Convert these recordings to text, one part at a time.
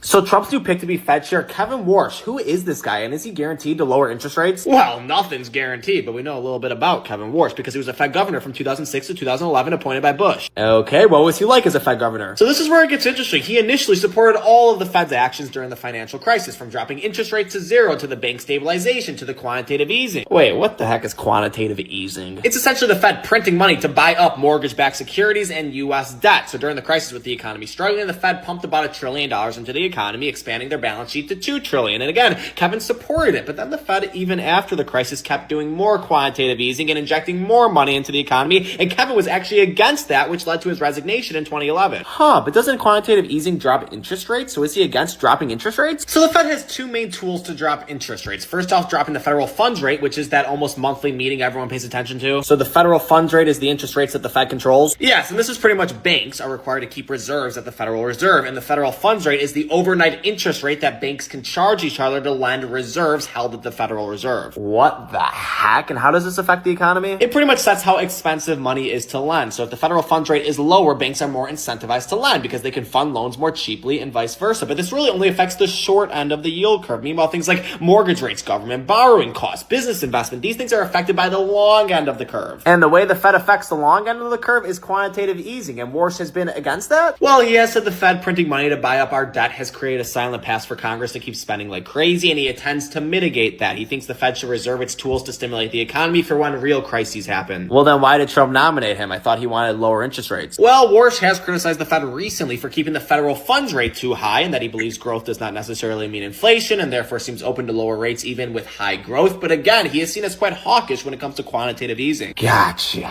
So Trump's new pick to be Fed Chair, Kevin Warsh. Who is this guy, and is he guaranteed to lower interest rates? Well, nothing's guaranteed, but we know a little bit about Kevin Warsh because he was a Fed governor from 2006 to 2011, appointed by Bush. Okay, what was he like as a Fed governor? So this is where it gets interesting. He initially supported all of the Fed's actions during the financial crisis, from dropping interest rates to zero to the bank stabilization to the quantitative easing. Wait, what the heck is quantitative easing? It's essentially the Fed printing money to buy up mortgage-backed securities and U.S. debt. So during the crisis with the economy struggling, the Fed pumped about $1 trillion into the economy, expanding their balance sheet to $2 trillion. And again, Kevin supported it, but then the Fed, even after the crisis, kept doing more quantitative easing and injecting more money into the economy, and Kevin was actually against that, which led to his resignation in 2011. But doesn't quantitative easing drop interest rates? So is he against dropping interest rates? So the Fed has two main tools to drop interest rates. First off, dropping the federal funds rate, which is that almost monthly meeting everyone pays attention to. So the federal funds rate is the interest rates that the Fed controls. Yes, and this is pretty much banks are required to keep reserves at the Federal Reserve, and the federal funds rate is the overnight interest rate that banks can charge each other to lend reserves held at the Federal Reserve. What the heck? And how does this affect the economy? It pretty much sets how expensive money is to lend. So if the federal funds rate is lower, banks are more incentivized to lend because they can fund loans more cheaply and vice versa. But this really only affects the short end of the yield curve. Meanwhile, things like mortgage rates, government borrowing costs, business investment, these things are affected by the long end of the curve. And the way the Fed affects the long end of the curve is quantitative easing, and Warsh has been against that? Well, he has said the Fed printing money to buy up our debt has created a silent path for Congress to keep spending like crazy, and he intends to mitigate that. He thinks the Fed should reserve its tools to stimulate the economy for when real crises happen. Well, then why did Trump nominate him? I thought he wanted lower interest rates. Well, Warsh has criticized the Fed recently for keeping the federal funds rate too high, and that he believes growth does not necessarily mean inflation, and therefore seems open to lower rates even with high growth. But again, he is seen as quite hawkish when it comes to quantitative easing. Gotcha.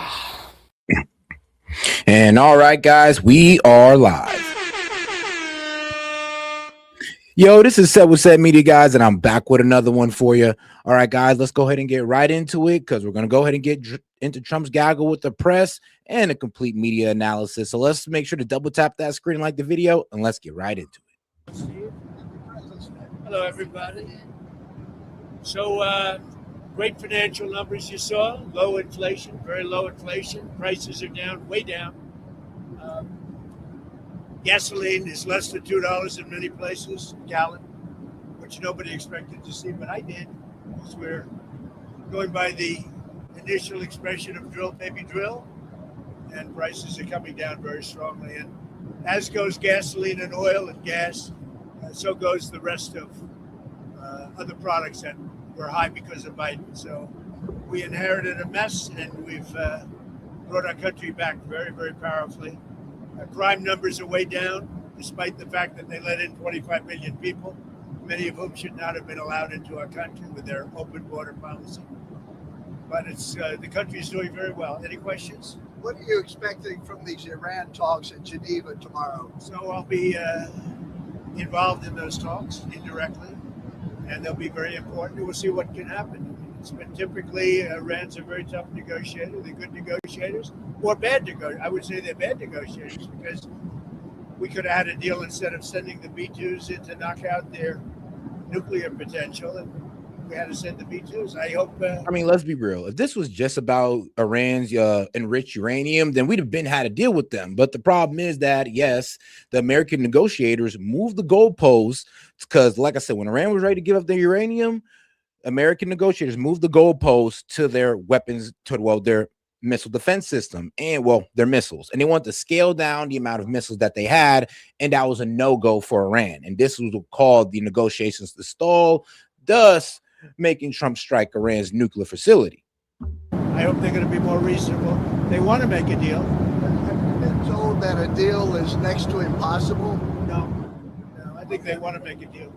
And all right, guys, we are live. Yo, this is Set with Set Media, guys, and I'm back with another one for you. All right, guys, let's go ahead and get right into it because we're going to go ahead and get into Trump's gaggle with the press and a complete media analysis. So let's make sure to double tap that screen and like the video, and let's get right into it. Hello, everybody. So, great financial numbers you saw. Low inflation, very low inflation. Prices are down, way down. Gasoline is less than $2 in many places, a gallon, which nobody expected to see, but I did. Because we're going by the initial expression of drill, baby, drill, and prices are coming down very strongly. And as goes gasoline and oil and gas, so goes the rest of other products that were high because of Biden. So we inherited a mess, and we've brought our country back very, very powerfully. Crime numbers are way down, despite the fact that they let in 25 million people, many of whom should not have been allowed into our country with their open border policy. But it's the country is doing very well. Any questions? What are you expecting from these Iran talks in Geneva tomorrow? So I'll be involved in those talks indirectly, and they'll be very important. We'll see what can happen. It's been typically Iran's a very tough negotiator. They're good negotiators, or bad negotiators. I would say they're bad negotiators because we could have had a deal instead of sending the B-2s in to knock out their nuclear potential, and we had to send the B-2s. I hope. I mean, let's be real. If this was just about Iran's enriched uranium, then we'd have been had a deal with them. But the problem is that, yes, the American negotiators moved the goalposts because, like I said, when Iran was ready to give up their uranium, American negotiators moved the goalposts to their weapons, to their missile defense system, and their missiles, and they wanted to scale down the amount of missiles that they had, and that was a no-go for Iran. And this was called the negotiations to stall, thus making Trump strike Iran's nuclear facility. I hope they're going to be more reasonable. They want to make a deal. Have you been told that a deal is next to impossible? No, I think they want to make a deal.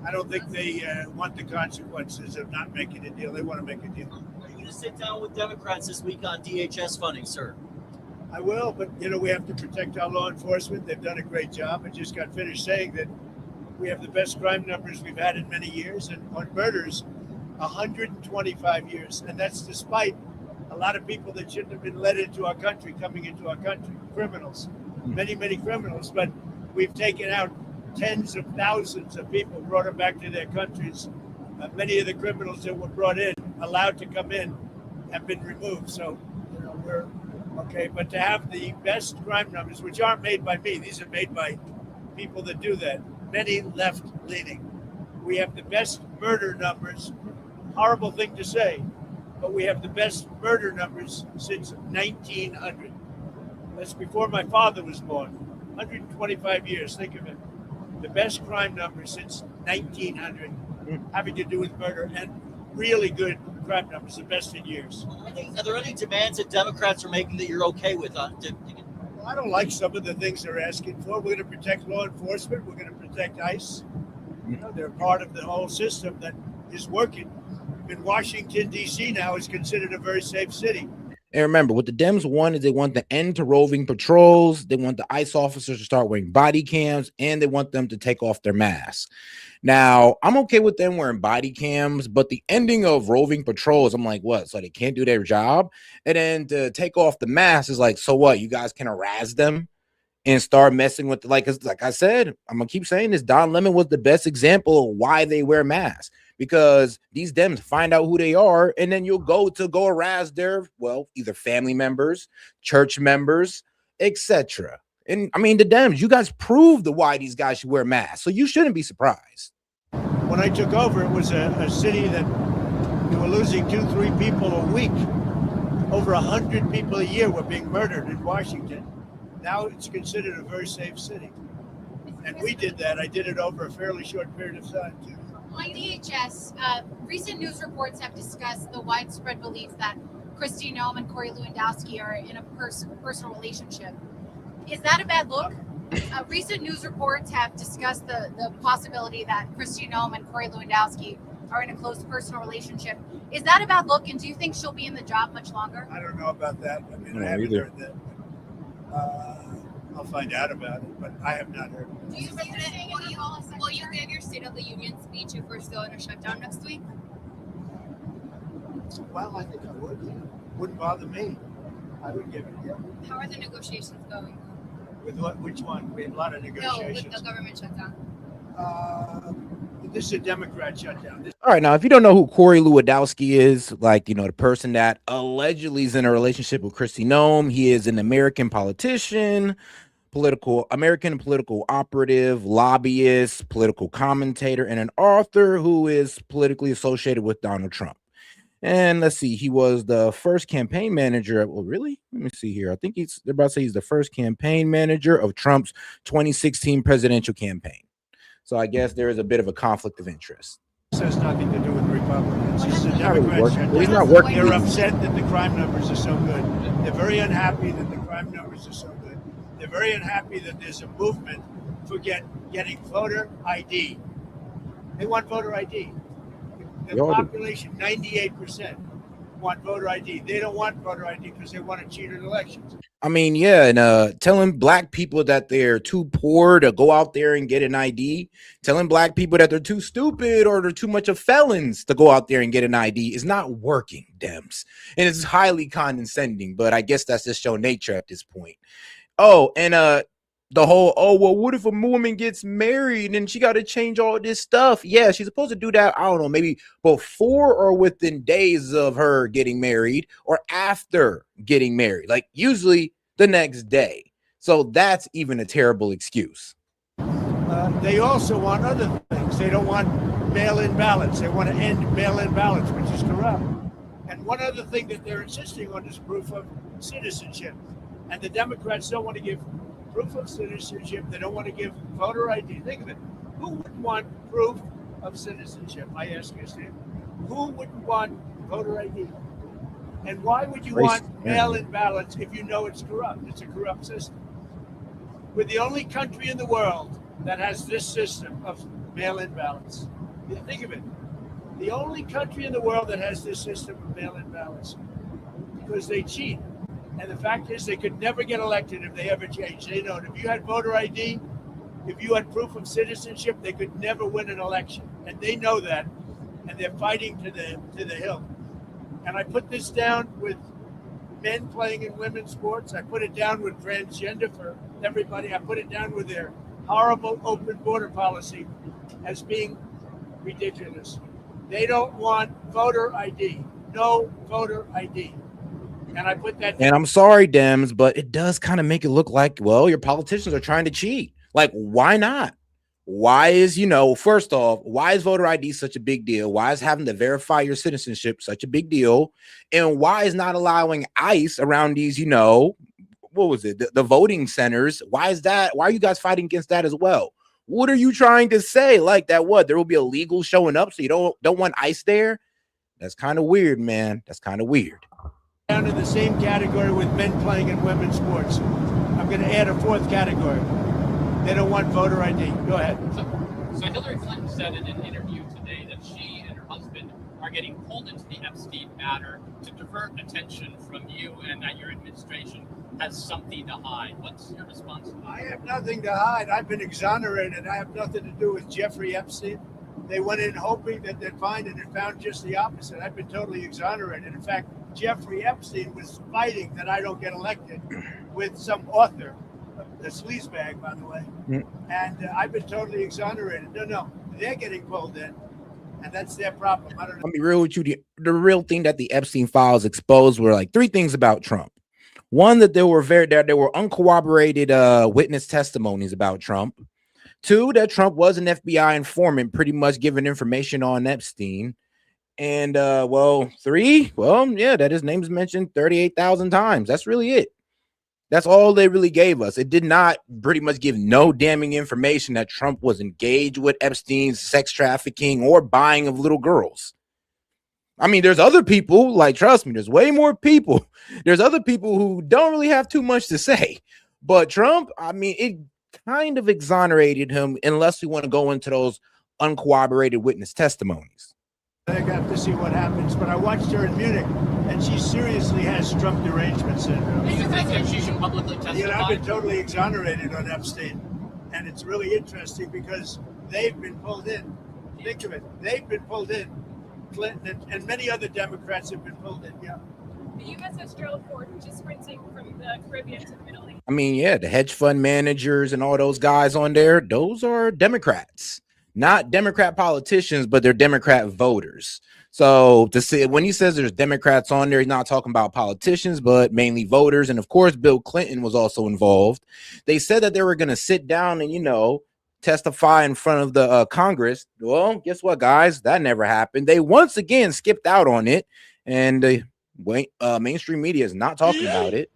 I don't think they want the consequences of not making a deal. They want to make a deal. Are you going to sit down with Democrats this week on DHS funding, sir? I will, but we have to protect our law enforcement. They've done a great job. I just got finished saying that we have the best crime numbers we've had in many years, and on murders, 125 years. And that's despite a lot of people that shouldn't have been let into our country coming into our country, criminals, many, many criminals. But we've taken out tens of thousands of people, brought them back to their countries. Many of the criminals that were brought in, allowed to come in, have been removed. So, we're okay. But to have the best crime numbers, which aren't made by me, these are made by people that do that. many left-leaning. We have the best murder numbers. Horrible thing to say, but we have the best murder numbers since 1900. That's before my father was born. 125 years, think of it. The best crime numbers since 1900 having to do with murder, and really good crime numbers, the best in years. Are there any demands that Democrats are making that you're okay with? Well, I don't like some of the things they're asking for. We're going to protect law enforcement. We're going to protect ICE. You know, they're part of the whole system that is working. In Washington, D.C. now is considered a very safe city. And remember, what the Dems want is they want the end to roving patrols. They want the ICE officers to start wearing body cams, and they want them to take off their masks. Now, I'm okay with them wearing body cams, but the ending of roving patrols, I'm like, what? So they can't do their job? And then to take off the mask is like, so what? You guys can harass them and start messing with, like I said, I'm going to keep saying this. Don Lemon was the best example of why they wear masks. Because these Dems find out who they are, and then you'll go harass their, well, either family members, church members, etc. And I mean, the Dems, you guys proved why these guys should wear masks, so you shouldn't be surprised. When I took over, it was a city that we were losing 2-3 people a week. Over 100 people a year were being murdered in Washington. Now it's considered a very safe city. And we did that. I did it over a fairly short period of time, too. On DHS, recent news reports have discussed the widespread belief that Kristi Noem and Corey Lewandowski are in a personal relationship. Is that a bad look? Recent news reports have discussed the possibility that Kristi Noem and Corey Lewandowski are in a close personal relationship. Is that a bad look, and do you think she'll be in the job much longer? I don't know about that. I mean, No, I haven't either. heard that. I'll find out about it, but I have not heard. Do you think Will you give your State of the Union speech if we're still in a shutdown next week? Well, I think I would. Yeah. Wouldn't bother me. I would give it. Yeah. How are the negotiations going? With what? Which one? We had a lot of No, negotiations. with the government shutdown. This is a Democrat shutdown. All right, now, if you don't know who Corey Lewandowski is, like, you know, the person that allegedly is in a relationship with Kristi Noem, he is an American politician, American political operative, lobbyist, political commentator, and an author who is politically associated with Donald Trump. And let's see, he was the first campaign manager. Well, really? Let me see here. I think they're about to say he's the first campaign manager of Trump's 2016 presidential campaign. So I guess there is a bit of a conflict of interest. This has nothing to do with Republicans. This is a He's not really Democrat working. shutdown. He's not working. They're upset that the crime numbers are so good. They're very unhappy that the crime numbers are so good. They're very unhappy that there's a movement for getting voter ID. They want voter ID. The population, 98%, want voter ID. They don't want voter ID because they want to cheat in elections. I mean, yeah, and telling black people that they're too poor to go out there and get an ID, telling black people that they're too stupid or they're too much of felons to go out there and get an ID is not working, Dems. And it's highly condescending, but I guess that's just show nature at this point. Oh, and the whole, oh, well, what if a woman gets married and she got to change all this stuff? Yeah, she's supposed to do that, I don't know, maybe before or within days of her getting married or after getting married, like usually the next day. So that's even a terrible excuse. They also want other things. They don't want mail-in ballots. They want to end mail-in ballots, which is corrupt. And one other thing that they're insisting on is proof of citizenship. And the Democrats don't want to give proof of citizenship. They don't want to give voter ID. Think of it. Who wouldn't want proof of citizenship? I ask you, Steve. Who wouldn't want voter ID? And why would you want mail-in ballots if you know it's corrupt? It's a corrupt system. We're the only country in the world that has this system of mail-in ballots. Think of it. The only country in the world that has this system of mail-in ballots because they cheat. And the fact is they could never get elected if they ever changed. They know that if you had voter ID, if you had proof of citizenship, they could never win an election. And they know that. And they're fighting to the hill. And I put this down with men playing in women's sports. I put it down with transgender for everybody. I put it down with their horrible open border policy as being ridiculous. They don't want voter ID. No voter ID. And I put that down. And I'm sorry, Dems, but it does kind of make it look like, well, your politicians are trying to cheat. Like, why not? why is, first off, why is voter ID such a big deal? Why is having to verify your citizenship such a big deal? And why is not allowing ICE around these, what was it? The voting centers. Why is that? Why are you guys fighting against that as well? What are you trying to say? Like that, what? There will be illegals showing up, so you don't want ICE there? That's kind of weird, man. That's kind of weird. Down in the same category with men playing in women's sports. I'm going to add a fourth category. They don't want voter ID. Go ahead. So Hillary Clinton said in an interview today that she and her husband are getting pulled into the Epstein matter to divert attention from you, and that your administration has something to hide. What's your response? I have nothing to hide. I've been exonerated. I have nothing to do with Jeffrey Epstein. They went in hoping that they'd find it and found just the opposite. I've been totally exonerated. In fact, Jeffrey Epstein was fighting that I don't get elected with some author, a sleazebag, by the way. And I've been totally exonerated. No, they're getting pulled in, and that's their problem. I don't know. I'll be real with you. The real thing that the Epstein files exposed were like three things about Trump. One, that there were uncorroborated witness testimonies about Trump. Two, that Trump was an FBI informant, pretty much giving information on Epstein. And three, that his name's mentioned 38,000 times. That's really it. That's all they really gave us. It did not pretty much give no damning information that Trump was engaged with Epstein's sex trafficking or buying of little girls. I mean, there's other people, like, trust me, there's way more people. There's other people who don't really have too much to say. But Trump, I mean, it kind of exonerated him unless we want to go into those uncorroborated witness testimonies. I got to see what happens, but I watched her in Munich, and she seriously has Trump derangement syndrome. Do you think that she should publicly testify? I've been totally exonerated on Epstein, and it's really interesting because they've been pulled in. Think of it. They've been pulled in. Clinton and many other Democrats have been pulled in, yeah. The USS Gerald Ford, which is sprinting from the Caribbean to the Middle East. I mean, yeah, the hedge fund managers and all those guys on there, those are Democrats. Not Democrat politicians, but they're Democrat voters. So to say, when he says there's Democrats on there, he's not talking about politicians, but mainly voters. And of course, Bill Clinton was also involved. They said that they were going to sit down and, testify in front of the Congress. Well, guess what, guys? That never happened. They once again skipped out on it, and mainstream media is not talking about it.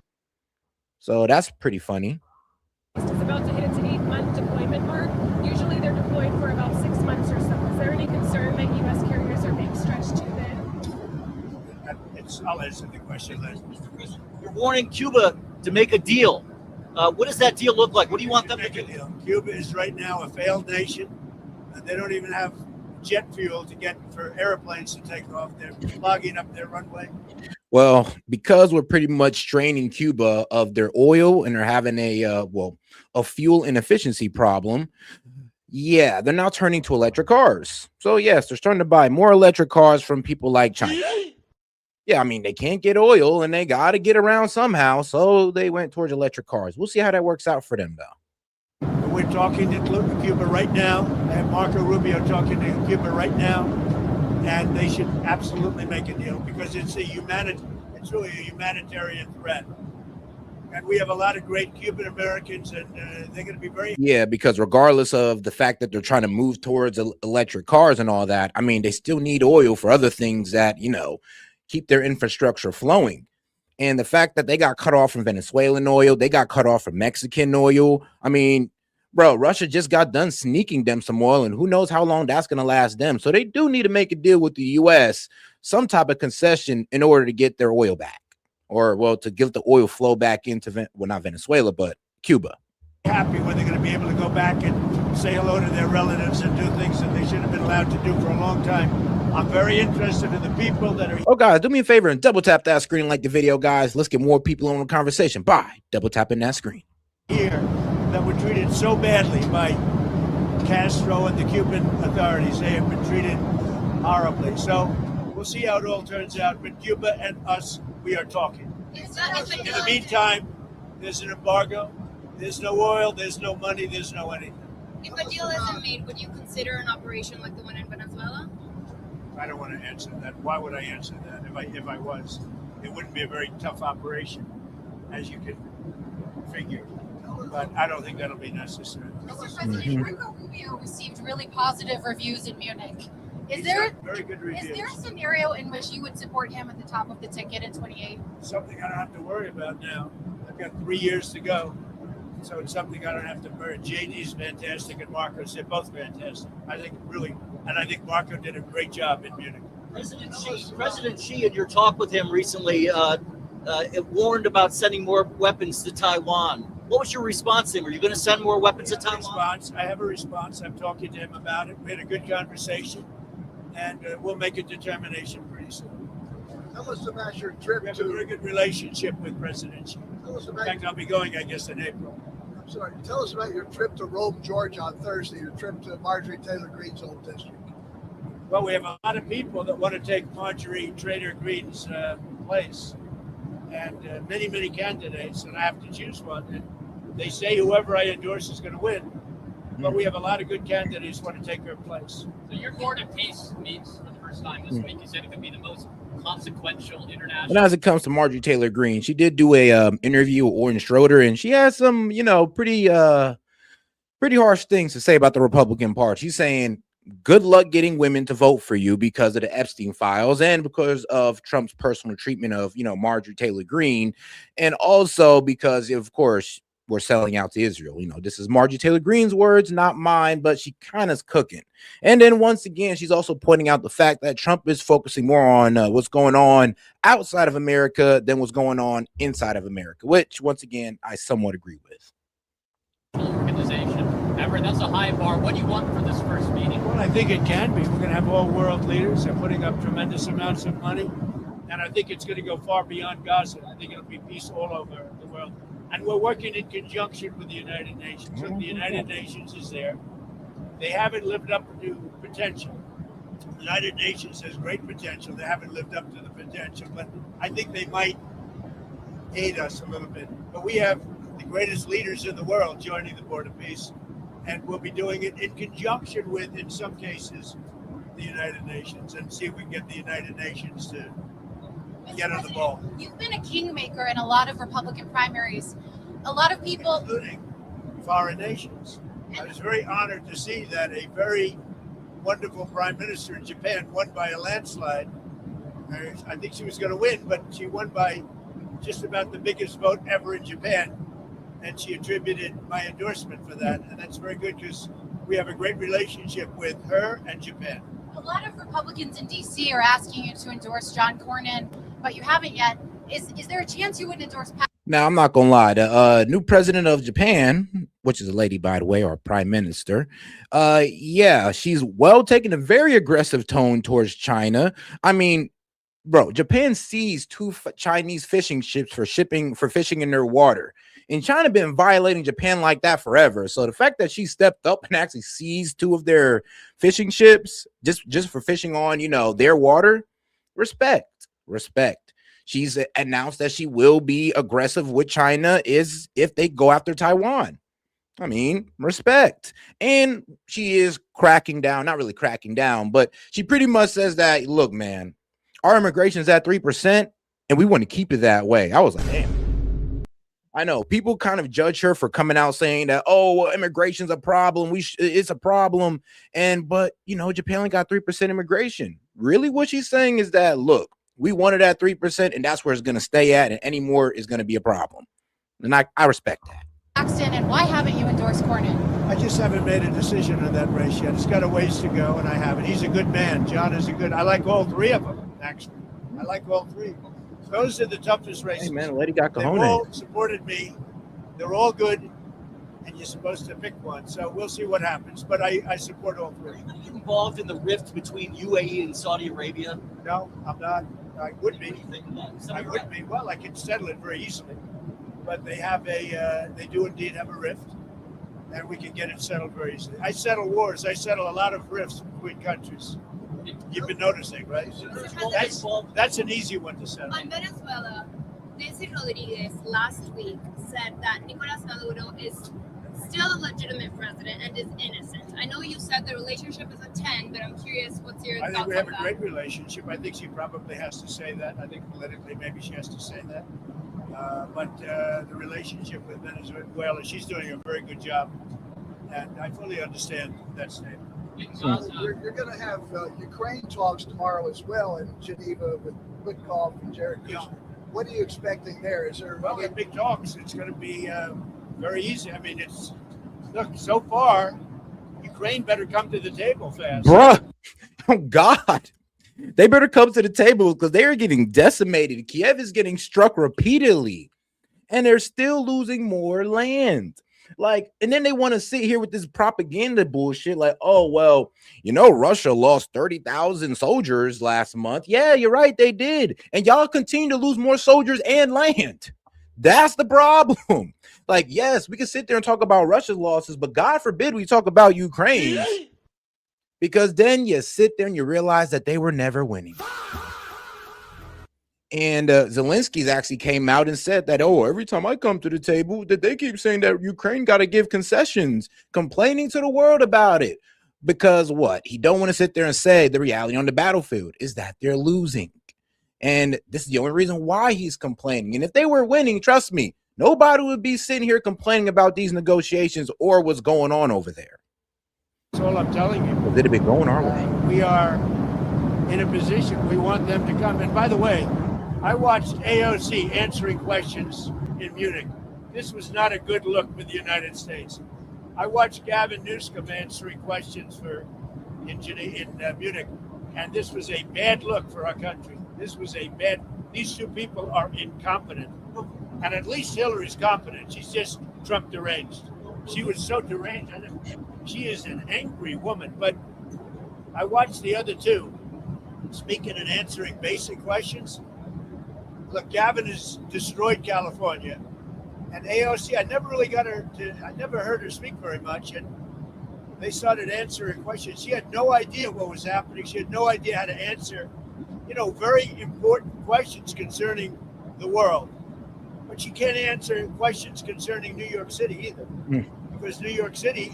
So that's pretty funny. It's about to hit its 8-month deployment mark. Usually they're deployed for about 6 months or so. Is there any concern that U.S. carriers are being stretched too thin? I'll answer the question, Les. You're warning Cuba to make a deal. What does that deal look like? What do you want them to do? Cuba is right now a failed nation. They don't even have jet fuel to get for airplanes to take off. They're clogging up their runway. Well, because we're pretty much draining Cuba of their oil and they're having a fuel inefficiency problem. Yeah, they're now turning to electric cars. So yes, they're starting to buy more electric cars from people like China. Yeah, I mean, they can't get oil and they got to get around somehow. So they went towards electric cars. We'll see how that works out for them, though. We're talking to Cuba right now. I have Marco Rubio talking to Cuba right now. And they should absolutely make a deal because it's really a humanitarian threat. And we have a lot of great Cuban Americans, and they're going to be very... Yeah, because regardless of the fact that they're trying to move towards electric cars and all that, I mean, they still need oil for other things that, keep their infrastructure flowing. And the fact that they got cut off from Venezuelan oil, they got cut off from Mexican oil. I mean, bro, Russia just got done sneaking them some oil, and who knows how long that's going to last them. So they do need to make a deal with the U.S., some type of concession in order to get their oil back, or, to give the oil flow back into, not Venezuela, but Cuba. Happy when they're going to be able to go back and say hello to their relatives and do things that they should have been allowed to do for a long time. I'm very interested in the people that are... Oh, guys, do me a favor and double tap that screen, like the video, guys. Let's get more people on the conversation by double tapping that screen. Here that were treated so badly by Castro and the Cuban authorities. They have been treated horribly. So we'll see how it all turns out. But Cuba and us, we are talking. In the meantime, there's an embargo. There's no oil. There's no money. There's no anything. If a deal isn't made, would you consider an operation like the one in Venezuela? I don't want to answer that. Why would I answer that? If I was, it wouldn't be a very tough operation, as you can figure. but I don't think that'll be necessary. Mr. President, Marco Rubio received really positive reviews in Munich. Is there very good reviews? Is there a scenario in which you would support him at the top of the ticket in 28? Something I don't have to worry about now. I've got 3 years to go, so it's something I don't have to worry. JD's fantastic, and Marco's, they're both fantastic. I think Marco did a great job in Munich. President Xi, in your talk with him recently, it warned about sending more weapons to Taiwan. What was your response to him? Are you going to send more weapons to Taiwan? I have a response. I'm talking to him about it. We had a good conversation, and we'll make a determination pretty soon. Tell us about your trip. We have a very good relationship with President Xi. In fact, I'll be going, I guess, in April. I'm sorry. Tell us about your trip to Rome, Georgia on Thursday. Your trip to Marjorie Taylor Greene's old district. Well, we have a lot of people that want to take Marjorie Taylor Greene's place, and many, many candidates, and I have to choose one. And they say whoever I endorse is going to win, but we have a lot of good candidates who want to take her place. So your Board of Peace meets for the first time this week. You said it could be the most consequential international. And as it comes to Marjorie Taylor Greene, she did do a interview with Oren Schroeder, and she has some, pretty harsh things to say about the Republican Party. She's saying, good luck getting women to vote for you because of the Epstein Files and because of Trump's personal treatment of, Marjorie Taylor Greene. And also because, of course, we're selling out to Israel. This is Marjorie Taylor Greene's words, not mine, but she kind of is cooking. And then once again, she's also pointing out the fact that Trump is focusing more on what's going on outside of America than what's going on inside of America, which once again, I somewhat agree with. Organization. Everett, that's a high bar. What do you want for this first meeting? Well, I think it can be. We're going to have all world leaders. They're putting up tremendous amounts of money, and I think it's going to go far beyond Gaza. I think it'll be peace all over the world. And we're working in conjunction with the United Nations. So the United Nations is there. They haven't lived up to potential. The United Nations has great potential. They haven't lived up to the potential, but I think they might aid us a little bit. But we have the greatest leaders in the world joining the Board of Peace, and we'll be doing it in conjunction with, in some cases, the United Nations, and see if we can get the United Nations to get on the ball. You've been a kingmaker in a lot of Republican primaries. A lot of people, including foreign nations. I was very honored to see that a very wonderful prime minister in Japan won by a landslide. I think she was going to win, but she won by just about the biggest vote ever in Japan. And she attributed my endorsement for that. And that's very good because we have a great relationship with her and Japan. A lot of Republicans in D.C. are asking you to endorse John Cornyn, but you haven't yet. Is there a chance you would endorse Pat? Now, I'm not going to lie. The new president of Japan, which is a lady, by the way, or prime minister, she's taking a very aggressive tone towards China. I mean, bro, Japan seized 2 Chinese fishing ships for fishing in their water. And China been violating Japan like that forever. So the fact that she stepped up and actually seized 2 of their fishing ships just for fishing on, their water, respect. She's announced that she will be aggressive with China if they go after Taiwan. I mean, respect. And she is cracking down, not really cracking down, but she pretty much says that, look, man, our immigration is at 3% and we want to keep it that way. I was like, damn. I know people kind of judge her for coming out saying that, immigration's a problem. It's a problem. But Japan only got 3% immigration. Really what she's saying is that, look, we want it at 3%, and that's where it's going to stay at, and any more is going to be a problem. And I respect that. Paxton, and why haven't you endorsed Cornyn? I just haven't made a decision on that race yet. It's got a ways to go, and I haven't. He's a good man. John is I like all 3 of them, actually. I like all 3. Those are the toughest races. Hey, man, the lady got cojones. They've all supported me. They're all good, and you're supposed to pick one. So we'll see what happens. But I support all 3. Are you involved in the rift between UAE and Saudi Arabia? No, I'm not. I would be. Well, I can settle it very easily. But they do indeed have a rift, and we can get it settled very easily. I settle wars. I settle a lot of rifts between countries. You've been noticing, right? That's an easy one to settle. On Venezuela, Nancy Rodriguez last week said that Nicolás Maduro is still a legitimate president and is innocent. I know you said the relationship is a 10, but I'm curious what's your thoughts on that? I think we have a great relationship. I think she probably has to say that. I think politically maybe she has to say that. But the relationship with Venezuela, she's doing a very good job. And I fully understand that statement. You're going to have Ukraine talks tomorrow as well in Geneva with Witkoff and Jared Kushner. Yeah. What are you expecting there? Is there Well, in big talks, it's going to be very easy. I mean, look, so far, Ukraine better come to the table fast. Bruh. Oh, God. They better come to the table because they are getting decimated. Kiev is getting struck repeatedly, and they're still losing more land. Like, and then they want to sit here with this propaganda bullshit like, oh, well, Russia lost 30,000 soldiers last month. Yeah, you're right, they did. And y'all continue to lose more soldiers and land. That's the problem. Like, yes, we can sit there and talk about Russia's losses, but God forbid we talk about Ukraine, because then you sit there and you realize that they were never winning. And Zelensky's actually came out and said that, oh, every time I come to the table, that they keep saying that Ukraine got to give concessions, complaining to the world about it. Because what? He don't want to sit there and say the reality on the battlefield is that they're losing. And this is the only reason why he's complaining. And if they were winning, trust me, nobody would be sitting here complaining about these negotiations or what's going on over there. That's all I'm telling you. They'd have been going our way. We are in a position, we want them to come. And by the way, I watched AOC answering questions in Munich. This was not a good look for the United States. I watched Gavin Newsom answering questions in Munich, and this was a bad look for our country. These two people are incompetent. And at least Hillary's competent. She's just Trump deranged. She was so deranged. She is an angry woman. But I watched the other two speaking and answering basic questions. Look, Gavin has destroyed California, and AOC, I never heard her speak very much, and they started answering questions. She had no idea what was happening. She had no idea how to answer, very important questions concerning the world. But she can't answer questions concerning New York City either, because New York City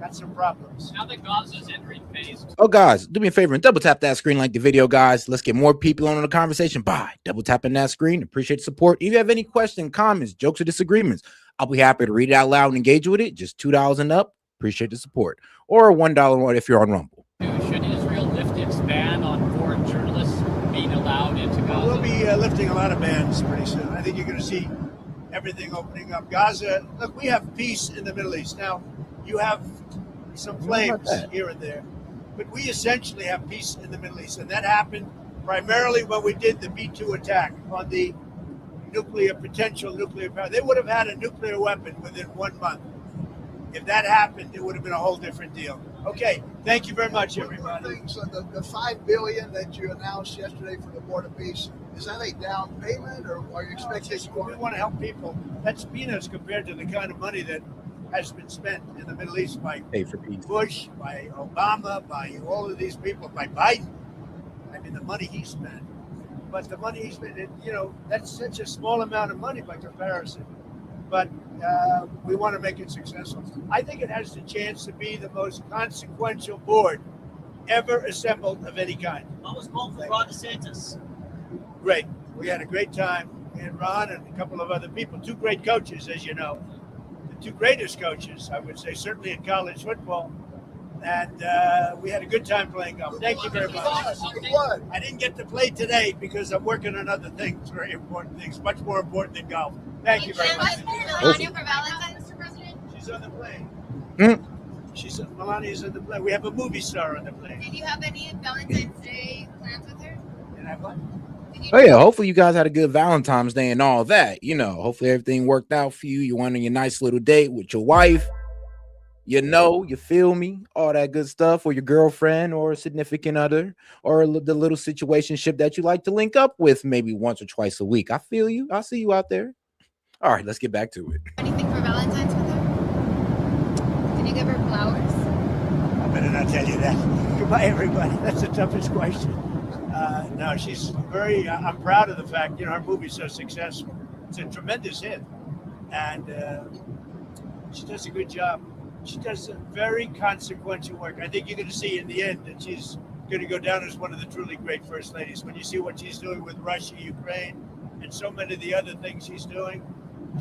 got some problems. Now that Gaza's entering phase 2. Oh, guys, do me a favor and double tap that screen, like the video, guys. Let's get more people on the conversation by double tapping that screen. Appreciate the support. If you have any questions, comments, jokes, or disagreements, I'll be happy to read it out loud and engage with it. Just $2 and up. Appreciate the support. Or $1 if you're on Rumble. Should Israel lift its ban on foreign journalists being allowed into Gaza? We'll be lifting a lot of bans pretty soon. I think you're going to see everything opening up. Gaza, look, we have peace in the Middle East. Now, you have some flames here and there, but we essentially have peace in the Middle East, and that happened primarily when we did the B-2 attack on the potential nuclear power. They would have had a nuclear weapon within 1 month. If that happened, it would have been a whole different deal. Okay, thank you very much, everybody. So the $5 billion that you announced yesterday for the Board of Peace, is that a down payment, or are you expecting more? We want to help people. That's peanuts compared to the kind of money that has been spent in the Middle East by Bush, by Obama, by all of these people, by Biden. I mean, the money he spent. But the money he spent, that's such a small amount of money by comparison. But we want to make it successful. I think it has the chance to be the most consequential board ever assembled of any kind. What was called for Ron DeSantis? Great. We had a great time. We had Ron and a couple of other people, two great coaches, as you know. Two greatest coaches, I would say, certainly in college football. And we had a good time playing golf. Thank you very much. I didn't get to play today because I'm working on other things, very important things, much more important than golf. Thank you very much. Melania for Valentine's, Mr. President? She's on the plane. Melania's on the plane. We have a movie star on the plane. Did you have any Valentine's Day plans with her? Did I have what? Oh yeah, hopefully you guys had a good Valentine's Day and all that. Hopefully everything worked out for you. You went on your nice little date with your wife. You feel me? All that good stuff, or your girlfriend or a significant other, or the little situationship that you like to link up with maybe once or twice a week. I feel you. I see you out there. All right, let's get back to it. Anything for Valentine's with her? Did you give her flowers? I better not tell you that. Goodbye, everybody. That's the toughest question. No, she's very, I'm proud of the fact, our movie's so successful. It's a tremendous hit. And she does a good job. She does a very consequential work. I think you're going to see in the end that she's going to go down as one of the truly great first ladies. When you see what she's doing with Russia, Ukraine, and so many of the other things she's doing.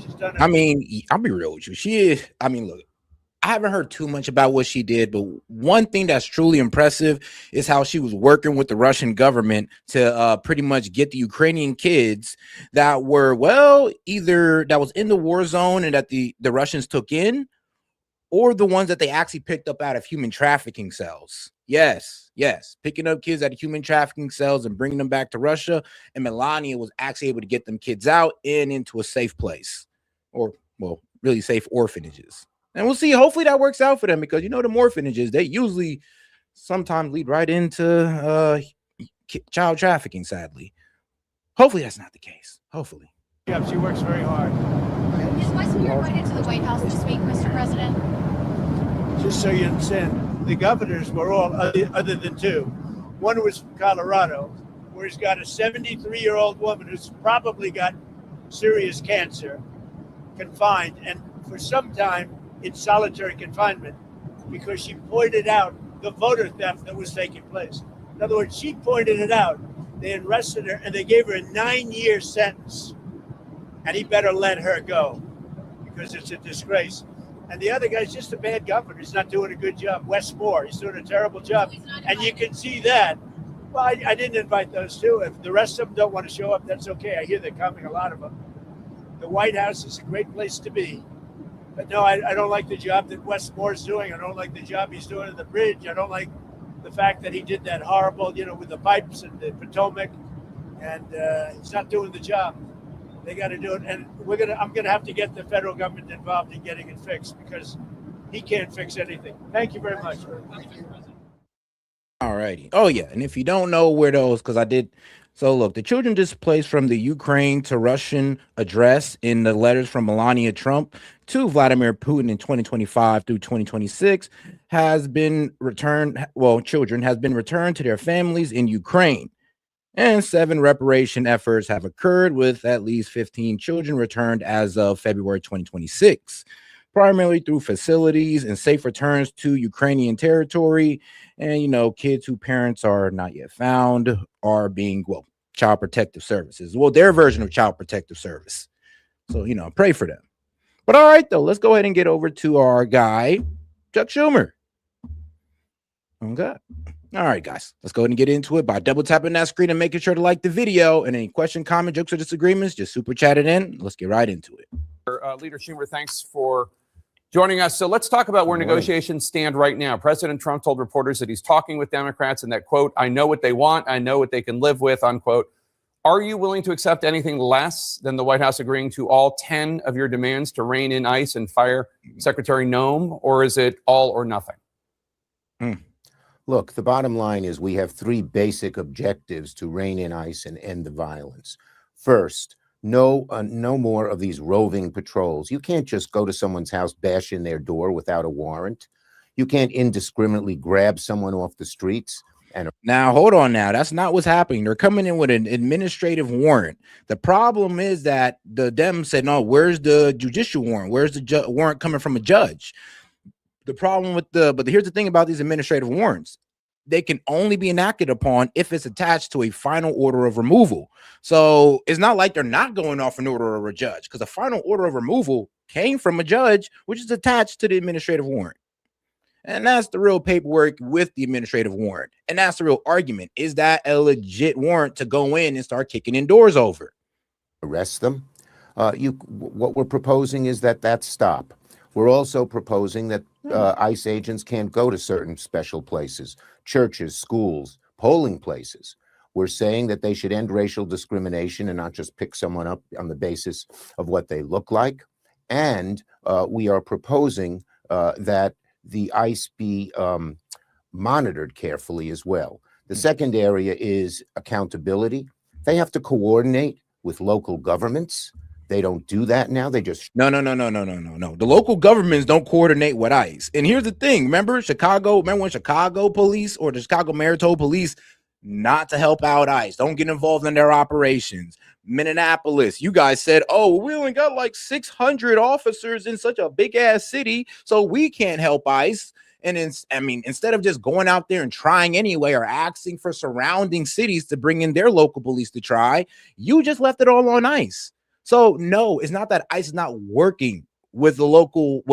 She's done. I mean, I'll be real with you. She is. I mean, look, I haven't heard too much about what she did, but one thing that's truly impressive is how she was working with the Russian government to pretty much get the Ukrainian kids that were, well, either that was in the war zone and that the Russians took in, or the ones that they actually picked up out of human trafficking cells. Yes, picking up kids out of human trafficking cells and bringing them back to Russia. And Melania was actually able to get them kids out and into a safe place, or, well, really safe orphanages. And we'll see. Hopefully that works out for them, because, you know, the orphanages, they usually sometimes lead right into child trafficking, sadly. Hopefully that's not the case. Hopefully. Yeah, she works very hard. Is Westmere invited to the White House this week, Mr. President? Just so you understand, the governors were all, other than two. One was from Colorado, where he's got a 73-year-old woman who's probably got serious cancer, confined, and for some time in solitary confinement, because she pointed out the voter theft that was taking place. In other words, she pointed it out. They arrested her and they gave her a 9-year sentence. And he better let her go, because it's a disgrace. And the other guy's just a bad governor. He's not doing a good job. Wes Moore, he's doing a terrible job. And you can see that. Well, I didn't invite those two. If the rest of them don't want to show up, that's okay. I hear they're coming, a lot of them. The White House is a great place to be. But no, I don't like the job that Wes Moore's doing. I don't like the job he's doing at the bridge. I don't like the fact that he did that horrible, with the pipes and the Potomac. And he's not doing the job. They got to do it. And I'm going to have to get the federal government involved in getting it fixed, because he can't fix anything. Thank you very much. All righty. Oh, yeah. And if you don't know where those, because I did. So, look, the children displaced from the Ukraine to Russian address in the letters from Melania Trump to Vladimir Putin in 2025 through 2026 has been returned. Well, children has been returned to their families in Ukraine. And 7 reparation efforts have occurred, with at least 15 children returned as of February 2026, primarily through facilities and safe returns to Ukrainian territory. And, kids whose parents are not yet found are being, child protective services. Well, their version of child protective service. So, pray for them. But all right, though, let's go ahead and get over to our guy, Chuck Schumer. Okay. All right, guys, let's go ahead and get into it by double tapping that screen and making sure to like the video. And any question, comment, jokes, or disagreements, just super chat it in. Let's get right into it. Leader Schumer, thanks for joining us. So let's talk about where negotiations stand right now. President Trump told reporters that he's talking with Democrats and that, quote, I know what they want. I know what they can live with, unquote. Are you willing to accept anything less than the White House agreeing to all 10 of your demands to rein in ICE and fire Secretary Noem, or is it all or nothing? Look, the bottom line is we have 3 basic objectives to rein in ICE and end the violence. First, no more of these roving patrols. You can't just go to someone's house, bash in their door without a warrant. You can't indiscriminately grab someone off the streets. And now, hold on now. That's not what's happening. They're coming in with an administrative warrant. The problem is that the Dems said, no, where's the judicial warrant? Where's the warrant coming from a judge? The problem with but here's the thing about these administrative warrants. They can only be enacted upon if it's attached to a final order of removal. So it's not like they're not going off an order of a judge, because a final order of removal came from a judge, which is attached to the administrative warrant. And that's the real paperwork with the administrative warrant. And that's the real argument. Is that a legit warrant to go in and start kicking in doors over? Arrest them. What we're proposing is that stop. We're also proposing that ICE agents can't go to certain special places, churches, schools, polling places. We're saying that they should end racial discrimination and not just pick someone up on the basis of what they look like. And we are proposing that the ICE be monitored carefully as well. The second area is accountability. They have to coordinate with local governments. They don't do that now. They just no. The local governments don't coordinate with ICE. And here's the thing. Remember when Chicago police or the Chicago Mayor told police not to help out ICE, don't get involved in their operations. Minneapolis, you guys said, oh, we only got like 600 officers in such a big ass city, so we can't help ICE. And instead of just going out there and trying anyway, or asking for surrounding cities to bring in their local police to try, you just left it all on ICE. So no, it's not that ICE is not working with the local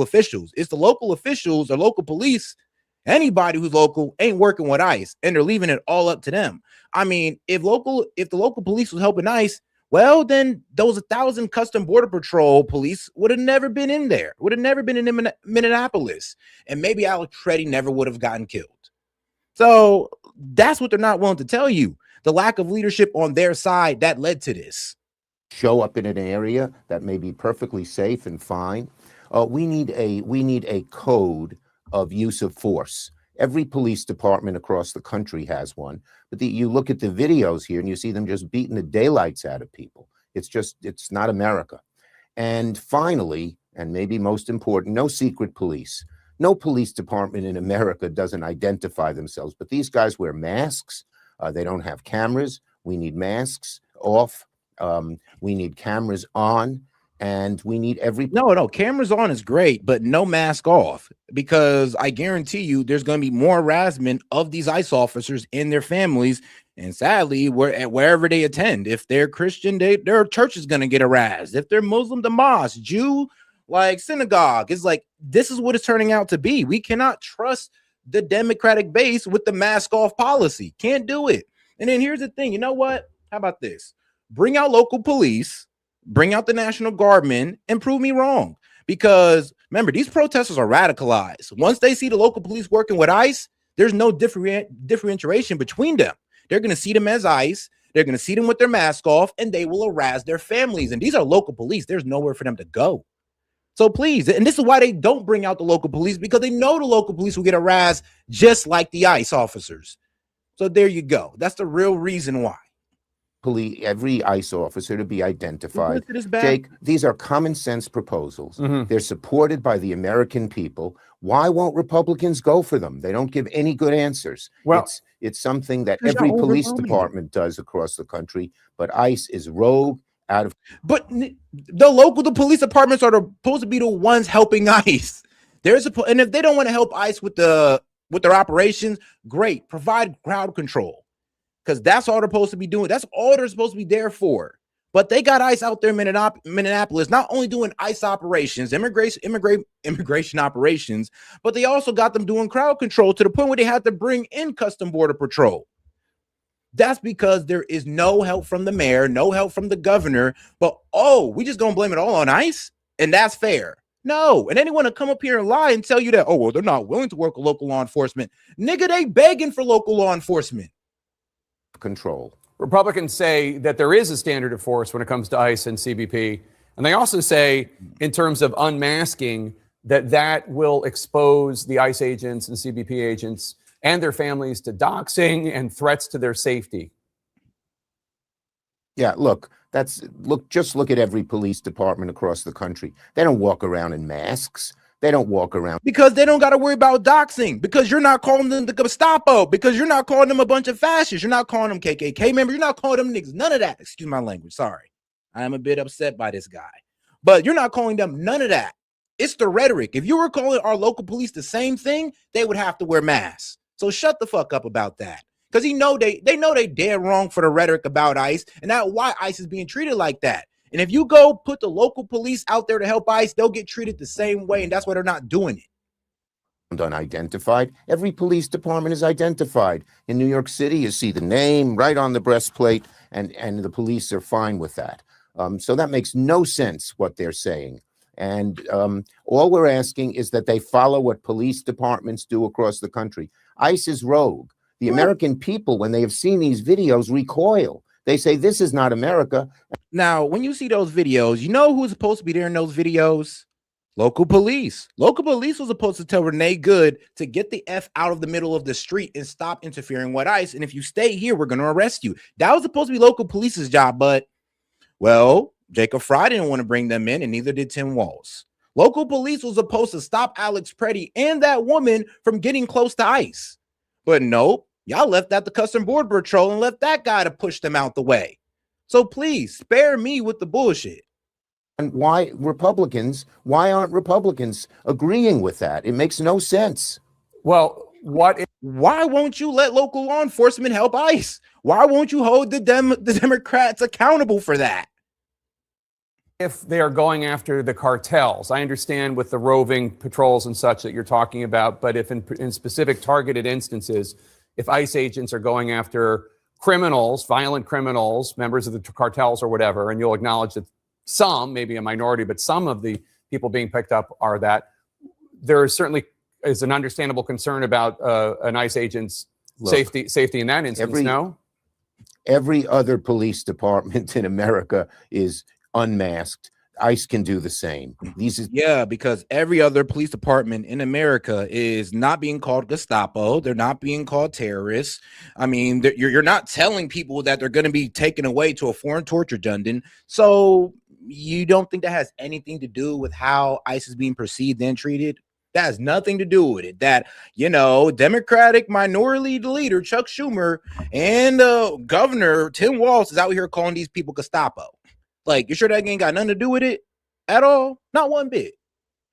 officials. It's the local officials or local police. Anybody who's local ain't working with ICE, and they're leaving it all up to them. I mean, if the local police was helping ICE, well, then those 1,000 Custom Border Patrol police would have never been in there, would have never been in Minneapolis, and maybe Alex Preddy never would have gotten killed. So that's what they're not willing to tell you. The lack of leadership on their side that led to this. Show up in an area that may be perfectly safe and fine. We need a code of use of force. Every police department across the country has one, but you look at the videos here and you see them just beating the daylights out of people. It's not America. And finally, and maybe most important, no secret police. No police department in America doesn't identify themselves, but these guys wear masks. They don't have cameras. We need masks off. We need cameras on. And we need no cameras on is great, but no mask off, because I guarantee you there's going to be more harassment of these ICE officers and their families. And sadly, wherever they attend, if they're Christian, their church is going to get harassed. If they're Muslim, the mosque, Jew, like synagogue. It's like, this is what it's turning out to be. We cannot trust the Democratic base with the mask off policy. Can't do it. And then here's the thing. You know what? How about this? Bring out local police. Bring out the National Guardmen and prove me wrong. Because remember, these protesters are radicalized. Once they see the local police working with ICE, there's no differentiation between them. They're going to see them as ICE. They're going to see them with their mask off, and they will harass their families. And these are local police. There's nowhere for them to go. So please, and this is why they don't bring out the local police, because they know the local police will get harassed just like the ICE officers. So there you go. That's the real reason why. Every ICE officer to be identified. Jake, these are common sense proposals. They're supported by the American people. Why won't Republicans go for them? They don't give any good answers. Well, it's something that every police department does across the country, but ICE is rogue. But the police departments are supposed to be the ones helping ICE. And if they don't want to help ICE with their operations, great, provide crowd control. Because that's all they're supposed to be doing. That's all they're supposed to be there for. But they got ICE out there in Minneapolis, not only doing ICE operations, immigration operations, but they also got them doing crowd control to the point where they had to bring in Custom Border Patrol. That's because there is no help from the mayor, no help from the governor. But, we just going to blame it all on ICE? And that's fair. No. And anyone to come up here and lie and tell you that, they're not willing to work with local law enforcement. Nigga, they begging for local law enforcement. Control. Republicans say that there is a standard of force when it comes to ICE and CBP. And they also say, in terms of unmasking, that will expose the ICE agents and CBP agents and their families to doxing and threats to their safety. Yeah, just look at every police department across the country. They don't walk around in masks. They don't walk around. Because they don't got to worry about doxing. Because you're not calling them the Gestapo. Because you're not calling them a bunch of fascists. You're not calling them KKK members. You're not calling them niggas. None of that. Excuse my language. Sorry. I am a bit upset by this guy. But you're not calling them none of that. It's the rhetoric. If you were calling our local police the same thing, they would have to wear masks. So shut the fuck up about that. Because they know they dead wrong for the rhetoric about ICE. And that's why ICE is being treated like that. And if you go put the local police out there to help ICE, they'll get treated the same way. And that's why they're not doing it. Unidentified. Every police department is identified. In New York City, you see the name right on the breastplate, and the police are fine with that. So that makes no sense what they're saying. And all we're asking is that they follow what police departments do across the country. ICE is rogue. The American people, when they have seen these videos, recoil. They say, this is not America. Now, when you see those videos, you know who's supposed to be there in those videos? Local police. Local police was supposed to tell Renee Good to get the F out of the middle of the street and stop interfering with ICE. And if you stay here, we're going to arrest you. That was supposed to be local police's job. But, Jacob Fry didn't want to bring them in, and neither did Tim Walz. Local police was supposed to stop Alex Preddy and that woman from getting close to ICE. But nope. Y'all left that to Custom Border Patrol and left that guy to push them out the way. So please spare me with the bullshit. And why aren't Republicans agreeing with that? It makes no sense. Well, why won't you let local law enforcement help ICE? Why won't you hold the Democrats accountable for that? If they are going after the cartels, I understand with the roving patrols and such that you're talking about, but if in specific targeted instances, if ICE agents are going after criminals, violent criminals, members of the cartels or whatever, and you'll acknowledge that some, maybe a minority, but some of the people being picked up are that, there certainly is an understandable concern about an ICE agent's safety in that instance, Every other police department in America is unmasked. ICE can do the same. Because every other police department in America is not being called Gestapo. They're not being called terrorists. I mean, you're not telling people that they're going to be taken away to a foreign torture dungeon. So you don't think that has anything to do with how ICE is being perceived and treated? That has nothing to do with it. That, Democratic minority leader Chuck Schumer and Governor Tim Walz is out here calling these people Gestapo. Like, you sure that ain't got nothing to do with it at all? Not one bit.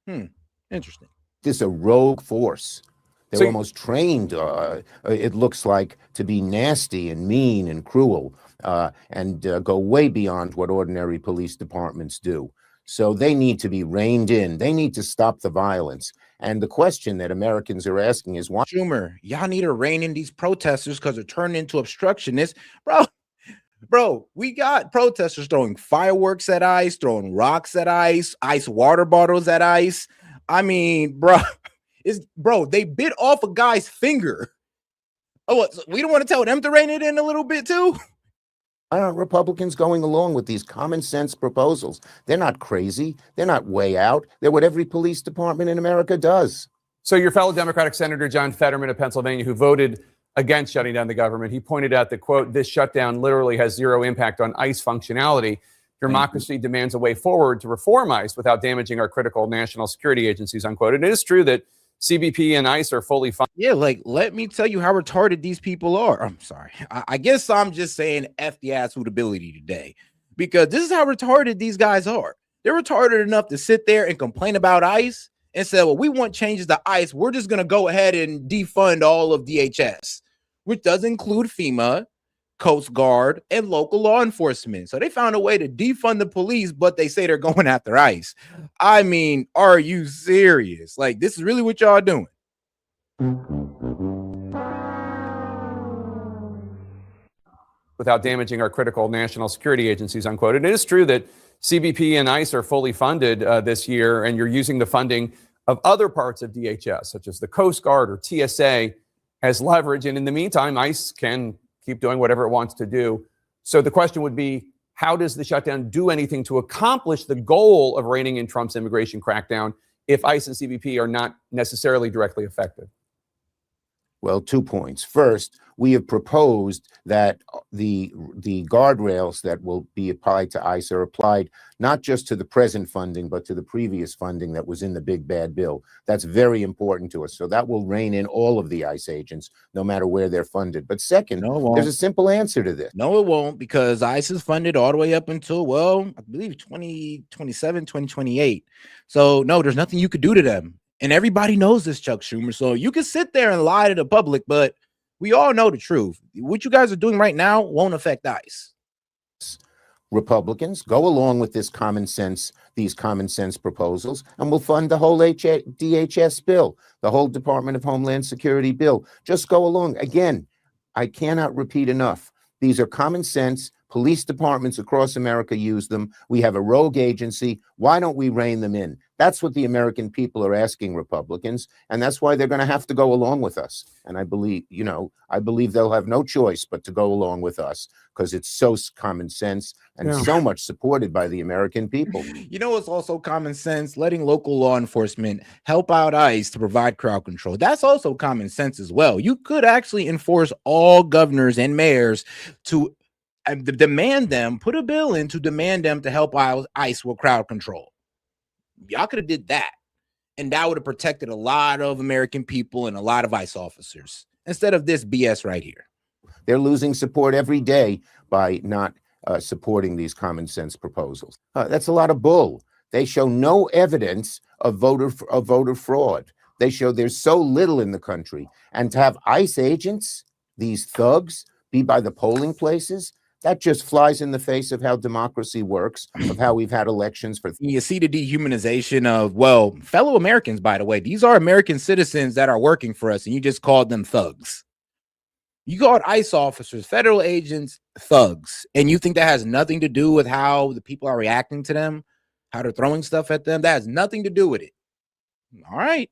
Interesting. This is a rogue force. They're almost trained, it looks like, to be nasty and mean and cruel and go way beyond what ordinary police departments do. So they need to be reined in. They need to stop the violence. And the question that Americans are asking is, why? Schumer, y'all need to rein in these protesters because they're turning into obstructionists. Bro, we got protesters throwing fireworks at ICE, throwing rocks at ICE, ice water bottles at ICE. I mean, they bit off a guy's finger. Oh, so we don't want to tell them to rein it in a little bit too? Why aren't Republicans going along with these common sense proposals? They're not crazy. They're not way out. They're what every police department in America does. So your fellow Democratic Senator John Fetterman of Pennsylvania, who voted against shutting down the government, he pointed out that, quote, this shutdown literally has zero impact on ICE functionality. Democracy demands a way forward to reform ICE without damaging our critical national security agencies, unquote. And it is true that CBP and ICE are fully funded. Yeah, let me tell you how retarded these people are. I'm sorry. I guess I'm just saying F the assholeability today, because this is how retarded these guys are. They're retarded enough to sit there and complain about ICE and say, well, we want changes to ICE. We're just going to go ahead and defund all of DHS, which does include FEMA, Coast Guard, and local law enforcement. So they found a way to defund the police, but they say they're going after ICE. I mean, are you serious? Like, this is really what y'all doing? Without damaging our critical national security agencies, unquote. And it is true that CBP and ICE are fully funded this year, and you're using the funding of other parts of DHS, such as the Coast Guard or TSA, as leverage. And in the meantime, ICE can keep doing whatever it wants to do. So the question would be, how does the shutdown do anything to accomplish the goal of reining in Trump's immigration crackdown if ICE and CBP are not necessarily directly affected? Well, 2 points. First, we have proposed that the guardrails that will be applied to ICE are applied not just to the present funding, but to the previous funding that was in the big bad bill. That's very important to us. So that will rein in all of the ICE agents, no matter where they're funded. But second, there's a simple answer to this. No, it won't, because ICE is funded all the way up until, well, I believe 2027, 2028. So no, there's nothing you could do to them. And everybody knows this, Chuck Schumer. So you can sit there and lie to the public, but we all know the truth. What you guys are doing right now won't affect ICE. Republicans, go along with these common sense proposals, and we'll fund the whole DHS bill, the whole Department of Homeland Security bill. Just go along. Again, I cannot repeat enough. These are common sense. Police departments across America use them. We have a rogue agency. Why don't we rein them in? That's what the American people are asking Republicans, and that's why they're going to have to go along with us. And I believe they'll have no choice but to go along with us, because it's so common sense and so much supported by the American people. You know, it's also common sense letting local law enforcement help out ICE to provide crowd control. That's also common sense as well. You could actually enforce all governors and mayors to demand them, put a bill in to demand them to help ICE with crowd control. Y'all could have did that, and that would have protected a lot of American people and a lot of ICE officers instead of this BS right here. They're losing support every day by not supporting these common sense proposals. That's a lot of bull. They show no evidence of voter fraud. They show there's so little in the country. And to have ICE agents, these thugs, be by the polling places, that just flies in the face of how democracy works, of how we've had elections for. You see the dehumanization of, well, fellow Americans, by the way. These are American citizens that are working for us, and you just called them thugs. You called ICE officers, federal agents, thugs, and you think that has nothing to do with how the people are reacting to them, how they're throwing stuff at them? That has nothing to do with it. All right.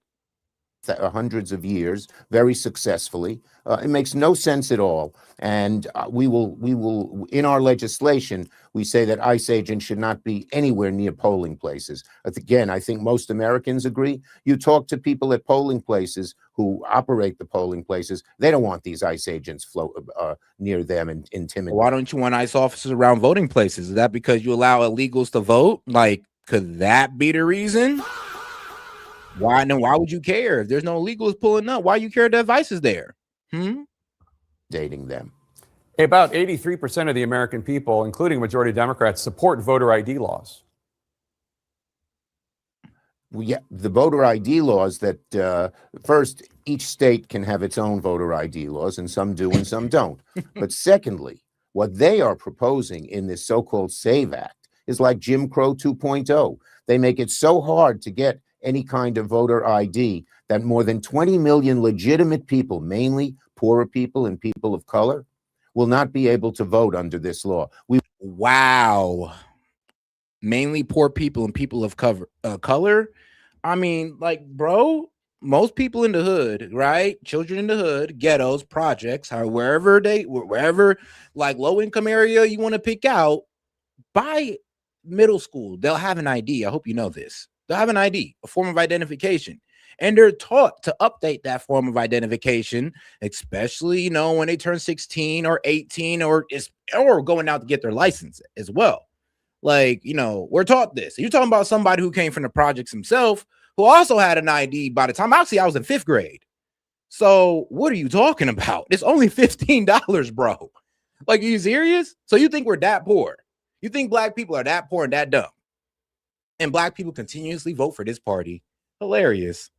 Hundreds of years, very successfully. It makes no sense at all. And we will, in our legislation, we say that ICE agents should not be anywhere near polling places. Again, I think most Americans agree. You talk to people at polling places who operate the polling places, they don't want these ICE agents near them and intimidating. Why don't you want ICE officers around voting places? Is that because you allow illegals to vote? Like, could that be the reason? Why would you care if there's no illegals pulling up? Why you care that ICE is there? Dating them. About 83% of the American people, including majority Democrats, support voter ID laws. Yeah, the voter ID laws that first, each state can have its own voter ID laws, and some do and some don't. But secondly, what they are proposing in this so-called SAVE Act is like Jim Crow 2.0. They make it so hard to get any kind of voter ID that more than 20 million legitimate people, mainly poorer people and people of color, will not be able to vote under this law. Wow. Mainly poor people and people of color. I mean, like, bro, most people in the hood, right? Children in the hood, ghettos, projects, wherever, like low income area you want to pick out, by middle school, they'll have an ID. I hope you know this. They'll have an ID, a form of identification, and they're taught to update that form of identification, especially, when they turn 16 or 18 or going out to get their license as well. Like, we're taught this. You're talking about somebody who came from the projects himself, who also had an ID by the time I was in 5th grade. So what are you talking about? It's only $15, bro. Like, are you serious? So you think we're that poor? You think black people are that poor and that dumb? And black people continuously vote for this party. Hilarious.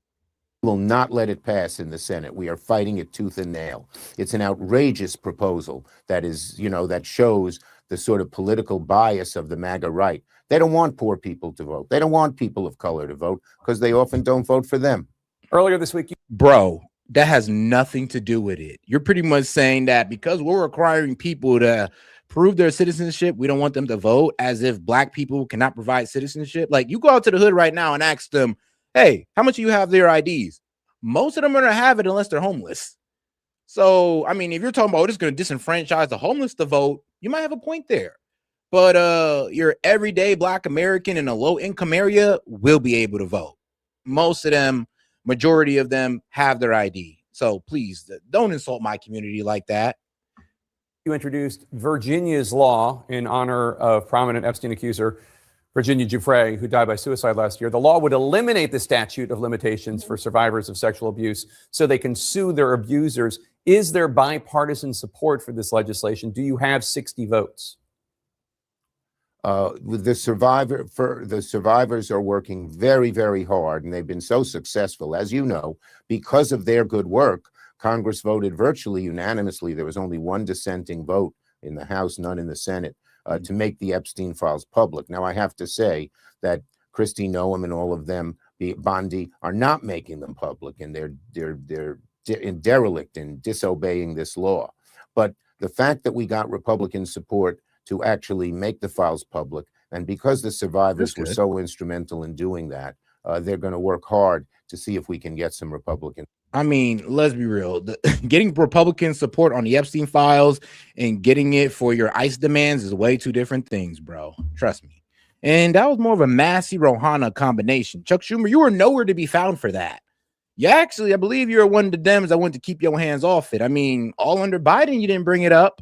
Will not let it pass in the Senate. We are fighting it tooth and nail. It's an outrageous proposal that is, that shows the sort of political bias of the MAGA right. They don't want poor people to vote. They don't want people of color to vote because they often don't vote for them. Earlier this week, bro, that has nothing to do with it. You're pretty much saying that because we're requiring people to prove their citizenship, we don't want them to vote, as if black people cannot provide citizenship. Like, you go out to the hood right now and ask them, hey, how much do you have their IDs? Most of them are going to have it unless they're homeless. So, I mean, if you're talking about it's going to disenfranchise the homeless to vote, you might have a point there. But your everyday black American in a low income area will be able to vote. Most of them, majority of them have their ID. So please don't insult my community like that. You introduced Virginia's law in honor of prominent Epstein accuser Virginia Giuffre, who died by suicide last year. The law would eliminate the statute of limitations for survivors of sexual abuse so they can sue their abusers. Is there bipartisan support for this legislation? Do you have 60 votes? The survivors are working very, very hard, and they've been so successful, as you know, because of their good work. Congress voted virtually unanimously. There was only one dissenting vote in the House, none in the Senate, to make the Epstein Files public. Now, I have to say that Kristi Noem and all of them, Bondi, are not making them public, and they're derelict in disobeying this law. But the fact that we got Republican support to actually make the files public, and because the survivors were so instrumental in doing that, they're going to work hard to see if we can get some Republican. I mean, let's be real. Getting Republican support on the Epstein Files and getting it for your ICE demands is way two different things, bro. Trust me. And that was more of a Massey-Rouhana combination. Chuck Schumer, you were nowhere to be found for that. You actually, I believe you're one of the Dems that went to keep your hands off it. I mean, all under Biden, you didn't bring it up.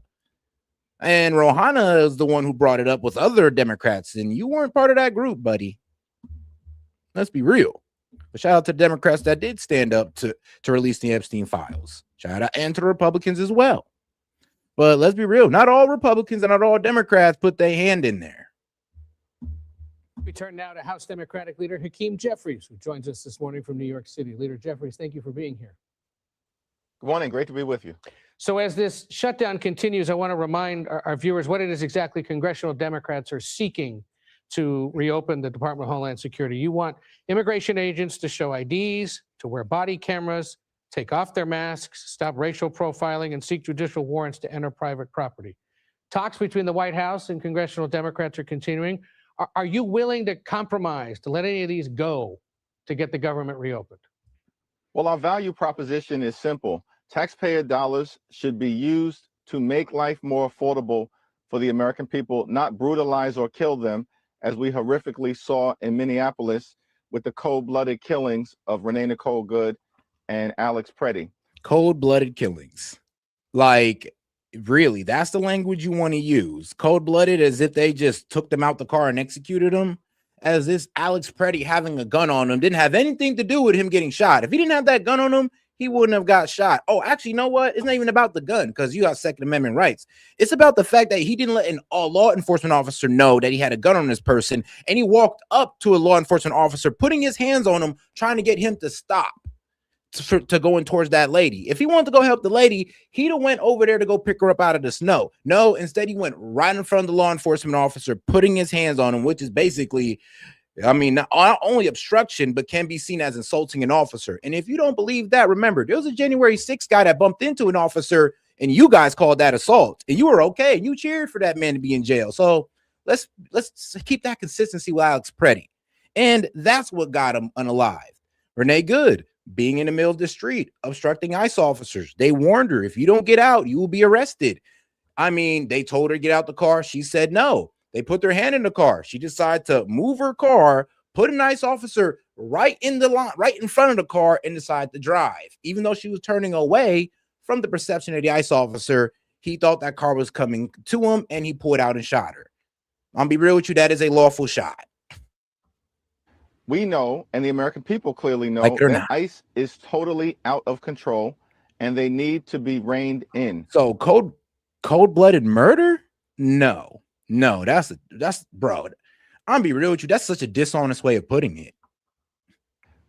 And Rouhana is the one who brought it up with other Democrats, and you weren't part of that group, buddy. Let's be real. But shout out to the Democrats that did stand up to release the Epstein Files. Shout out and to the Republicans as well. But let's be real, not all Republicans and not all Democrats put their hand in there. We turn now to House Democratic Leader Hakeem Jeffries, who joins us this morning from New York City. Leader Jeffries, thank you for being here. Good morning. Great to be with you. So as this shutdown continues, I want to remind our viewers what it is exactly congressional Democrats are seeking to reopen the Department of Homeland Security. You want immigration agents to show IDs, to wear body cameras, take off their masks, stop racial profiling, and seek judicial warrants to enter private property. Talks between the White House and congressional Democrats are continuing. Are you willing to compromise, to let any of these go to get the government reopened? Well, our value proposition is simple. Taxpayer dollars should be used to make life more affordable for the American people, not brutalize or kill them, as we horrifically saw in Minneapolis with the cold-blooded killings of Renee Nicole Good and Alex Preddy. Cold-blooded killings. Like, really, that's the language you want to use. Cold-blooded, as if they just took them out the car and executed them. As this Alex Preddy having a gun on him didn't have anything to do with him getting shot. If he didn't have that gun on him, he wouldn't have got shot. Oh, actually, you know what? It's not even about the gun, because you got Second Amendment rights. It's about the fact that he didn't let a law enforcement officer know that he had a gun on this person, and he walked up to a law enforcement officer, putting his hands on him, trying to get him to stop to going towards that lady. If he wanted to go help the lady, he'd have went over there to go pick her up out of the snow. No, instead he went right in front of the law enforcement officer, putting his hands on him, which is basically, I mean, not only obstruction, but can be seen as insulting an officer. And if you don't believe that, remember, there was a January 6th guy that bumped into an officer, and you guys called that assault, and you were okay. You cheered for that man to be in jail. So let's keep that consistency with Alex Preddy. And that's what got him unalive. Renee Good, being in the middle of the street, obstructing ICE officers. They warned her, if you don't get out, you will be arrested. I mean, they told her to get out the car. She said no. They put their hand in the car. She decided to move her car, put an ICE officer right in the line, right in front of the car, and decided to drive. Even though she was turning away from the perception of the ICE officer, he thought that car was coming to him, and he pulled out and shot her. I'll be real with you, that is a lawful shot. We know, and the American people clearly know, Like it or that not. ICE is totally out of control, and they need to be reined in. So cold-blooded murder? No, that's bro. I'm be real with you. That's such a dishonest way of putting it.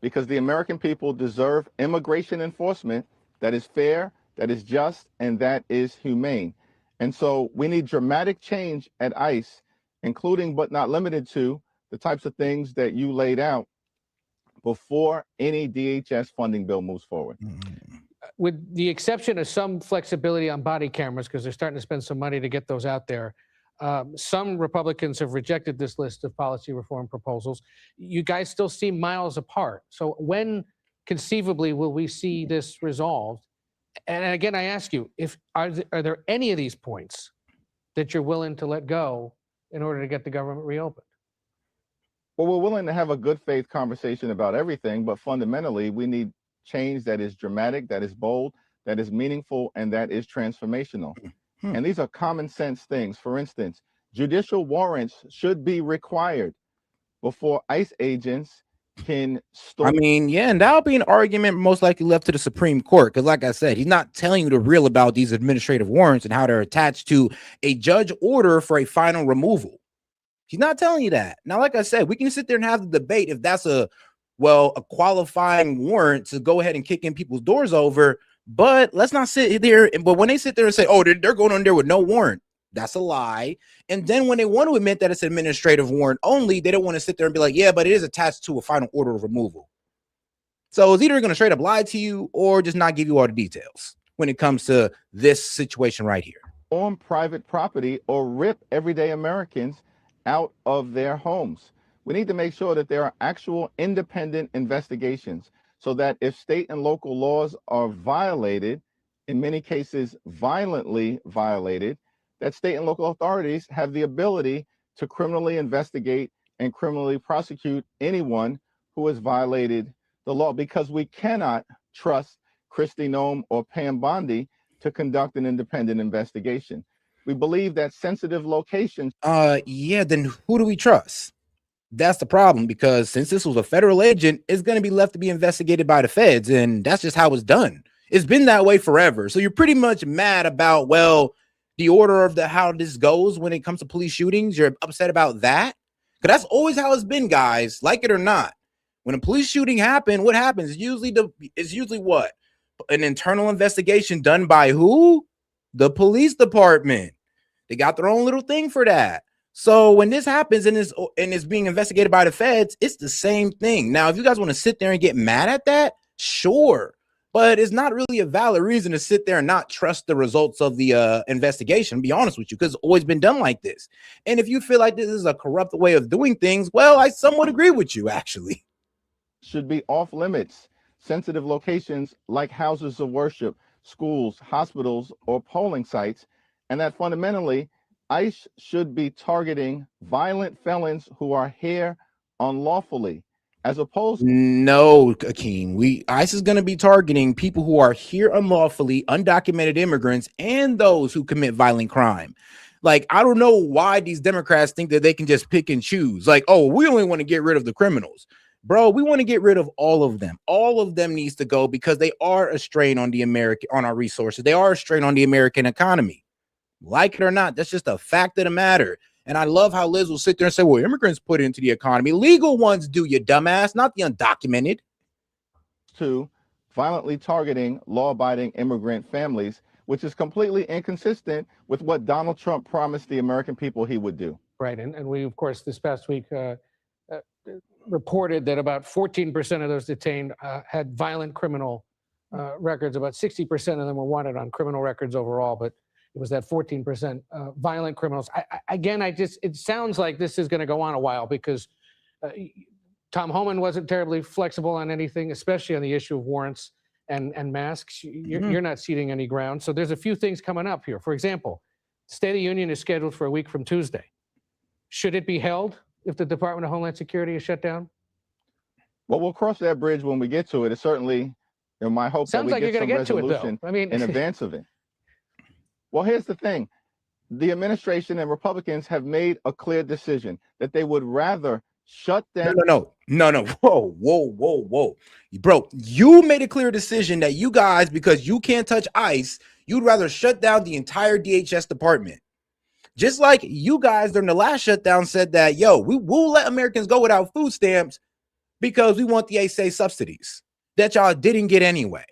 Because the American people deserve immigration enforcement that is fair, that is just, and that is humane. And so we need dramatic change at ICE, including but not limited to the types of things that you laid out before any DHS funding bill moves forward. With the exception of some flexibility on body cameras, because they're starting to spend some money to get those out there, some Republicans have rejected this list of policy reform proposals. You guys still seem miles apart. So when conceivably will we see this resolved? And again, I ask you, are there any of these points that you're willing to let go in order to get the government reopened? Well, we're willing to have a good faith conversation about everything, but fundamentally, we need change that is dramatic, that is bold, that is meaningful, and that is transformational. And these are common sense things. For instance, judicial warrants should be required before ICE agents can store. I mean, yeah, and that'll be an argument most likely left to the Supreme Court, because like I said, he's not telling you the real about these administrative warrants and how they're attached to a judge order for a final removal. He's not telling you that. Now, like I said, we can sit there and have the debate if that's a qualifying warrant to go ahead and kick in people's doors over. But let's not sit there. But when they sit there and say, oh, they're going on there with no warrant, that's a lie. And then when they want to admit that it's an administrative warrant only, they don't want to sit there and be like, yeah, but it is attached to a final order of removal. So it's either going to straight up lie to you or just not give you all the details when it comes to this situation right here. On private property or rip everyday Americans out of their homes. We need to make sure that there are actual independent investigations so that if state and local laws are violated, in many cases violently violated, that state and local authorities have the ability to criminally investigate and criminally prosecute anyone who has violated the law, because we cannot trust Kristi Noem or Pam Bondi to conduct an independent investigation. We believe that sensitive locations. Yeah, then who do we trust? That's the problem, because since this was a federal agent, it's going to be left to be investigated by the feds, and that's just how it's done. It's been that way forever. So you're pretty much mad about, well, the order of how this goes when it comes to police shootings? You're upset about that? Because that's always how it's been, guys, like it or not. When a police shooting happens, what happens? It's usually what? An internal investigation done by who? The police department. They got their own little thing for that. So when this happens and it's being investigated by the feds, it's the same thing. Now, if you guys want to sit there and get mad at that, sure. But it's not really a valid reason to sit there and not trust the results of the investigation, to be honest with you, because it's always been done like this. And if you feel like this is a corrupt way of doing things, well, I somewhat agree with you, actually. Should be off limits. Sensitive locations like houses of worship, schools, hospitals, or polling sites, and that fundamentally, ICE should be targeting violent felons who are here unlawfully, as opposed. No, Akeem. ICE is going to be targeting people who are here unlawfully, undocumented immigrants, and those who commit violent crime. Like, I don't know why these Democrats think that they can just pick and choose. Like, oh, we only want to get rid of the criminals. Bro, we want to get rid of all of them. All of them needs to go because they are a strain on on our resources. They are a strain on the American economy. Like it or not, that's just a fact of the matter. And I love how Liz will sit there and say, well, immigrants put it into the economy. Legal ones do, you dumbass, not the undocumented. To violently targeting law-abiding immigrant families, which is completely inconsistent with what Donald Trump promised the American people he would do. Right. And we, of course, this past week reported that about 14% of those detained had violent criminal records. About 60% of them were wanted on criminal records overall, but it was that 14% violent criminals. It sounds like this is going to go on a while because Tom Homan wasn't terribly flexible on anything, especially on the issue of warrants and masks. You're not ceding any ground. So there's a few things coming up here. For example, State of the Union is scheduled for a week from Tuesday. Should it be held if the Department of Homeland Security is shut down? Well, we'll cross that bridge when we get to it. It's certainly my hope that we get some resolution in advance of it. Well, here's the thing. The administration and Republicans have made a clear decision that they would rather shut down. No. Whoa. Bro, you made a clear decision that you guys, because you can't touch ICE, you'd rather shut down the entire DHS department. Just like you guys during the last shutdown said that, yo, we will let Americans go without food stamps because we want the ASA subsidies that y'all didn't get anyway.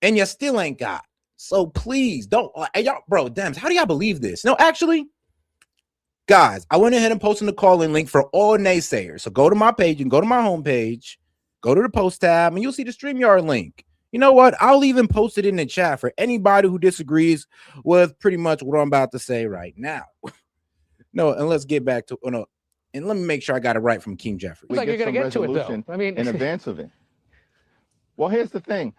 And you still ain't got. So please don't, y'all, bro, Dems, how do y'all believe this? No, actually, guys, I went ahead and posted the call-in link for all naysayers. So go to my page and go to my homepage, go to the post tab, and you'll see the StreamYard link. You know what? I'll even post it in the chat for anybody who disagrees with pretty much what I'm about to say right now. No, and let's get back to, and let me make sure I got it right from King Jeffrey. Like you're going to get to it, though. I mean, in advance of it. Well, here's the thing.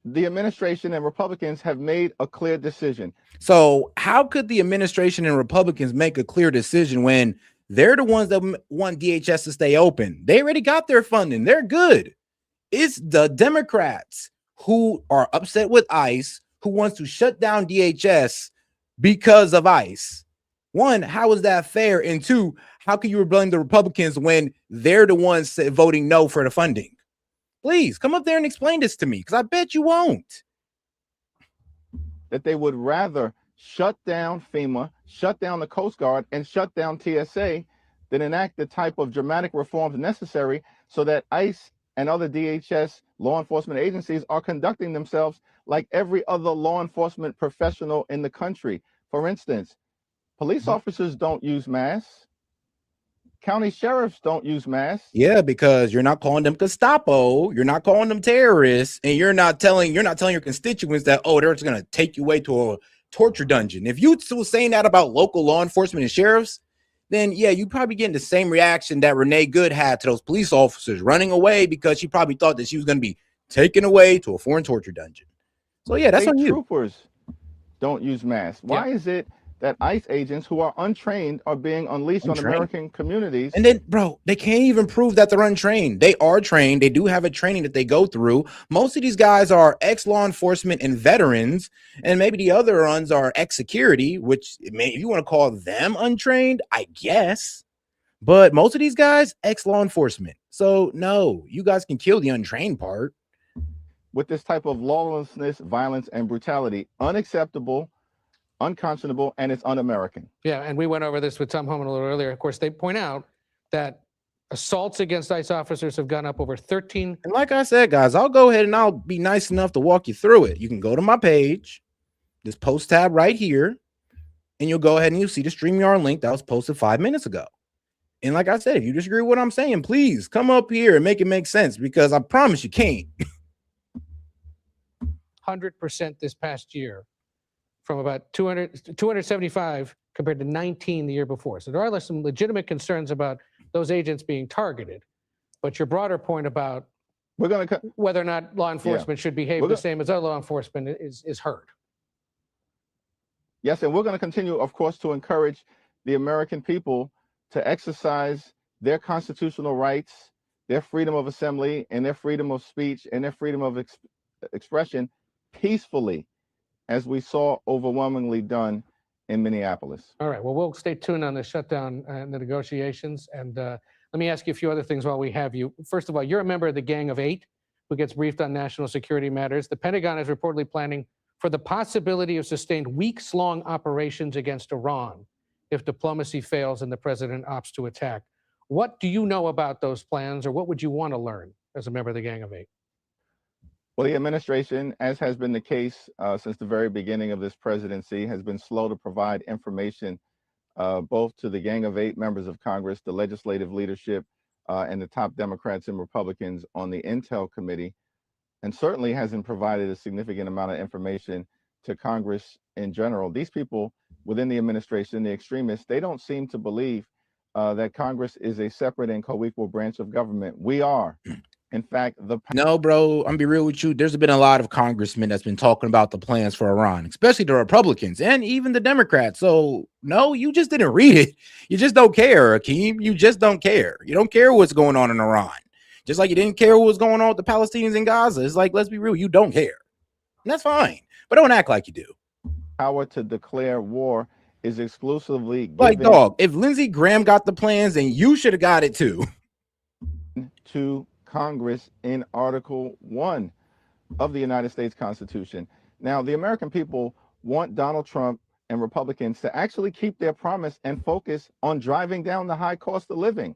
The administration and Republicans have made a clear decision. So how could the administration and Republicans make a clear decision when they're the ones that want DHS to stay open? They already got their funding. They're good. It's the Democrats who are upset with ICE, who wants to shut down DHS because of ICE. One, how is that fair? And two, how can you blame the Republicans when they're the ones voting no for the funding? Please come up there and explain this to me, because I bet you won't. That they would rather shut down FEMA, shut down the Coast Guard, and shut down TSA than enact the type of dramatic reforms necessary so that ICE and other DHS law enforcement agencies are conducting themselves like every other law enforcement professional in the country. For instance, police officers don't use masks. County sheriffs don't use masks. Yeah, because you're not calling them Gestapo, you're not calling them terrorists, and you're not telling your constituents that, oh, they're just gonna take you away to a torture dungeon. If you still saying that about local law enforcement and sheriffs, then yeah, you probably getting the same reaction that Renee Good had to those police officers running away because she probably thought that she was gonna be taken away to a foreign torture dungeon. So yeah, that's on you. Troopers don't use masks. Why is it that ICE agents who are untrained are being unleashed on American communities? And then, bro, they can't even prove that they're untrained. They are trained. They do have a training that they go through. Most of these guys are ex-law enforcement and veterans, and maybe the other ones are ex-security, which if you want to call them untrained, I guess. But most of these guys, ex-law enforcement. So, no, you guys can kill the untrained part. With this type of lawlessness, violence, and brutality, unacceptable, unconscionable, and it's un-American. Yeah, and we went over this with Tom Homan a little earlier. Of course, they point out that assaults against ICE officers have gone up over 13. And like I said, guys, I'll go ahead and I'll be nice enough to walk you through it. You can go to my page, this post tab right here, and you'll go ahead and you'll see the StreamYard link that was posted 5 minutes ago. And like I said, if you disagree with what I'm saying, please come up here and make it make sense, because I promise you can't. 100% this past year, from about 275 compared to 19 the year before. So there are some legitimate concerns about those agents being targeted. But your broader point about whether or not law enforcement should behave the same as other law enforcement is heard. Yes, and we're going to continue, of course, to encourage the American people to exercise their constitutional rights, their freedom of assembly, and their freedom of speech, and their freedom of expression peacefully, as we saw overwhelmingly done in Minneapolis. All right, well, we'll stay tuned on the shutdown and the negotiations. And let me ask you a few other things while we have you. First of all, you're a member of the Gang of Eight who gets briefed on national security matters. The Pentagon is reportedly planning for the possibility of sustained weeks-long operations against Iran if diplomacy fails and the president opts to attack. What do you know about those plans, or what would you want to learn as a member of the Gang of Eight? Well, the administration, as has been the case since the very beginning of this presidency, has been slow to provide information both to the Gang of Eight members of Congress, the legislative leadership, and the top Democrats and Republicans on the Intel Committee, and certainly hasn't provided a significant amount of information to Congress in general. These people within the administration, the extremists, they don't seem to believe that Congress is a separate and co-equal branch of government. We are. In fact, no, bro, I'm gonna be real with you. There's been a lot of congressmen that's been talking about the plans for Iran, especially the Republicans and even the Democrats. So no, you just didn't read it. You just don't care, Akeem. You just don't care. You don't care what's going on in Iran. Just like you didn't care what was going on with the Palestinians in Gaza. It's like, let's be real, you don't care. And that's fine. But don't act like you do. Power to declare war is exclusively given, like, dog, if Lindsey Graham got the plans, then you should have got it too. To Congress in Article 1 of the United States Constitution. Now, the American people want Donald Trump and Republicans to actually keep their promise and focus on driving down the high cost of living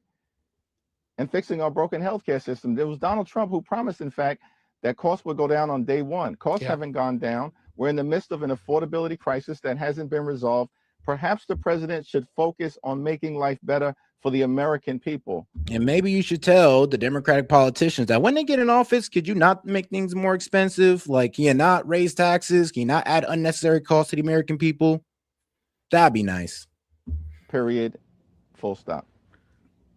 and fixing our broken healthcare system. There was Donald Trump who promised, in fact, that costs would go down on day one. Costs haven't gone down. We're in the midst of an affordability crisis that hasn't been resolved. Perhaps the president should focus on making life better for the American people. And maybe you should tell the Democratic politicians that when they get in office, could you not make things more expensive? Like, can you not raise taxes? Can you not add unnecessary costs to the American people? That'd be nice. Period. Full stop.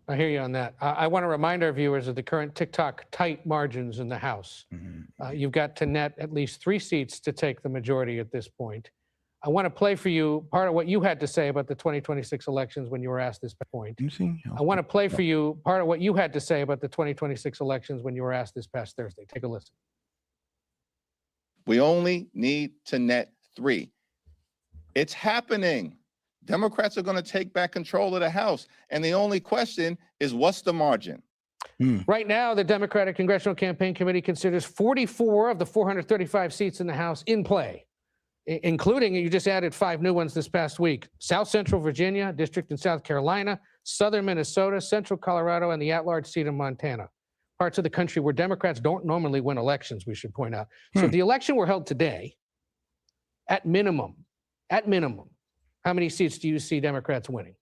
I hear you on that. I want to remind our viewers of the current TikTok tight margins in the House. You've got to net at least 3 seats to take the majority at this point. I want to play for you part of what you had to say about the 2026 elections when you were asked this point. I want to play for you part of what you had to say about the 2026 elections when you were asked this past Thursday. Take a listen. We only need to net 3. It's happening. Democrats are going to take back control of the House. And the only question is, what's the margin? Right now, the Democratic Congressional Campaign Committee considers 44 of the 435 seats in the House in play, including, you just added 5 new ones this past week: South Central Virginia, District in South Carolina, Southern Minnesota, Central Colorado, and the at-large seat in Montana. Parts of the country where Democrats don't normally win elections, we should point out. So if the election were held today, at minimum, how many seats do you see Democrats winning?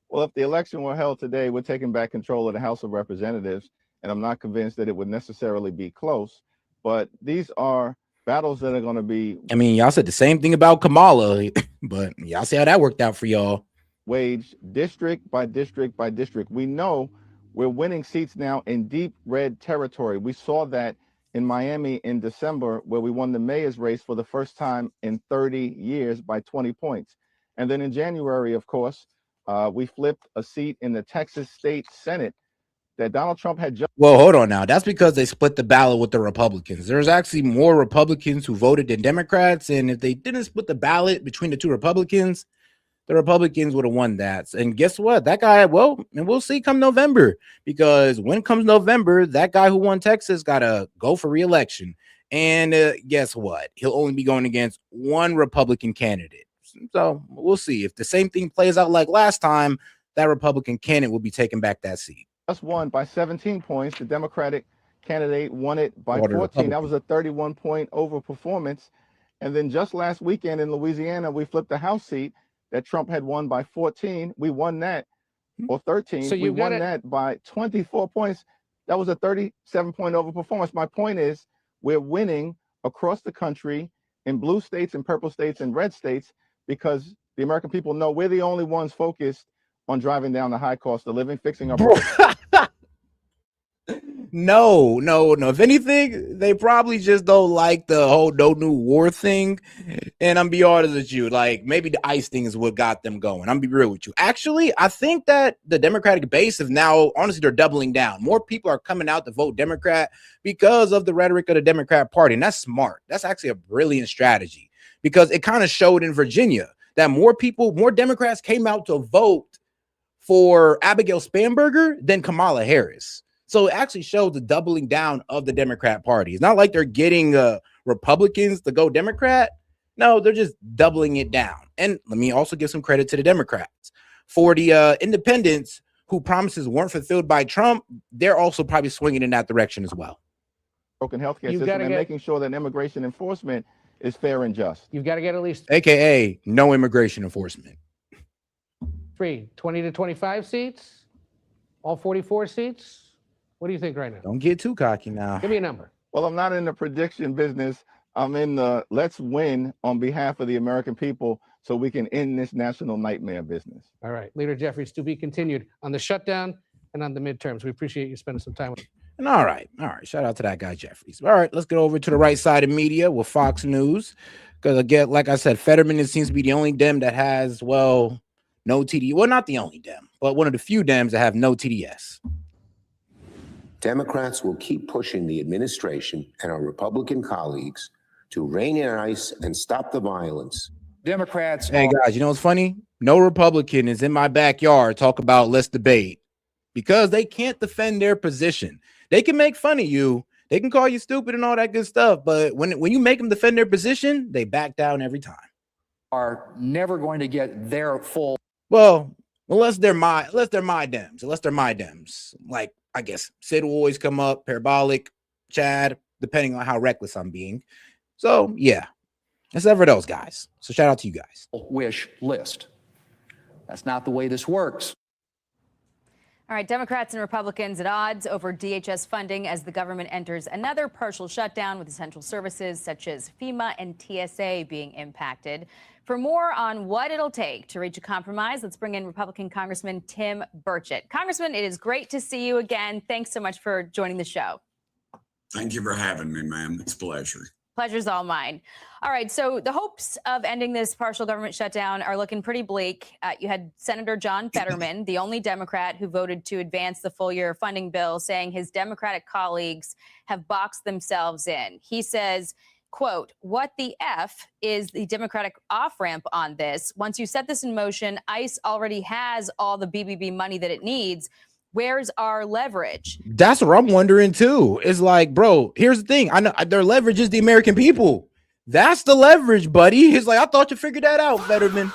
Well, if the election were held today, we're taking back control of the House of Representatives, and I'm not convinced that it would necessarily be close, but these are battles that are going to be... I mean, y'all said the same thing about Kamala, but y'all see how that worked out for y'all. Waged district by district by district. We know we're winning seats now in deep red territory. We saw that in Miami in December, where we won the mayor's race for the first time in 30 years by 20 points. And then in January, of course, we flipped a seat in the Texas State Senate that Donald Trump had just... Well, hold on now. That's because they split the ballot with the Republicans. There's actually more Republicans who voted than Democrats. And if they didn't split the ballot between the 2 Republicans, the Republicans would have won that. And guess what? That guy, well, and we'll see come November, because when comes November, that guy who won Texas got to go for re-election. And guess what? He'll only be going against one Republican candidate. So we'll see. If the same thing plays out like last time, that Republican candidate will be taking back that seat. Just won by 17 points. The Democratic candidate won it by Or the 14. That Republican. was a 31-point overperformance. And then just last weekend in Louisiana, we flipped the House seat that Trump had won by 14. We won that, or 13. So we you won gotta- that by 24 points. That was a 37-point overperformance. My point is, we're winning across the country in blue states and purple states and red states because the American people know we're the only ones focused on driving down the high cost of living, fixing our No. If anything, they probably just don't like the whole no new war thing. And I'm be honest with you, like maybe the ICE thing is what got them going. I'm be real with you. Actually, I think that the Democratic base is now, honestly, they're doubling down. More people are coming out to vote Democrat because of the rhetoric of the Democrat Party. And that's smart. That's actually a brilliant strategy because it kind of showed in Virginia that more Democrats came out to vote for Abigail Spanberger than Kamala Harris. So it actually shows the doubling down of the Democrat Party. It's not like they're getting Republicans to go Democrat. No, they're just doubling it down. And let me also give some credit to the Democrats. For the independents who promises weren't fulfilled by Trump, they're also probably swinging in that direction as well. broken healthcare system and making sure that immigration enforcement is fair and just. You've got to get at least AKA no immigration enforcement. 20 to 25 seats, all 44 seats. What do you think right now? Don't get too cocky now. Give me a number. Well, I'm not in the prediction business. I'm in the let's win on behalf of the American people so we can end this national nightmare business. All right. Leader Jeffries, to be continued on the shutdown and on the midterms. We appreciate you spending some time with us. And all right. Shout out to that guy, Jeffries. All right, let's get over to the right side of media with Fox News. Because again, like I said, Fetterman seems to be the only Dem that has, well, no TD. Well, not the only Dem, but one of the few Dems that have no TDS. Democrats will keep pushing the administration and our Republican colleagues to rein in ICE and stop the violence. Democrats. Hey guys, you know what's funny? No Republican is in my backyard talk about let's debate because they can't defend their position. They can make fun of you. They can call you stupid and all that good stuff. But when you make them defend their position, they back down every time. Are never going to get their full. Well, unless they're my Dems. Like, I guess Sid will always come up, Parabolic, Chad, depending on how reckless I'm being. So, yeah, except for those guys. So shout out to you guys. Wish list. That's not the way this works. All right, Democrats and Republicans at odds over DHS funding as the government enters another partial shutdown with essential services such as FEMA and TSA being impacted. For more on what it'll take to reach a compromise, let's bring in Republican Congressman Tim Burchett. Congressman, it is great to see you again. Thanks so much for joining the show. Thank you for having me, ma'am. It's a pleasure. Pleasure's all mine. All right, so the hopes of ending this partial government shutdown are looking pretty bleak. You had Senator John Fetterman, the only Democrat who voted to advance the full-year funding bill, saying his Democratic colleagues have boxed themselves in. He says, quote, what the F is the Democratic off-ramp on this? Once you set this in motion, ICE already has all the BBB money that it needs. Where's our leverage? That's what I'm wondering too. It's like, bro, here's the thing. I know their leverage is the American people. That's the leverage, buddy. He's like, I thought you figured that out, Fetterman.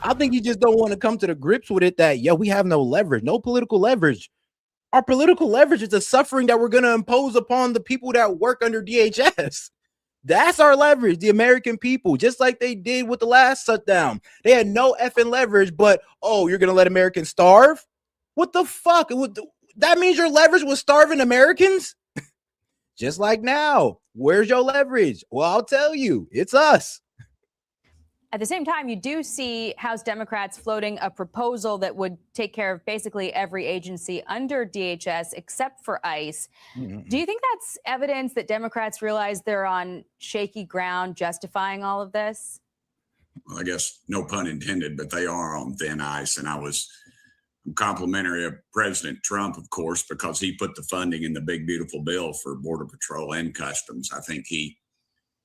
I think you just don't want to come to the grips with it that, we have no leverage, no political leverage. Our political leverage is the suffering that we're going to impose upon the people that work under DHS. That's our leverage, the American people, just like they did with the last shutdown. They had no effing leverage, but, you're going to let Americans starve? What the fuck? That means your leverage was starving Americans? Just like now. Where's your leverage? Well, I'll tell you. It's us. At the same time, you do see House Democrats floating a proposal that would take care of basically every agency under DHS except for ICE. Mm-hmm. Do you think that's evidence that Democrats realize they're on shaky ground justifying all of this? Well, I guess no pun intended, but they are on thin ice. And I'm complimentary of President Trump, of course, because he put the funding in the big, beautiful bill for Border Patrol and Customs. I think he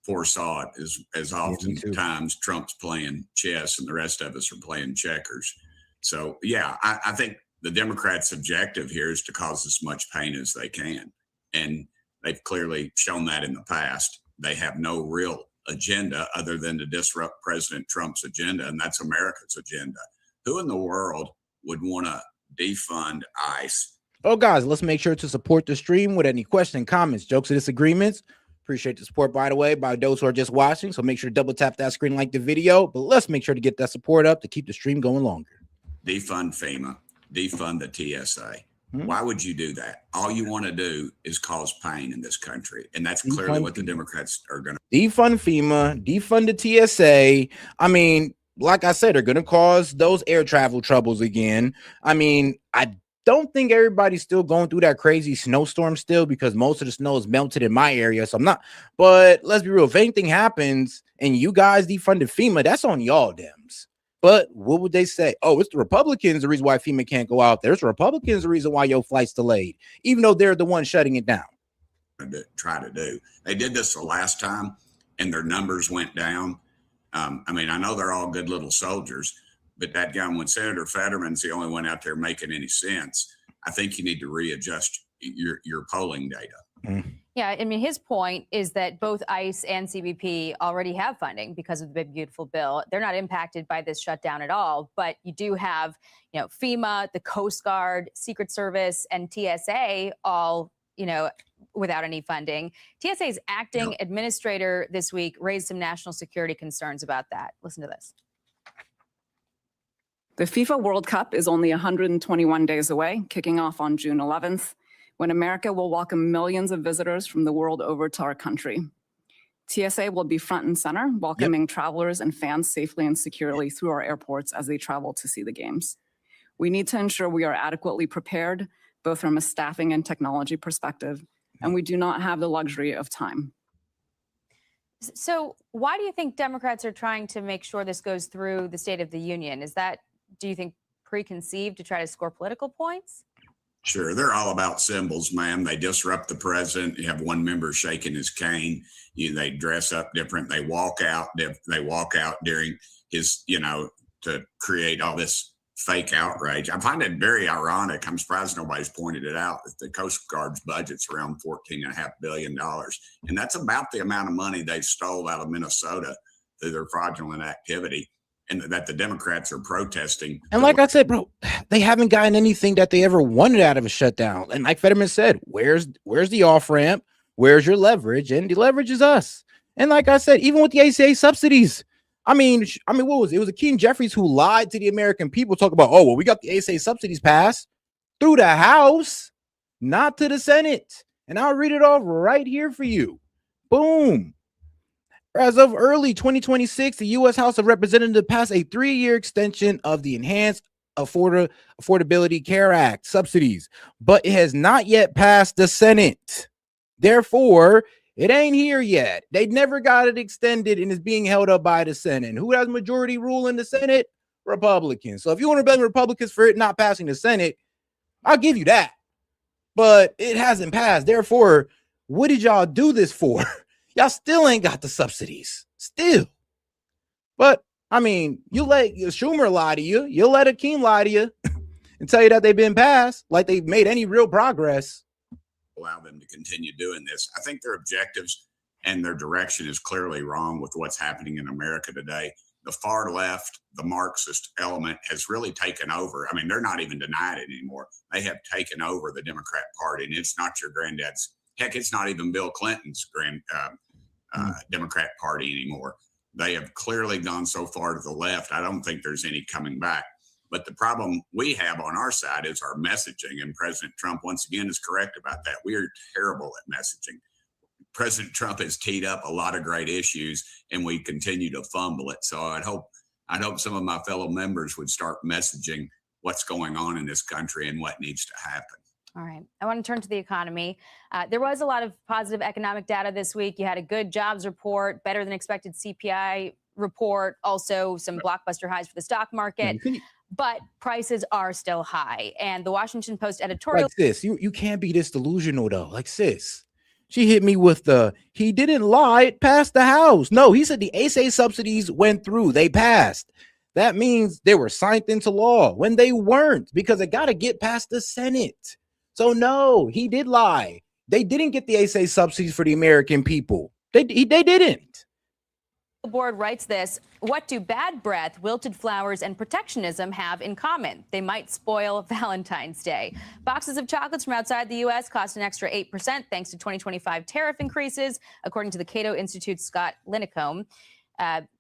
foresaw it as oftentimes Trump's playing chess and the rest of us are playing checkers. So, yeah, I think the Democrats' objective here is to cause as much pain as they can. And They've clearly shown that in the past. They have no real agenda other than to disrupt President Trump's agenda, and that's America's agenda. Who in the world would want to defund ICE? Oh, guys, let's make sure to support the stream with any questions, comments, jokes, or disagreements. Appreciate the support, by the way, by those who are just watching. So make sure to double tap that screen, like the video. But let's make sure to get that support up to keep the stream going longer. Defund FEMA, defund the TSA. Why would you do that? All you want to do is cause pain in this country. And that's clearly what the Democrats are going to defund FEMA, defund the TSA. I mean, like I said, they're going to cause those air travel troubles again. I mean, I don't think everybody's still going through that crazy snowstorm still, because most of the snow is melted in my area. So I'm not, but let's be real. If anything happens and you guys defunded FEMA, that's on y'all, Dems. But what would they say? Oh, it's the Republicans the reason why FEMA can't go out there. It's the Republicans the reason why your flight's delayed, even though they're the ones shutting it down. try to do. They did this the last time and their numbers went down. I mean, I know they're all good little soldiers, but that guy, when Senator Fetterman's the only one out there making any sense, I think you need to readjust your polling data. Yeah, I mean, his point is that both ICE and CBP already have funding because of the Big Beautiful Bill. They're not impacted by this shutdown at all, but you do have, you know, FEMA, the Coast Guard, Secret Service, and TSA all, you know, without any funding. TSA's acting administrator this week raised some national security concerns about that. Listen to this. The FIFA World Cup is only 121 days away, kicking off on June 11th, when America will welcome millions of visitors from the world over to our country. TSA will be front and center, welcoming travelers and fans safely and securely through our airports as they travel to see the games. We need to ensure we are adequately prepared, both from a staffing and technology perspective, and we do not have the luxury of time. So why do you think Democrats are trying to make sure this goes through the State of the Union? Is that, do you think, preconceived to try to score political points? Sure, they're all about symbols, ma'am. They disrupt the president. You have one member shaking his cane. They dress up different. They walk out. They walk out during his, to create all this fake outrage. I find it very ironic. I'm surprised nobody's pointed it out that the Coast Guard's budget's around $14.5 billion, and that's about the amount of money they stole out of Minnesota through their fraudulent activity. And that the Democrats are protesting. And like I said, bro, they haven't gotten anything that they ever wanted out of a shutdown. And like Fetterman said, where's the off ramp? Where's your leverage? And the leverage is us. And like I said, even with the ACA subsidies, I mean, what was it? It was Akeem Jeffries who lied to the American people, talk about, oh, well, we got the ACA subsidies passed through the House, not to the Senate. And I'll read it off right here for you. Boom. As of early 2026, the U.S. House of Representatives passed a 3-year extension of the Enhanced Affordability Care Act subsidies, but it has not yet passed the Senate. Therefore, it ain't here yet. They never got it extended and is being held up by the Senate. And who has majority rule in the Senate? Republicans. So if you want to blame Republicans for it not passing the Senate, I'll give you that. But it hasn't passed. Therefore, what did y'all do this for? Y'all still ain't got the subsidies. Still. But, I mean, you let Schumer lie to you. You let Akeem lie to you and tell you that they've been passed like they've made any real progress. Allow them to continue doing this. I think their objectives and their direction is clearly wrong with what's happening in America today. The far left, the Marxist element has really taken over. I mean, they're not even denying it anymore. They have taken over the Democrat Party, and it's not your granddad's. Heck, it's not even Bill Clinton's Democrat Party anymore. They have clearly gone so far to the left. I don't think there's any coming back. But the problem we have on our side is our messaging. And President Trump, once again, is correct about that. We are terrible at messaging. President Trump has teed up a lot of great issues, and we continue to fumble it. So I'd hope some of my fellow members would start messaging what's going on in this country and what needs to happen. All right. I want to turn to the economy. There was a lot of positive economic data this week. You had a good jobs report, better than expected CPI report, also some blockbuster highs for the stock market. But prices are still high. And the Washington Post editorial. Like, sis, you can't be this delusional, though. Like, sis, she hit me with he didn't lie, it passed the House. No, he said the ACA subsidies went through. They passed. That means they were signed into law when they weren't, because it got to get past the Senate. So no, he did lie. They didn't get the ASA subsidies for the American people. They didn't. The board writes this: what do bad breath, wilted flowers, and protectionism have in common? They might spoil Valentine's Day. Boxes of chocolates from outside the U.S. cost an extra 8% thanks to 2025 tariff increases, according to the Cato Institute's Scott Linicombe.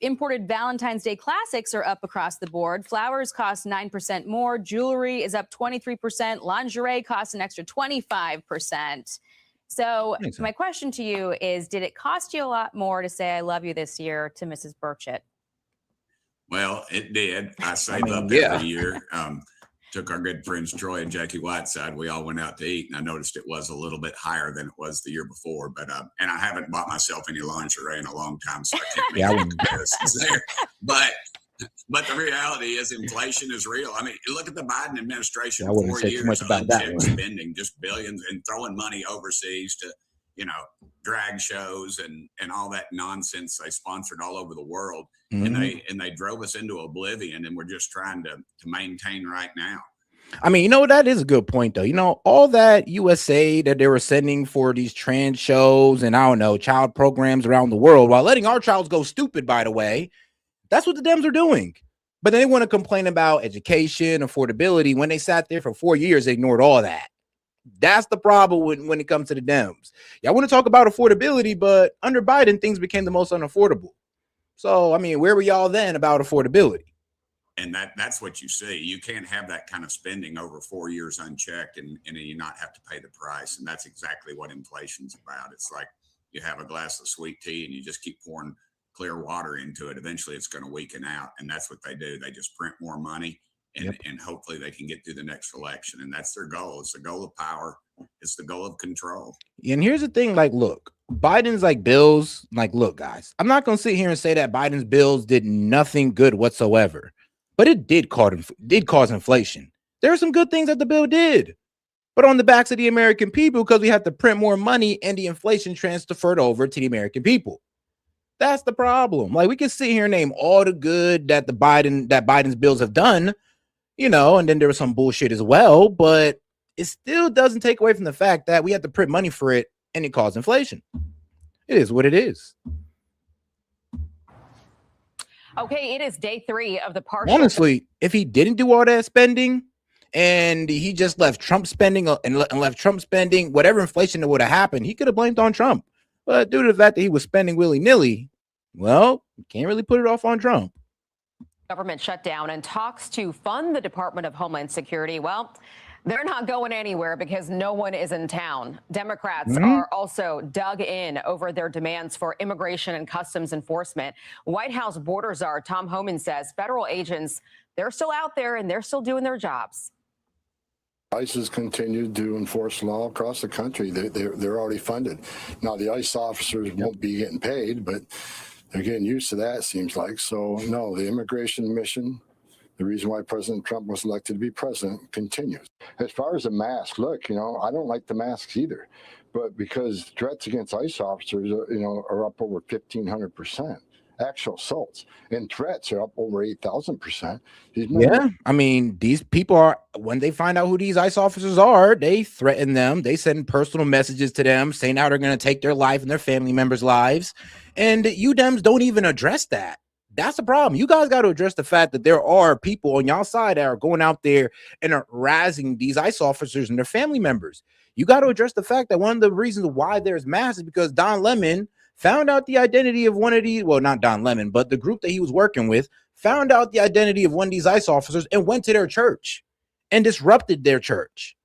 Imported Valentine's Day classics are up across the board. Flowers cost 9% more. Jewelry is up 23%. Lingerie costs an extra 25%. So my question to you is, did it cost you a lot more to say I love you this year to Mrs. Burchett? Well, it did. I save up yeah. every year. Took our good friends Troy and Jackie Whiteside. We all went out to eat, and I noticed it was a little bit higher than it was the year before. But and I haven't bought myself any lingerie in a long time, so I can't make any comparisons there. But the reality is, inflation is real. I mean, look at the Biden administration. I wouldn't 4 say years too much about that one. spending just billions and throwing money overseas to, drag shows and all that nonsense they sponsored all over the world. Mm-hmm. And they drove us into oblivion, and we're just trying to maintain right now. I mean, that is a good point, though. All that USA that they were sending for these trans shows and I don't know, child programs around the world, while letting our childs go stupid, by the way, that's what the Dems are doing. But then they want to complain about education, affordability. When they sat there for 4 years, they ignored all that. That's the problem when it comes to the Dems. Yeah, I want to talk about affordability, but under Biden, things became the most unaffordable. So, I mean, where were y'all then about affordability? And that's what you see. You can't have that kind of spending over 4 years unchecked and you not have to pay the price. And that's exactly what inflation's about. It's like you have a glass of sweet tea and you just keep pouring clear water into it. Eventually it's going to weaken out. And that's what they do. They just print more money and hopefully they can get through the next election. And that's their goal. It's the goal of power. It's the goal of control. And here's the thing, look, Biden's bills, look, guys, I'm not going to sit here and say that Biden's bills did nothing good whatsoever, but it did cause inflation. There are some good things that the bill did, but on the backs of the American people, because we have to print more money and the inflation transferred over to the American people. That's the problem. We can sit here and name all the good that Biden's bills have done, and then there was some bullshit as well, but it still doesn't take away from the fact that we have to print money for it and it caused inflation. It is what it is. Okay, it is day 3 of the partial. Honestly, if he didn't do all that spending and he just left Trump spending whatever inflation that would have happened, he could have blamed on Trump. But due to the fact that he was spending willy-nilly, well, you can't really put it off on Trump. Government shutdown and talks to fund the Department of Homeland Security. Well, they're not going anywhere because no one is in town. Democrats are also dug in over their demands for immigration and customs enforcement. White House border czar Tom Homan says federal agents, they're still out there and they're still doing their jobs. ICE has continued to enforce law across the country. They're already funded. Now, the ICE officers won't be getting paid, but they're getting used to that, it seems like. So, no, the immigration mission, the reason why President Trump was elected to be president, continues. As far as the mask, look, I don't like the masks either, but because threats against ICE officers, are up over 1,500%. Actual assaults and threats are up over 8,000%. Yeah, I mean, these people are, when they find out who these ICE officers are, they threaten them. They send personal messages to them saying how they're going to take their life and their family members' lives. And you Dems don't even address that. That's the problem. You guys got to address the fact that there are people on y'all side that are going out there and are harassing these ICE officers and their family members. You got to address the fact that one of the reasons why there's mass is because Don Lemon found out the identity of one of these, well, not Don Lemon, but the group that he was working with found out the identity of one of these ICE officers and went to their church and disrupted their church.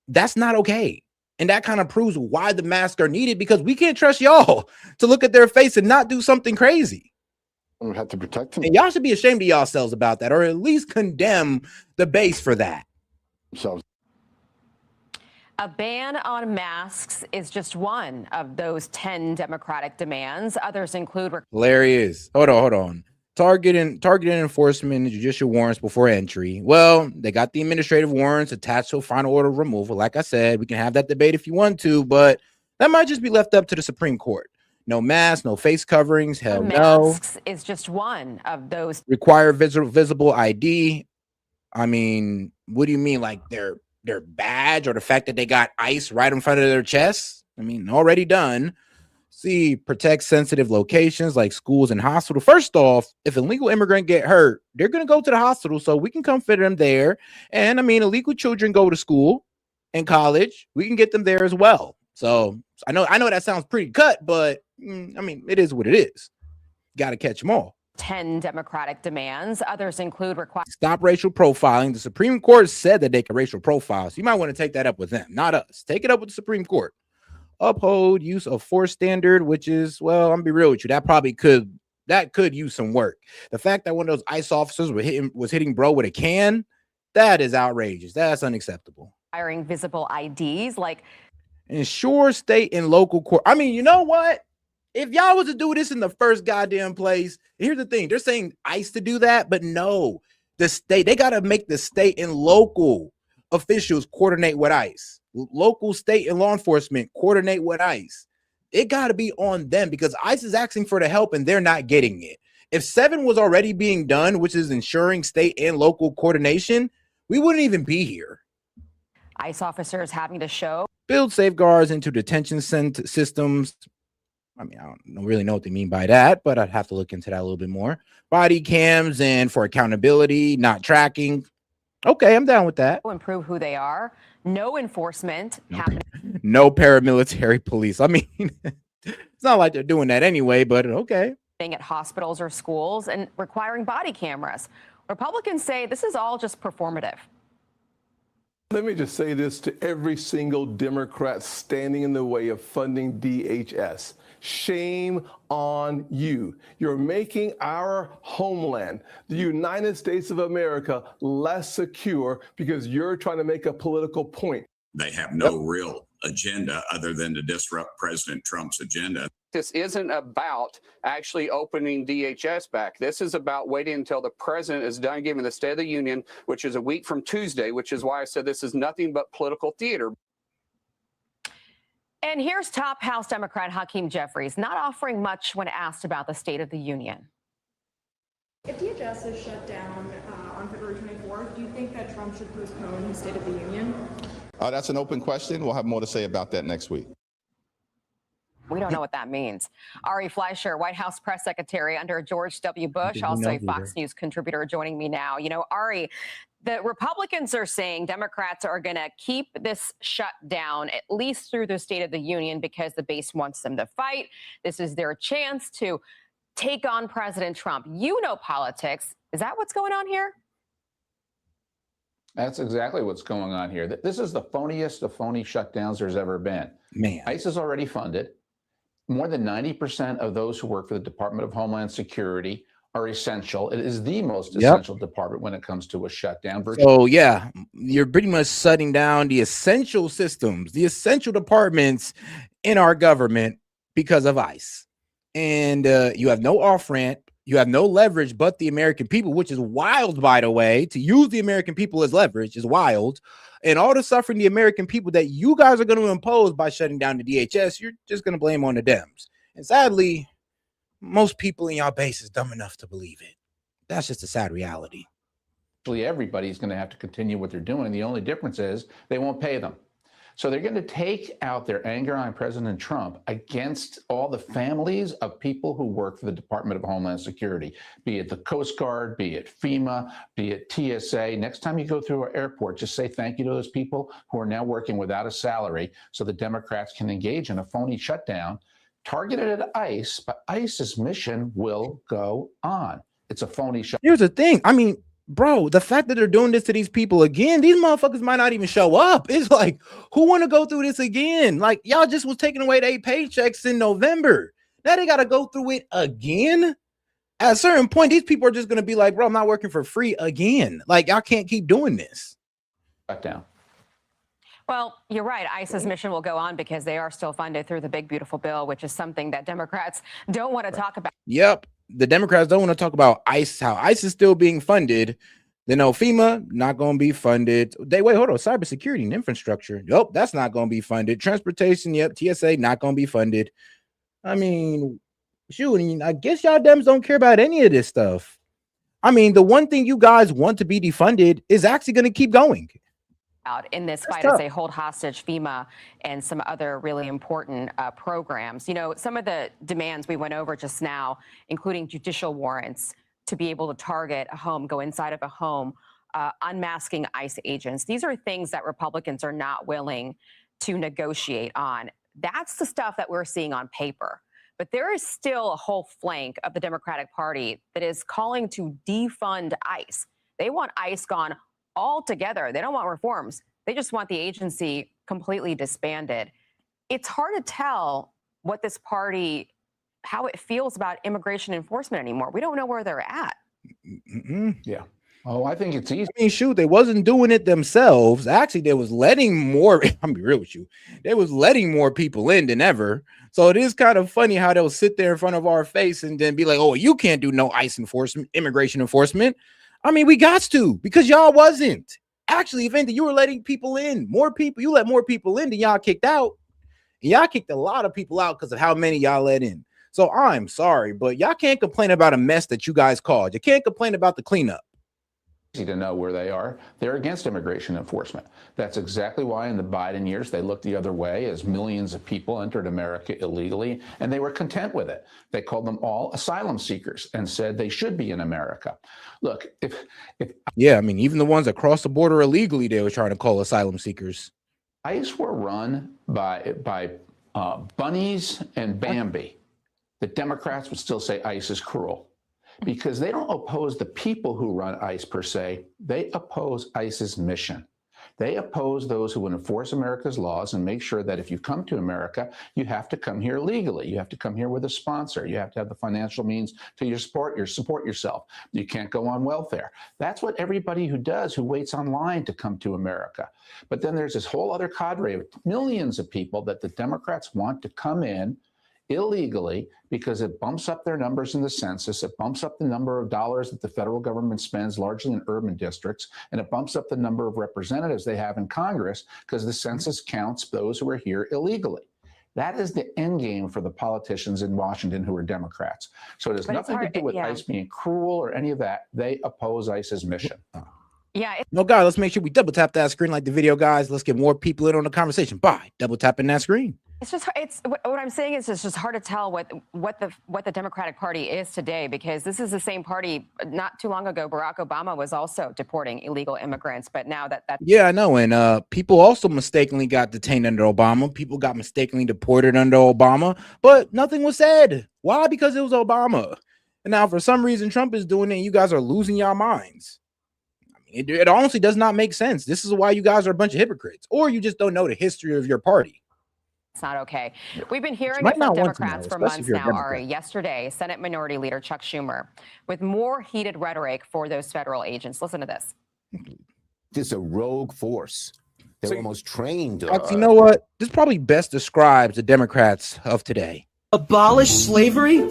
That's not okay. And that kind of proves why the masks are needed, because we can't trust y'all to look at their face and not do something crazy. We have to protect them. And y'all should be ashamed of yourselves about that, or at least condemn the base for that. So a ban on masks is just one of those 10 Democratic demands. Others include Hilarious. Hold on. Targeting enforcement and judicial warrants before entry. Well, they got the administrative warrants attached to a final order of removal. Like I said, we can have that debate if you want to, but that might just be left up to the Supreme Court. No masks, no face coverings. Hell no. Masks is just one of those. Require visible ID. I mean, what do you mean? Like they're their badge or the fact that they got ICE right in front of their chests. I mean, already done. See, protect sensitive locations like schools and hospitals. First off, if an illegal immigrant get hurt, they're going to go to the hospital, so we can come fit them there. And I mean, illegal children go to school and college. We can get them there as well. So I know that sounds pretty cut, but I mean, it is what it is. Got to catch them all. 10 Democratic demands. Others include stop racial profiling. The Supreme Court said that they can racial profile. So you might want to take that up with them, not us. Take it up with the Supreme Court. Uphold use of force standard, which is, well, I'm gonna be real with you. That could use some work. The fact that one of those ICE officers was hitting bro with a can, that is outrageous. That's unacceptable. Requiring visible IDs, like ensure state and local court. I mean, you know what? If y'all was to do this in the first goddamn place, here's the thing. They're saying ICE to do that, but no, the state, they got to make the state and local officials coordinate with ICE. Local, state, and law enforcement coordinate with ICE. It got to be on them because ICE is asking for the help and they're not getting it. If 7 was already being done, which is ensuring state and local coordination, we wouldn't even be here. ICE officers having to show. Build safeguards into detention systems. I mean, I don't really know what they mean by that, but I'd have to look into that a little bit more. Body cams and for accountability, not tracking. Okay, I'm down with that. Improve who they are. No enforcement happening. No paramilitary police. I mean, it's not like they're doing that anyway, but okay. At hospitals or schools and requiring body cameras. Republicans say this is all just performative. Let me just say this to every single Democrat standing in the way of funding DHS. Shame on you. You're making our homeland, the United States of America, less secure because you're trying to make a political point. They have no real agenda other than to disrupt President Trump's agenda. This isn't about actually opening DHS back. This is about waiting until the president is done giving the State of the Union, which is a week from Tuesday, which is why I said this is nothing but political theater. And here's top House Democrat Hakeem Jeffries not offering much when asked about the State of the Union. If DHS is shut down on February 24th, do you think that Trump should postpone his State of the Union? That's an open question. We'll have more to say about that next week. We don't know what that means. Ari Fleischer, White House press secretary under George W. Bush, also a Fox News contributor, joining me now. You know, Ari, the Republicans are saying Democrats are going to keep this shut down at least through the State of the Union because the base wants them to fight. This is their chance to take on President Trump. You know politics. Is that what's going on here? That's exactly what's going on here. This is the phoniest of phony shutdowns there's ever been. Man, ICE is already funded. More than 90% of those who work for the Department of Homeland Security are essential. It is the most essential department when it comes to a shutdown. So yeah, you're pretty much shutting down the essential systems, the essential departments in our government because of ICE. And you have no off-ramp, you have no leverage but the American people, which is wild, by the way. To use the American people as leverage is wild. And all the suffering the American people that you guys are going to impose by shutting down the DHS, you're just going to blame on the Dems. And sadly, most people in y'all base is dumb enough to believe it. That's just a sad reality. Everybody's going to have to continue what they're doing. The only difference is they won't pay them. So they're going to take out their anger on President Trump against all the families of people who work for the Department of Homeland Security, be it the Coast Guard, be it FEMA, be it TSA. Next time you go through our airport, just say thank you to those people who are now working without a salary so the Democrats can engage in a phony shutdown targeted at ICE, but ICE's mission will go on. It's a phony shutdown. Here's the thing. I mean, bro, the fact that they're doing this to these people again, these motherfuckers might not even show up. It's like, who want to go through this again? Like, y'all just was taking away their paychecks in November. Now they got to go through it again. At a certain point, these people are just going to be like, bro, I'm not working for free again. Like, y'all can't keep doing this. Back down. Well, you're right. ICE's mission will go on because they are still funded through the big, beautiful bill, which is something that Democrats don't want to talk about. Yep. The Democrats don't want to talk about ICE, how ICE is still being funded. They know FEMA not going to be funded. Hold on. Cybersecurity and infrastructure. Yep, that's not going to be funded. Transportation, yep. TSA not going to be funded. I mean, shoot, I guess y'all Dems don't care about any of this stuff. I mean, the one thing you guys want to be defunded is actually going to keep going. out in this fight tough. as they hold hostage FEMA and some other really important programs. You know, some of the demands we went over just now, including judicial warrants to be able to target a home, go inside of a home, unmasking ICE agents. These are things that Republicans are not willing to negotiate on. That's the stuff that we're seeing on paper. But there is still a whole flank of the Democratic Party that is calling to defund ICE. They want ICE gone altogether. They don't want reforms. They just want the agency completely disbanded. It's hard to tell what this party, how it feels about immigration enforcement anymore. We don't know where they're at. Yeah. Oh, I think it's easy. I mean, shoot, they wasn't doing it themselves. Actually, they was letting more, I'm be real with you, they was letting more people in than ever. So it is kind of funny how they'll sit there in front of our face and then be like, oh, you can't do no ICE enforcement, immigration enforcement. I mean, we got to, because y'all wasn't. Actually, if anything, you were letting people in. More people, you let more people in than y'all kicked out. And y'all kicked a lot of people out because of how many y'all let in. So I'm sorry, but y'all can't complain about a mess that you guys caused. You can't complain about the cleanup. To know where they are. They're against immigration enforcement. That's exactly why in the Biden years they looked the other way as millions of people entered America illegally, and they were content with it. They called them all asylum seekers and said they should be in America. Look, if yeah, I mean, even the ones that crossed the border illegally, they were trying to call asylum seekers. ICE were run by bunnies and Bambi, the Democrats would still say ICE is cruel. Because they don't oppose the people who run ICE per se, they oppose ICE's mission. They oppose those who would enforce America's laws and make sure that if you come to America, you have to come here legally. You have to come here with a sponsor. You have to have the financial means to support yourself. You can't go on welfare. That's what everybody who waits online to come to America. But then there's this whole other cadre of millions of people that the Democrats want to come in illegally because it bumps up their numbers in the census, it bumps up the number of dollars that the federal government spends largely in urban districts, and it bumps up the number of representatives they have in Congress because the census counts those who are here illegally. That is the end game for the politicians in Washington who are Democrats. So it has nothing to do with ICE being cruel or any of that. They oppose ICE's mission. Yeah. No, guys, let's make sure we double tap that screen like the video, guys. Let's get more people in on the conversation by double tapping that screen. It's what I'm saying is it's just hard to tell what the Democratic Party is today, because this is the same party. Not too long ago, Barack Obama was also deporting illegal immigrants, but now that yeah, I know, and people also mistakenly got detained under Obama. People got mistakenly deported under Obama, but nothing was said. Why? Because it was Obama. And now for some reason Trump is doing it, and you guys are losing your minds. I mean, it honestly does not make sense. This is why you guys are a bunch of hypocrites, or you just don't know the history of your party. it's not okay. We've been hearing it from Democrats for months now, Ari. Yesterday, Senate Minority Leader Chuck Schumer with more heated rhetoric for those federal agents. Listen to this. This is a rogue force. They're almost trained. You know what? This probably best describes the Democrats of today. Abolish slavery?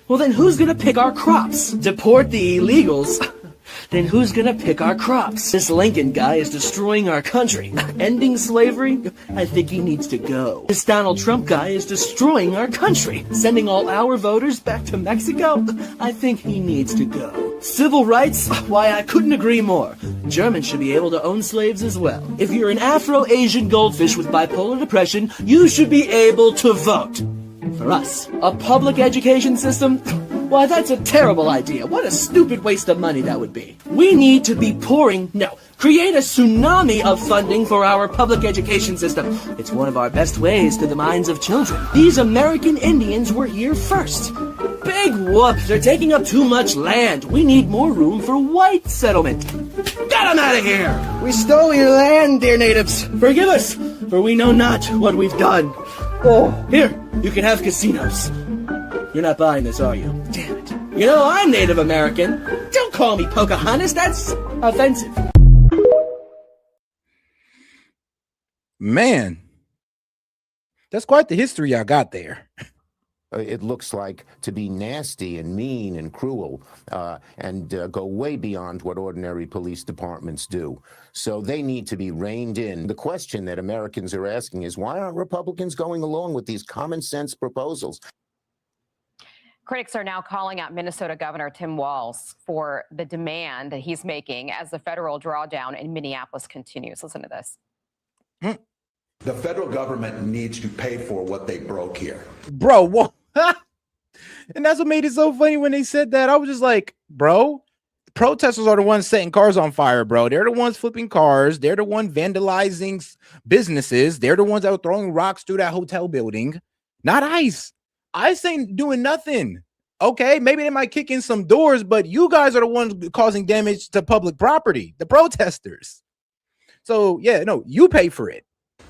Well, then who's going to pick our crops? Deport the illegals? Then who's gonna pick our crops? This Lincoln guy is destroying our country. Ending slavery? I think he needs to go. This Donald Trump guy is destroying our country. Sending all our voters back to Mexico? I think he needs to go. Civil rights? Why, I couldn't agree more. Germans should be able to own slaves as well. If you're an Afro-Asian goldfish with bipolar depression, you should be able to vote. For us, a public education system? Why, that's a terrible idea. What a stupid waste of money that would be. We need to be create a tsunami of funding for our public education system. It's one of our best ways to the minds of children. These American Indians were here first. Big whoops, they're taking up too much land. We need more room for white settlement. Get them out of here! We stole your land, dear natives. Forgive us, for we know not what we've done. Oh, here, you can have casinos. You're not buying this, are you? Damn it. You know, I'm Native American. Don't call me Pocahontas. That's offensive. Man, that's quite the history y'all got there. It looks like to be nasty and mean and cruel and go way beyond what ordinary police departments do. So they need to be reined in. The question that Americans are asking is, why aren't Republicans going along with these common sense proposals? Critics are now calling out Minnesota Governor Tim Walz for the demand that he's making as the federal drawdown in Minneapolis continues. Listen to this. The federal government needs to pay for what they broke here. Bro, what? And that's what made it so funny when they said that. I was just like, bro, protesters are the ones setting cars on fire, bro. They're the ones flipping cars. They're the ones vandalizing businesses. They're the ones that were throwing rocks through that hotel building. Not ICE. ICE ain't doing nothing. Okay, maybe they might kick in some doors, but you guys are the ones causing damage to public property, the protesters. So, yeah, no, you pay for it.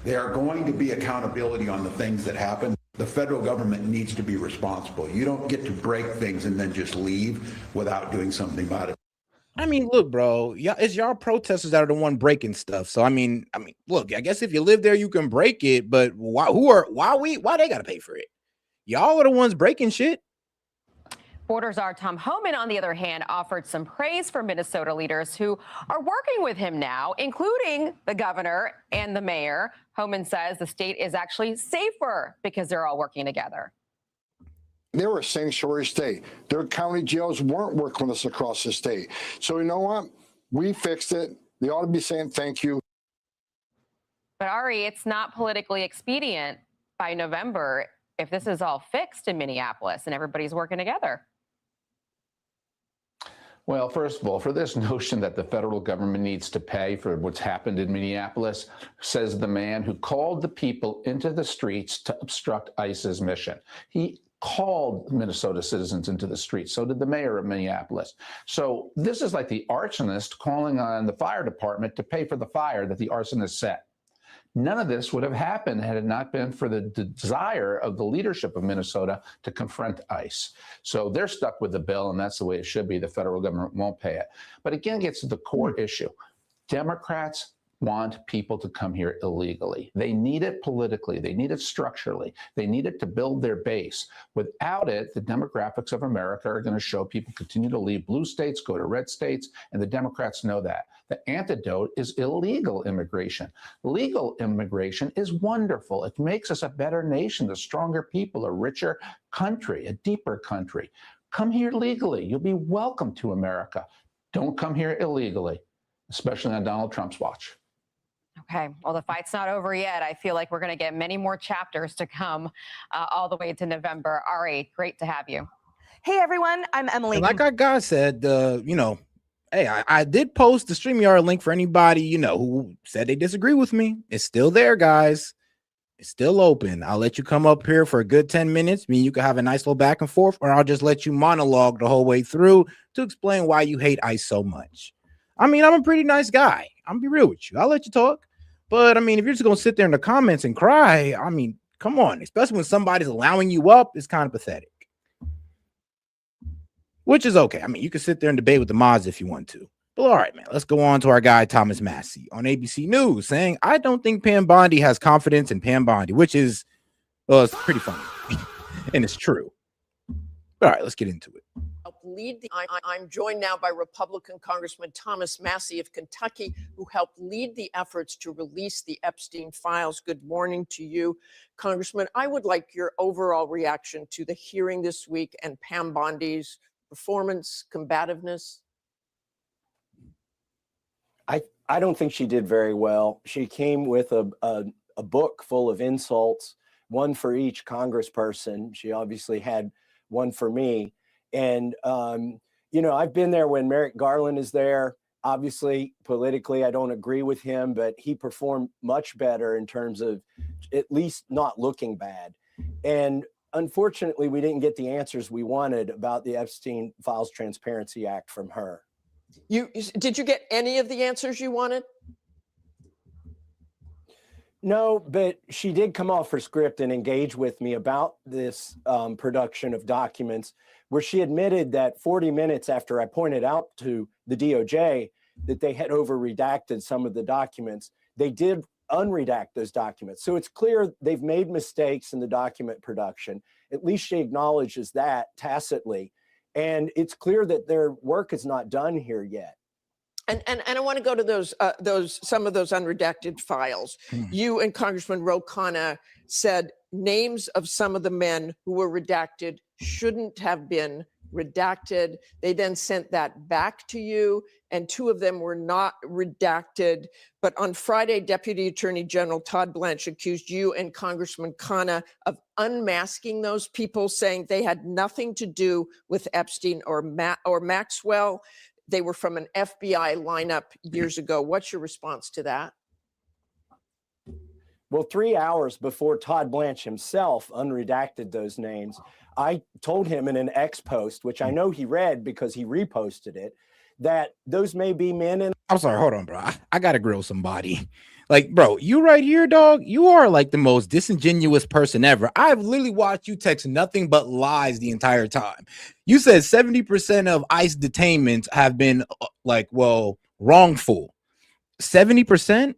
There are going to be accountability on the things that happen. The federal government needs to be responsible. You don't get to break things and then just leave without doing something about it. I mean, look, bro, it's y'all protesters that are the one breaking stuff. So, I mean, look, I guess if you live there, you can break it, but why they got to pay for it? Y'all are the ones breaking shit. Border czar Tom Homan, on the other hand, offered some praise for Minnesota leaders who are working with him now, including the governor and the mayor. Homan says the state is actually safer because they're all working together. They were a sanctuary state. Their county jails weren't working with us across the state. So you know what? We fixed it. They ought to be saying thank you. But Ari, it's not politically expedient by November if this is all fixed in Minneapolis and everybody's working together. Well, first of all, for this notion that the federal government needs to pay for what's happened in Minneapolis, says the man who called the people into the streets to obstruct ICE's mission. He called Minnesota citizens into the streets. So did the mayor of Minneapolis. So this is like the arsonist calling on the fire department to pay for the fire that the arsonist set. None of this would have happened had it not been for the desire of the leadership of Minnesota to confront ICE. So they're stuck with the bill, and that's the way it should be. The federal government won't pay it. But again, it gets to the core issue. Democrats want people to come here illegally. They need it politically. They need it structurally. They need it to build their base. Without it, the demographics of America are going to show people continue to leave blue states, go to red states, and the Democrats know that. The antidote is illegal immigration. Legal immigration is wonderful. It makes us a better nation, a stronger people, a richer country, a deeper country. Come here legally. You'll be welcome to America. Don't come here illegally, especially on Donald Trump's watch. Okay, well, the fight's not over yet. I feel like we're going to get many more chapters to come all the way to November. Ari, great to have you. Hey, everyone, I'm Emily. And like our guy said, hey, I did post the StreamYard link for anybody, who said they disagree with me. It's still there, guys. It's still open. I'll let you come up here for a good 10 minutes. I mean, you can have a nice little back and forth, or I'll just let you monologue the whole way through to explain why you hate ICE so much. I mean, I'm a pretty nice guy. I'm gonna be real with you. I'll let you talk. But I mean, if you're just gonna sit there in the comments and cry, I mean, come on, especially when somebody's allowing you up, it's kind of pathetic. Which is okay. I mean, you can sit there and debate with the mods if you want to. But all right, man, let's go on to our guy, Thomas Massey, on ABC News, saying, I don't think Pam Bondi has confidence in Pam Bondi, which is, well, it's pretty funny. And it's true. All right, let's get into it. I'm joined now by Republican Congressman Thomas Massey of Kentucky, who helped lead the efforts to release the Epstein Files. Good morning to you, Congressman. I would like your overall reaction to the hearing this week and Pam Bondi's performance, combativeness. I don't think she did very well. She came with a book full of insults, one for each congressperson. She obviously had one for me. And, I've been there when Merrick Garland is there. Obviously, politically, I don't agree with him, but he performed much better in terms of at least not looking bad. And unfortunately, we didn't get the answers we wanted about the Epstein Files Transparency Act from her. Did you get any of the answers you wanted? No, but she did come off her script and engage with me about this production of documents, where she admitted that 40 minutes after I pointed out to the DOJ that they had over-redacted some of the documents, they did unredact those documents. So it's clear they've made mistakes in the document production. At least she acknowledges that tacitly. And it's clear that their work is not done here yet. And I want to go to some of those unredacted files. You and Congressman Ro Khanna said names of some of the men who were redacted shouldn't have been redacted. They then sent that back to you, and 2 of them were not redacted. But on Friday, Deputy Attorney General Todd Blanche accused you and Congressman Khanna of unmasking those people, saying they had nothing to do with Epstein or Maxwell. They were from an FBI lineup years ago. What's your response to that? Well, 3 hours before Todd Blanche himself unredacted those names, I told him in an X post, which I know he read because he reposted it, that those may be men in. I'm sorry, hold on, bro. I gotta grill somebody. Like, bro, you right here, dog. You are like the most disingenuous person ever. I've literally watched you text nothing but lies the entire time. You said 70% of ICE detainments have been wrongful. 70%?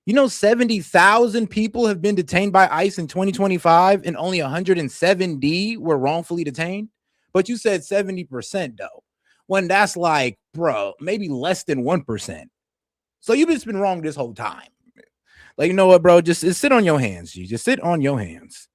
You know, 70,000 people have been detained by ICE in 2025 and only 170 were wrongfully detained. But you said 70% though, when that's like, bro, maybe less than 1%. So you've just been wrong this whole time. Like, you know what, bro? Just sit on your hands. You just sit on your hands.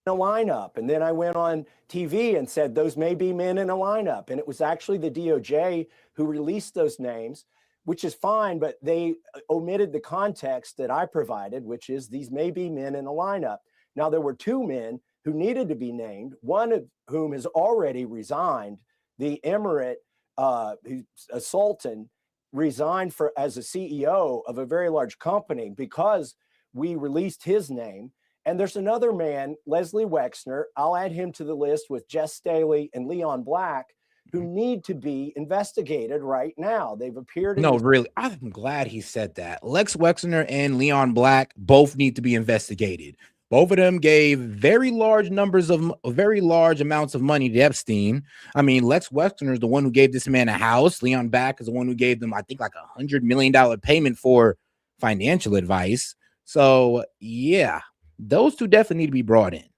A lineup. And then I went on TV and said those may be men in a lineup. And it was actually the DOJ who released those names, which is fine, but they omitted the context that I provided, which is these may be men in a lineup. Now, there were 2 men who needed to be named, one of whom has already resigned. The emirate, who's a sultan, resigned as a CEO of a very large company because we released his name. And there's another man, Leslie Wexner. I'll add him to the list with Jess Staley and Leon Black, who need to be investigated right now. They've appeared. No, really. I'm glad he said that. Lex Wexner and Leon Black both need to be investigated. Both of them gave very large amounts of money to Epstein. I mean, Lex Wexner is the one who gave this man a house. Leon Black is the one who gave them, I think, like $100 million payment for financial advice. So, yeah, those 2 definitely need to be brought in.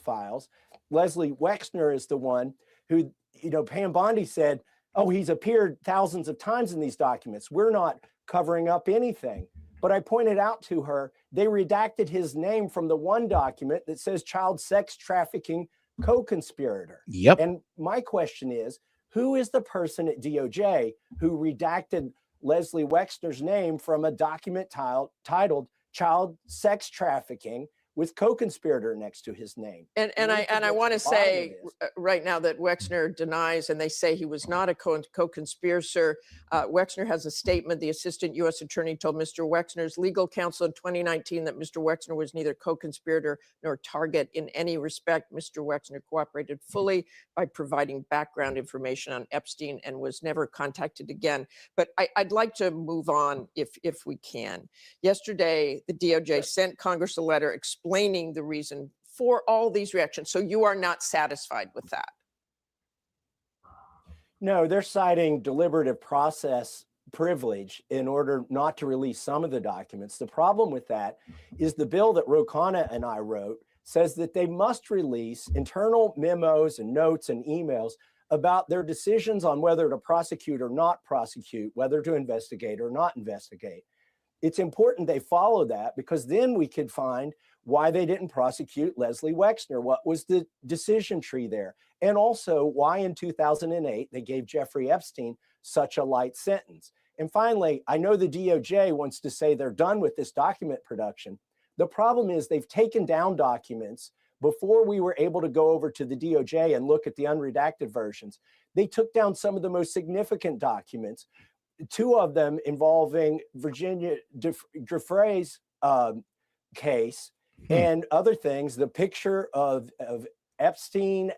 Files. Leslie Wexner is the one who, you know, Pam Bondi said, oh, he's appeared thousands of times in these documents. We're not covering up anything. But I pointed out to her, they redacted his name from the one document that says child sex trafficking co-conspirator. Yep. And my question is, who is the person at DOJ who redacted Leslie Wexner's name from a document titled child sex trafficking with co-conspirator next to his name? And I want to say right now that Wexner denies, and they say he was not a co-conspirator. Wexner has a statement. The assistant U.S. attorney told Mr. Wexner's legal counsel in 2019 that Mr. Wexner was neither co-conspirator nor target in any respect. Mr. Wexner cooperated fully by providing background information on Epstein and was never contacted again. But I'd like to move on if we can. Yesterday, the DOJ sent Congress a letter explaining the reason for all these reactions. So you are not satisfied with that? No, they're citing deliberative process privilege in order not to release some of the documents. The problem with that is the bill that Ro Khanna and I wrote says that they must release internal memos and notes and emails about their decisions on whether to prosecute or not prosecute, whether to investigate or not investigate. It's important they follow that, because then we could find why they didn't prosecute Leslie Wexner. What was the decision tree there? And also why in 2008 they gave Jeffrey Epstein such a light sentence. And finally, I know the DOJ wants to say they're done with this document production. The problem is they've taken down documents before we were able to go over to the DOJ and look at the unredacted versions. They took down some of the most significant documents, 2 of them involving Virginia Giuffre's case and other things. The picture of Epstein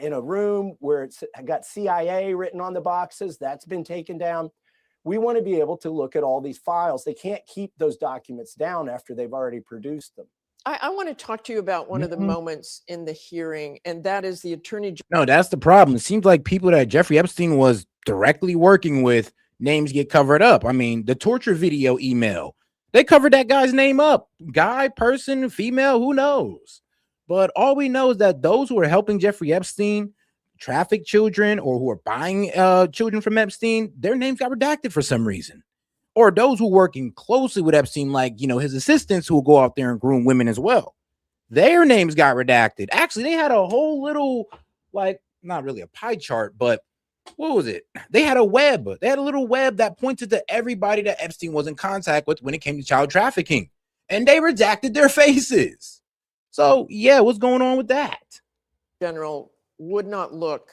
in a room where it's got CIA written on the boxes, that's been taken down. We want to be able to look at all these files. They can't keep those documents down after they've already produced them. I want to talk to you about one of the moments in the hearing, and that is the attorney. No, that's the problem. It seems like people that Jeffrey Epstein was directly working with, names get covered up. I mean, the torture video email, they covered that guy's name up. Guy, person, female, who knows? But all we know is that those who are helping Jeffrey Epstein traffic children or who are buying children from Epstein, their names got redacted for some reason. Or those who are working closely with Epstein, like, you know, his assistants who will go out there and groom women as well. Their names got redacted. Actually, they had a whole little like not really a pie chart, but what was it? They had a web. They had a little web that pointed to everybody that Epstein was in contact with when it came to child trafficking, and they redacted their faces. So yeah, what's going on with that? General would not look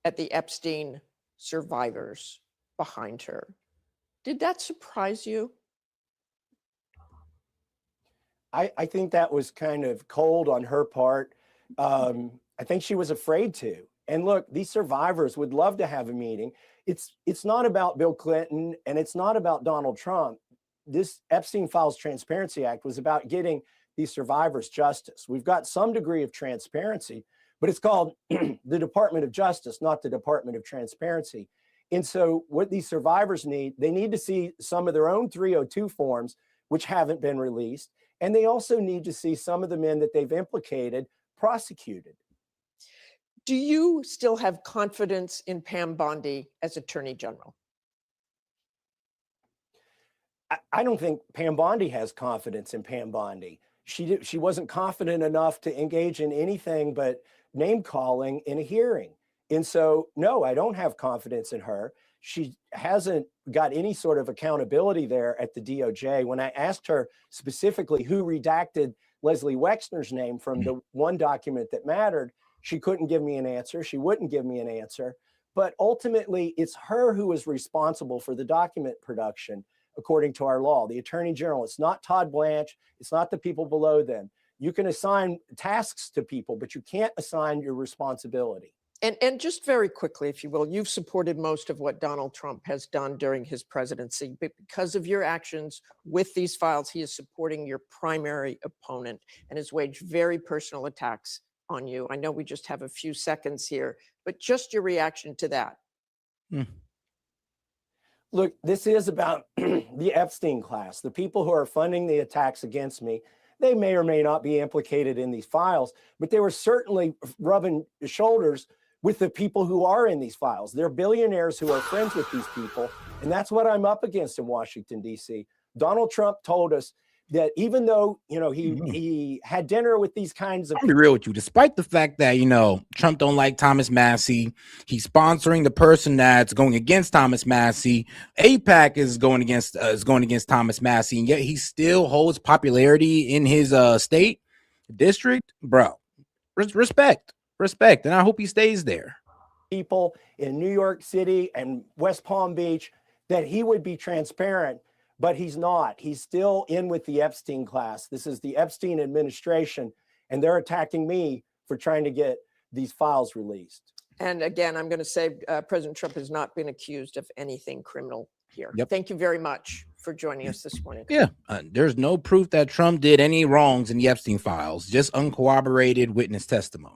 at the Epstein survivors behind her. Did that surprise you? I think that was kind of cold on her part. I think she was afraid to. And look, these survivors would love to have a meeting. It's not about Bill Clinton and it's not about Donald Trump. This Epstein Files Transparency Act was about getting these survivors justice. We've got some degree of transparency, but it's called the Department of Justice, not the Department of Transparency. And so what these survivors need, they need to see some of their own 302 forms, which haven't been released. And they also need to see some of the men that they've implicated prosecuted. Do you still have confidence in Pam Bondi as Attorney General? I don't think Pam Bondi has confidence in Pam Bondi. She wasn't confident enough to engage in anything but name calling in a hearing. And so, no, I don't have confidence in her. She hasn't got any sort of accountability there at the DOJ. When I asked her specifically who redacted Leslie Wexner's name from the one document that mattered, she couldn't give me an answer. She wouldn't give me an answer. But ultimately, it's her who is responsible for the document production, according to our law. The Attorney General, it's not Todd Blanche. It's not the people below them. You can assign tasks to people, but you can't assign your responsibility. And just very quickly, if you will, you've supported most of what Donald Trump has done during his presidency, but because of your actions with these files, he is supporting your primary opponent and has waged very personal attacks on you. I know we just have a few seconds here, but just your reaction to that. Look, this is about the Epstein class, the people who are funding the attacks against me. They may or may not be implicated in these files, but they were certainly rubbing shoulders with the people who are in these files. They're billionaires who are friends with these people. And that's what I'm up against in Washington, D.C. Donald Trump told us that even though, he had dinner with these kinds of I'll be real with you. Despite the fact that, Trump don't like Thomas Massie, he's sponsoring the person that's going against Thomas Massie. AIPAC is going against Thomas Massie, and yet he still holds popularity in his state district. Bro, respect. And I hope he stays there. People in New York City and West Palm Beach that he would be transparent, but he's not. He's still in with the Epstein class. This is the Epstein administration, and they're attacking me for trying to get these files released. And again, I'm going to say President Trump has not been accused of anything criminal here. Yep. Thank you very much for joining us this morning. Yeah, there's no proof that Trump did any wrongs in the Epstein files, just uncorroborated witness testimony.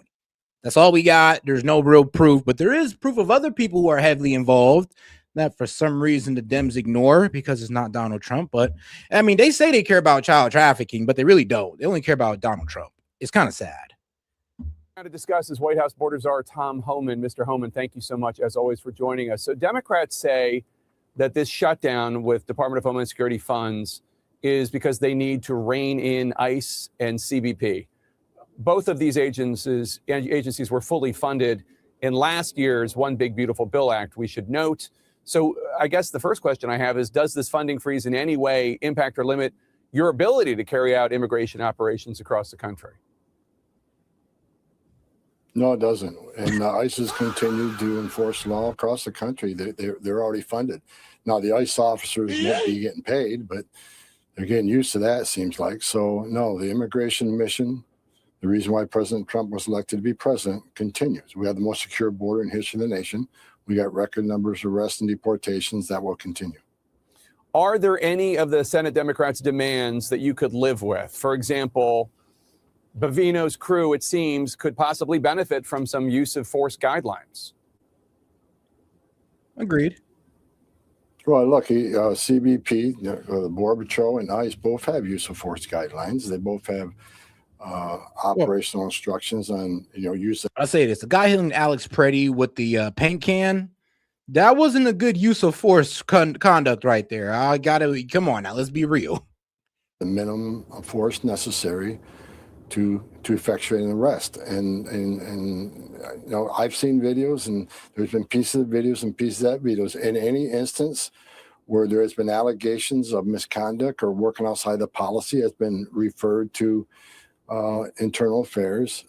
That's all we got. There's no real proof, but there is proof of other people who are heavily involved that for some reason the Dems ignore because it's not Donald Trump. But I mean, they say they care about child trafficking, but they really don't. They only care about Donald Trump. It's kind of sad. Now to discuss is White House border czar Tom Homan. Mr. Homan, thank you so much, as always, for joining us. So Democrats say that this shutdown with Department of Homeland Security funds is because they need to rein in ICE and CBP. Both of these agencies were fully funded in last year's One Big Beautiful Bill Act, we should note. So I guess the first question I have is, does this funding freeze in any way impact or limit your ability to carry out immigration operations across the country? No, it doesn't. And ICE has continued to enforce law across the country. They're already funded. Now, the ICE officers won't be getting paid, but they're getting used to that, it seems like. So, no, the immigration mission, the reason why President Trump was elected to be president, continues. We have the most secure border in history of the nation. We got record numbers of arrests and deportations that will continue. Are there any of the Senate Democrats' demands that you could live with? For example, Bavino's crew, it seems, could possibly benefit from some use of force guidelines. Agreed. Well, look, CBP, the Border Patrol, and ICE both have use of force guidelines. They both have operational instructions on, use of. I'll say this: the guy hitting Alex Preddy with the paint can, that wasn't a good use of force conduct right there. I gotta come on now. Let's be real. The minimum of force necessary to effectuate an arrest. And I've seen videos, and there's been pieces of videos and pieces of that videos. In any instance where there has been allegations of misconduct or working outside the policy, has been referred to internal affairs.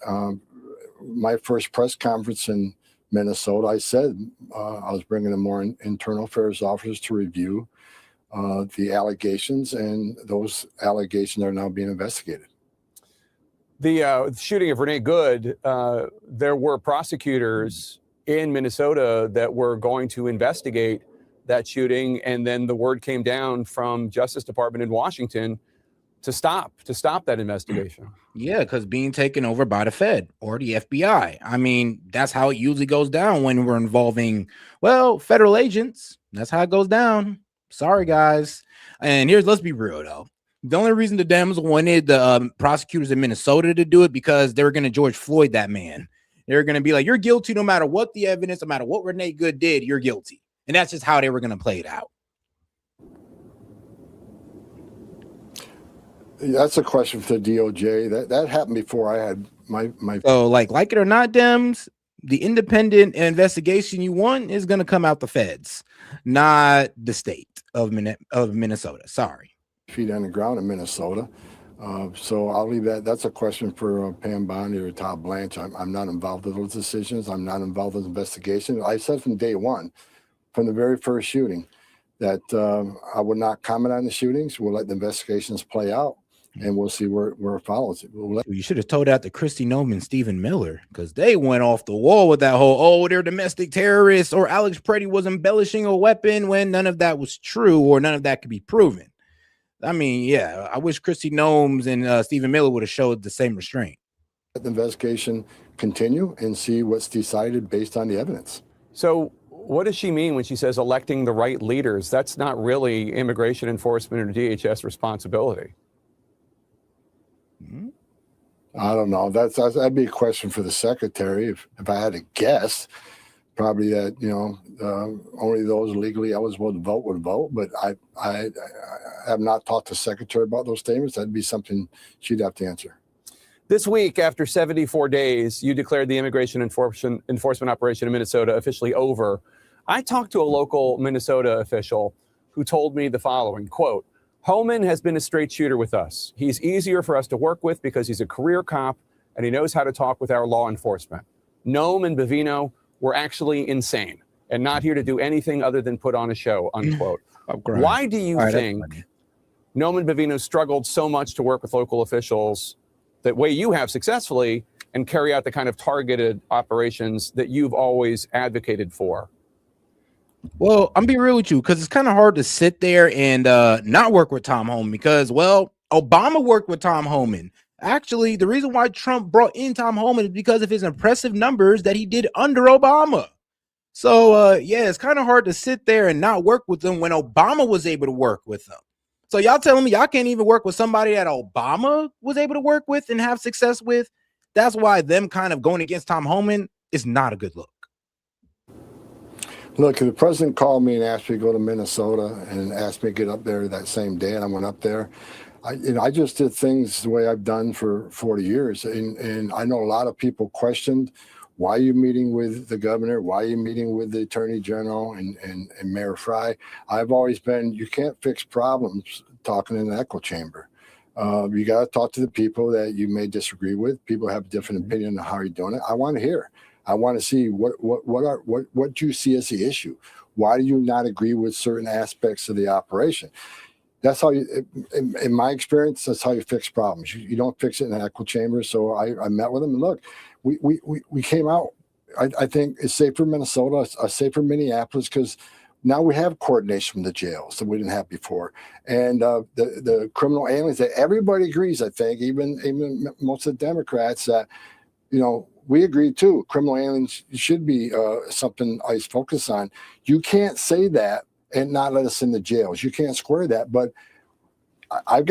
My first press conference in Minnesota, I said I was bringing in more internal affairs officers to review the allegations, and those allegations are now being investigated. The shooting of Renee Good, there were prosecutors in Minnesota that were going to investigate that shooting, and then the word came down from Justice Department in Washington to stop that investigation. Yeah, because being taken over by the Fed or the FBI. I mean, that's how it usually goes down when we're involving, well, federal agents. That's how it goes down. Sorry, guys. And let's be real, though. The only reason the Dems wanted the prosecutors in Minnesota to do it because they were going to George Floyd that man. They were going to be like, you're guilty no matter what the evidence, no matter what Renee Good did, you're guilty. And that's just how they were going to play it out. That's a question for the DOJ. That happened before I had my. So like it or not, Dems, the independent investigation you want is going to come out the feds, not the state of Minnesota. Sorry. Feet on the ground in Minnesota. So I'll leave that. That's a question for Pam Bondi or Todd Blanche. I'm not involved in those decisions. I'm not involved in investigations. I said from day one, from the very first shooting, that I would not comment on the shootings. We'll let the investigations play out, and we'll see where it follows. You should have told that to Kristi Noem and Stephen Miller, because they went off the wall with that whole, they're domestic terrorists, or Alex Preddy was embellishing a weapon, when none of that was true or none of that could be proven. I mean, yeah, I wish Kristi Noem and Stephen Miller would have showed the same restraint. Let the investigation continue and see what's decided based on the evidence. So what does she mean when she says electing the right leaders? That's not really immigration enforcement or DHS responsibility. I don't know. That'd be a question for the secretary. If I had to guess, probably that, only those legally eligible to vote would vote. But I have not talked to the secretary about those statements. That'd be something she'd have to answer. This week, after 74 days, you declared the immigration enforcement operation in Minnesota officially over. I talked to a local Minnesota official who told me the following, quote, Homan has been a straight shooter with us. He's easier for us to work with because he's a career cop and he knows how to talk with our law enforcement. Noem and Bavino were actually insane and not here to do anything other than put on a show, unquote. Why do you think Noem and Bavino struggled so much to work with local officials that way you have successfully and carry out the kind of targeted operations that you've always advocated for? Well, I'm being real with you, because it's kind of hard to sit there and not work with Tom Homan, because, well, Obama worked with Tom Homan. Actually, the reason why Trump brought in Tom Homan is because of his impressive numbers that he did under Obama. So, yeah, it's kind of hard to sit there and not work with them when Obama was able to work with them. So y'all telling me y'all can't even work with somebody that Obama was able to work with and have success with? That's why them kind of going against Tom Homan is not a good look. Look, the president called me and asked me to go to Minnesota and asked me to get up there that same day, and I went up there. I just did things the way I've done for 40 years, and I know a lot of people questioned, why are you meeting with the governor? Why are you meeting with the attorney general and Mayor Fry? I've always been, you can't fix problems talking in an echo chamber. You got to talk to the people that you may disagree with. People have a different opinion on how you're doing it. I want to hear. I want to see what you see as the issue. Why do you not agree with certain aspects of the operation? That's how you, in my experience, that's how you fix problems. You don't fix it in an echo chamber. So I met with them, and look, we came out. I think it's safer Minnesota, safer Minneapolis, because now we have coordination with the jails that we didn't have before, and the criminal aliens that everybody agrees. I think even most of the Democrats that we agree too. Criminal aliens should be something ICE focus on. You can't say that and not let us in the jails. You can't square that. But I've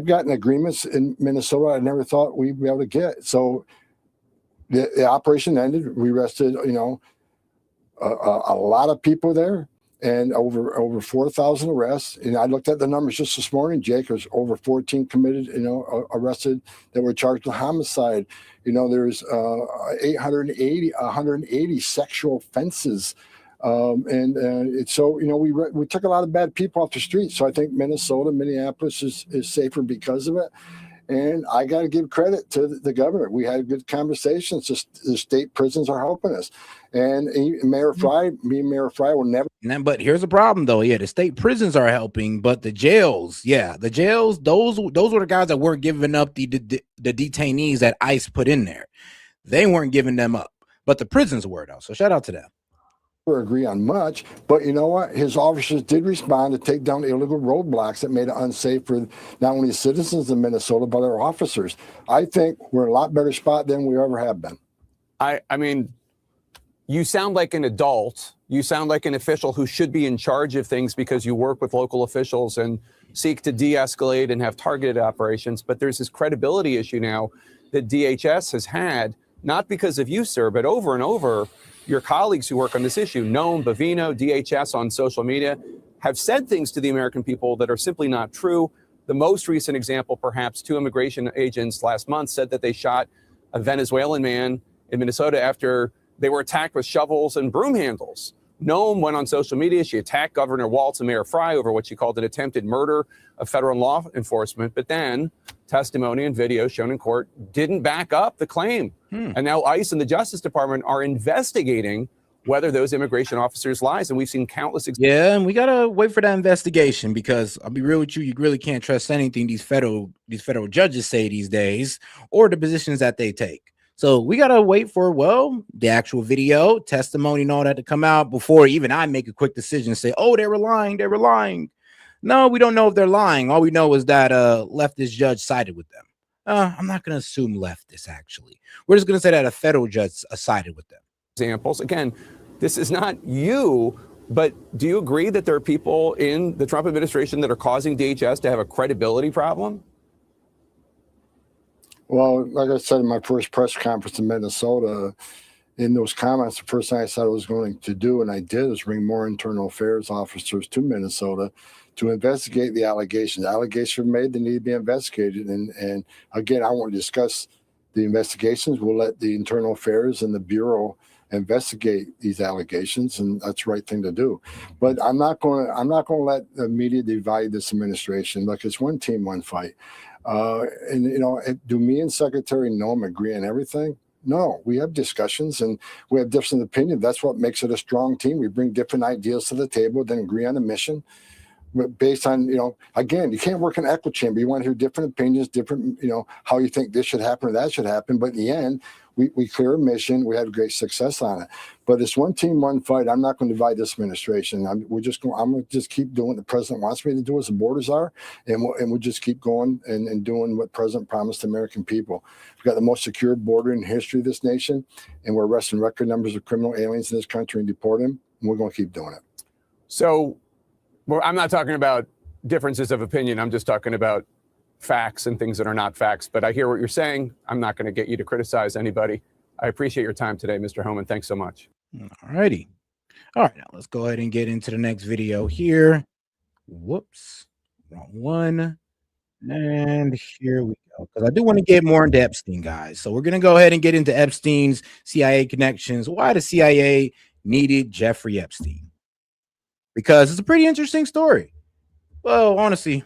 gotten agreements in Minnesota I never thought we'd be able to get. So the operation ended. We arrested, a lot of people there. and over 4,000 arrests. And I looked at the numbers just this morning, Jake. There's over 14 committed, arrested that were charged with homicide. There's 180 sexual offenses. So we took a lot of bad people off the street. So I think Minneapolis is safer because of it. And I got to give credit to the governor. We had good conversations. Just the state prisons are helping us. And Mayor Fry, me and Mayor Fry will never. But here's the problem, though. Yeah, the state prisons are helping, but the jails, those were the guys that weren't giving up the detainees that ICE put in there. They weren't giving them up, but the prisons were, though. So shout out to them. Agree on much, but you know what? His officers did respond to take down illegal roadblocks that made it unsafe for not only citizens in Minnesota, but our officers. I think we're in a lot better spot than we ever have been. I mean, you sound like an adult. You sound like an official who should be in charge of things because you work with local officials and seek to de-escalate and have targeted operations. But there's this credibility issue now that DHS has had, not because of you, sir, but over and over. Your colleagues who work on this issue, Noam, Bavino, DHS on social media, have said things to the American people that are simply not true. The most recent example, perhaps, 2 immigration agents last month said that they shot a Venezuelan man in Minnesota after they were attacked with shovels and broom handles. Noam went on social media. She attacked Governor Walz and Mayor Fry over what she called an attempted murder of federal law enforcement. But then testimony and video shown in court didn't back up the claim. And now ICE and the Justice Department are investigating whether those immigration officers lies. And we've seen countless examples. Yeah, and we got to wait for that investigation because I'll be real with you. You really can't trust anything these federal judges say these days or the positions that they take. So we got to wait for, the actual video, testimony and all that to come out before even I make a quick decision and say, oh, they were lying. No, we don't know if they're lying. All we know is that leftist judge sided with them. I'm not going to assume leftist, actually. We're just going to say that a federal judge sided with them. Examples. Again, this is not you, but do you agree that there are people in the Trump administration that are causing DHS to have a credibility problem? Well, like I said in my first press conference in Minnesota, in those comments, the first thing I said I was going to do, and I did, is bring more internal affairs officers to Minnesota to investigate the allegations. Allegations were made, they need to be investigated. And again, I won't discuss the investigations. We'll let the internal affairs and the Bureau investigate these allegations, and that's the right thing to do. But I'm not going to let the media divide this administration. Like, it's one team, one fight. Do me and Secretary Noam agree on everything? No, we have discussions and we have different opinions. That's what makes it a strong team. We bring different ideas to the table, then agree on a mission. But based on, again, you can't work in echo chamber. You want to hear different opinions, different, how you think this should happen or that should happen. But in the end, we clear a mission. We had great success on it. But it's one team, one fight. I'm not going to divide this administration. I'm going to just keep doing what the president wants me to do as the borders are. And we'll just keep going and doing what the president promised the American people. We've got the most secure border in the history of this nation. And we're arresting record numbers of criminal aliens in this country and deporting them. And we're going to keep doing it. So I'm not talking about differences of opinion. I'm just talking about facts and things that are not facts. But I hear what you're saying. I'm not going to get you to criticize anybody. I appreciate your time today, Mr. Homan. Thanks so much. All righty. All right, now let's go ahead and get into the next video here. Whoops, wrong one. And here we go. Because I do want to get more into Epstein, guys. So we're going to go ahead and get into Epstein's CIA connections. Why the CIA needed Jeffrey Epstein. Because it's a pretty interesting story. Well, honestly,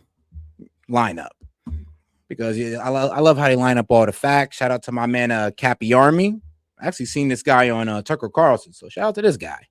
line up. Because I love how they line up all the facts. Shout out to my man, Cappy Army. I actually seen this guy on Tucker Carlson. So shout out to this guy.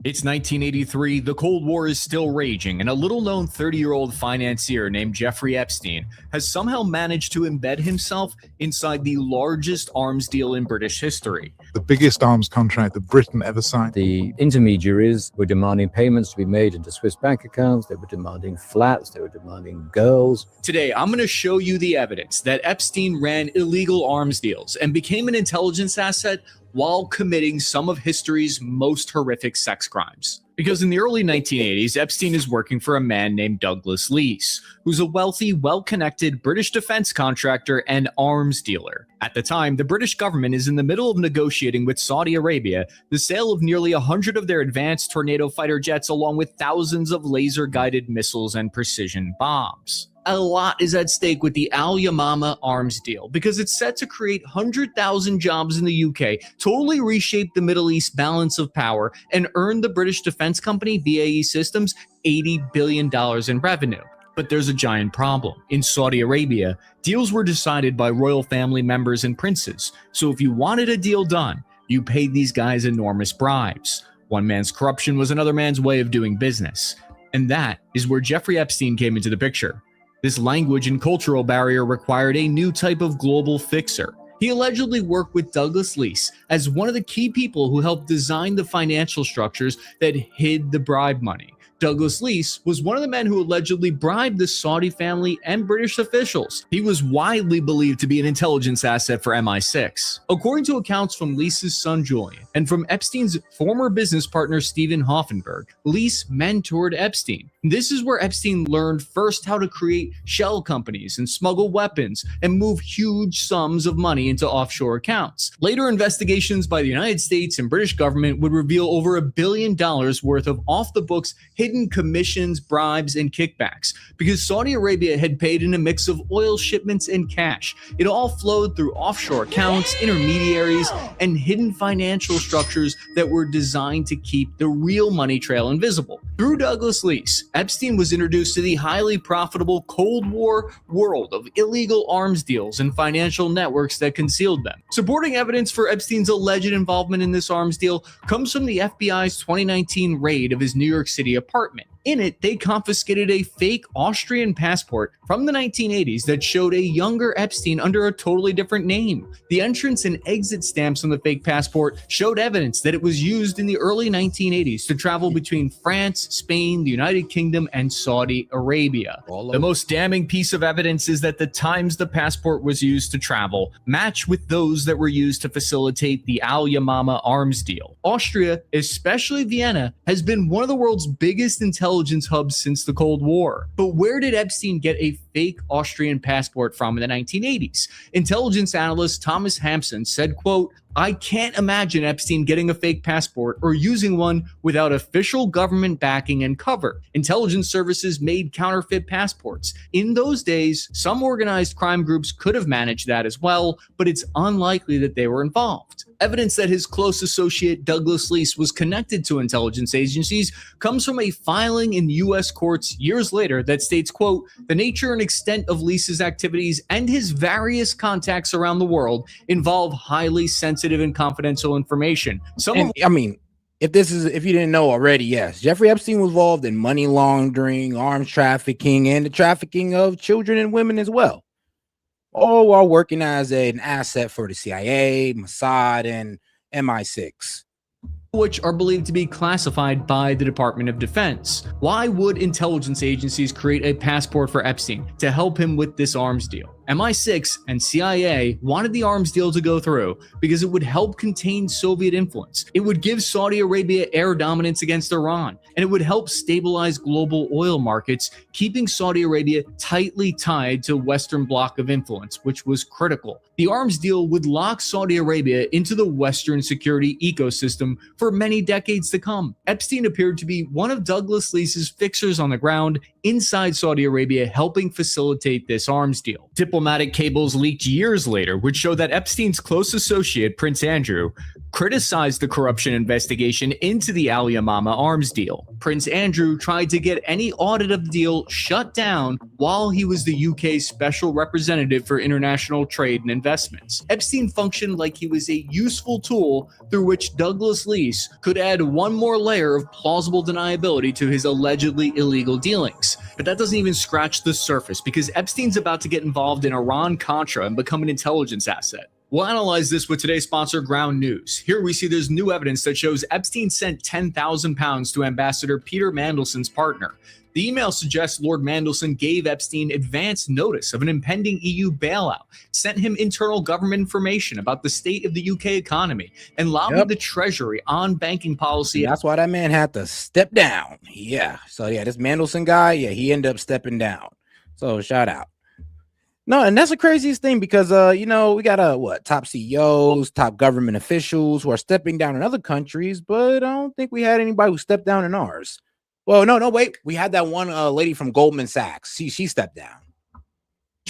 It's 1983, the Cold War is still raging, and a little-known 30-year-old financier named Jeffrey Epstein has somehow managed to embed himself inside the largest arms deal in British history. The biggest arms contract that Britain ever signed. The intermediaries were demanding payments to be made into Swiss bank accounts, they were demanding flats, they were demanding girls. Today, I'm going to show you the evidence that Epstein ran illegal arms deals and became an intelligence asset while committing some of history's most horrific sex crimes. Because in the early 1980s, Epstein is working for a man named Douglas Leese, who's a wealthy, well-connected British defense contractor and arms dealer. At the time, the British government is in the middle of negotiating with Saudi Arabia the sale of nearly 100 of their advanced Tornado fighter jets, along with thousands of laser-guided missiles and precision bombs. A lot is at stake with the Al Yamama arms deal because it's set to create 100,000 jobs in the UK, totally reshape the Middle East balance of power, and earn the British defense company BAE Systems $80 billion in revenue. But there's a giant problem. In Saudi Arabia, deals were decided by royal family members and princes. So if you wanted a deal done, you paid these guys enormous bribes. One man's corruption was another man's way of doing business. And that is where Jeffrey Epstein came into the picture. This language and cultural barrier required a new type of global fixer. He allegedly worked with Douglas Leese as one of the key people who helped design the financial structures that hid the bribe money. Douglas Leese was one of the men who allegedly bribed the Saudi family and British officials. He was widely believed to be an intelligence asset for MI6. According to accounts from Leese's son Julian and from Epstein's former business partner Stephen Hoffenberg, Leese mentored Epstein. This is where Epstein learned first how to create shell companies and smuggle weapons and move huge sums of money into offshore accounts. Later investigations by the United States and British government would reveal over $1 billion worth of off-the-books hidden commissions, bribes, and kickbacks because Saudi Arabia had paid in a mix of oil shipments and cash. It all flowed through offshore accounts, intermediaries, and hidden financial structures that were designed to keep the real money trail invisible. Through Douglas Leese, Epstein was introduced to the highly profitable Cold War world of illegal arms deals and financial networks that concealed them. Supporting evidence for Epstein's alleged involvement in this arms deal comes from the FBI's 2019 raid of his New York City apartment. In it, they confiscated a fake Austrian passport from the 1980s that showed a younger Epstein under a totally different name. The entrance and exit stamps on the fake passport showed evidence that it was used in the early 1980s to travel between France, Spain, the United Kingdom, and Saudi Arabia. The most damning piece of evidence is that the times the passport was used to travel match with those that were used to facilitate the Al Yamama arms deal. Austria, especially Vienna, has been one of the world's biggest intelligence hubs since the Cold War. But where did Epstein get a fake Austrian passport from in the 1980s? Intelligence analyst Thomas Hampson said, quote, "I can't imagine Epstein getting a fake passport or using one without official government backing and cover. Intelligence services made counterfeit passports. In those days, some organized crime groups could have managed that as well, but it's unlikely that they were involved." Evidence that his close associate Douglas Leese was connected to intelligence agencies comes from a filing in U.S. courts years later that states, quote, "The nature and extent of Leese's activities and his various contacts around the world involve highly sensitive and confidential information." If you didn't know already, yes, Jeffrey Epstein was involved in money laundering, arms trafficking, and the trafficking of children and women as well, all while working as an asset for the CIA, Mossad, and MI6. Which are believed to be classified by the Department of Defense. Why would intelligence agencies create a passport for Epstein to help him with this arms deal? MI6 and CIA wanted the arms deal to go through because it would help contain Soviet influence. It would give Saudi Arabia air dominance against Iran, and it would help stabilize global oil markets, keeping Saudi Arabia tightly tied to Western bloc of influence, which was critical. The arms deal would lock Saudi Arabia into the Western security ecosystem for many decades to come. Epstein appeared to be one of Douglas Leese's fixers on the ground inside Saudi Arabia, helping facilitate this arms deal. Diplomatic cables leaked years later would show that Epstein's close associate, Prince Andrew, criticized the corruption investigation into the Al Yamama arms deal. Prince Andrew tried to get any audit of the deal shut down while he was the UK's special representative for international trade and investments. Epstein functioned like he was a useful tool through which Douglas Leese could add one more layer of plausible deniability to his allegedly illegal dealings. But that doesn't even scratch the surface because Epstein's about to get involved in Iran-Contra and become an intelligence asset. We'll analyze this with today's sponsor, Ground News. Here we see there's new evidence that shows Epstein sent £10,000 to Ambassador Peter Mandelson's partner. The email suggests Lord Mandelson gave Epstein advance notice of an impending EU bailout, sent him internal government information about the state of the UK economy, and lobbied the Treasury on banking policy. And that's why that man had to step down. Yeah. So yeah, this Mandelson guy, yeah, he ended up stepping down. So shout out. No, and that's the craziest thing because you know, we got top CEOs, top government officials who are stepping down in other countries, but I don't think we had anybody who stepped down in ours. Well, no, wait. We had that one lady from Goldman Sachs. She stepped down.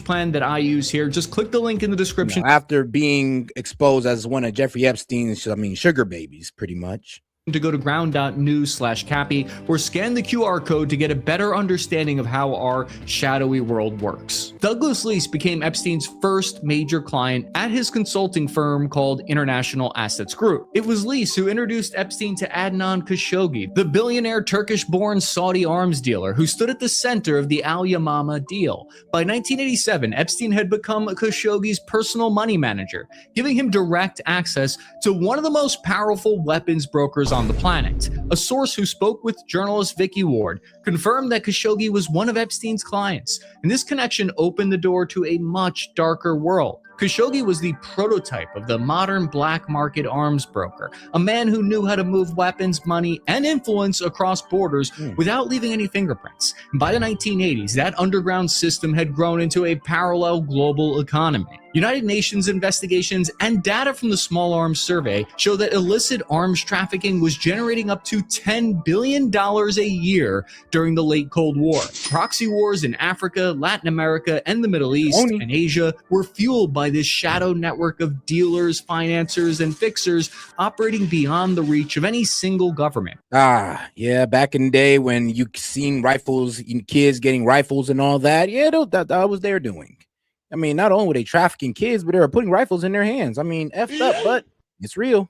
Plan that I use here, just click the link in the description. You know, after being exposed as one of Jeffrey Epstein's, sugar babies, pretty much. To go to ground.news/Cappy or scan the QR code to get a better understanding of how our shadowy world works. Douglas Lease became Epstein's first major client at his consulting firm called International Assets Group. It was Lease who introduced Epstein to Adnan Khashoggi, the billionaire Turkish-born Saudi arms dealer who stood at the center of the Al Yamama deal. By 1987, Epstein had become Khashoggi's personal money manager, giving him direct access to one of the most powerful weapons brokers on the planet. A source who spoke with journalist Vicky Ward confirmed that Khashoggi was one of Epstein's clients, and this connection opened the door to a much darker world. Khashoggi was the prototype of the modern black market arms broker, a man who knew how to move weapons, money, and influence across borders without leaving any fingerprints. And by the 1980s, that underground system had grown into a parallel global economy. United Nations investigations and data from the Small Arms Survey show that illicit arms trafficking was generating up to $10 billion a year during the late Cold War. Proxy wars in Africa, Latin America, and the Middle East and Asia were fueled by this shadow network of dealers, financiers, and fixers operating beyond the reach of any single government. Yeah, back in the day when you seen rifles, kids getting rifles and all that, yeah, that was their doing. I mean, not only were they trafficking kids, but they were putting rifles in their hands. I mean, effed up, but it's real.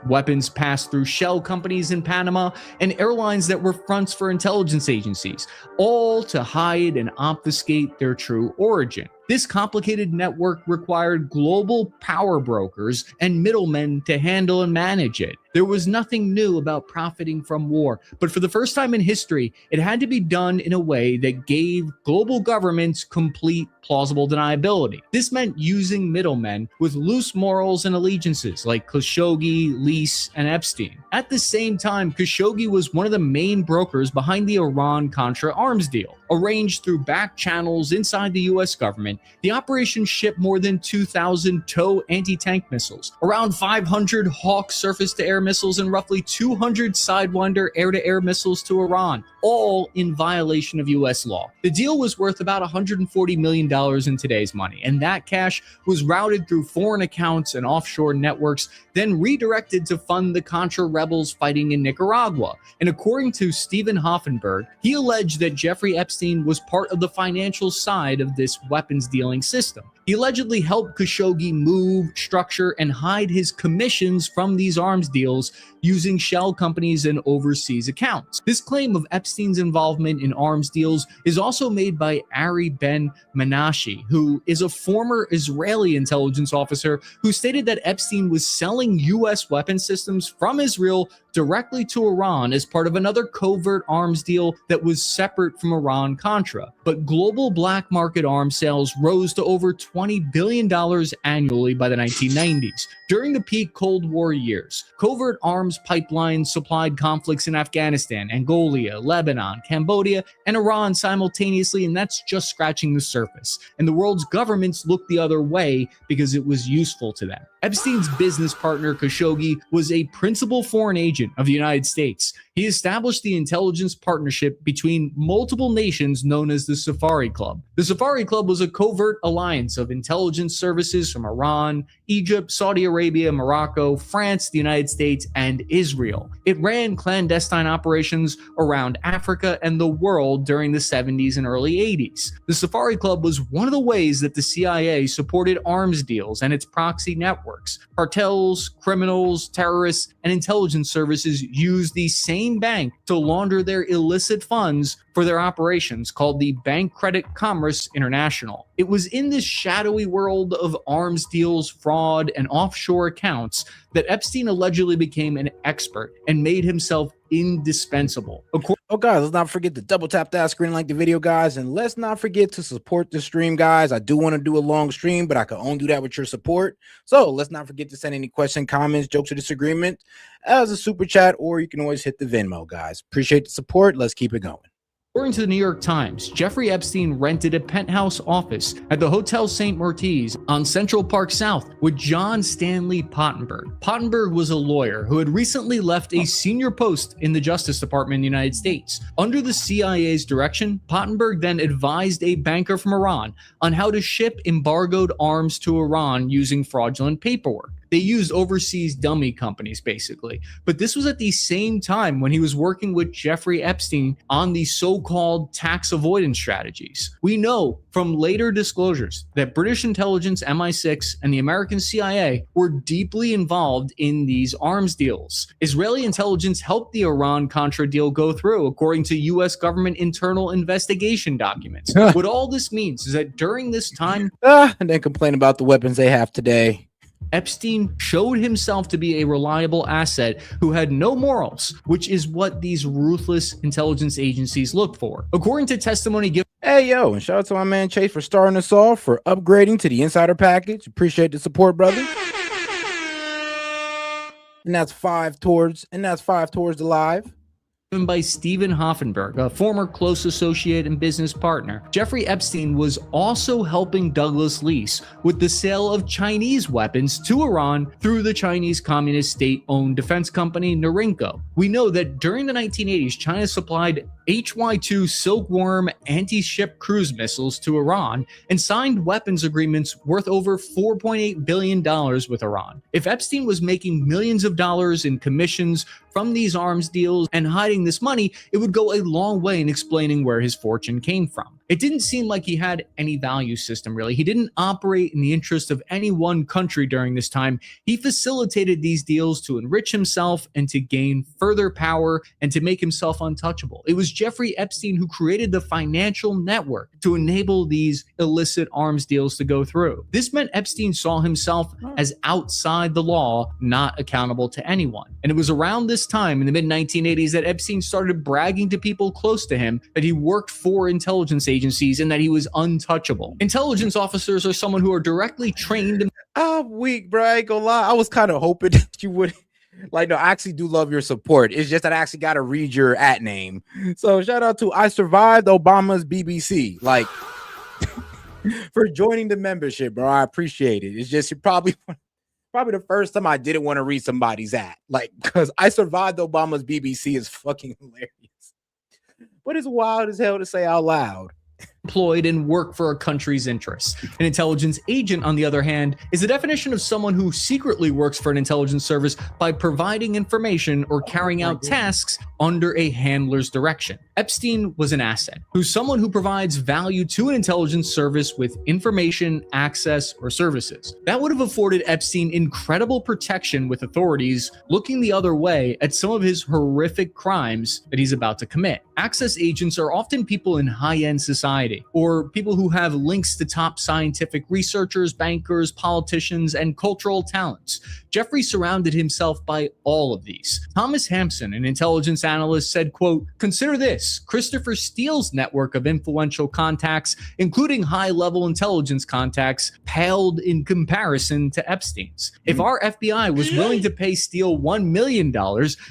Weapons passed through shell companies in Panama and airlines that were fronts for intelligence agencies, all to hide and obfuscate their true origin. This complicated network required global power brokers and middlemen to handle and manage it. There was nothing new about profiting from war, but for the first time in history, it had to be done in a way that gave global governments complete plausible deniability. This meant using middlemen with loose morals and allegiances like Khashoggi, Lease, and Epstein. At the same time, Khashoggi was one of the main brokers behind the Iran-Contra arms deal. Arranged through back channels inside the US government, the operation shipped more than 2,000 TOW anti-tank missiles, around 500 Hawk surface-to-air missiles, and roughly 200 Sidewinder air-to-air missiles to Iran, all in violation of US law. The deal was worth about $140 million in today's money, and that cash was routed through foreign accounts and offshore networks, then redirected to fund the Contra rebels fighting in Nicaragua. And according to Stephen Hoffenberg, he alleged that Jeffrey Epstein was part of the financial side of this weapons dealing system. He allegedly helped Khashoggi move, structure, and hide his commissions from these arms deals using shell companies and overseas accounts. This claim of Epstein's involvement in arms deals is also made by Ari Ben Menashe, who is a former Israeli intelligence officer who stated that Epstein was selling US weapon systems from Israel directly to Iran as part of another covert arms deal that was separate from Iran-Contra. But global black market arms sales rose to over $20 billion annually by the 1990s. During the peak Cold War years, covert arms pipelines supplied conflicts in Afghanistan, Angola, Lebanon, Cambodia, and Iran simultaneously, and that's just scratching the surface. And the world's governments looked the other way because it was useful to them. Epstein's business partner, Khashoggi, was a principal foreign agent of the United States. He established the intelligence partnership between multiple nations known as the Safari Club. The Safari Club was a covert alliance of intelligence services from Iran, Egypt, Saudi Arabia, Morocco, France, the United States, and Israel. It ran clandestine operations around Africa and the world during the 70s and early 80s. The Safari Club was one of the ways that the CIA supported arms deals and its proxy networks. Cartels, criminals, terrorists, and intelligence services used the same bank to launder their illicit funds for their operations, called the Bank Credit Commerce International. It was in this shadowy world of arms deals, fraud, and offshore accounts that Epstein allegedly became an expert and made himself indispensable. Oh, guys, let's not forget to double tap that screen, like the video, guys, and let's not forget to support the stream, guys. I do want to do a long stream, but I can only do that with your support. So let's not forget to send any questions, comments, jokes, or disagreement as a super chat, or you can always hit the Venmo, guys. Appreciate the support. Let's keep it going. According to the New York Times, Jeffrey Epstein rented a penthouse office at the Hotel St. Martin's on Central Park South with John Stanley Pottenberg. Pottenberg was a lawyer who had recently left a senior post in the Justice Department in the United States. Under the CIA's direction, Pottenberg then advised a banker from Iran on how to ship embargoed arms to Iran using fraudulent paperwork. They used overseas dummy companies, basically. But this was at the same time when he was working with Jeffrey Epstein on these so-called tax avoidance strategies. We know from later disclosures that British intelligence, MI6, and the American CIA were deeply involved in these arms deals. Israeli intelligence helped the Iran-Contra deal go through, according to U.S. government internal investigation documents. What all this means is that during this time... and then complain about the weapons they have today. Epstein showed himself to be a reliable asset who had no morals, which is what these ruthless intelligence agencies look for. According to testimony given... Hey, yo, and shout out to my man Chase for starting us off, for upgrading to the insider package. Appreciate the support, brother. And that's 5 towards the live. By Stephen Hoffenberg, a former close associate and business partner. Jeffrey Epstein was also helping Douglas Lease with the sale of Chinese weapons to Iran through the Chinese communist state-owned defense company Norinco. We know that during the 1980s, China supplied HY-2 Silkworm anti-ship cruise missiles to Iran and signed weapons agreements worth over $4.8 billion with Iran. If Epstein was making millions of dollars in commissions from these arms deals and hiding this money, it would go a long way in explaining where his fortune came from. It didn't seem like he had any value system, really. He didn't operate in the interest of any one country during this time. He facilitated these deals to enrich himself and to gain further power and to make himself untouchable. It was Jeffrey Epstein who created the financial network to enable these illicit arms deals to go through. This meant Epstein saw himself as outside the law, not accountable to anyone. And it was around this time in the mid-1980s that Epstein started bragging to people close to him that he worked for intelligence agencies and that he was untouchable. Intelligence officers are someone who are directly trained. I'm weak, bro. I ain't gonna lie. I was kind of hoping that you would. Like, no, I actually do love your support. It's just that I actually got to read your @ name. So shout out to I Survived Obama's BBC. Like, for joining the membership, bro. I appreciate it. It's just probably the first time I didn't want to read somebody's @ like, because I Survived Obama's BBC is fucking hilarious. But it's wild as hell to say out loud. Employed and work for a country's interests. An intelligence agent, on the other hand, is the definition of someone who secretly works for an intelligence service by providing information or carrying out tasks under a handler's direction. Epstein was an asset, who's someone who provides value to an intelligence service with information, access, or services. That would have afforded Epstein incredible protection with authorities looking the other way at some of his horrific crimes that he's about to commit. Access agents are often people in high-end society, or people who have links to top scientific researchers, bankers, politicians, and cultural talents. Jeffrey surrounded himself by all of these. Thomas Hampson, an intelligence analyst, said, quote, "Consider this, Christopher Steele's network of influential contacts, including high-level intelligence contacts, paled in comparison to Epstein's. If our FBI was willing to pay Steele $1 million,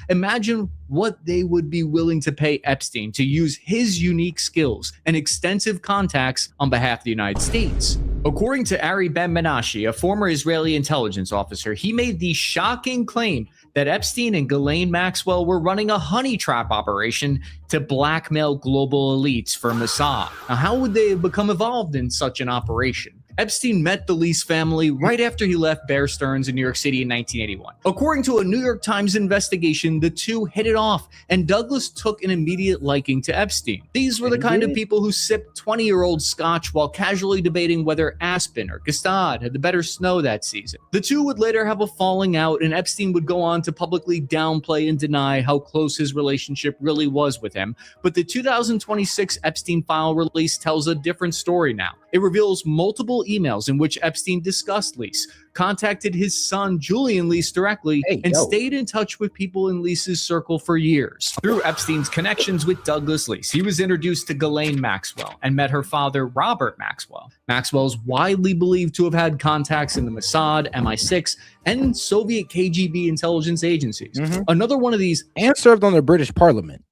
imagine what they would be willing to pay Epstein to use his unique skills and extensive contacts on behalf of the United States." According to Ari Ben-Menashe, a former Israeli intelligence officer, he made the shocking claim that Epstein and Ghislaine Maxwell were running a honey trap operation to blackmail global elites for Mossad. Now, how would they have become involved in such an operation? Epstein met the Lease family right after he left Bear Stearns in New York City in 1981. According to a New York Times investigation, the two hit it off, and Douglas took an immediate liking to Epstein. These were the kind of people who sipped 20-year-old scotch while casually debating whether Aspen or Gstaad had the better snow that season. The two would later have a falling out, and Epstein would go on to publicly downplay and deny how close his relationship really was with him. But the 2026 Epstein file release tells a different story now. It reveals multiple emails in which Epstein discussed Lease, contacted his son Julian Lease directly, and stayed in touch with people in Lease's circle for years. Through Epstein's connections with Douglas Lease, he was introduced to Ghislaine Maxwell and met her father, Robert Maxwell. Maxwell is widely believed to have had contacts in the Mossad, MI6, and Soviet KGB intelligence agencies. Another one of these, and served on the British Parliament.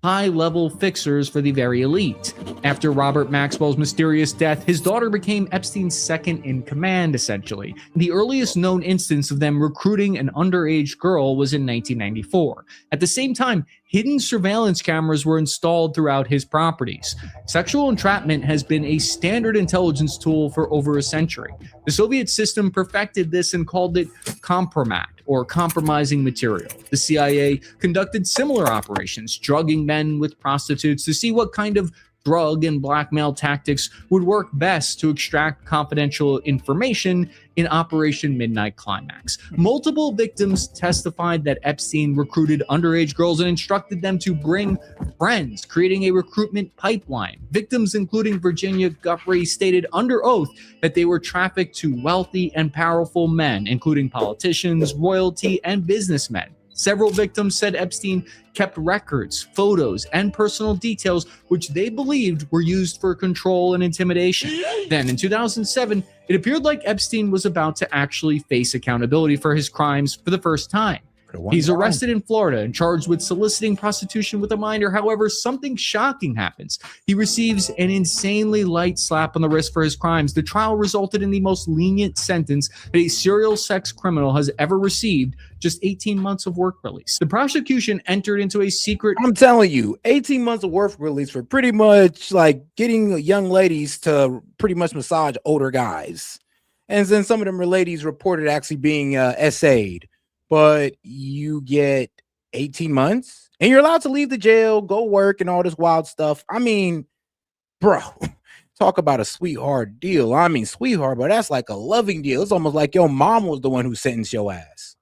High-level fixers for the very elite. After Robert Maxwell's mysterious death, his daughter became Epstein's second in command, essentially. The earliest known instance of them recruiting an underage girl was in 1994. At the same time, hidden surveillance cameras were installed throughout his properties. Sexual entrapment has been a standard intelligence tool for over a century. The Soviet system perfected this and called it compromat, or compromising material. The CIA conducted similar operations, drugging men with prostitutes to see what kind of drug and blackmail tactics would work best to extract confidential information in Operation Midnight Climax. Multiple victims testified that Epstein recruited underage girls and instructed them to bring friends, creating a recruitment pipeline. Victims, including Virginia Guthrie, stated under oath that they were trafficked to wealthy and powerful men, including politicians, royalty, and businessmen. Several victims said Epstein kept records, photos, and personal details which they believed were used for control and intimidation. Then, in 2007, it appeared like Epstein was about to actually face accountability for his crimes for the first time. He's arrested in Florida and charged with soliciting prostitution with a minor. However, something shocking happens. He receives an insanely light slap on the wrist for his crimes. The trial resulted in the most lenient sentence that a serial sex criminal has ever received, just 18 months of work release. The prosecution entered into a secret... I'm telling you, 18 months of work release for pretty much like getting young ladies to pretty much massage older guys. And then some of them ladies reported actually being SA'd. But you get 18 months and you're allowed to leave the jail, go work and all this wild stuff. I mean, bro, talk about a sweetheart deal. I mean, sweetheart, but that's like a loving deal. It's almost like your mom was the one who sentenced your ass.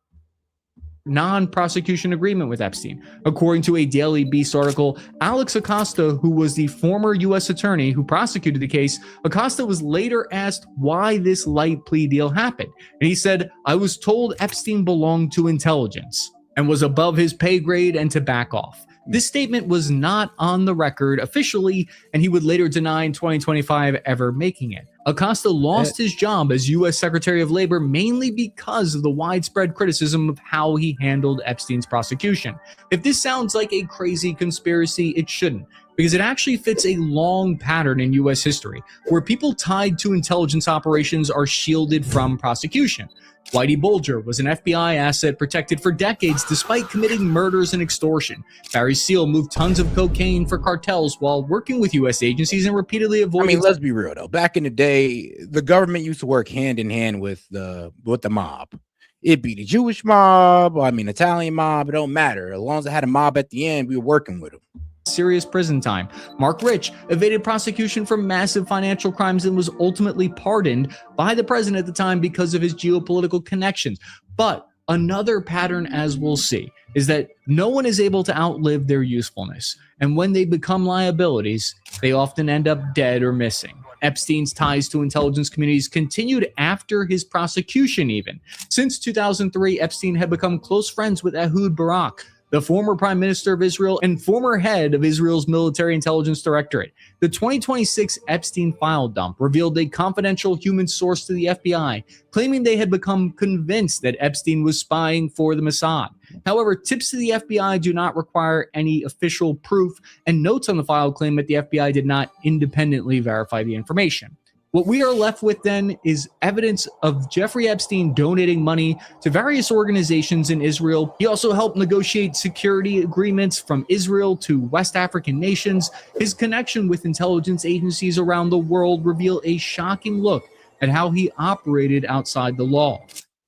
Non-prosecution agreement with Epstein. According to a Daily Beast article, Alex Acosta, who was the former U.S. attorney who prosecuted the case, Acosta was later asked why this light plea deal happened. And he said, "I was told Epstein belonged to intelligence and was above his pay grade and to back off." This statement was not on the record officially, and he would later deny in 2025 ever making it. Acosta lost his job as U.S. Secretary of Labor mainly because of the widespread criticism of how he handled Epstein's prosecution. If this sounds like a crazy conspiracy, it shouldn't, because it actually fits a long pattern in U.S. history, where people tied to intelligence operations are shielded from prosecution. Whitey Bulger was an FBI asset protected for decades despite committing murders and extortion. Barry Seal moved tons of cocaine for cartels while working with U.S. agencies and repeatedly avoiding... I mean, let's be real though. Back in the day, the government used to work hand in hand with the mob. It'd be the Jewish mob, I mean, Italian mob, it don't matter. As long as it had a mob at the end, we were working with them. Serious prison time. Mark Rich evaded prosecution for massive financial crimes and was ultimately pardoned by the president at the time because of his geopolitical connections. But another pattern, as we'll see, is that no one is able to outlive their usefulness. And when they become liabilities, they often end up dead or missing. Epstein's ties to intelligence communities continued after his prosecution even. Since 2003, Epstein had become close friends with Ehud Barak, the former prime minister of Israel and former head of Israel's military intelligence directorate. The 2026 Epstein file dump revealed a confidential human source to the FBI, claiming they had become convinced that Epstein was spying for the Mossad. However, tips to the FBI do not require any official proof, and notes on the file claim that the FBI did not independently verify the information. What we are left with then is evidence of Jeffrey Epstein donating money to various organizations in Israel. He also helped negotiate security agreements from Israel to West African nations. His connection with intelligence agencies around the world reveal a shocking look at how he operated outside the law.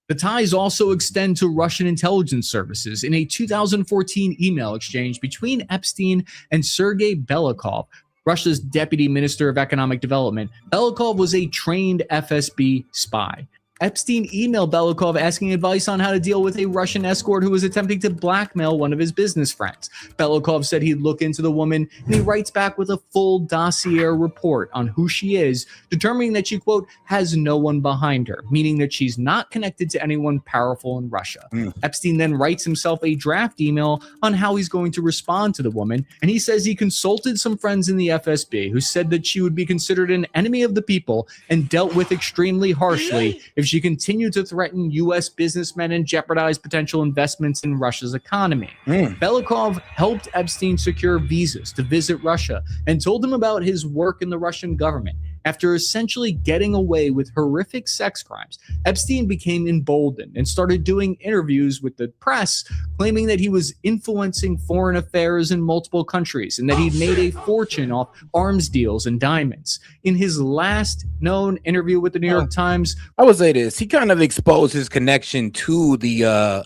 The ties also extend to Russian intelligence services. In a 2014 email exchange between Epstein and Sergei Belikov, Russia's deputy minister of economic development, Belikov was a trained FSB spy. Epstein emailed Belikov asking advice on how to deal with a Russian escort who was attempting to blackmail one of his business friends. Belikov said he'd look into the woman, and he writes back with a full dossier report on who she is, determining that she, quote, has no one behind her, meaning that she's not connected to anyone powerful in Russia. Epstein then writes himself a draft email on how he's going to respond to the woman, and he says he consulted some friends in the FSB who said that she would be considered an enemy of the people and dealt with extremely harshly if she continued to threaten U.S. businessmen and jeopardize potential investments in Russia's economy. Belikov helped Epstein secure visas to visit Russia and told him about his work in the Russian government. After essentially getting away with horrific sex crimes, Epstein became emboldened and started doing interviews with the press, claiming that he was influencing foreign affairs in multiple countries and that he'd made a fortune off arms deals and diamonds. In his last known interview with the New York Times, I would say this: he kind of exposed his connection to the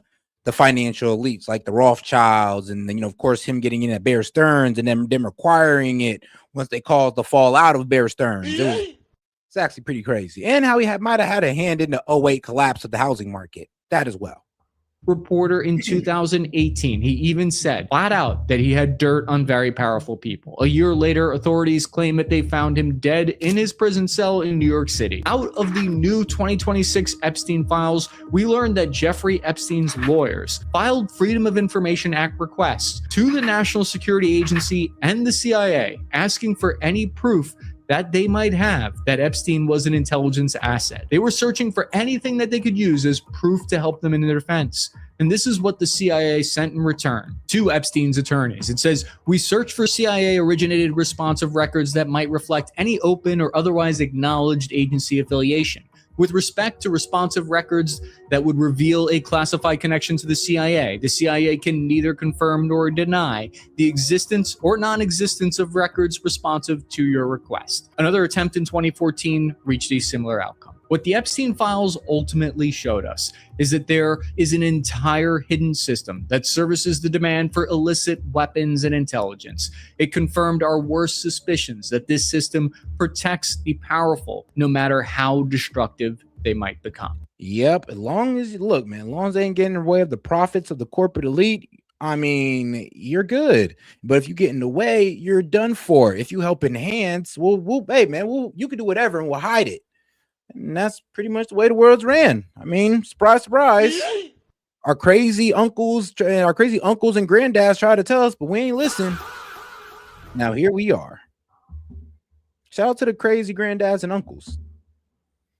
financial elites, like the Rothschilds, and then, of course, him getting in at Bear Stearns and then them requiring it once they caused the fall out of Bear Stearns. It's actually pretty crazy. And how he might have had a hand in the 2008 collapse of the housing market. That as well. Reporter in 2018. He even said flat out that he had dirt on very powerful people. A year later, authorities claim that they found him dead in his prison cell in New York City. Out of the new 2026 Epstein Files, we learned that Jeffrey Epstein's lawyers filed Freedom of Information Act requests to the National Security Agency and the CIA, asking for any proof that they might have that Epstein was an intelligence asset. They were searching for anything that they could use as proof to help them in their defense. And this is what the CIA sent in return to Epstein's attorneys. It says, we search for CIA-originated responsive records that might reflect any open or otherwise acknowledged agency affiliation. With respect to responsive records that would reveal a classified connection to the CIA can neither confirm nor deny the existence or non-existence of records responsive to your request. Another attempt in 2014 reached a similar outcome. What the Epstein Files ultimately showed us is that there is an entire hidden system that services the demand for illicit weapons and intelligence. It confirmed our worst suspicions that this system protects the powerful, no matter how destructive they might become. Yep. As long as they ain't getting in the way of the profits of the corporate elite, I mean, you're good. But if you get in the way, you're done for. If you help enhance, you can do whatever and we'll hide it. And that's pretty much the way the world's ran. I mean, surprise, surprise. Our crazy uncles and granddads try to tell us, but we ain't listen. Now here we are. Shout out to the crazy granddads and uncles.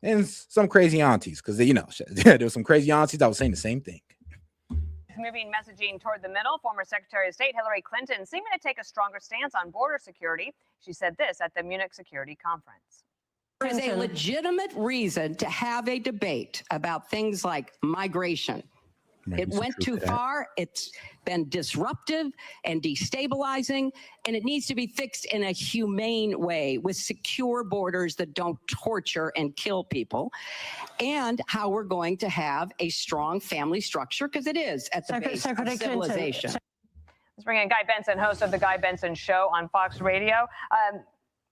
And some crazy aunties, because there were some crazy aunties that was saying the same thing. Moving messaging toward the middle, former Secretary of State Hillary Clinton seeming to take a stronger stance on border security. She said this at the Munich Security Conference. There is a legitimate reason to have a debate about things like migration. It went too far. It's been disruptive and destabilizing, and it needs to be fixed in a humane way with secure borders that don't torture and kill people, and how we're going to have a strong family structure, because it is at the base of civilization. Let's bring in Guy Benson, host of The Guy Benson Show on Fox Radio.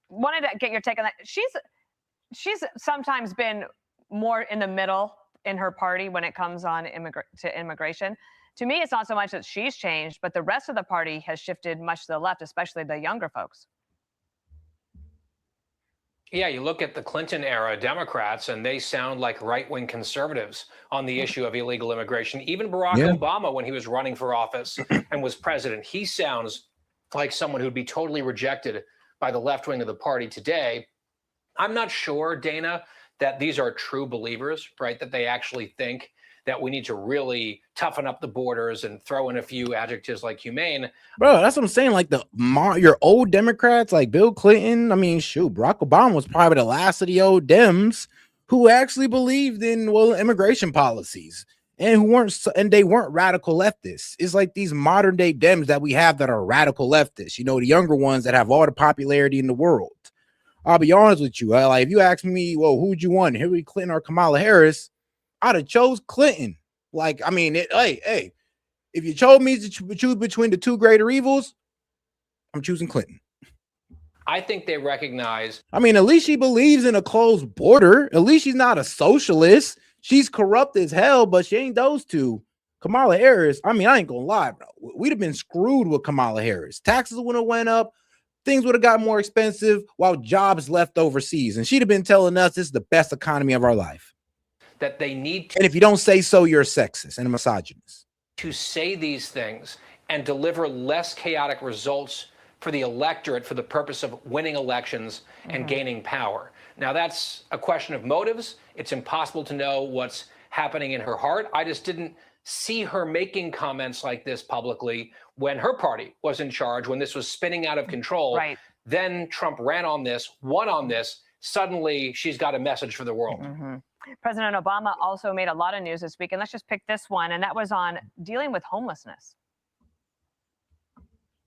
Wanted to get your take on that. She's sometimes been more in the middle in her party when it comes on immigration. To me, it's not so much that she's changed, but the rest of the party has shifted much to the left, especially the younger folks. Yeah, you look at the Clinton era Democrats, and they sound like right-wing conservatives on the issue of illegal immigration. Even Barack Obama, when he was running for office and was president, he sounds like someone who'd be totally rejected by the left wing of the party today. I'm not sure, Dana, that these are true believers, right? That they actually think that we need to really toughen up the borders and throw in a few adjectives like humane. Bro, that's what I'm saying. Like your old Democrats, like Bill Clinton. I mean, shoot, Barack Obama was probably the last of the old Dems who actually believed in immigration policies and they weren't radical leftists. It's like these modern day Dems that we have that are radical leftists. The younger ones that have all the popularity in the world. I'll be honest with you. Like, if you ask me, well, who'd you want, Hillary Clinton or Kamala Harris? I'd have chose Clinton. Like, I mean, hey, if you chose me to choose between the two greater evils, I'm choosing Clinton. I think they recognize. I mean, at least she believes in a closed border. At least she's not a socialist. She's corrupt as hell, but she ain't those two. Kamala Harris, I mean, I ain't gonna lie, bro. We'd have been screwed with Kamala Harris. Taxes would have went up. Things would have got more expensive while jobs left overseas. And she'd have been telling us this is the best economy of our life. That they need to, and if you don't say so, you're a sexist and a misogynist. To say these things and deliver less chaotic results for the electorate for the purpose of winning elections and gaining power. Now, that's a question of motives. It's impossible to know what's happening in her heart. I just didn't see her making comments like this publicly when her party was in charge, when this was spinning out of control. Right. Then Trump ran on this, won on this. Suddenly, she's got a message for the world. President Obama also made a lot of news this week, and let's just pick this one, and that was on dealing with homelessness.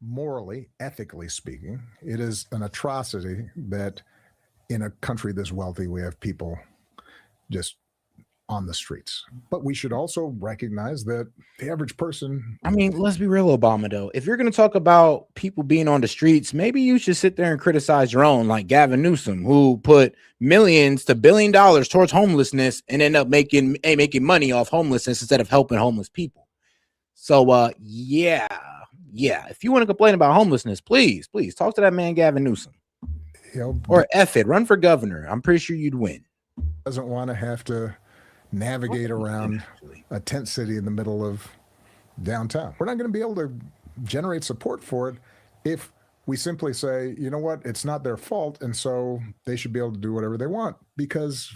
Morally, ethically speaking, it is an atrocity that in a country this wealthy, we have people just on the streets. But we should also recognize that the average person... I mean, let's be real, Obama, though. If you're going to talk about people being on the streets, maybe you should sit there and criticize your own, like Gavin Newsom, who put millions to $1 billion towards homelessness and end up making money off homelessness instead of helping homeless people. So, yeah. If you want to complain about homelessness, please talk to that man, Gavin Newsom. Or F it, run for governor. I'm pretty sure you'd win. Doesn't want to have to navigate around a tent city in the middle of downtown. We're not going to be able to generate support for it if we simply say, you know what, it's not their fault, and so they should be able to do whatever they want, because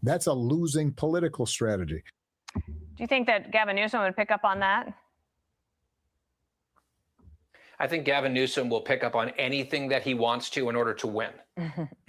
that's a losing political strategy. Do you think that Gavin Newsom would pick up on that? I think Gavin Newsom will pick up on anything that he wants to in order to win,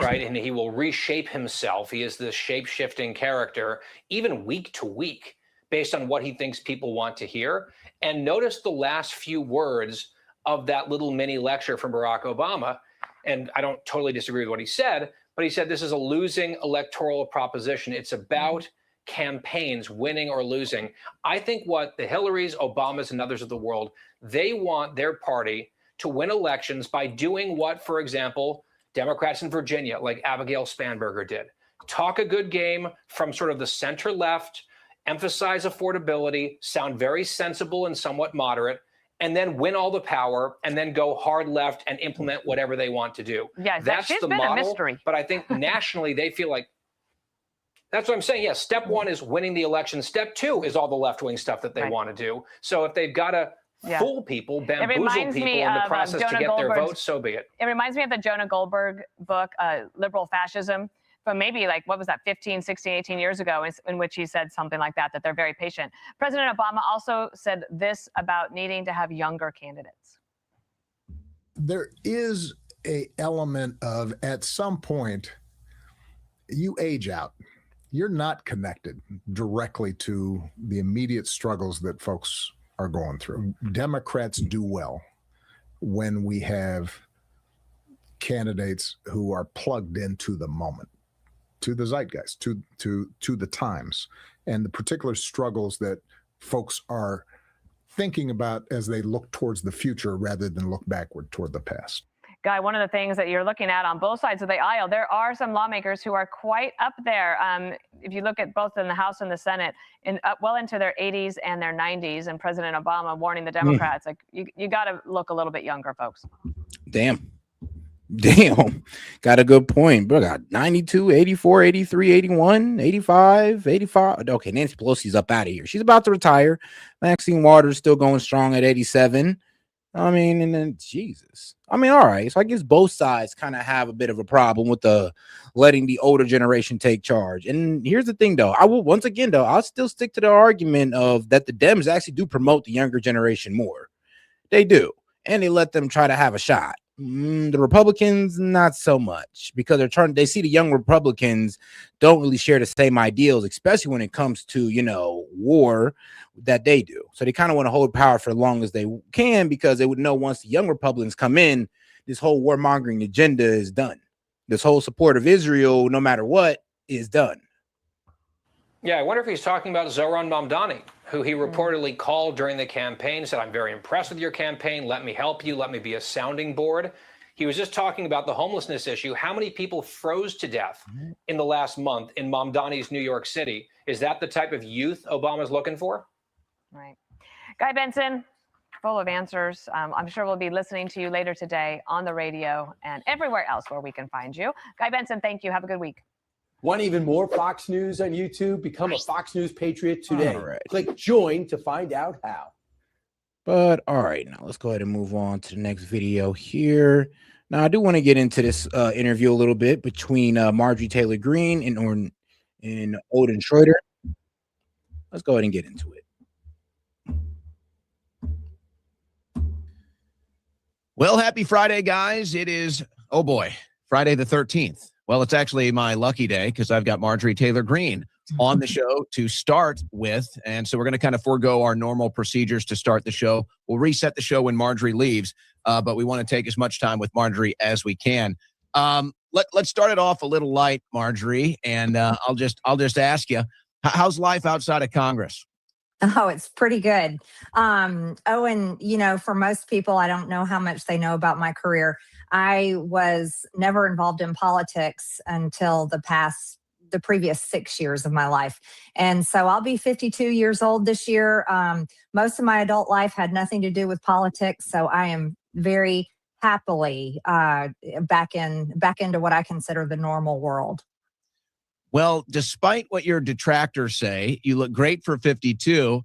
right? And he will reshape himself. He is this shape-shifting character, even week to week, based on what he thinks people want to hear. And notice the last few words of that little mini lecture from Barack Obama. And I don't totally disagree with what he said, but he said this is a losing electoral proposition. It's about campaigns, winning or losing. I think what the Hillarys, Obamas, and others of the world, they want their party to win elections by doing what, for example, Democrats in Virginia, like Abigail Spanberger did. Talk a good game from sort of the center left, emphasize affordability, sound very sensible and somewhat moderate, and then win all the power and then go hard left and implement whatever they want to do. Yeah, that's she's the been model. a mystery. But I think nationally they feel like, that's what I'm saying. Yes, step one is winning the election. Step two is all the left-wing stuff that they want to do. So if they've got to fool people, bamboozle people in the process to get their votes, so be it. It reminds me of the Jonah Goldberg book, Liberal Fascism, from maybe like, what was that, 15, 16, 18 years ago, in which he said something like that they're very patient. President Obama also said this about needing to have younger candidates. There is an element of, at some point, you age out. You're not connected directly to the immediate struggles that folks are going through. Democrats do well when we have candidates who are plugged into the moment, to the zeitgeist, to the times, and the particular struggles that folks are thinking about as they look towards the future rather than look backward toward the past. Guy, one of the things that you're looking at on both sides of the aisle, there are some lawmakers who are quite up there. If you look at both in the House and the Senate, well into their 80s and their 90s, and President Obama warning the Democrats, like, you got to look a little bit younger, folks. Damn. Got a good point. Bro, got 92, 84, 83, 81, 85, 85. Okay, Nancy Pelosi's up out of here. She's about to retire. Maxine Waters still going strong at 87. I mean, and then Jesus. I mean, all right. So I guess both sides kind of have a bit of a problem with the letting the older generation take charge. And here's the thing, though. I'll still stick to the argument of that the Dems actually do promote the younger generation more. They do. And they let them try to have a shot. The Republicans, not so much, because they see the young Republicans don't really share the same ideals, especially when it comes to, war that they do. So they kind of want to hold power for as long as they can, because they would know once the young Republicans come in, this whole warmongering agenda is done. This whole support of Israel, no matter what, is done. Yeah, I wonder if he's talking about Zohran Mamdani, who he reportedly called during the campaign, said, I'm very impressed with your campaign. Let me help you. Let me be a sounding board. He was just talking about the homelessness issue. How many people froze to death in the last month in Mamdani's New York City? Is that the type of youth Obama's looking for? Right. Guy Benson, full of answers. I'm sure we'll be listening to you later today on the radio and everywhere else where we can find you. Guy Benson, thank you. Have a good week. Want even more Fox News on YouTube? Become a Fox News Patriot today. All right. Click join to find out how. But all right, now let's go ahead and move on to the next video here. Now, I do want to get into this interview a little bit between Marjorie Taylor Greene and Odin Schroeder. Let's go ahead and get into it. Well, happy Friday, guys. It is, oh boy, Friday the 13th. Well, it's actually my lucky day because I've got Marjorie Taylor Greene on the show to start with. And so we're going to kind of forego our normal procedures to start the show. We'll reset the show when Marjorie leaves, but we want to take as much time with Marjorie as we can. Let's start it off a little light, Marjorie, and I'll just ask you, how's life outside of Congress? Oh, it's pretty good. And you know, for most people, I don't know how much they know about my career. I was never involved in politics until the previous 6 years of my life. And so I'll be 52 years old this year. Most of my adult life had nothing to do with politics. So I am very happily back into what I consider the normal world. Well, despite what your detractors say, you look great for 52.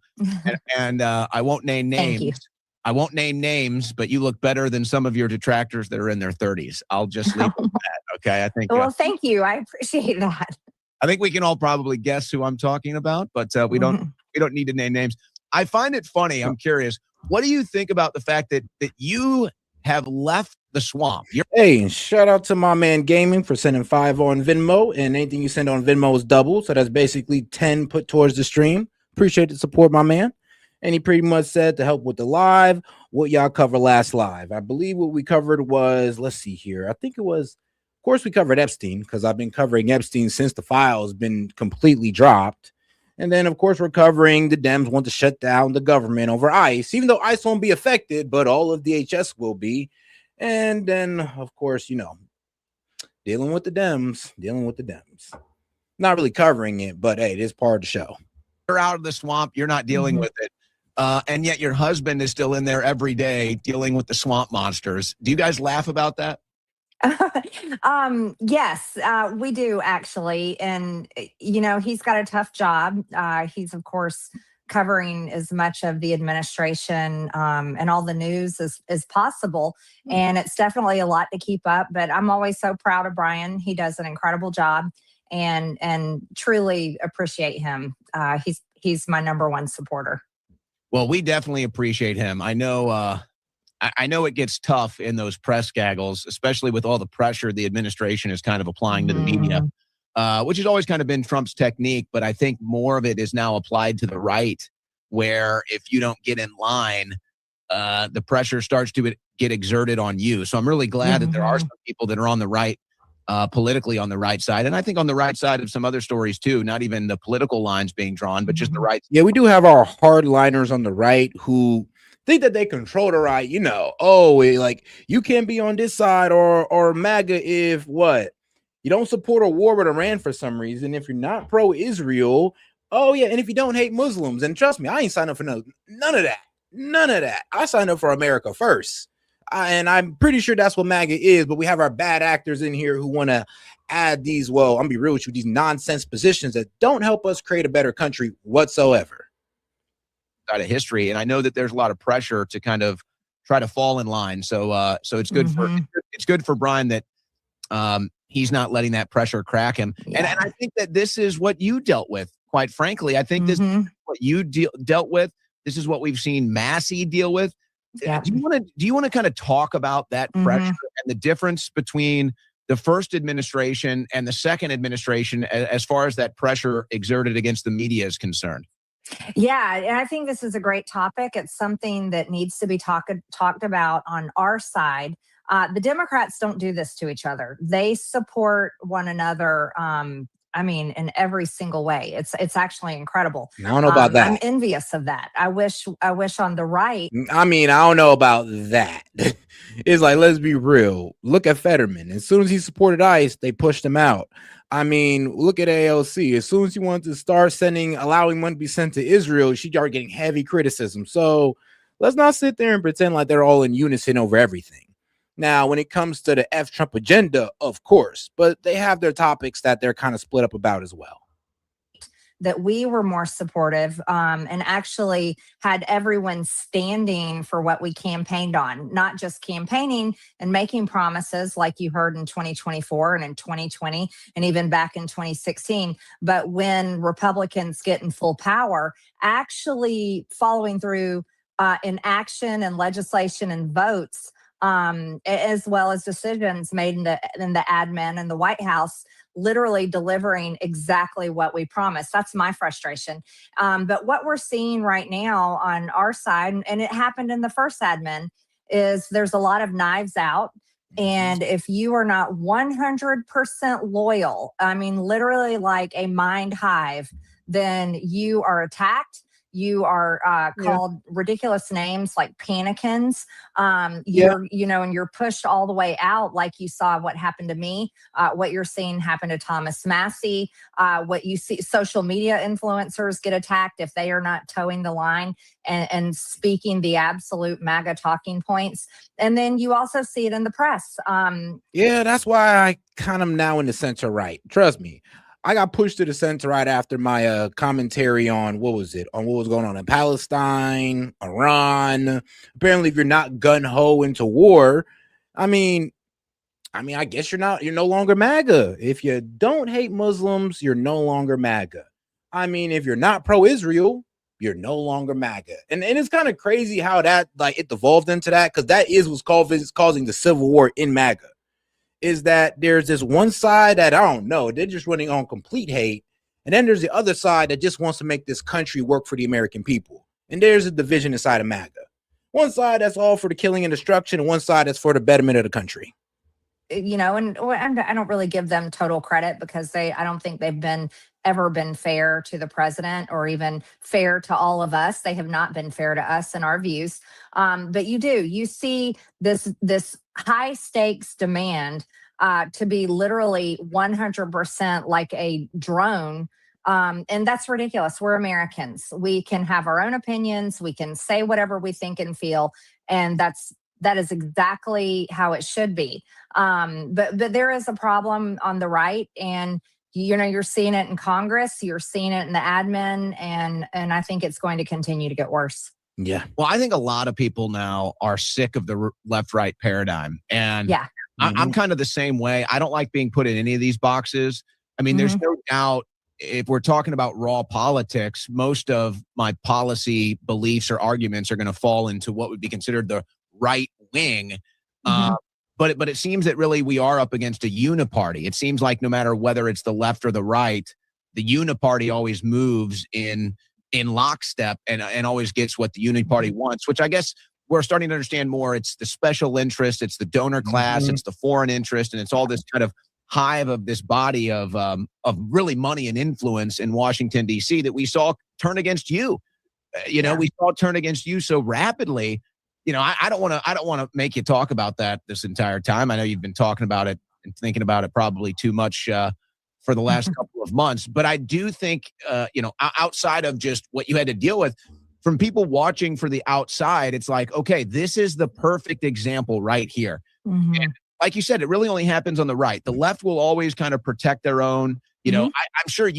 and I won't name names. I won't name names, but you look better than some of your detractors that are in their 30s. I'll just leave it at that. Okay. I think. Well, thank you. I appreciate that. I think we can all probably guess who I'm talking about, but we don't need to name names. I find it funny. I'm curious. What do you think about the fact that you have left the swamp? Hey, shout out to my man Gaming for sending 5 on Venmo, and anything you send on Venmo is double. So that's basically 10 put towards the stream. Appreciate the support, my man. And he pretty much said to help with the live, what y'all cover last live. I believe what we covered was, let's see here. I think it was, of course, we covered Epstein because I've been covering Epstein since the files been completely dropped. And then, of course, we're covering the Dems want to shut down the government over ICE, even though ICE won't be affected, but all of DHS will be. And then, of course, you know, dealing with the Dems. Not really covering it, but hey, it is part of the show. You're out of the swamp. You're not dealing with it. And yet your husband is still in there every day dealing with the swamp monsters. Do you guys laugh about that? Yes, we do actually. And, you know, he's got a tough job. He's, of course, covering as much of the administration and all the news as possible. And it's definitely a lot to keep up. But I'm always so proud of Brian. He does an incredible job and truly appreciate him. He's my number one supporter. Well, we definitely appreciate him. I know it gets tough in those press gaggles, especially with all the pressure the administration is kind of applying to the media, which has always kind of been Trump's technique. But I think more of it is now applied to the right, where if you don't get in line, the pressure starts to get exerted on you. So I'm really glad that there are some people that are on the right, politically on the right side. And I think on the right side of some other stories too, not even the political lines being drawn, but just the right. Yeah, we do have our hardliners on the right who think that they control the right, you know. Oh, like you can't be on this side or MAGA if what? You don't support a war with Iran for some reason. If you're not pro-Israel, oh yeah, and if you don't hate Muslims, and trust me, I ain't signed up for none of that. None of that. I signed up for America first. And I'm pretty sure that's what MAGA is, but we have our bad actors in here who want to add these, well, I'm gonna be real with you, these nonsense positions that don't help us create a better country whatsoever. Out of history, and I know that there's a lot of pressure to kind of try to fall in line. So it's good for Brian that he's not letting that pressure crack him. Yeah. And I think that this is what you dealt with. Quite frankly, I think this is what you dealt with. This is what we've seen Massey deal with. Yeah. Do you want to kind of talk about that pressure and the difference between the first administration and the second administration as far as that pressure exerted against the media is concerned? Yeah, and I think this is a great topic. It's something that needs to be talked about on our side. The Democrats don't do this to each other. They support one another I mean, in every single way. It's actually incredible. I don't know about that. I'm envious of that. I wish on the right. I mean, I don't know about that. It's like, let's be real. Look at Fetterman. As soon as he supported ICE, they pushed him out. I mean, look at AOC. As soon as he wanted to start allowing money to be sent to Israel, she started getting heavy criticism. So let's not sit there and pretend like they're all in unison over everything. Now, when it comes to the F Trump agenda, of course, but they have their topics that they're kind of split up about as well. That we were more supportive and actually had everyone standing for what we campaigned on, not just campaigning and making promises like you heard in 2024 and in 2020 and even back in 2016. But when Republicans get in full power, actually following through in action and legislation and votes, as well as decisions made in the admin and the White House, literally delivering exactly what we promised. That's my frustration. But what we're seeing right now on our side, and it happened in the first admin, is there's a lot of knives out. And if you are not 100% loyal, I mean, literally like a mind hive, then you are attacked. You are called ridiculous names like panicans. You're, and you're pushed all the way out, like you saw what happened to me, what you're seeing happen to Thomas Massey, what you see social media influencers get attacked if they are not towing the line and speaking the absolute MAGA talking points. And then you also see it in the press. Yeah, that's why I kind of now in the center right. Trust me. I got pushed to the center right after my commentary on what was going on in Palestine, Iran. Apparently, if you're not gun-ho into war, I mean, I guess you're no longer MAGA. If you don't hate Muslims, you're no longer MAGA. I mean, if you're not pro-Israel, you're no longer MAGA. And it's kind of crazy how that it devolved into that, because that is what's causing the civil war in MAGA. Is that there's this one side that, I don't know, they're just running on complete hate. And then there's the other side that just wants to make this country work for the American people. And there's a division inside of MAGA. One side that's all for the killing and destruction, and one side that's for the betterment of the country. And I don't really give them total credit because I don't think they've ever been fair to the president or even fair to all of us. They have not been fair to us in our views. But you see this high stakes demand to be literally 100% like a drone. And that's ridiculous. We're Americans. We can have our own opinions. We can say whatever we think and feel. And that is exactly how it should be. But there is a problem on the right, and you're seeing it in Congress, you're seeing it in the admin, and I think it's going to continue to get worse. Yeah. Well, I think a lot of people now are sick of the left-right paradigm. And yeah. I'm kind of the same way. I don't like being put in any of these boxes. I mean, there's no doubt, if we're talking about raw politics, most of my policy beliefs or arguments are going to fall into what would be considered the right wing. But it seems that really we are up against a uniparty. It seems like no matter whether it's the left or the right, the uniparty always moves in lockstep and always gets what the uniparty wants, which I guess we're starting to understand more. It's the special interest, it's the donor class, it's the foreign interest, and it's all this kind of hive of this body of really money and influence in Washington, D.C. that we saw turn against you. We saw it turn against you so rapidly. I don't want to make you talk about that this entire time. I know you've been talking about it and thinking about it probably too much for the last couple of months. But I do think, outside of just what you had to deal with, from people watching for the outside, it's like, okay, this is the perfect example right here. And like you said, it really only happens on the right. The left will always kind of protect their own. I'm sure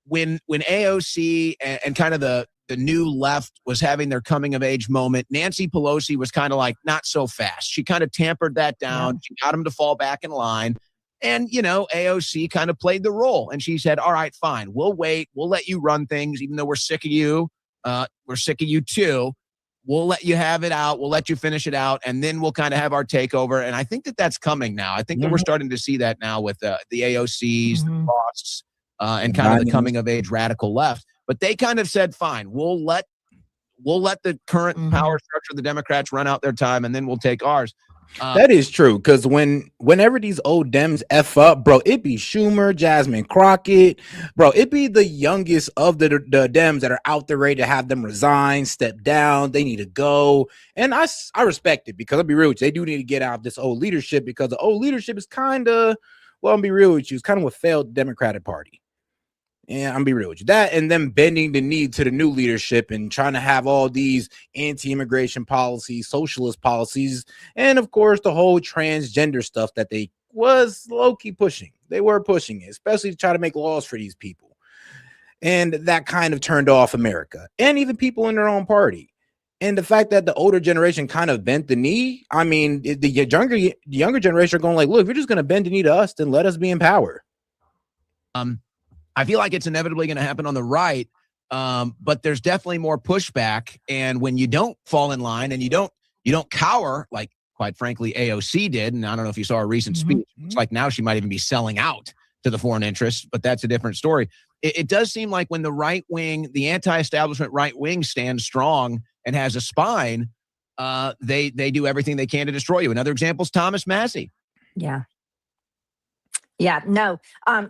when AOC and kind of the new left was having their coming of age moment, Nancy Pelosi was kind of like, not so fast. She kind of tampered that down. She got him to fall back in line. And, AOC kind of played the role. And she said, all right, fine. We'll wait. We'll let you run things, even though we're sick of you. We're sick of you too. We'll let you have it out. We'll let you finish it out. And then we'll kind of have our takeover. And I think that that's coming now. I think that we're starting to see that now with the AOCs, the Roths, and kind of the coming of age radical left. But they kind of said, fine, we'll let the current power structure of the Democrats run out their time, and then we'll take ours. That is true, because whenever these old Dems F up, bro, it be Schumer, Jasmine Crockett, bro, it be the youngest of the Dems that are out there ready to have them resign, step down, they need to go. And I respect it, because I'll be real with you, they do need to get out of this old leadership, because the old leadership is kind of, well, I'll be real with you, it's kind of a failed Democratic Party. And I'm be real with you. That and them bending the knee to the new leadership and trying to have all these anti-immigration policies, socialist policies, and of course the whole transgender stuff that they was low-key pushing. They were pushing it, especially to try to make laws for these people. And that kind of turned off America and even people in their own party. And the fact that the older generation kind of bent the knee, I mean, the younger generation are going like, look, if you're just going to bend the knee to us, then let us be in power. I feel like it's inevitably going to happen on the right, but there's definitely more pushback. And when you don't fall in line and you don't cower, like quite frankly AOC did, and I don't know if you saw her recent speech. It's like now she might even be selling out to the foreign interests, but that's a different story. It does seem like when the right wing, the anti-establishment right wing, stands strong and has a spine, they do everything they can to destroy you. Another example is Thomas Massey. Yeah. Yeah, no,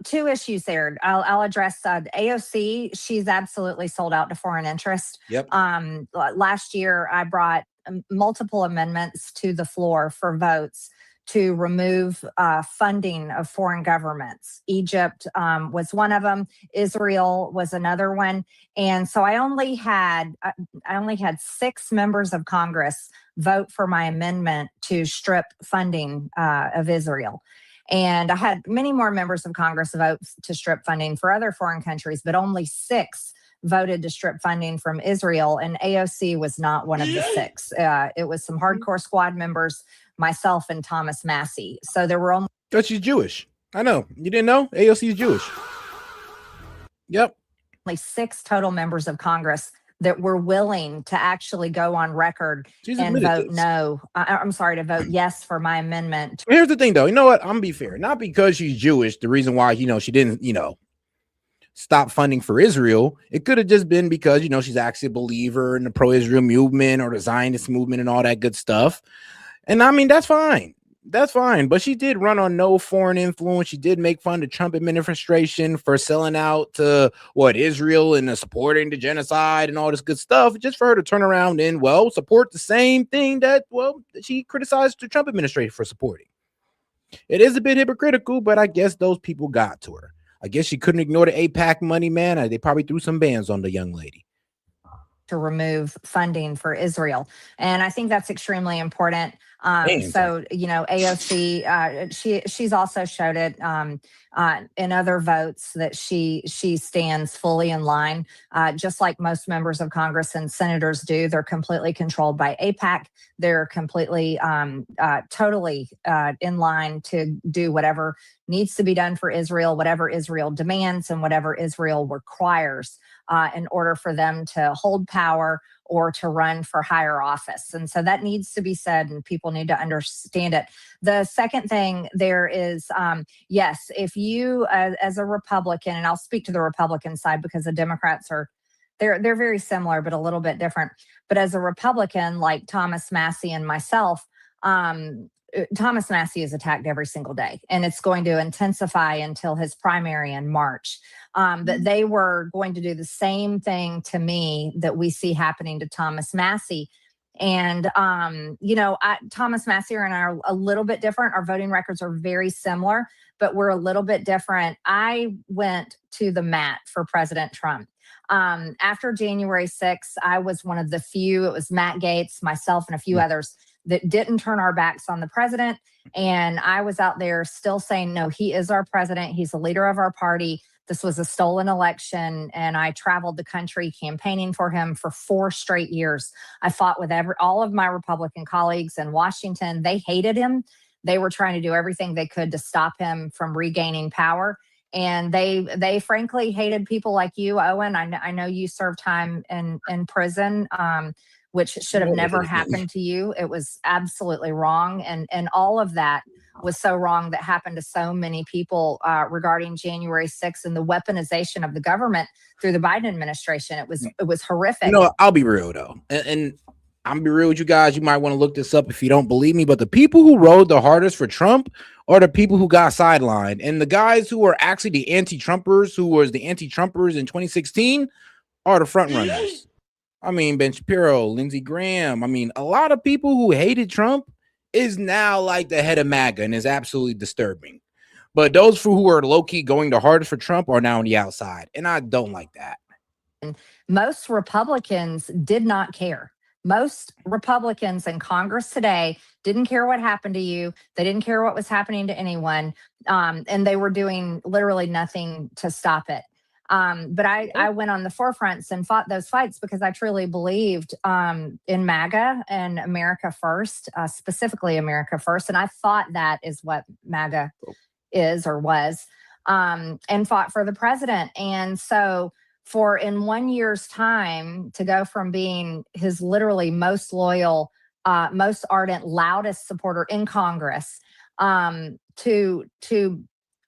two issues there. I'll address AOC. She's absolutely sold out to foreign interest. Yep. Last year, I brought multiple amendments to the floor for votes to remove funding of foreign governments. Egypt was one of them. Israel was another one. And so I only had 6 members of Congress vote for my amendment to strip funding of Israel. And I had many more members of Congress vote to strip funding for other foreign countries, but only 6 voted to strip funding from Israel. And AOC was not one of the 6. It was some hardcore squad members, myself, and Thomas Massey. So there were only... But she's Jewish. I know. You didn't know? AOC is Jewish. Yep. Only 6 total members of Congress that were willing to actually go on record and vote no. I'm sorry, to vote yes for my amendment. Here's the thing, though. You know what? I'm gonna be fair. Not because she's Jewish, the reason why, she didn't, stop funding for Israel. It could have just been because, she's actually a believer in the pro-Israel movement or the Zionist movement and all that good stuff. And I mean, that's fine. That's fine. But she did run on no foreign influence. She did make fun of the Trump administration for selling out to Israel and supporting the genocide and all this good stuff, just for her to turn around and, support the same thing that she criticized the Trump administration for supporting. It is a bit hypocritical, but I guess those people got to her. I guess she couldn't ignore the AIPAC money, man. They probably threw some bans on the young lady. To remove funding for Israel. And I think that's extremely important. So, AOC, she's also showed it in other votes that she stands fully in line, just like most members of Congress and senators do. They're completely controlled by AIPAC. They're completely, totally in line to do whatever needs to be done for Israel, whatever Israel demands and whatever Israel requires in order for them to hold power or to run for higher office. And so that needs to be said, and people need to understand it. The second thing there is, yes, if you, as a Republican, and I'll speak to the Republican side because the Democrats they're very similar, but a little bit different. But as a Republican, like Thomas Massey and myself, Thomas Massey is attacked every single day, and it's going to intensify until his primary in March. But they were going to do the same thing to me that we see happening to Thomas Massey. And, Thomas Massey and I are a little bit different. Our voting records are very similar, but we're a little bit different. I went to the mat for President Trump. After January 6th, I was one of the few, it was Matt Gaetz, myself, and a few others that didn't turn our backs on the president. And I was out there still saying, no, he is our president. He's the leader of our party. This was a stolen election. And I traveled the country campaigning for him for 4 straight years. I fought with all of my Republican colleagues in Washington. They hated him. They were trying to do everything they could to stop him from regaining power. And they frankly hated people like you, Owen. I know you served time in prison, which should have never happened to you. It was absolutely wrong. And all of that was so wrong that happened to so many people regarding January 6th and the weaponization of the government through the Biden administration. It was horrific. I'll be real though. And I'm be real with you guys. You might want to look this up if you don't believe me, but the people who rode the hardest for Trump are the people who got sidelined. And the guys who are actually the anti-Trumpers, who was the anti-Trumpers in 2016, are the front runners. I mean, Ben Shapiro, Lindsey Graham. I mean, a lot of people who hated Trump is now like the head of MAGA and is absolutely disturbing. But those who are low-key going the hardest for Trump are now on the outside. And I don't like that. Most Republicans did not care. Most Republicans in Congress today didn't care what happened to you. They didn't care what was happening to anyone. And they were doing literally nothing to stop it. But I went on the forefronts and fought those fights because I truly believed in MAGA and America first, specifically America first. And I thought that is what MAGA is or was, and fought for the president. And so for in 1 year's time to go from being his literally most loyal, most ardent, loudest supporter in Congress, to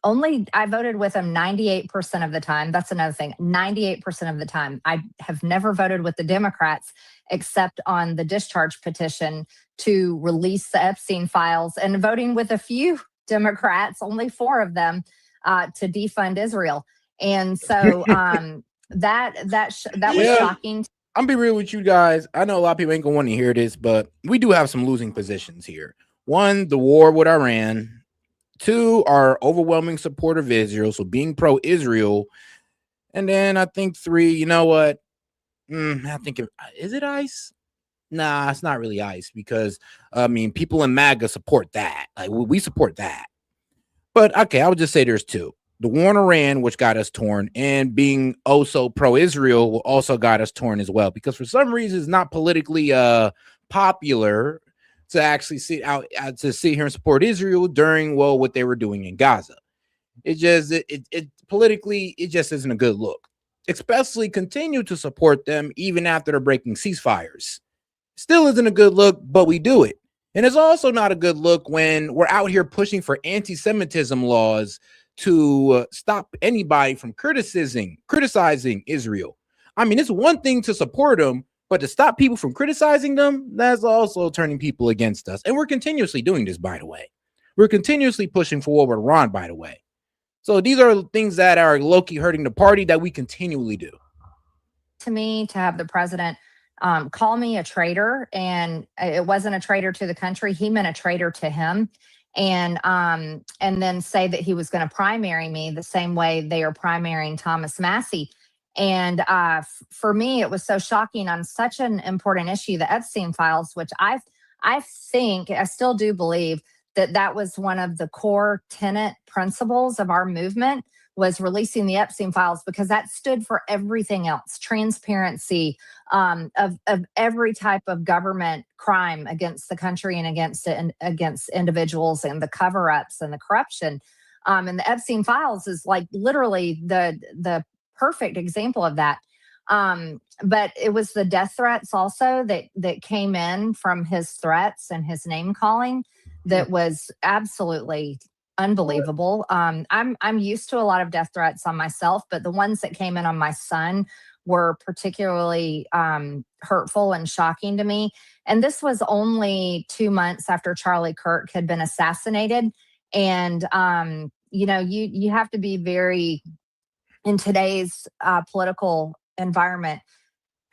only, I voted with him 98% of the time. That's another thing, 98% of the time. I have never voted with the Democrats except on the discharge petition to release the Epstein files, and voting with a few Democrats, only 4 of them, to defund Israel. And so that was shocking. I'm be real with you guys. I know a lot of people ain't gonna want to hear this, but we do have some losing positions here. 1, the war with Iran. 2, our overwhelming support of Israel, so being pro-Israel. And then I think 3, you know what? I think is it ICE? Nah, it's not really ICE, because I mean, people in MAGA support that. Like, we support that. But okay, I would just say there's 2. The war in Iran, which got us torn, and being also pro-Israel also got us torn as well, because for some reason it's not politically popular to actually sit here and support Israel during what they were doing in Gaza. It just it politically, it just isn't a good look. Especially continue to support them even after they're breaking ceasefires. Still isn't a good look, but we do it. And it's also not a good look when we're out here pushing for anti-Semitism laws to stop anybody from criticizing Israel. I mean, it's one thing to support them, but to stop people from criticizing them, that's also turning people against us. And we're continuously doing this, by the way. We're continuously pushing for war with Iran, by the way. So these are things that are low-key hurting the party that we continually do. To me, to have the president call me a traitor, and it wasn't a traitor to the country. He meant a traitor to him. And then say that he was going to primary me the same way they are primarying Thomas Massie. And for me, it was so shocking on such an important issue, the Epstein files, which I still do believe that was one of the core tenet principles of our movement, was releasing the Epstein files, because that stood for everything else, transparency of every type of government crime against the country and against individuals, and the cover-ups and the corruption. And the Epstein files is like literally the perfect example of that. But it was the death threats also that came in from his threats and his name calling that was absolutely unbelievable. I'm used to a lot of death threats on myself, but the ones that came in on my son were particularly hurtful and shocking to me. And this was only 2 months after Charlie Kirk had been assassinated. And you have to be very, in today's political environment,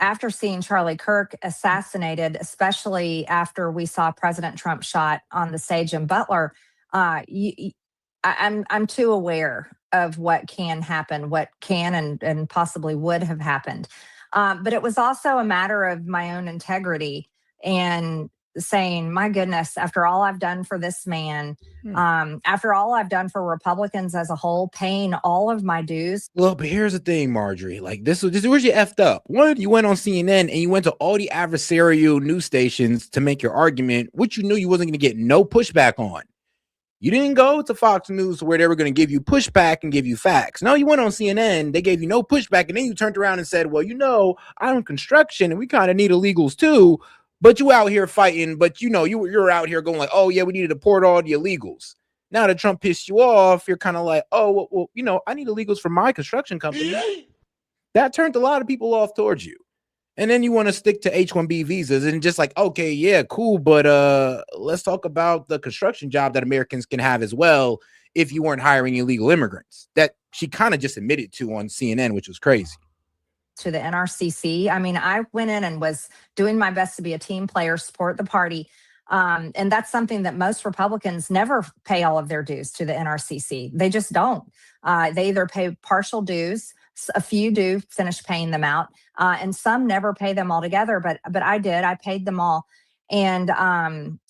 after seeing Charlie Kirk assassinated, especially after we saw President Trump shot on the stage in Butler, I'm too aware of what can happen, what can and possibly would have happened. But it was also a matter of my own integrity and saying, my goodness, after all I've done for this man, after all I've done for Republicans as a whole, paying all of my dues. Well, but here's the thing, Marjorie. Like this where's you effed up. One, you went on CNN and you went to all the adversarial news stations to make your argument, which you knew you wasn't going to get no pushback on. You didn't go to Fox News where they were going to give you pushback and give you facts. No, you went on CNN. They gave you no pushback. And then you turned around and said, well, I'm in construction and we kind of need illegals too. But you out here fighting. But, you're out here going like, oh, yeah, we need to deport all the illegals. Now that Trump pissed you off, you're kind of like, oh, well, I need illegals for my construction company. That turned a lot of people off towards you. And then you want to stick to H-1B visas and just like, okay, yeah, cool. But let's talk about the construction job that Americans can have as well if you weren't hiring illegal immigrants. That she kind of just admitted to on CNN, which was crazy. To the NRCC. I mean, I went in and was doing my best to be a team player, support the party. And that's something that most Republicans never pay all of their dues to the NRCC. They just don't. They either pay partial dues, a few do finish paying them out, and some never pay them all together. But I did. I paid them all. And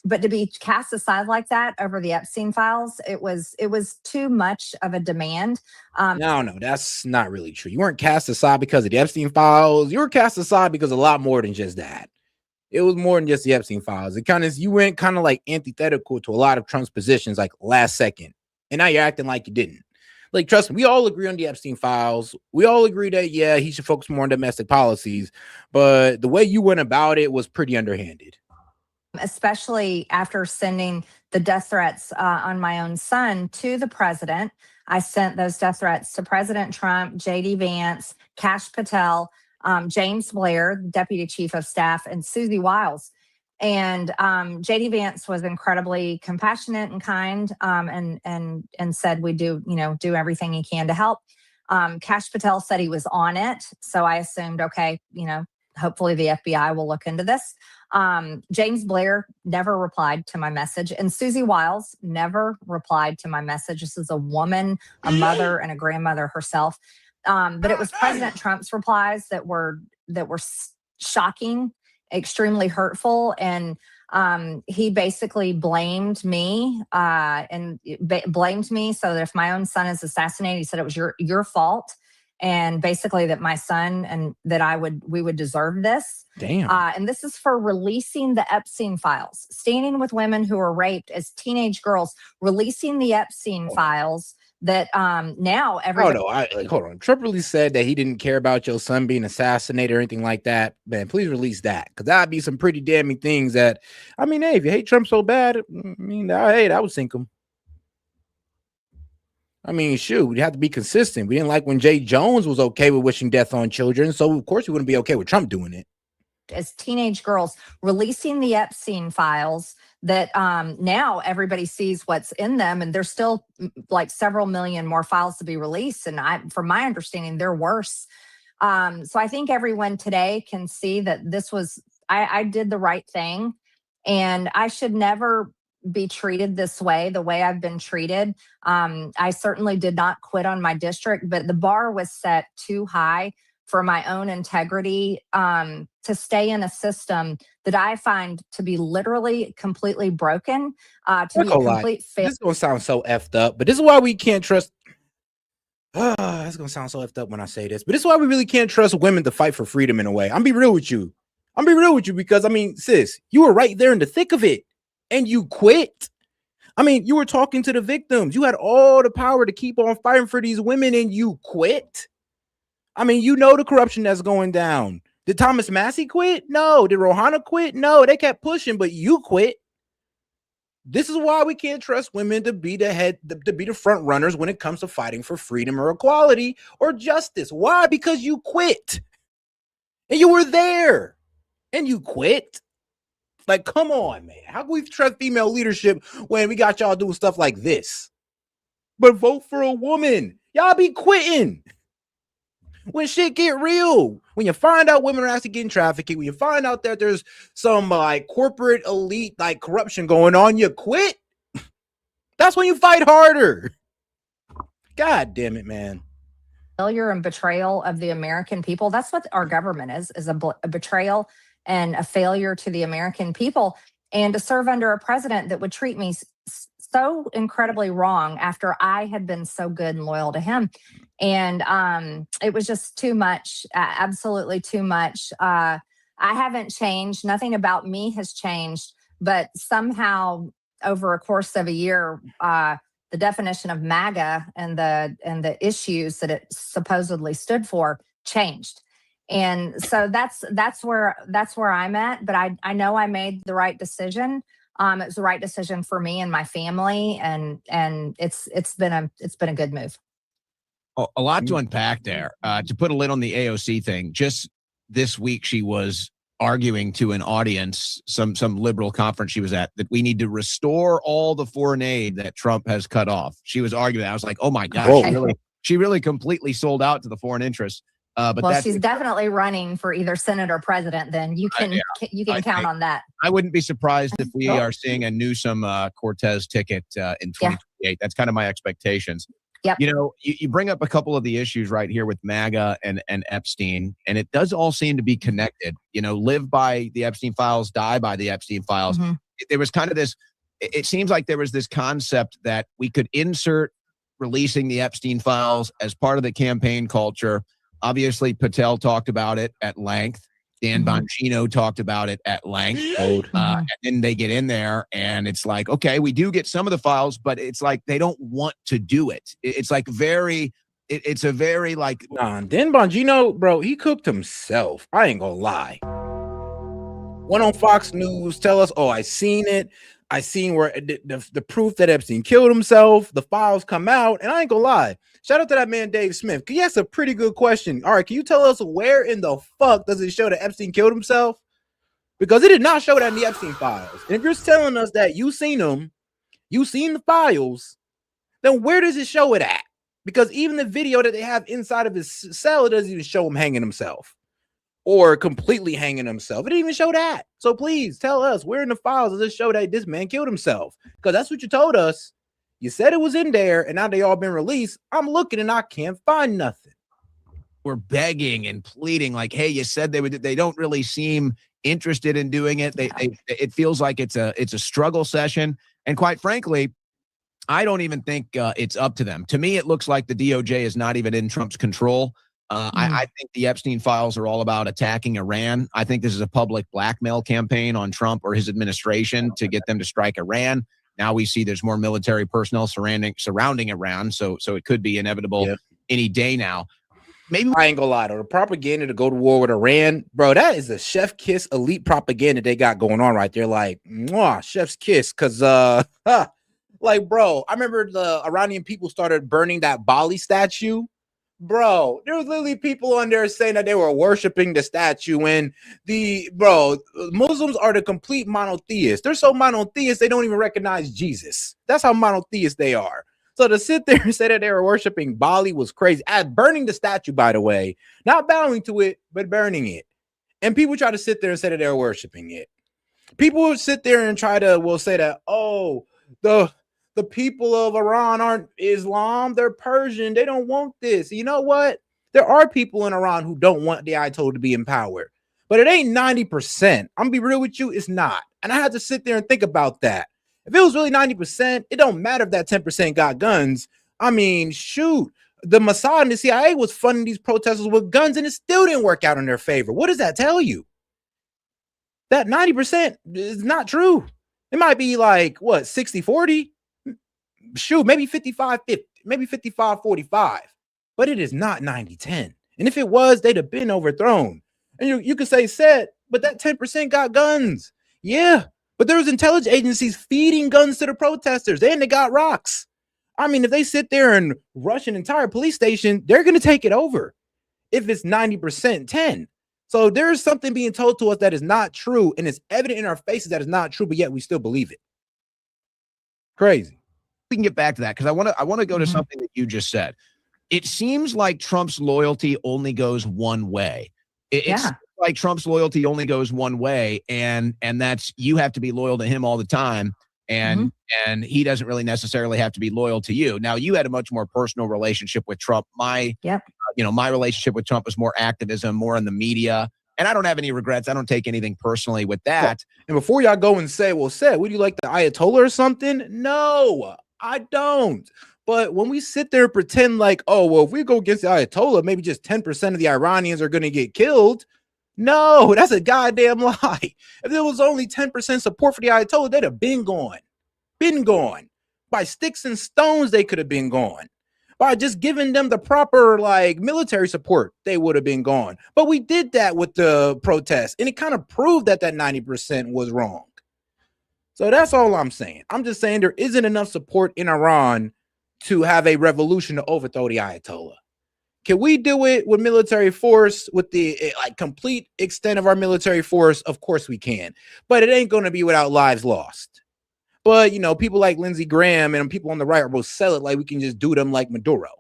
but to be cast aside like that over the Epstein files, it was too much of a demand. No, that's not really true. You weren't cast aside because of the Epstein files. You were cast aside because a lot more than just that. It was more than just the Epstein files. You went kind of like antithetical to a lot of Trump's positions, like last second, and now you're acting like you didn't. Like, trust me, we all agree on the Epstein files. We all agree that, yeah, he should focus more on domestic policies, but the way you went about it was pretty underhanded. Especially after sending the death threats on my own son to the president. I sent those death threats to President Trump, J.D. Vance, Kash Patel, James Blair, Deputy Chief of Staff, and Susie Wiles. And J.D. Vance was incredibly compassionate and kind, and said we do everything he can to help. Kash Patel said he was on it, so I assumed, okay, hopefully the FBI will look into this. James Blair never replied to my message, and Susie Wiles never replied to my message. This is a woman, a mother, and a grandmother herself. But it was President Trump's replies that were shocking, extremely hurtful, and he basically blamed me blamed me so that if my own son is assassinated, he said it was your fault. And basically that my son and that we would deserve this. Damn. And this is for releasing the Epstein files, standing with women who were raped as teenage girls, releasing the Epstein files that now everybody. Hold on. Trump really said that he didn't care about your son being assassinated or anything like that. Man, please release that, because that'd be some pretty damning things that, I mean, hey, if you hate Trump so bad, that would sink him. I mean, shoot, we have to be consistent. We didn't like when Jay Jones was okay with wishing death on children, so of course we wouldn't be okay with Trump doing it. As teenage girls, releasing the Epstein files that now everybody sees what's in them, and there's still like several million more files to be released. And from my understanding, they're worse. So I think everyone today can see that this was, I did the right thing, and I should never be treated this way, the way I've been treated. I certainly did not quit on my district, but the bar was set too high for my own integrity to stay in a system that I find to be literally completely broken, to be a complete failure. This is going to sound so effed up, but this is why we can't trust. It's going to sound so effed up when I say this, but this is why we really can't trust women to fight for freedom in a way. I'm be real with you because, I mean, sis, you were right there in the thick of it. And you quit. I mean, you were talking to the victims. You had all the power to keep on fighting for these women, and you quit. I mean, the corruption that's going down. Did Thomas Massie quit? No. Did Rohana quit? No. They kept pushing, but you quit. This is why we can't trust women to be the front runners when it comes to fighting for freedom or equality or justice. Why? Because you quit. And you were there. And you quit. Like, come on, man. How can we trust female leadership when we got y'all doing stuff like this? But vote for a woman. Y'all be quitting. When shit get real. When you find out women are actually getting trafficked, when you find out that there's some like corporate elite like corruption going on, you quit. That's when you fight harder. God damn it, man. Failure and betrayal of the American people. That's what our government is a betrayal and a failure to the American people, and to serve under a president that would treat me so incredibly wrong after I had been so good and loyal to him. And it was just too much, absolutely too much. I haven't changed. Nothing about me has changed, but somehow over a course of a year, the definition of MAGA and the issues that it supposedly stood for changed. And so that's where I'm at. But I know I made the right decision. It was the right decision for me and my family, and it's been a good move. A lot to unpack there. To put a lid on the AOC thing, just this week she was arguing to an audience, some liberal conference she was at, that we need to restore all the foreign aid that Trump has cut off. She was arguing. I was like, oh my gosh, she really completely sold out to the foreign interests. But well, she's definitely running for either Senate or president. Then you can count on that. I wouldn't be surprised if we are seeing a Newsom Cortez ticket in 2028. That's kind of my expectations. Yep. You know, you bring up a couple of the issues right here with MAGA and Epstein, and it does all seem to be connected. You know, live by the Epstein files, die by the Epstein files. Mm-hmm. There was kind of this, it seems like there was this concept that we could insert releasing the Epstein files as part of the campaign culture. Obviously, Patel talked about it at length. Dan Bongino talked about it at length. And then they get in there and it's like, okay, we do get some of the files, but it's like they don't want to do it. It's like it's a very like. Nah, Dan Bongino, bro, he cooked himself. I ain't gonna lie. Went on Fox News, tell us, oh, I seen it. I seen where the proof that Epstein killed himself, the files come out, and I ain't gonna lie. Shout out to that man, Dave Smith. He asked a pretty good question. All right, can you tell us where in the fuck does it show that Epstein killed himself? Because it did not show that in the Epstein files. And if you're telling us that you seen them, you seen the files, then where does it show it at? Because even the video that they have inside of his cell, it doesn't even show him hanging himself or completely hanging himself. It didn't even show that. So please tell us where in the files does it show that this man killed himself? Because that's what you told us. You said it was in there, and now they all been released. I'm looking and I can't find nothing. We're begging and pleading, like, hey, you said they would. They don't really seem interested in doing it. It feels like it's a struggle session, and quite frankly, I don't even think it's up to them. To me, it looks like the DOJ is not even in Trump's control. I think the Epstein files are all about attacking Iran. I think this is a public blackmail campaign on Trump or his administration to get them to strike Iran. Now we see there's more military personnel surrounding Iran, so it could be inevitable any day now. Maybe I ain't gonna lie though, the propaganda to go to war with Iran, bro, that is a chef kiss elite propaganda they got going on right there. Like, mwah, chef's kiss, because like, bro, I remember the Iranian people started burning that Bali statue. Bro, there was literally people on there saying that they were worshiping the statue, and Muslims are the complete monotheists. They're so monotheist they don't even recognize Jesus. That's how monotheist they are. So to sit there and say that they were worshiping Bali was crazy. Burning the statue, by the way, not bowing to it, but burning it. And people try to sit there and say that they were worshiping it. People would sit there and will say that, oh, the people of Iran aren't Islam, they're Persian, they don't want this. You know what? There are people in Iran who don't want the Ayatollah to be in power, but it ain't 90%. I'm gonna be real with you, it's not. And I had to sit there and think about that. If it was really 90%, it don't matter if that 10% got guns. I mean, shoot, the Mossad and the CIA was funding these protesters with guns and it still didn't work out in their favor. What does that tell you? That 90% is not true. It might be like, what, 60-40? Shoot, maybe 55-50, maybe 55-45, but it is not 90-10. And if it was, they'd have been overthrown. And you could say S.E.T, but that 10% got guns. Yeah, but there was intelligence agencies feeding guns to the protesters, and they got rocks. I mean, if they sit there and rush an entire police station, they're going to take it over if it's 90% 10. So there's something being told to us that is not true, and it's evident in our faces that is not true, but yet we still believe it. Crazy. We can get back to that because I want to go to something that you just said. It seems like Trump's loyalty only goes one way. It's like Trump's loyalty only goes one way, and that's you have to be loyal to him all the time, and he doesn't really necessarily have to be loyal to you. Now, you had a much more personal relationship with Trump. My relationship with Trump was more activism, more in the media. And I don't have any regrets. I don't take anything personally with that. And before y'all go and say, well, S.E.T, would you like the Ayatollah or something? No, I don't. But when we sit there and pretend like, oh, well, if we go against the Ayatollah, maybe just 10% of the Iranians are going to get killed. No, that's a goddamn lie. If there was only 10% support for the Ayatollah, they'd have been gone. Been gone. By sticks and stones, they could have been gone. By just giving them the proper military support, they would have been gone. But we did that with the protests, and it kind of proved that 90% was wrong. So that's all I'm saying. I'm just saying there isn't enough support in Iran to have a revolution to overthrow the Ayatollah. Can we do it with military force, with the like complete extent of our military force? Of course we can, but it ain't going to be without lives lost. But, you know, people like Lindsey Graham and people on the right will sell it like we can just do them like Maduro.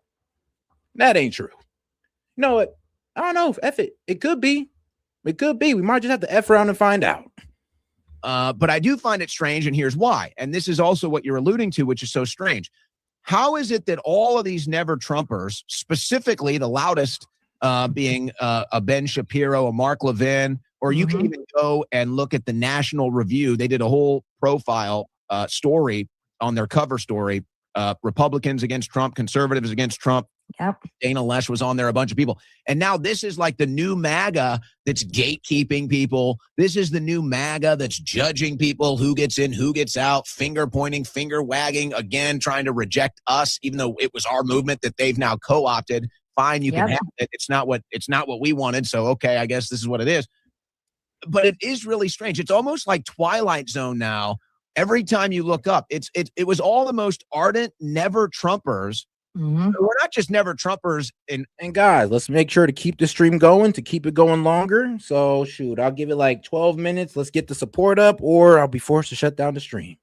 That ain't true. You know what? I don't know. F it. It could be. It could be. We might just have to F around and find out. But I do find it strange, and here's why. And this is also what you're alluding to, which is so strange. How is it that all of these never Trumpers, specifically the loudest being a Ben Shapiro, a Mark Levin, or you can even go and look at the National Review. They did a whole profile story on their cover story. Republicans against Trump, conservatives against Trump. Yep. Dana Lesh was on there, a bunch of people. And now this is like the new MAGA that's gatekeeping people. This is the new MAGA that's judging people, who gets in, who gets out, finger pointing, finger wagging, again, trying to reject us, even though it was our movement that they've now co-opted. Fine, you can have it. It's not what we wanted. So, okay, I guess this is what it is. But it is really strange. It's almost like Twilight Zone now. Every time you look up, it was all the most ardent never Trumpers. We're not just never Trumpers. And guys, let's make sure to keep the stream going, to keep it going longer. So shoot, I'll give it like 12 minutes. Let's get the support up, or I'll be forced to shut down the stream,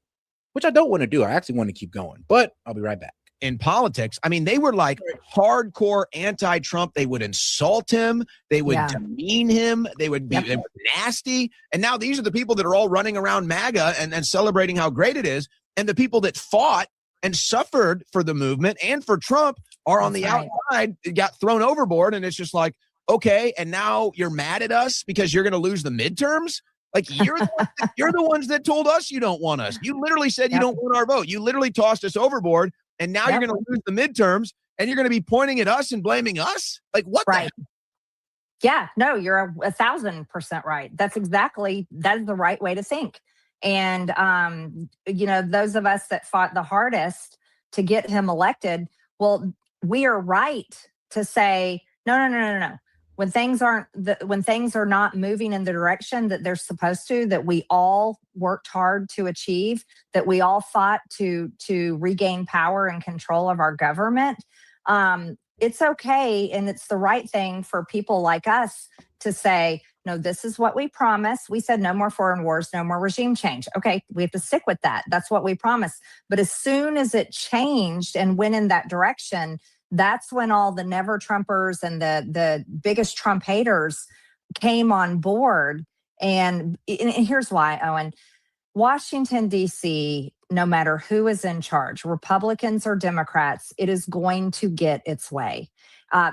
which I don't want to do. I actually want to keep going, but I'll be right back. In politics, I mean, they were like hardcore anti-Trump. They would insult him. They would demean him. They would be they were nasty. And now these are the people that are all running around MAGA and celebrating how great it is. And the people that fought and suffered for the movement and for Trump are on the outside, got thrown overboard. And it's just like, okay, and now you're mad at us because you're going to lose the midterms? Like, you're the ones that told us you don't want us. You literally said you don't want our vote. You literally tossed us overboard. And now you're going to lose the midterms, and you're going to be pointing at us and blaming us? Like, what the hell? Yeah, no, you're 1,000% right. That is the right way to think. And, you know, those of us that fought the hardest to get him elected, well, we are right to say, no. When things are not moving in the direction that they're supposed to, that we all worked hard to achieve, that we all fought to regain power and control of our government, it's okay, and it's the right thing for people like us to say, no, this is what we promised. We said no more foreign wars, no more regime change. Okay, we have to stick with that. That's what we promised. But as soon as it changed and went in that direction, that's when all the never Trumpers and the biggest Trump haters came on board. And here's why, Owen. Washington, D.C., no matter who is in charge, Republicans or Democrats, it is going to get its way.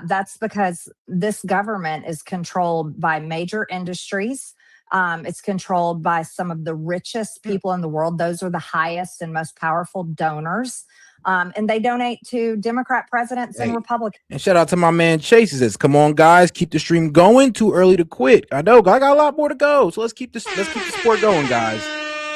That's because this government is controlled by major industries. It's controlled by some of the richest people in the world. Those are the highest and most powerful donors. And they donate to Democrat presidents and Republicans. And shout out to my man Chase. He says, "Come on, guys, keep the stream going. Too early to quit." I know, I got a lot more to go, so let's keep the sport going, guys.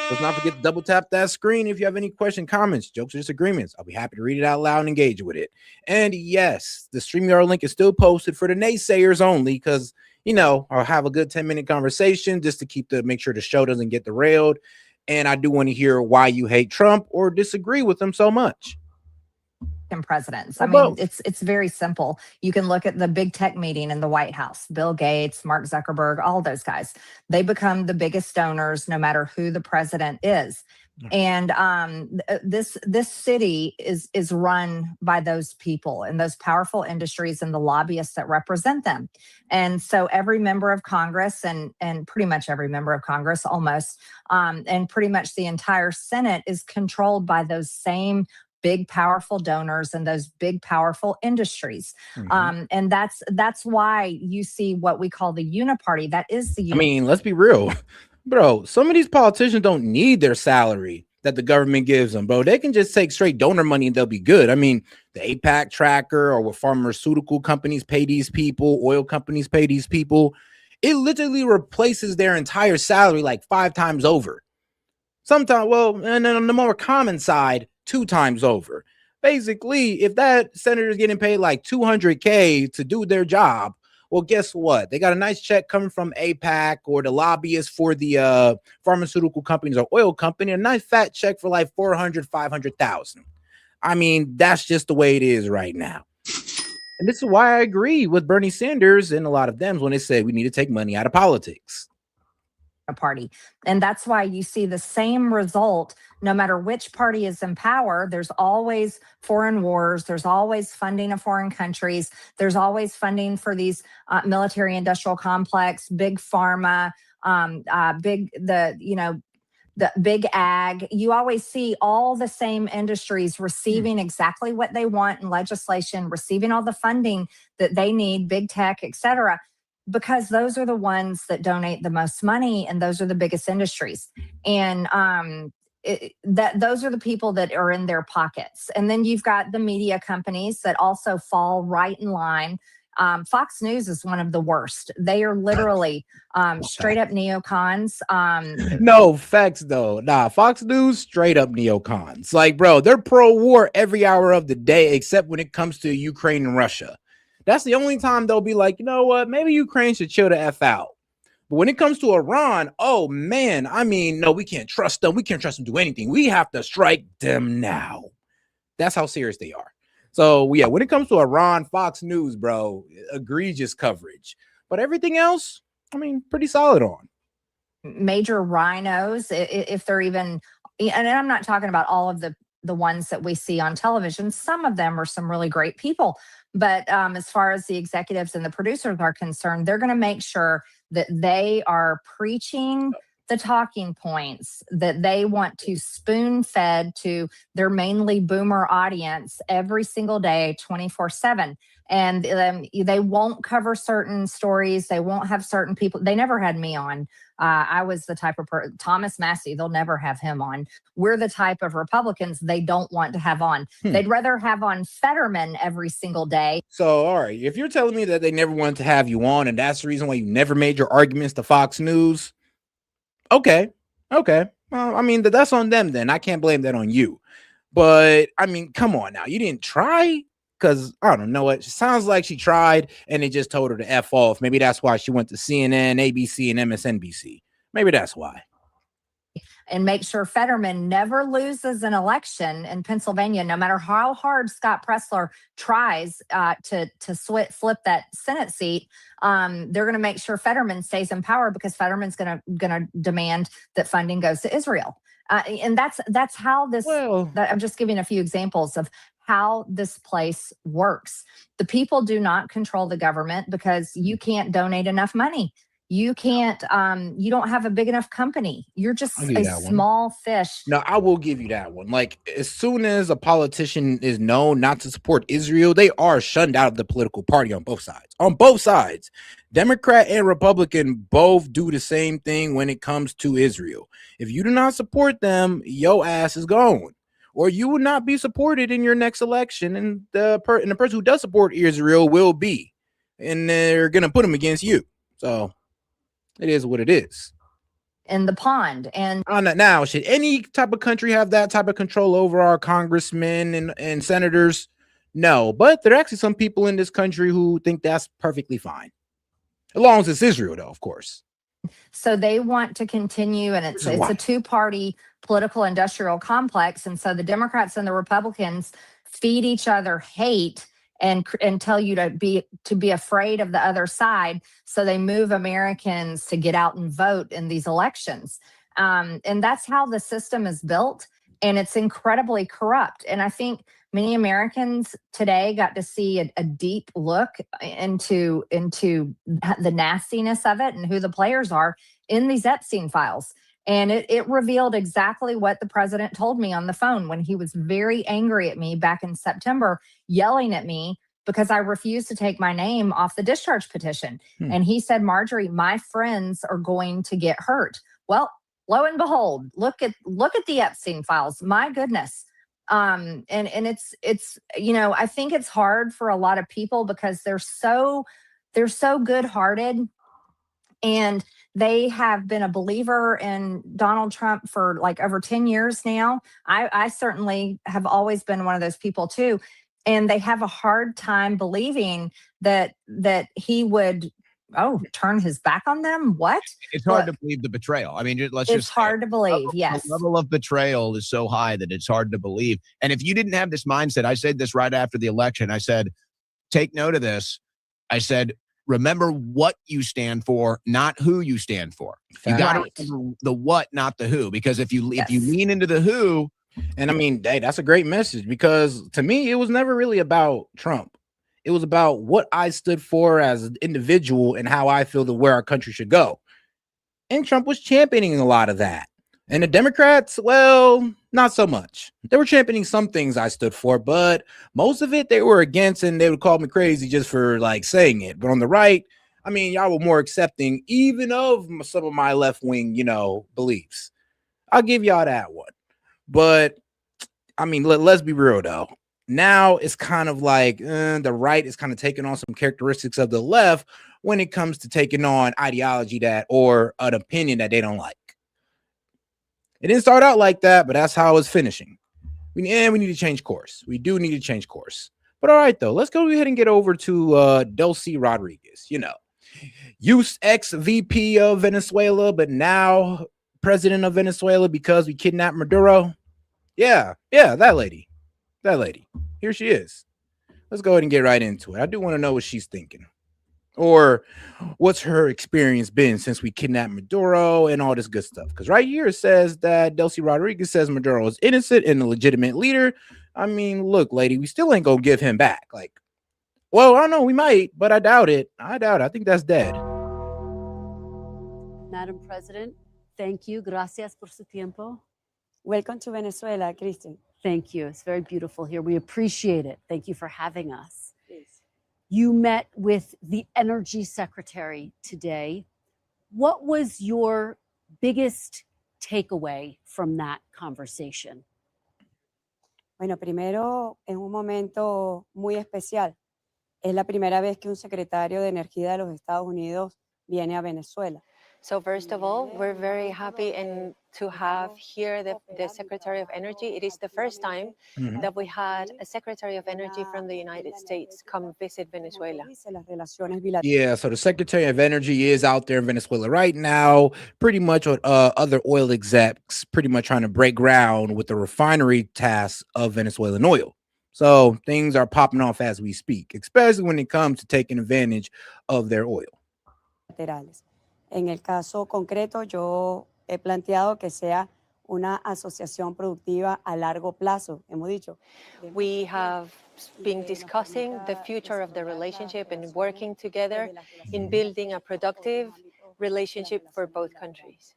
Let's not forget to double tap that screen if you have any question, comments, jokes, or disagreements. I'll be happy to read it out loud and engage with it. And yes, the StreamYard link is still posted for the naysayers only, because you know I'll have a good 10-minute conversation just to make sure the show doesn't get derailed. And I do want to hear why you hate Trump or disagree with him so much. Presidents. I mean, it's very simple. You can look at the big tech meeting in the White House, Bill Gates, Mark Zuckerberg, all those guys. They become the biggest donors no matter who the president is. And this city is run by those people and those powerful industries and the lobbyists that represent them. And so every member of Congress and pretty much every member of Congress almost, and pretty much the entire Senate is controlled by those same big, powerful donors and those big, powerful industries. And that's why you see what we call the uniparty. That is the uniparty. I mean, let's be real, bro. Some of these politicians don't need their salary that the government gives them, bro. They can just take straight donor money and they'll be good. I mean, the APAC tracker or what pharmaceutical companies pay these people, oil companies pay these people. It literally replaces their entire salary like 5 times over. Sometimes, well, and then on the more common side, 2 times over. Basically, if that senator is getting paid like $200K to do their job, well, guess what? They got a nice check coming from APAC or the lobbyists for the pharmaceutical companies or oil company, a nice fat check for like $400,000, $500,000. I mean, that's just the way it is right now. And this is why I agree with Bernie Sanders and a lot of them when they say we need to take money out of politics. A party. And that's why you see the same result no matter which party is in power. There's always foreign wars. There's always funding of foreign countries. There's always funding for these military industrial complex, big pharma, the big ag. You always see all the same industries receiving exactly what they want in legislation, receiving all the funding that they need, big tech, et cetera, because those are the ones that donate the most money and those are the biggest industries. And those are the people that are in their pockets. And then you've got the media companies that also fall right in line. Fox News is one of the worst. They are literally straight up neocons. No facts though. Nah, Fox News straight up neocons. Like, bro, they're pro-war every hour of the day except when it comes to Ukraine and Russia. That's the only time they'll be like, you know what, maybe Ukraine should chill the F out. But when it comes to Iran, oh man, I mean, no, we can't trust them. We can't trust them to do anything. We have to strike them now. That's how serious they are. So yeah, when it comes to Iran, Fox News, bro, egregious coverage. But everything else, I mean, pretty solid on. Major rhinos, if they're even, and I'm not talking about all of the ones that we see on television. Some of them are some really great people. But as far as the executives and the producers are concerned, they're going to make sure that they are preaching the talking points that they want to spoon fed to their mainly boomer audience every single day, 24/7. And they won't cover certain stories. They won't have certain people. They never had me on. I was the type of Thomas Massey. They'll never have him on. We're the type of Republicans they don't want to have on. They'd rather have on Fetterman every single day. So, all right, if you're telling me that they never wanted to have you on and that's the reason why you never made your arguments to Fox News, okay. Well, I mean, that's on them then. I can't blame that on you. But, I mean, come on now. You didn't try? Because, I don't know. It sounds like she tried and they just told her to F off. Maybe that's why she went to CNN, ABC, and MSNBC. Maybe that's why. And make sure Fetterman never loses an election in Pennsylvania, no matter how hard Scott Pressler tries to flip that Senate seat. They're going to make sure Fetterman stays in power because Fetterman's going to demand that funding goes to Israel. And that's how this. I'm just giving a few examples of how this place works. The people do not control the government because you can't donate enough money. You can't, you don't have a big enough company. You're just a small fish. No, I will give you that one. Like, as soon as a politician is known not to support Israel, they are shunned out of the political party on both sides. On both sides. Democrat and Republican both do the same thing when it comes to Israel. If you do not support them, your ass is gone. Or you will not be supported in your next election, and the person who does support Israel will be. And they're going to put them against you. So it is what it is. In the pond. And now, should any type of country have that type of control over our congressmen and senators? No, but there are actually some people in this country who think that's perfectly fine. As long as it's Israel, though, of course. So they want to continue, and it's a two-party political industrial complex. And so the Democrats and the Republicans feed each other hate and tell you to be afraid of the other side. So they move Americans to get out and vote in these elections. And that's how the system is built. And it's incredibly corrupt. And I think many Americans today got to see a deep look into the nastiness of it and who the players are in these Epstein files. And it revealed exactly what the president told me on the phone when he was very angry at me back in September, yelling at me because I refused to take my name off the discharge petition. And he said, Marjorie, my friends are going to get hurt. Well, lo and behold, look at the Epstein files. My goodness. And it's, I think it's hard for a lot of people because they're so good-hearted, and they have been a believer in Donald Trump for like over 10 years now. I certainly have always been one of those people too. And they have a hard time believing that he would turn his back on them. What? It's hard to believe the betrayal. I mean, it's hard to believe. Yes. The level of betrayal is so high that it's hard to believe. And if you didn't have this mindset, I said this right after the election, I said, take note of this. I said, remember what you stand for, not who you stand for. You got to remember the what, not the who, because if you lean into the who, and I mean, hey, that's a great message, because to me, it was never really about Trump. It was about what I stood for as an individual and how I feel that where our country should go. And Trump was championing a lot of that. And the Democrats, well, not so much. They were championing some things I stood for, but most of it they were against, and they would call me crazy just for like saying it. But on the right, I mean, y'all were more accepting even of some of my left-wing, beliefs. I'll give y'all that one. But I mean, let's be real though. Now it's kind of like the right is kind of taking on some characteristics of the left when it comes to taking on ideology or an opinion that they don't like. It didn't start out like that, but that's how it's finishing. We need to change course. We do need to change course. But all right, though, let's go ahead and get over to Delcy Rodriguez. Used ex-VP of Venezuela, but now president of Venezuela because we kidnapped Maduro. Yeah, that lady. Here she is. Let's go ahead and get right into it. I do want to know what she's thinking. Or what's her experience been since we kidnapped Maduro and all this good stuff. Because right here it says that Delcy Rodriguez says Maduro is innocent and a legitimate leader. I mean, look, lady, we still ain't gonna give him back. Well, I don't know, we might, but I doubt it. I think that's dead. Madam President, thank you. Gracias por su tiempo. Welcome to Venezuela, Kristen. Thank you. It's very beautiful here. We appreciate it. Thank you for having us. You met with the Energy Secretary today. What was your biggest takeaway from that conversation? Bueno, primero, es un momento muy especial. Es la primera vez que un secretario de Energía de los Estados Unidos viene a Venezuela. So first of all, we're very happy to have here the Secretary of Energy. It is the first time that we had a Secretary of Energy from the United States come visit Venezuela. Yeah, so the Secretary of Energy is out there in Venezuela right now, pretty much with other oil execs, pretty much trying to break ground with the refinery tasks of Venezuelan oil. So things are popping off as we speak, especially when it comes to taking advantage of their oil. En el caso concreto, yo he planteado que sea una asociación productiva a largo plazo, hemos dicho. We have been discussing the future of the relationship and working together in building a productive relationship for both countries.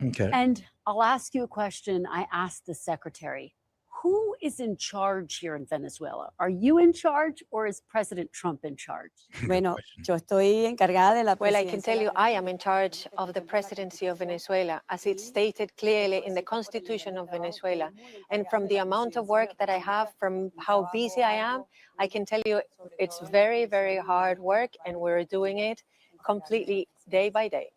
Okay. And I'll ask you a question I asked the Secretary. Who is in charge here in Venezuela? Are you in charge or is President Trump in charge? Bueno, yo estoy encargada de la Well, I can tell you I am in charge of the presidency of Venezuela, as it's stated clearly in the Constitution of Venezuela. And from the amount of work that I have, from how busy I am, I can tell you it's very, very hard work, and we're doing it completely day by day.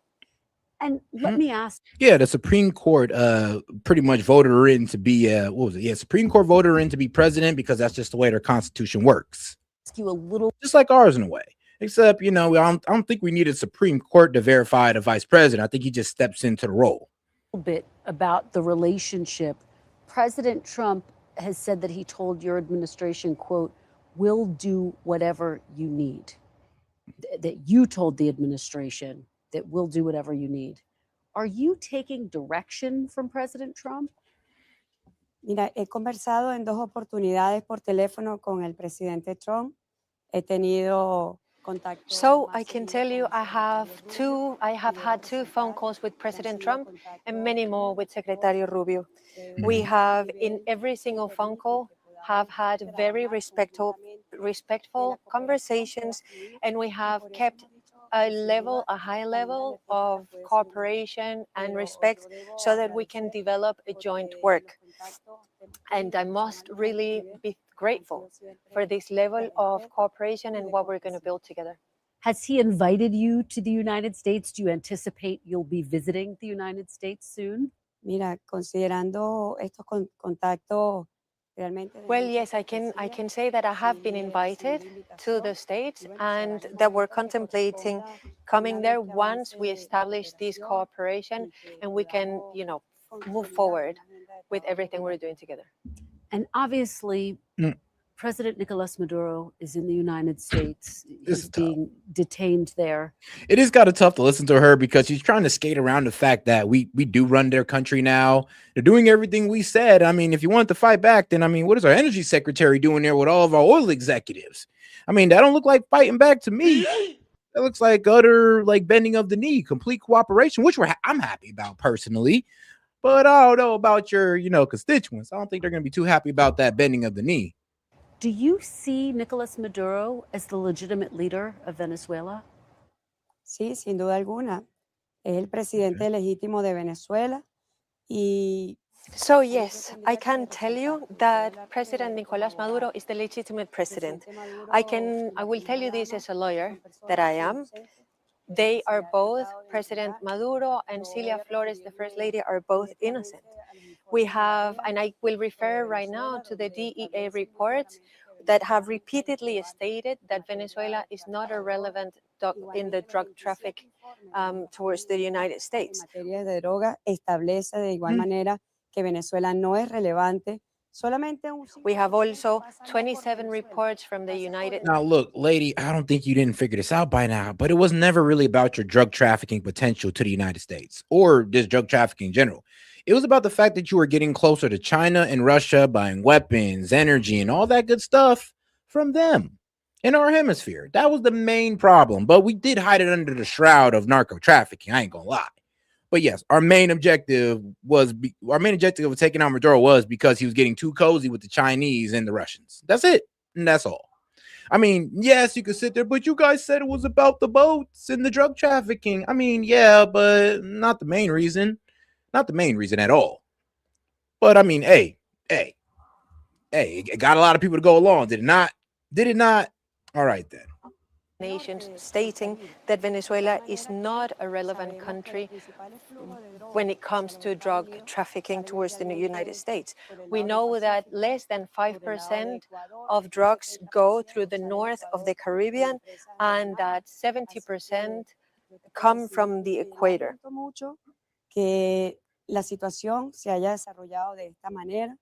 And let me ask. Yeah, the Supreme Court pretty much voted her in to be Supreme Court voted her in to be president because that's just the way their constitution works. You a little just like ours in a way. Except, I don't think we need a Supreme Court to verify the vice president. I think he just steps into the role. A bit about the relationship. President Trump has said that he told your administration, quote, "We'll do whatever you need." That you told the administration that we'll do whatever you need. Are you taking direction from President Trump? Mira, he conversado en 2 oportunidades por teléfono con el presidente Trump. He tenido contacto. So I can tell you I have had 2 phone calls with President Trump and many more with Secretary Rubio. We have, in every single phone call, have had very respectful conversations, and we have kept a high level of cooperation and respect so that we can develop a joint work. And I must really be grateful for this level of cooperation and what we're going to build together. Has he invited you to the United States? Do you anticipate you'll be visiting the United States soon? Mira, considerando estos contactos. Well, yes, I can say that I have been invited to the States and that we're contemplating coming there once we establish this cooperation and we can, move forward with everything we're doing together. And obviously, President Nicolas Maduro is in the United States. This He's is tough. being detained there. It is kind of tough to listen to her because she's trying to skate around the fact that we do run their country now. They're doing everything we said. I mean, if you want to fight back, then I mean, what is our energy secretary doing there with all of our oil executives? I mean, that don't look like fighting back to me. That looks like utter like bending of the knee, complete cooperation, which I'm happy about personally. But I don't know about your, constituents. I don't think they're going to be too happy about that bending of the knee. Do you see Nicolas Maduro as the legitimate leader of Venezuela? Sí, sin duda alguna. Es el presidente legítimo de Venezuela. So yes, I can tell you that President Nicolás Maduro is the legitimate president. I will tell you this as a lawyer that I am. They are both, President Maduro and Cilia Flores, the First Lady, are both innocent. We have, and I will refer right now to the DEA reports that have repeatedly stated that Venezuela is not a relevant in the drug traffic towards the United States. En materia de droga establece de igual manera que Venezuela no es relevante. We have also 27 reports from the United Now, look, lady, I don't think you didn't figure this out by now, but it was never really about your drug trafficking potential to the United States or this drug trafficking in general. It was about the fact that you were getting closer to China and Russia, buying weapons, energy, and all that good stuff from them in our hemisphere. That was the main problem, but we did hide it under the shroud of narco trafficking. I ain't gonna lie. But yes, our main objective of taking out Maduro was because he was getting too cozy with the Chinese and the Russians. That's it. And that's all. I mean, yes, you could sit there, but you guys said it was about the boats and the drug trafficking. I mean, yeah, but not the main reason. Not the main reason at all. But I mean, hey, it got a lot of people to go along. Did it not? Did it not? All right, then. nations stating that Venezuela is not a relevant country when it comes to drug trafficking towards the United States. We know that less than 5% of drugs go through the north of the Caribbean and that 70% come from the equator. que la situación se haya desarrollado de esta manera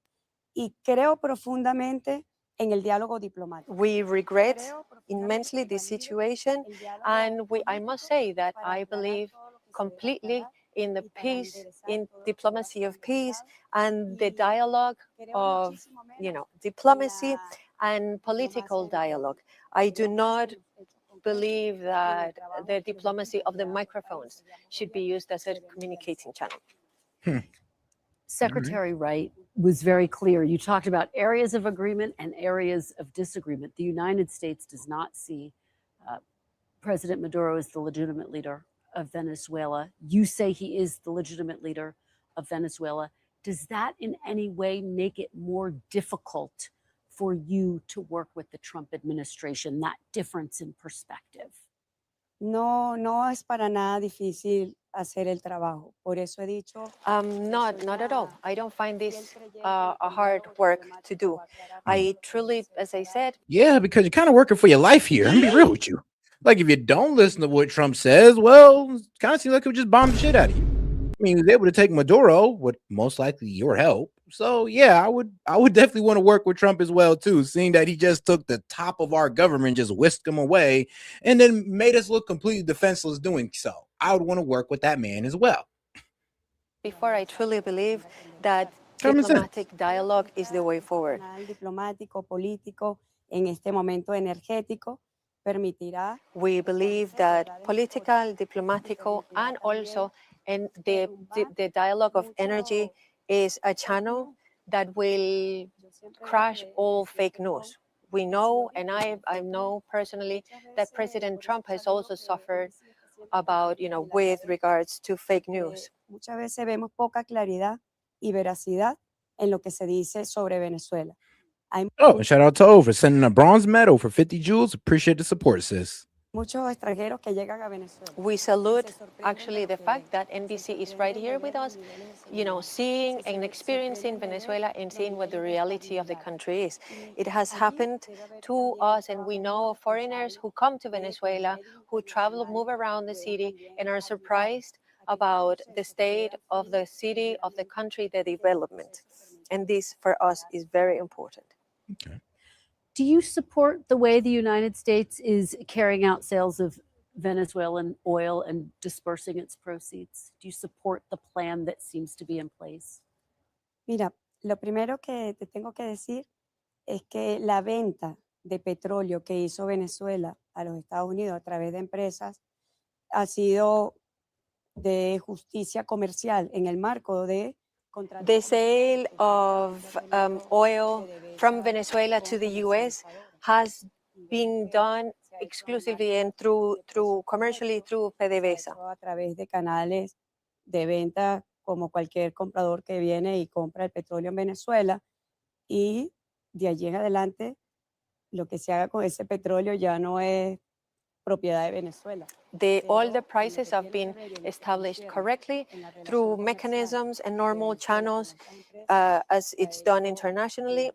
y creo profundamente en el diálogo diplomático. We regret immensely this situation, and I must say that I believe completely in the peace, in diplomacy of peace, and the dialogue of, diplomacy and political dialogue. I do not believe that the diplomacy of the microphones should be used as a communicating channel. Secretary Wright was very clear. You talked about areas of agreement and areas of disagreement. The United States does not see President Maduro as the legitimate leader of Venezuela. You say he is the legitimate leader of Venezuela. Does that in any way make it more difficult for you to work with the Trump administration, that difference in perspective? No es para nada difícil hacer el trabajo. Por eso he dicho. Not at all. I don't find this a hard work to do. I truly, as I said. Yeah, because you're kind of working for your life here. I'm gonna be real with you. Like, if you don't listen to what Trump says, well, it kind of seems like he would just bomb the shit out of you. I mean, he was able to take Maduro with most likely your help. So yeah, I would definitely want to work with Trump as well too, seeing that he just took the top of our government, just whisked him away, and then made us look completely defenseless doing so. I would want to work with that man as well. Before, I truly believe that diplomatic dialogue is the way forward. Diplomático, político, en este momento energético, permitirá. We believe that political, diplomatical, and also and the dialogue of energy is a channel that will crush all fake news. We know, and I know personally, that President Trump has also suffered about, with regards to fake news. Muchas veces vemos poca claridad y veracidad en lo que se dice sobre Venezuela. Oh, and shout out to O for sending a bronze medal for 50 joules. Appreciate the support, sis. Muchos extranjeros que llegan a Venezuela. We salute actually the fact that NBC is right here with us, seeing and experiencing Venezuela and seeing what the reality of the country is. It has happened to us, and we know foreigners who come to Venezuela, who travel, move around the city, and are surprised about the state of the city, of the country, the development. And this for us is very important. Okay. Do you support the way the United States is carrying out sales of Venezuelan oil and dispersing its proceeds? Do you support the plan that seems to be in place? Mira, lo primero que te tengo que decir es que la venta de petróleo que hizo Venezuela a los Estados Unidos a través de empresas ha sido de justicia comercial en el marco de the sale of oil from Venezuela to the U.S. has been done exclusively and through commercially through PDVSA. A través de canales de venta como cualquier comprador que viene y compra el petróleo en Venezuela, y de allí en adelante lo que se haga con ese petróleo ya no es propiedad de Venezuela. All the prices have been established correctly through mechanisms and normal channels as it's done internationally.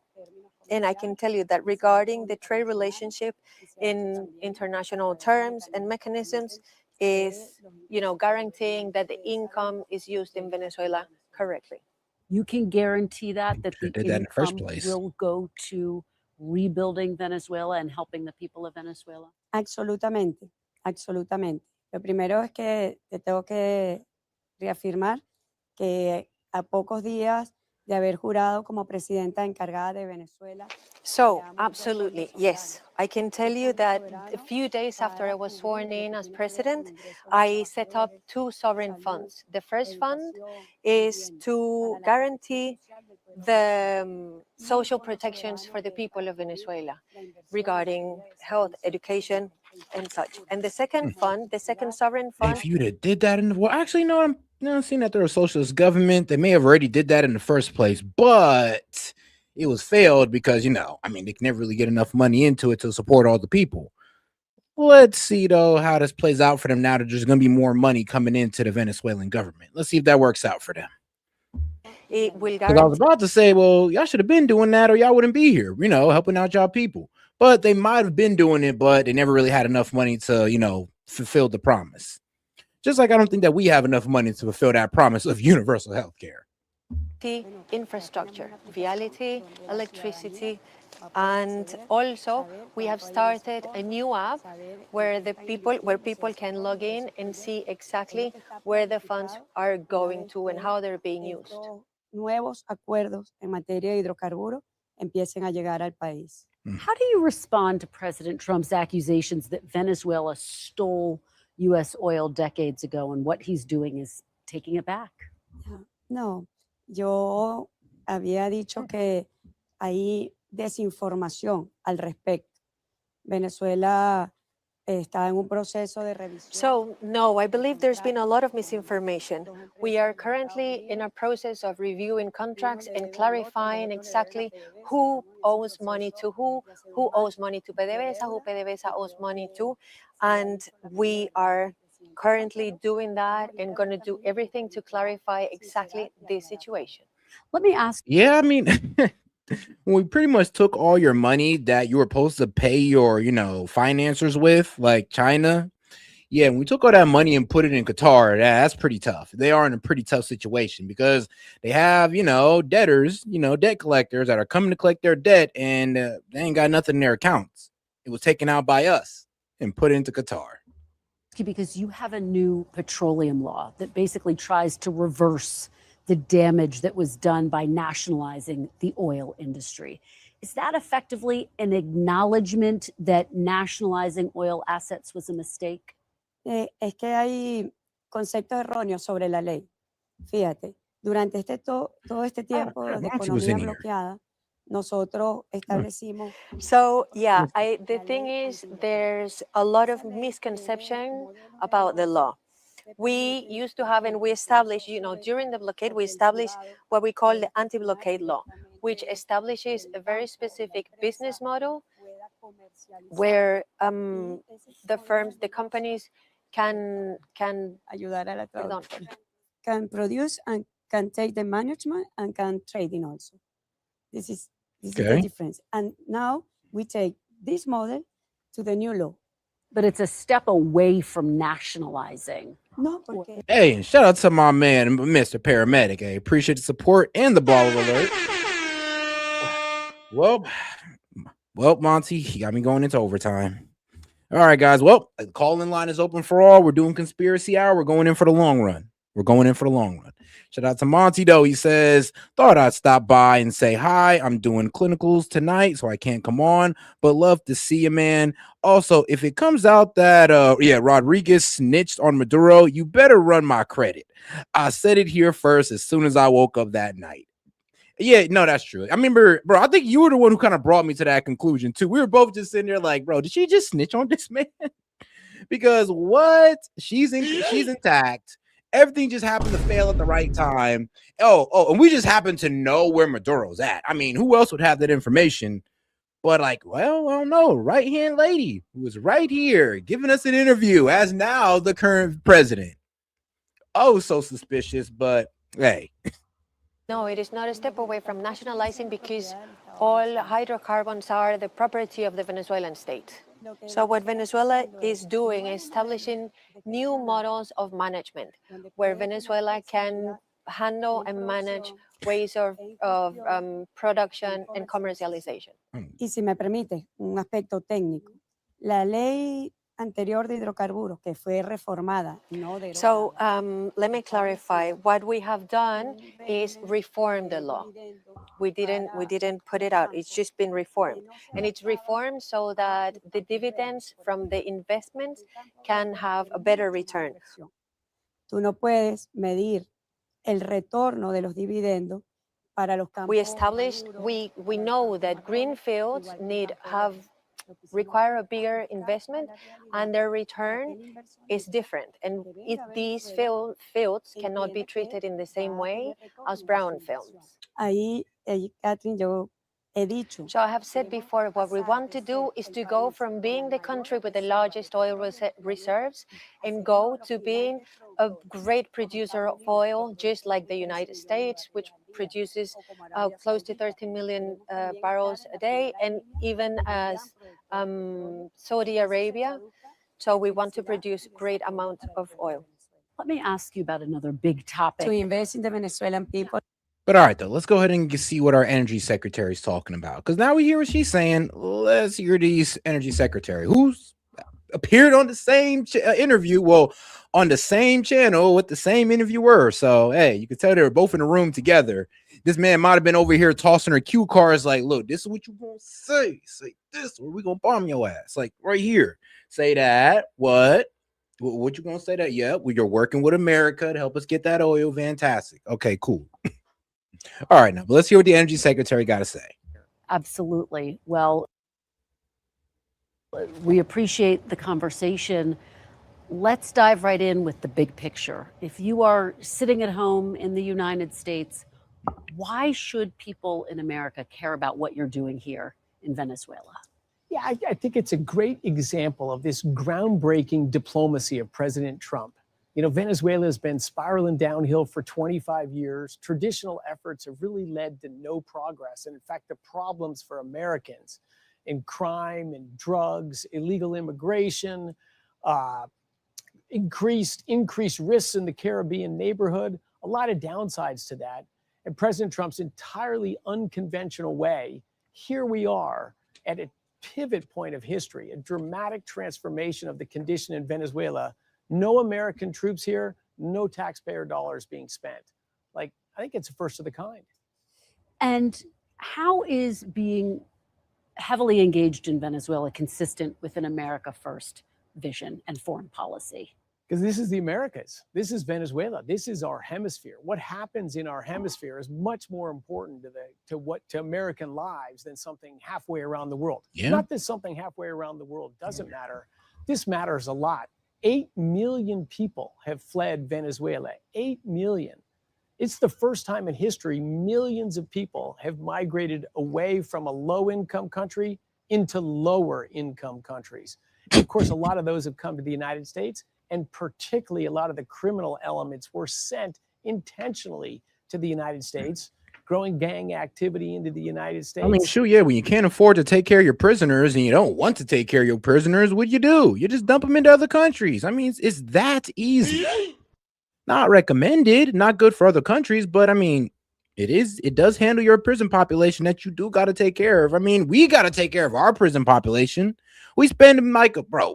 And I can tell you that regarding the trade relationship in international terms and mechanisms is, guaranteeing that the income is used in Venezuela correctly. You can guarantee that the did that in the first income place. will go to rebuilding Venezuela and helping the people of Venezuela? Absolutamente, absolutamente. Lo primero es que te tengo que reafirmar que a pocos días de haber jurado como presidenta encargada de Venezuela. So, absolutely, yes. I can tell you that a few days after I was sworn in as president, I set up 2 sovereign funds. The first fund is to guarantee the social protections for the people of Venezuela regarding health, education, and such. And the second fund, the second sovereign fund. If you'd have did that in the well, actually, no, I'm not seeing that they're a socialist government. They may have already did that in the first place, but it was failed because, they can never really get enough money into it to support all the people. Let's see, though, how this plays out for them now that there's going to be more money coming into the Venezuelan government. Let's see if that works out for them. It will Because I was about to say, well, y'all should have been doing that or y'all wouldn't be here, helping out y'all people. But they might have been doing it, but they never really had enough money to, fulfill the promise. Just like I don't think that we have enough money to fulfill that promise of universal health care. Infrastructure, viality, electricity, and also we have started a new app where people can log in and see exactly where the funds are going to and how they're being used. Nuevos acuerdos en materia de hidrocarburos empiecen a llegar al país. How do you respond to President Trump's accusations that Venezuela stole U.S. oil decades ago and what he's doing is taking it back? No, yo había dicho que hay desinformación al respecto. Venezuela está en un proceso de revisión. So, no, I believe there's been a lot of misinformation. We are currently in a process of reviewing contracts and clarifying exactly who owes money to who owes money to PDVSA, who PDVSA owes money to, and we are currently doing that and going to do everything to clarify exactly this situation. Let me ask. Yeah, when we pretty much took all your money that you were supposed to pay your, financiers with, like China. Yeah, when we took all that money and put it in Qatar, that's pretty tough. They are in a pretty tough situation because they have, debtors, debt collectors that are coming to collect their debt and they ain't got nothing in their accounts. It was taken out by us and put into Qatar. Because you have a new petroleum law that basically tries to reverse the damage that was done by nationalizing the oil industry. Is that effectively an acknowledgement that nationalizing oil assets was a mistake? Es que hay conceptos erróneos sobre la ley. Fíjate, durante todo este tiempo de economía bloqueada, nosotros establecimos. So, yeah, the thing is, there's a lot of misconception about the law. We used to have, and we established, during the blockade, we established what we call the anti-blockade law, which establishes a very specific business model where the firms, the companies can ayudar a la can produce and can take the management and can trading also. This is the difference. And now we take this model to the new law. But it's a step away from nationalizing. No, porque... Hey, and shout out to my man, Mr. Paramedic. I appreciate the support and the baller alert. Well, Well, Monty, you got me going into overtime. All right, guys. Well, the call-in line is open for all. We're doing conspiracy hour. We're going in for the long run. Shout out to Monty, though. He says, thought I'd stop by and say hi. I'm doing clinicals tonight, so I can't come on, but love to see you, man. Also, if it comes out that, Rodriguez snitched on Maduro, you better run my credit. I said it here first as soon as I woke up that night. Yeah, no, that's true. I remember, bro, I think you were the one who kind of brought me to that conclusion, too. We were both just sitting there like, bro, did she just snitch on this man? Because what? She's intact. Everything just happened to fail at the right time. And we just happen to know where Maduro's at. I mean, who else would have that information? But like, well, I don't know. Right-hand lady who was right here giving us an interview as now the current president. Oh, so suspicious, but hey. No, it is not a step away from nationalizing because all hydrocarbons are the property of the Venezuelan state. So what Venezuela is doing is establishing new models of management where Venezuela can handle and manage ways of production and commercialization. Y si me permite, un aspecto técnico. La ley anterior de hidrocarburos que fue reformada. So let me clarify. What we have done is reform the law. We didn't put it out. It's just been reformed, and it's reformed so that the dividends from the investments can have a better return. Tú no puedes medir el retorno de los dividendos para los campos. We know that green fields require a bigger investment, and their return is different. And these fields cannot be treated in the same way as brown fields. Ahí, Catherine, yo he dicho. So I have said before, what we want to do is to go from being the country with the largest oil reserves and go to being a great producer of oil, just like the United States, which produces close to 13 million barrels a day, and even as Saudi Arabia. So we want to produce great amount of oil. Let me ask you about another big topic. To invest in the Venezuelan people. But all right, though, let's go ahead and see what our energy secretary is talking about. Because now we hear what she's saying. Let's hear the energy secretary, who's appeared on the same interview, on the same channel with the same interviewer. So, hey, you can tell they were both in the room together. This man might have been over here tossing her cue cards like, look, this is what you gonna say. Say this, or we gonna bomb your ass. Like right here. Say that. What you gonna say that? Yeah, well, you're working with America to help us get that oil. Fantastic. Okay, cool. All right, now, but let's hear what the energy secretary got to say. Absolutely. Well, we appreciate the conversation. Let's dive right in with the big picture. If you are sitting at home in the United States, why should people in America care about what you're doing here in Venezuela? Yeah, I think it's a great example of this groundbreaking diplomacy of President Trump. You know, Venezuela has been spiraling downhill for 25 years. Traditional efforts have really led to no progress. And in fact, the problems for Americans in crime and drugs, illegal immigration, increased risks in the Caribbean neighborhood, a lot of downsides to that. And President Trump's entirely unconventional way, here we are at a pivot point of history, a dramatic transformation of the condition in Venezuela. No American troops here, no taxpayer dollars being spent. Like, I think it's a first of the kind. And how is being heavily engaged in Venezuela consistent with an America First vision and foreign policy? Because this is the Americas. This is Venezuela. This is our hemisphere. What happens in our hemisphere is much more important to American lives than something halfway around the world. Yeah. Not that something halfway around the world doesn't matter. This matters a lot. 8 million people have fled Venezuela. 8 million. It's the first time in history millions of people have migrated away from a low-income country into lower-income countries. And of course, a lot of those have come to the United States, and particularly a lot of the criminal elements were sent intentionally to the United States, growing gang activity into the United States. I mean, shoot, yeah, when you can't afford to take care of your prisoners and you don't want to take care of your prisoners, what do? You just dump them into other countries. I mean, it's that easy. Not recommended, not good for other countries, but I mean, It does handle your prison population that you do got to take care of. I mean, we got to take care of our prison population. We spend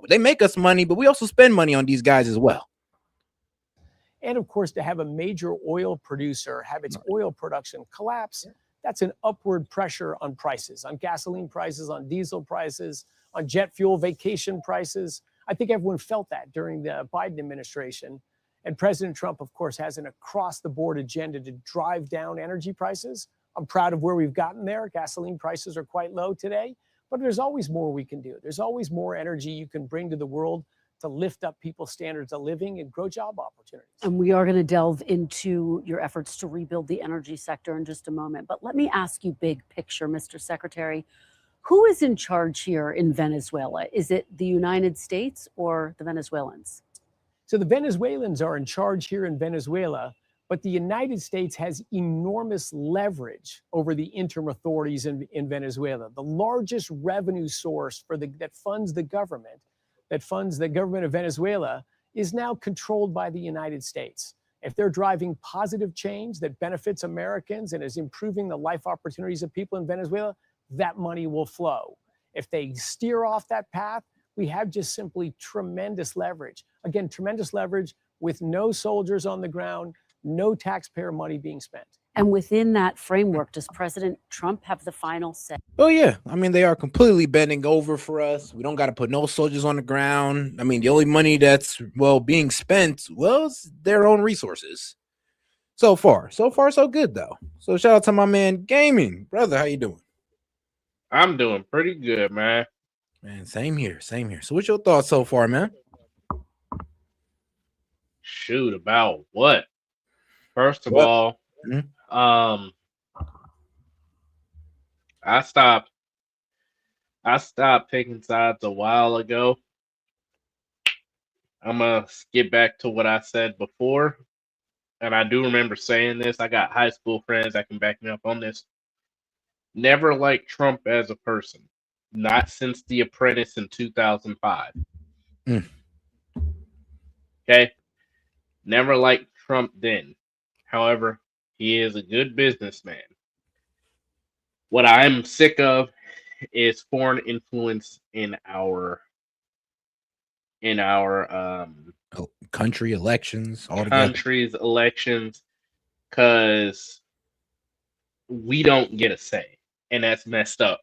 they make us money, but we also spend money on these guys as well. And of course, to have a major oil producer have its oil production collapse, that's an upward pressure on prices, on gasoline prices, on diesel prices, on jet fuel vacation prices. I think everyone felt that during the Biden administration. And President Trump, of course, has an across-the-board agenda to drive down energy prices. I'm proud of where we've gotten there. Gasoline prices are quite low today, but there's always more we can do. There's always more energy you can bring to the world to lift up people's standards of living and grow job opportunities. And we are going to delve into your efforts to rebuild the energy sector in just a moment. But let me ask you big picture, Mr. Secretary. Who is in charge here in Venezuela? Is it the United States or the Venezuelans? So the Venezuelans are in charge here in Venezuela, but the United States has enormous leverage over the interim authorities in Venezuela. The largest revenue source that funds the government of Venezuela is now controlled by the United States. If they're driving positive change that benefits Americans and is improving the life opportunities of people in Venezuela, that money will flow. If they steer off that path, we have just simply tremendous leverage. Again, tremendous leverage with no soldiers on the ground, no taxpayer money being spent. And within that framework, does President Trump have the final say? Oh, yeah. I mean, they are completely bending over for us. We don't got to put no soldiers on the ground. I mean, the only money that's, being spent, is their own resources. So far, so good, though. So shout out to my man, Gaming. Brother, how you doing? I'm doing pretty good, man. Man, same here. So what's your thoughts so far, man? Shoot, about what? First of all, I stopped picking sides a while ago. I'm gonna skip back to what I said before, and I do remember saying this. I got high school friends that can back me up on this. Never liked Trump as a person. Not since The Apprentice in 2005. Okay? Never liked Trump then. However, he is a good businessman. What I'm sick of is foreign influence in our country elections, country's elections, because we don't get a say, and that's messed up.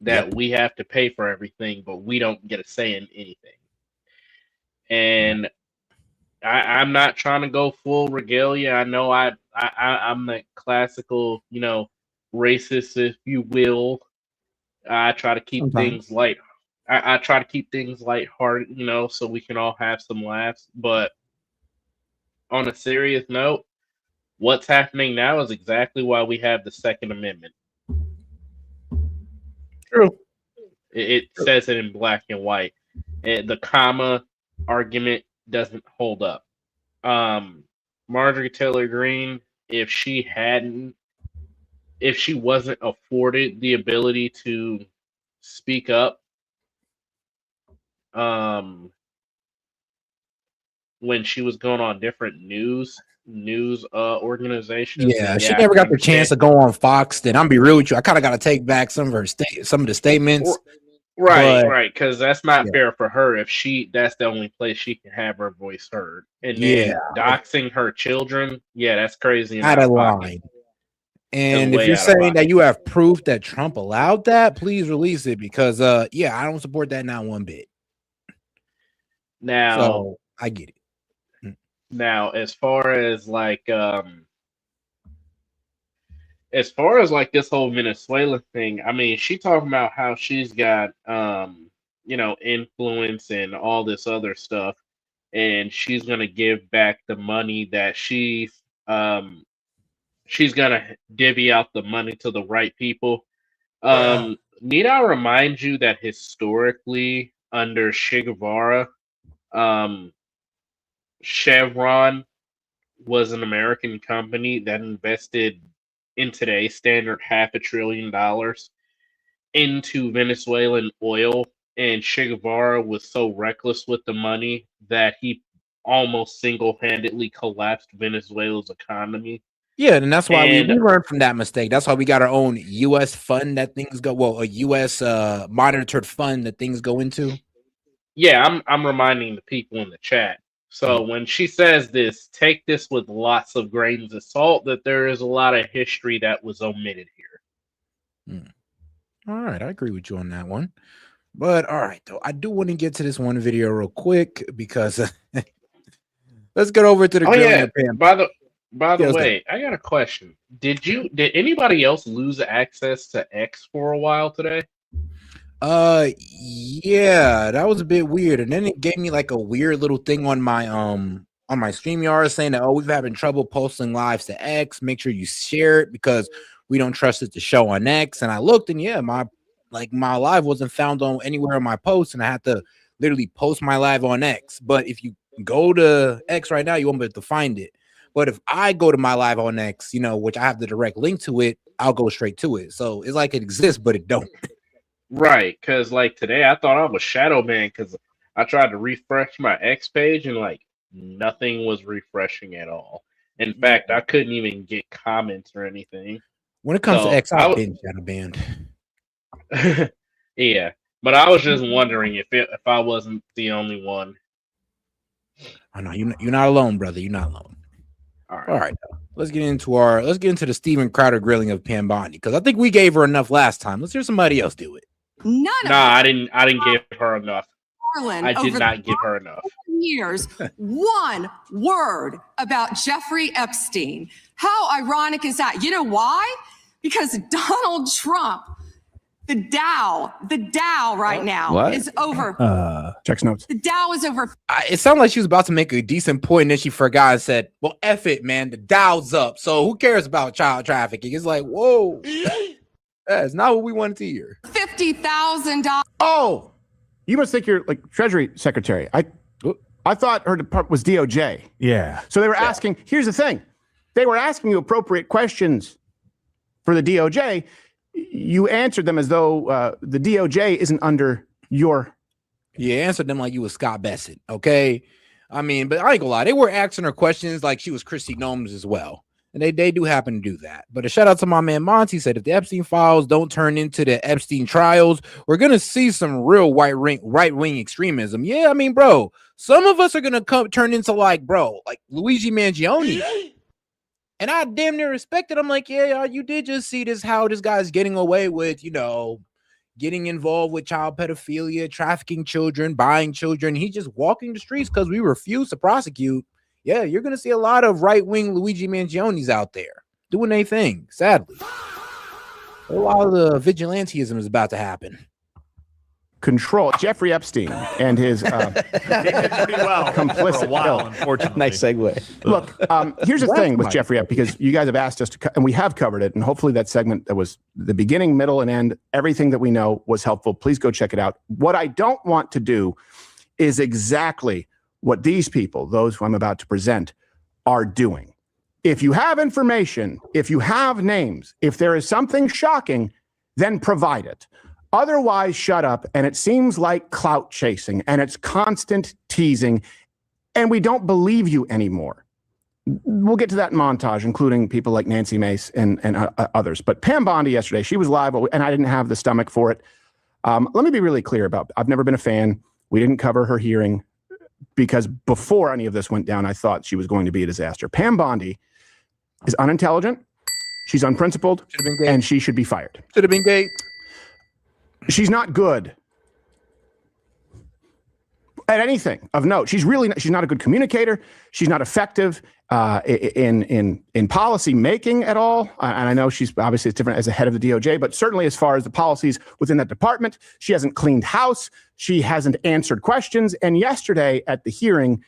That we have to pay for everything, but we don't get a say in anything. And I'm not trying to go full regalia. I know I'm the classical, racist, if you will. I try to keep things light. I try to keep things lighthearted, so we can all have some laughs. But on a serious note, what's happening now is exactly why we have the Second Amendment. True. It says it in black and white. The comma argument doesn't hold up. Marjorie Taylor Greene, if she wasn't afforded the ability to speak up, when she was going on different news organizations. She never got the chance to go on Fox. Then I'm be real with you, I kind of got to take back some of the statements. Right, because that's not fair for her. If that's the only place she can have her voice heard, and then doxing her children, that's crazy. Out of line. And if you're saying that you have proof that Trump allowed that, please release it, because I don't support that not one bit. Now, so I get it. Now, as far as this whole Venezuela thing, I mean, she talking about how she's got influence and all this other stuff, and she's gonna give back the money that she's gonna divvy out the money to the right people. Need I remind you that historically under Che Guevara, Chevron was an American company that invested, in today's standard, $500 billion into Venezuelan oil, and Che Guevara was so reckless with the money that he almost single-handedly collapsed Venezuela's economy Yeah, and that's why And we learned from that mistake. That's why we got our own U.S. fund that things go. Well, a U.S. Monitored fund that things go into. yeah, I'm reminding the people in the chat. So when she says this, take this with lots of grains of salt, that there is a lot of history that was omitted here. All right, I agree with you on that one. But all right, though, I do want to get to this one video real quick because let's get over to the grilling of Pam. By the way, I got a question. Did anybody else lose access to X for a while today? Yeah, that was a bit weird. And then it gave me like a weird little thing on my StreamYard saying that, oh, we've having trouble posting lives to X. Make sure you share it because we don't trust it to show on X. And I looked, and yeah, my live wasn't found on anywhere on my posts, and I had to literally post my live on X. But if you go to X right now, you won't be able to find it. But if I go to my live on X, which I have the direct link to it, I'll go straight to it. So it's like it exists, but it don't. Right, because like today I thought I was shadow banned because I tried to refresh my X page and like nothing was refreshing at all. In fact, I couldn't even get comments or anything. When it comes to X, I've been shadow banned. Yeah, but I was just wondering if I wasn't the only one. I know you're not alone, brother. You're not alone. All right. Let's get into the Steven Crowder grilling of Pam Bondi because I think we gave her enough last time. Let's hear somebody else do it. I didn't give her enough. Garland, I did not give her enough. Years, one word about Jeffrey Epstein. How ironic is that? You know why? Because Donald Trump, the Dow right now is over. Checks notes. The Dow is over. It sounded like she was about to make a decent point, and then she forgot and said, well, F it, man. The Dow's up. So who cares about child trafficking? It's like, whoa. That's not what we wanted to hear. $50,000. Oh, you must think you're like Treasury Secretary. I thought her department was DOJ. Yeah. So they were asking, here's the thing. They were asking you appropriate questions for the DOJ. You answered them as though the DOJ isn't under your. You answered them like you was Scott Bassett. Okay. I mean, but I ain't gonna lie. They were asking her questions like she was Christy Gnomes as well. And they do happen to do that. But a shout out to my man Monty said if the Epstein files don't turn into the Epstein trials, we're gonna see some real right-wing extremism. Yeah, I mean, bro, some of us are gonna turn into like Luigi Mangione. And I damn near respect it. I'm like, yeah, you did just see how this guy's getting away with, getting involved with child pedophilia, trafficking children, buying children. He's just walking the streets because we refuse to prosecute. Yeah, you're going to see a lot of right-wing Luigi Mangionis out there doing their thing, sadly. A lot of the vigilantism is about to happen. Control Jeffrey Epstein and his complicit. For a while, unfortunately. Nice segue. Look, here's the thing with Jeffrey Epstein, because you guys have asked us to, and we have covered it, and hopefully that segment that was the beginning, middle, and end, everything that we know was helpful. Please go check it out. What I don't want to do is exactly what these people, those who I'm about to present, are doing. If you have information, if you have names, if there is something shocking, then provide it. Otherwise, shut up. And it seems like clout chasing, and it's constant teasing, and we don't believe you anymore. We'll get to that in montage, including people like Nancy Mace and others. But Pam Bondi yesterday, she was live, and I didn't have the stomach for it. Let me be really clear I've never been a fan. We didn't cover her hearing, because before any of this went down, I thought she was going to be a disaster. Pam Bondi is unintelligent, she's unprincipled, and she should be fired. Should have been gay. She's not good at anything of note. She's not a good communicator. She's not effective in policy making at all. And I know she's obviously different as a head of the DOJ, but certainly as far as the policies within that department, she hasn't cleaned house. She hasn't answered questions. And yesterday at the hearing,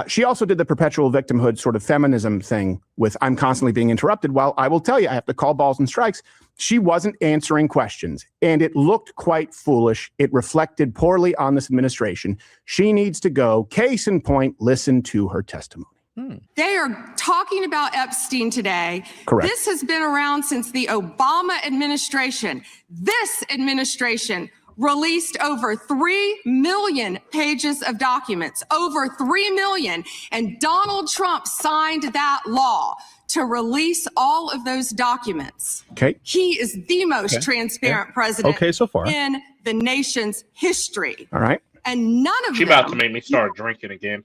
she also did the perpetual victimhood sort of feminism thing with I'm constantly being interrupted. Well, I will tell you, I have to call balls and strikes. She wasn't answering questions, and it looked quite foolish. It reflected poorly on this administration. She needs to go. Case in point, listen to her testimony. They are talking about Epstein today. Correct. This has been around since the Obama administration. This administration released over 3 million pages of documents, over 3 million. And Donald Trump signed that law. to release all of those documents. Okay. He is the most transparent president so far. in the nation's history. All right. And none of She them about to make me start drinking again.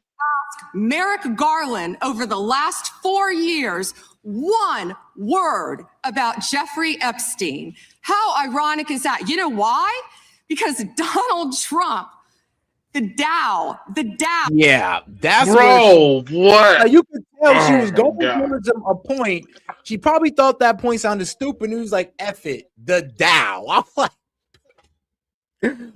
Merrick Garland over the last 4 years one word about Jeffrey Epstein. How ironic is that? You know why? Because Donald Trump, the Dow. Yeah, that's Bro, what? You could tell she was Oh, going God. towards a point. She probably thought that point sounded stupid. And he was like, F it, the Dow. I'm like,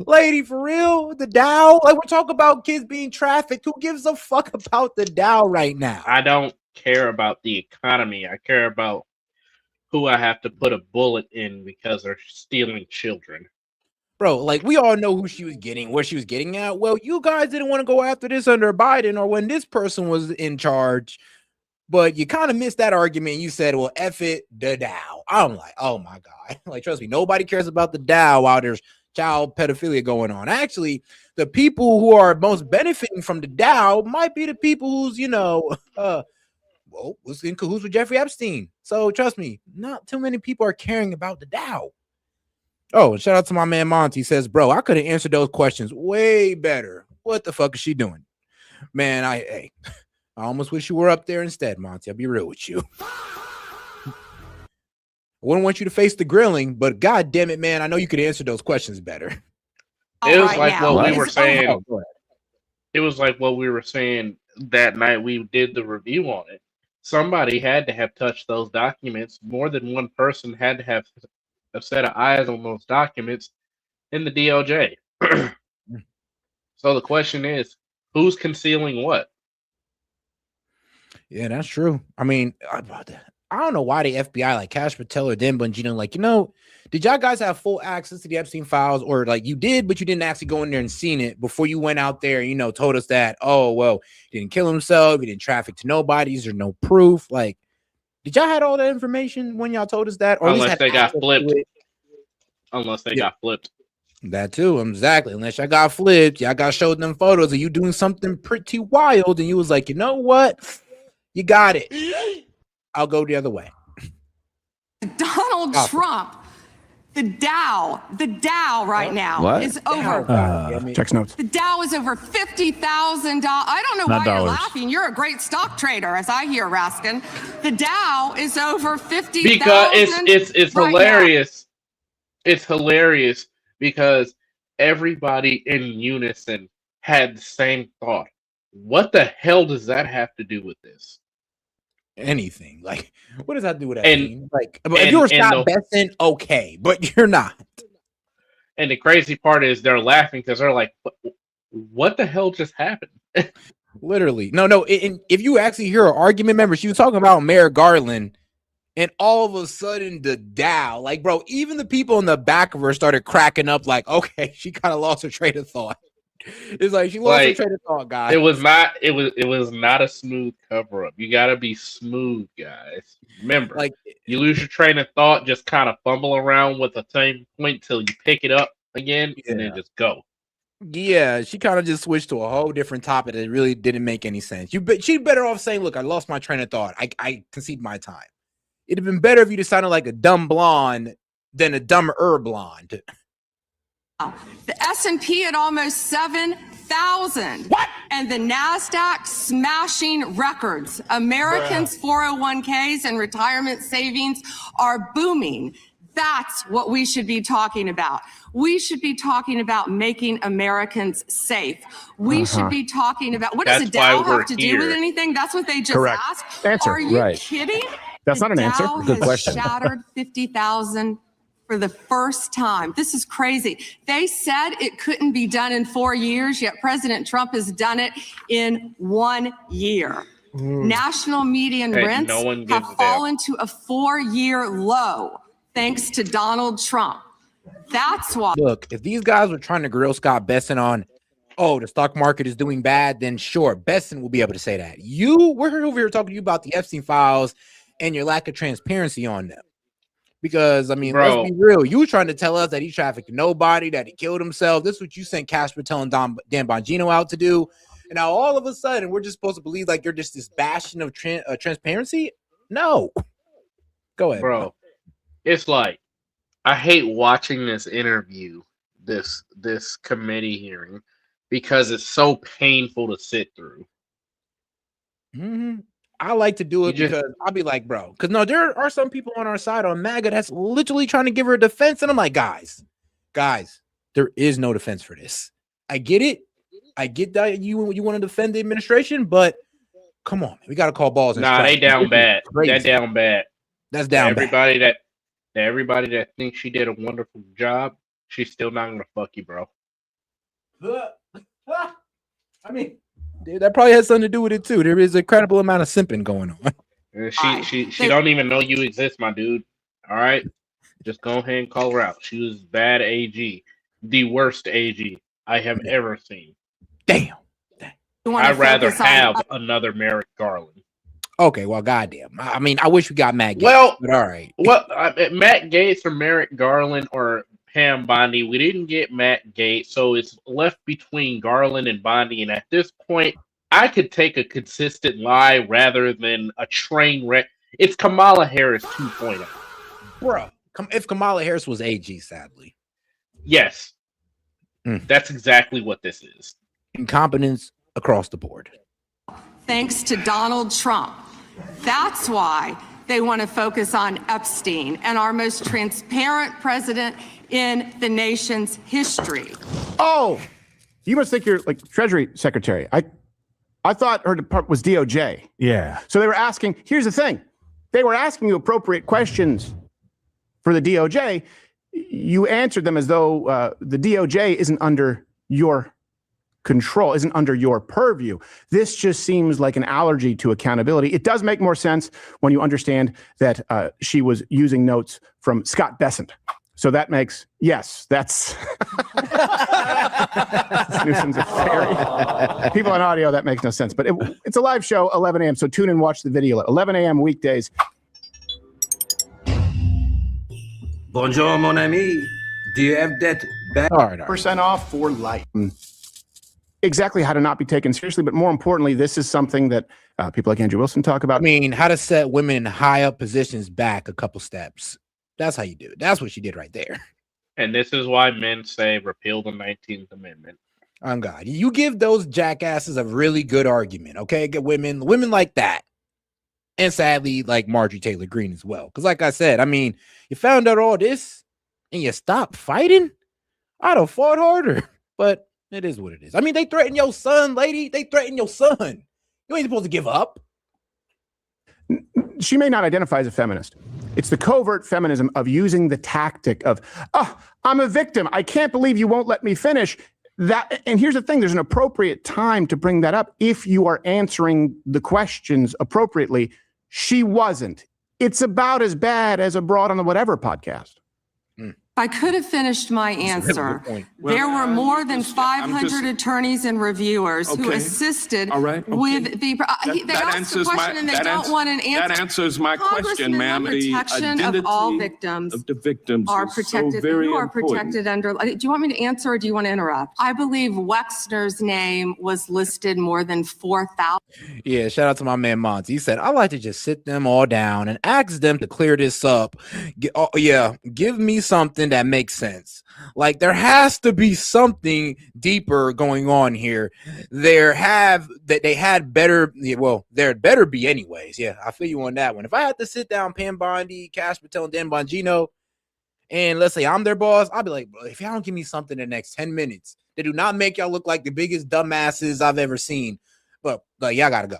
lady, for real? The Dow? Like, we're talking about kids being trafficked. Who gives a fuck about the Dow right now? I don't care about the economy. I care about who I have to put a bullet in because they're stealing children. Bro, like, we all know who she was getting, where she was getting at. Well, you guys didn't want to go after this under Biden or when this person was in charge, but you kind of missed that argument. You said, well, F it, the Dow. I'm like, oh my God. Like, trust me, nobody cares about the Dow while there's child pedophilia going on. Actually, the people who are most benefiting from the Dow might be the people who's, was in cahoots with Jeffrey Epstein. So trust me, not too many people are caring about the Dow. Oh, and shout out to my man Monty. He says, bro, I could have answered those questions way better. What the fuck is she doing? Man, I almost wish you were up there instead, Monty. I'll be real with you. I wouldn't want you to face the grilling, but god damn it, man, I know you could answer those questions better. It was like what we were saying. Oh, go ahead. It was like what we were saying that night we did the review on it. Somebody had to have touched those documents. More than one person had to have a set of eyes on those documents in the DOJ. So the question is, who's concealing what? Yeah, that's true. I mean, I don't know why the FBI, like Cash Patel or Dan Bongino, like, did y'all guys have full access to the Epstein files, or like you did, but you didn't actually go in there and seen it before you went out there, told us that, oh, well, he didn't kill himself, he didn't traffic to nobody, there's no proof. Like, did y'all had all that information when y'all told us that? Or unless they got flipped. Unless they got flipped. That too, exactly. Unless y'all got flipped, y'all got showed them photos of you doing something pretty wild, and you was like, you know what? You got it. I'll go the other way. Donald Trump, the Dow right now is over. Checks notes. The Dow is over $50,000. I don't know why you're laughing. You're a great stock trader, as I hear, Raskin. The Dow is over $50,000. Because it's hilarious. It's hilarious because everybody in unison had the same thought. What the hell does that have to do with this? Anything. Like, what does that do with that? Like, if you were Scott Besson, okay, but you're not. And the crazy part is they're laughing because they're like, what the hell just happened? Literally. No. If you actually hear an argument, remember, she was talking about Merrick Garland, and all of a sudden the Dow, like, bro, even the people in the back of her started cracking up like, okay, she kind of lost her train of thought. It's like she lost her train of thought, guys. It was not a smooth cover up. You gotta be smooth, guys. Remember, like, you lose your train of thought, just kind of fumble around with the same point till you pick it up again, and then just go. Yeah, she kind of just switched to a whole different topic that really didn't make any sense. She'd better off saying, look, I lost my train of thought. I concede my time. It'd have been better if you just sounded like a dumb blonde than a dumber blonde. The S&P at almost 7,000. What? And the NASDAQ smashing records. Americans' 401ks and retirement savings are booming. That's what we should be talking about. We should be talking about making Americans safe. We should be talking about, what does the Dow have to do with anything? That's what they just asked. Answer. Are you kidding? That's not an answer. Good question. Shattered 50,000 for the first time. This is crazy. They said it couldn't be done in 4 years, yet President Trump has done it in 1 year. National median rents have fallen to a 4-year low thanks to Donald Trump. That's why. Look, if these guys were trying to grill Scott Besson on, oh, the stock market is doing bad, then sure, Besson will be able to say that. We're over here talking to you about the Epstein files and your lack of transparency on them. Because, I mean, let's be real. You were trying to tell us that he trafficked nobody, that he killed himself. This is what you sent Cash Patel and Dan Bongino out to do. And now all of a sudden, we're just supposed to believe like you're just this bastion of transparency? No. Go ahead, bro. It's like I hate watching this interview, this committee hearing, because it's so painful to sit through. Mm-hmm. I like to do it because I'll be like, bro, because no, there are some people on our side on MAGA that's literally trying to give her a defense, and I'm like, guys, there is no defense for this. I get it. I get that you want to defend the administration, but come on, we got to call balls. Nah, they down bad. They're down bad. That's down everybody bad. Everybody that thinks she did a wonderful job, she's still not gonna fuck you, bro. I mean, that probably has something to do with it too. There is a credible amount of simping going on. She don't even know you exist, my dude. All right, just go ahead and call her out. She was bad AG, the worst AG I have ever seen. Damn. I'd rather have another Merrick Garland. Okay, well, goddamn. I mean, I wish we got Matt Gaetz. Well, but all right. Well, Matt Gaetz or Merrick Garland or Pam Bondi. We didn't get Matt Gaetz, so it's left between Garland and Bondi. And at this point, I could take a consistent lie rather than a train wreck. It's Kamala Harris 2.0. Bro, if Kamala Harris was AG, sadly. Yes. That's exactly what this is. Incompetence across the board. Thanks to Donald Trump. That's why they want to focus on Epstein and our most transparent president in the nation's history. Oh, you must think you're like Treasury Secretary. I thought her department was DOJ. Yeah. So they were asking, here's the thing. They were asking you appropriate questions for the DOJ. You answered them as though the DOJ isn't under your control, isn't under your purview. This just seems like an allergy to accountability. It does make more sense when you understand that she was using notes from Scott Bessent. So that makes, yes, that's nuisance of fairy. People on audio, that makes no sense. But it's a live show, 11 a.m. So tune in, watch the video at 11 a.m. weekdays. Bonjour, mon ami. Do you have that bad? All right. % off for life. Exactly how to not be taken seriously, but more importantly, this is something that people like Andrew Wilson talk about. I mean, how to set women in high up positions back a couple steps. That's how you do it. That's what she did right there. And this is why men say repeal the 19th Amendment. I'm God. You give those jackasses a really good argument, okay? Get women like that. And sadly, like Marjorie Taylor Greene as well. Because like I said, I mean, you found out all this and you stopped fighting? I'd have fought harder. But it is what it is. I mean, they threaten your son, lady. They threaten your son. You ain't supposed to give up. She may not identify as a feminist. It's the covert feminism of using the tactic of, oh, I'm a victim. I can't believe you won't let me finish. That, and here's the thing, there's an appropriate time to bring that up if you are answering the questions appropriately. She wasn't. It's about as bad as a Broad on the Whatever podcast. I could have finished my answer. There were more than 500 attorneys and reviewers who assisted with the. They asked a question and they don't want an answer. That answers my question, ma'am. The protection of all victims of the victims are protected. So very you are important. protected under. Do you want me to answer or do you want to interrupt? I believe Wexner's name was listed more than 4,000. Yeah, shout out to my man Monty. He said, I like to just sit them all down and ask them to clear this up. Give me something that makes sense. Like there has to be something deeper going on here. There had better be anyways. Yeah, I feel you on that one. If I had to sit down Pam Bondi, Cash Patel, and Dan Bongino, and let's say I'm their boss, I'd be like, bro, if y'all don't give me something in the next 10 minutes, they do not make y'all look like the biggest dumbasses I've ever seen. But y'all gotta go.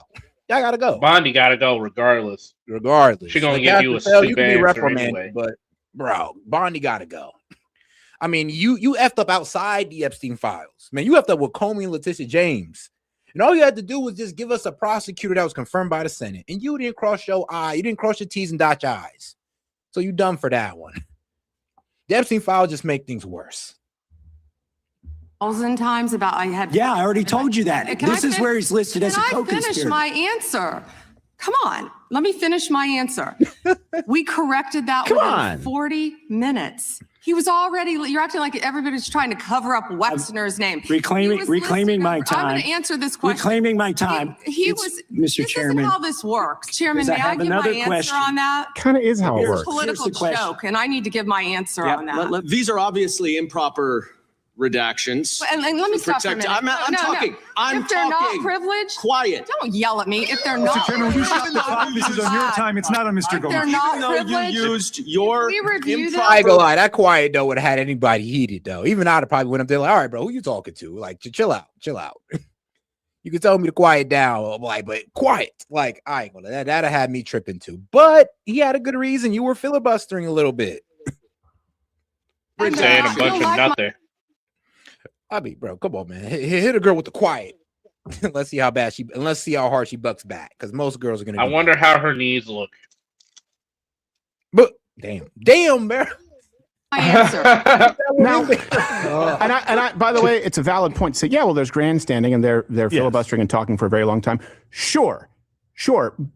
Y'all gotta go. Bondi gotta go regardless. She's gonna give you a sweet answer anyway. But bro, Bondi gotta go. I mean, you effed up outside the Epstein files. Man, you effed up with Comey and Letitia James. And all you had to do was just give us a prosecutor that was confirmed by the Senate. And you didn't cross your I. You didn't cross your T's and dot your I's. So you done for that one. The Epstein files just make things worse. 1,000 times about I had. Yeah, I already told you that. This is where he's listed as a co-conspirator. Can I finish my answer? Come on, let me finish my answer. We corrected that within 40 minutes. He was already, you're acting like everybody's trying to cover up Wexner's name. Reclaiming my time. I'm going to answer this question. Reclaiming my time. Mr. Chairman. This is how this works. Chairman, may I give my answer on that? Kind of is how it works. Political joke, and I need to give my answer on that. These are obviously improper redactions. And let me stop for a minute. I'm talking. If they're not privileged, quiet. Don't yell at me. If they're not, Mr. Chairman, you shut the clock. This is on your time. It's not on Mr. Goldman. They're not Even though privileged. you used your I ain't gonna lie, that quiet though would have had anybody heated though. Even I'd have probably went up there like, all right, bro, who you talking to? Like, chill out. You can tell me to quiet down. I'm like, but quiet. Like, I ain't gonna. That'd have had me tripping too. But he had a good reason. You were filibustering a little bit. Saying a bunch of nothing. I mean, bro, come on, man. Hit a girl with the quiet. Let's see how hard she bucks back. Because most girls are gonna. I wonder how her knees look. But damn, man. Now, and I, by the way, it's a valid point to say, yeah, well, there's grandstanding and they're filibustering and talking for a very long time. Sure,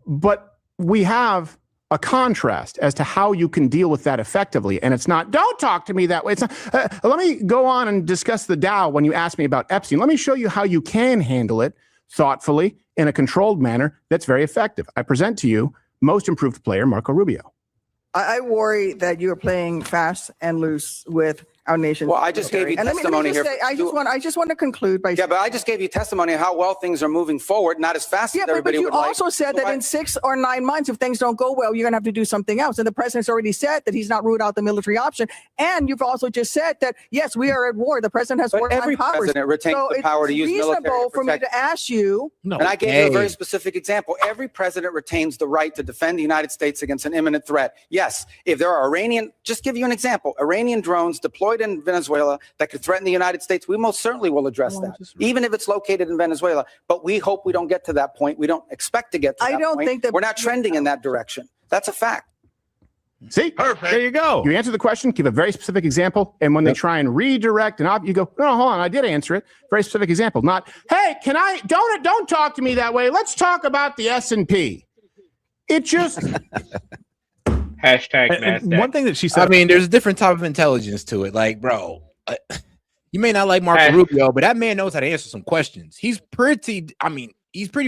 but we have a contrast as to how you can deal with that effectively, and it's not. Don't talk to me that way. It's not. Let me go on and discuss the Dow when you asked me about Epstein. Let me show you how you can handle it thoughtfully in a controlled manner that's very effective. I present to you most improved player Marco Rubio. I worry that you are playing fast and loose with our nation. Well, I just gave you testimony here. I just want to conclude by but I just gave you testimony of how well things are moving forward, not as fast as everybody would like. But you also said that in 6 or 9 months, if things don't go well, you're going to have to do something else. And the president's already said that he's not ruled out the military option. And you've also just said that, yes, we are at war. The president has wartime powers. Every president retains the power to use military to protect. It's reasonable for me to ask you. And I gave you a very specific example. Every president retains the right to defend the United States against an imminent threat. Yes, if there are just give you an example, Iranian drones deployed in Venezuela that could threaten the United States, we most certainly will address that, even if it's located in Venezuela. But we hope we don't get to that point. We don't expect to get to that point. I don't think that we're not trending in that direction. That's a fact. See, perfect. There you go. You answer the question, give a very specific example, and when they try and redirect and you go, no, hold on, I did answer it. Very specific example. Not, hey, don't talk to me that way. Let's talk about the S&P. It just. Hashtag one thing that she said. I mean, there's a different type of intelligence to it. Like, bro, you may not like Marco Rubio, but that man knows how to answer some questions. He's pretty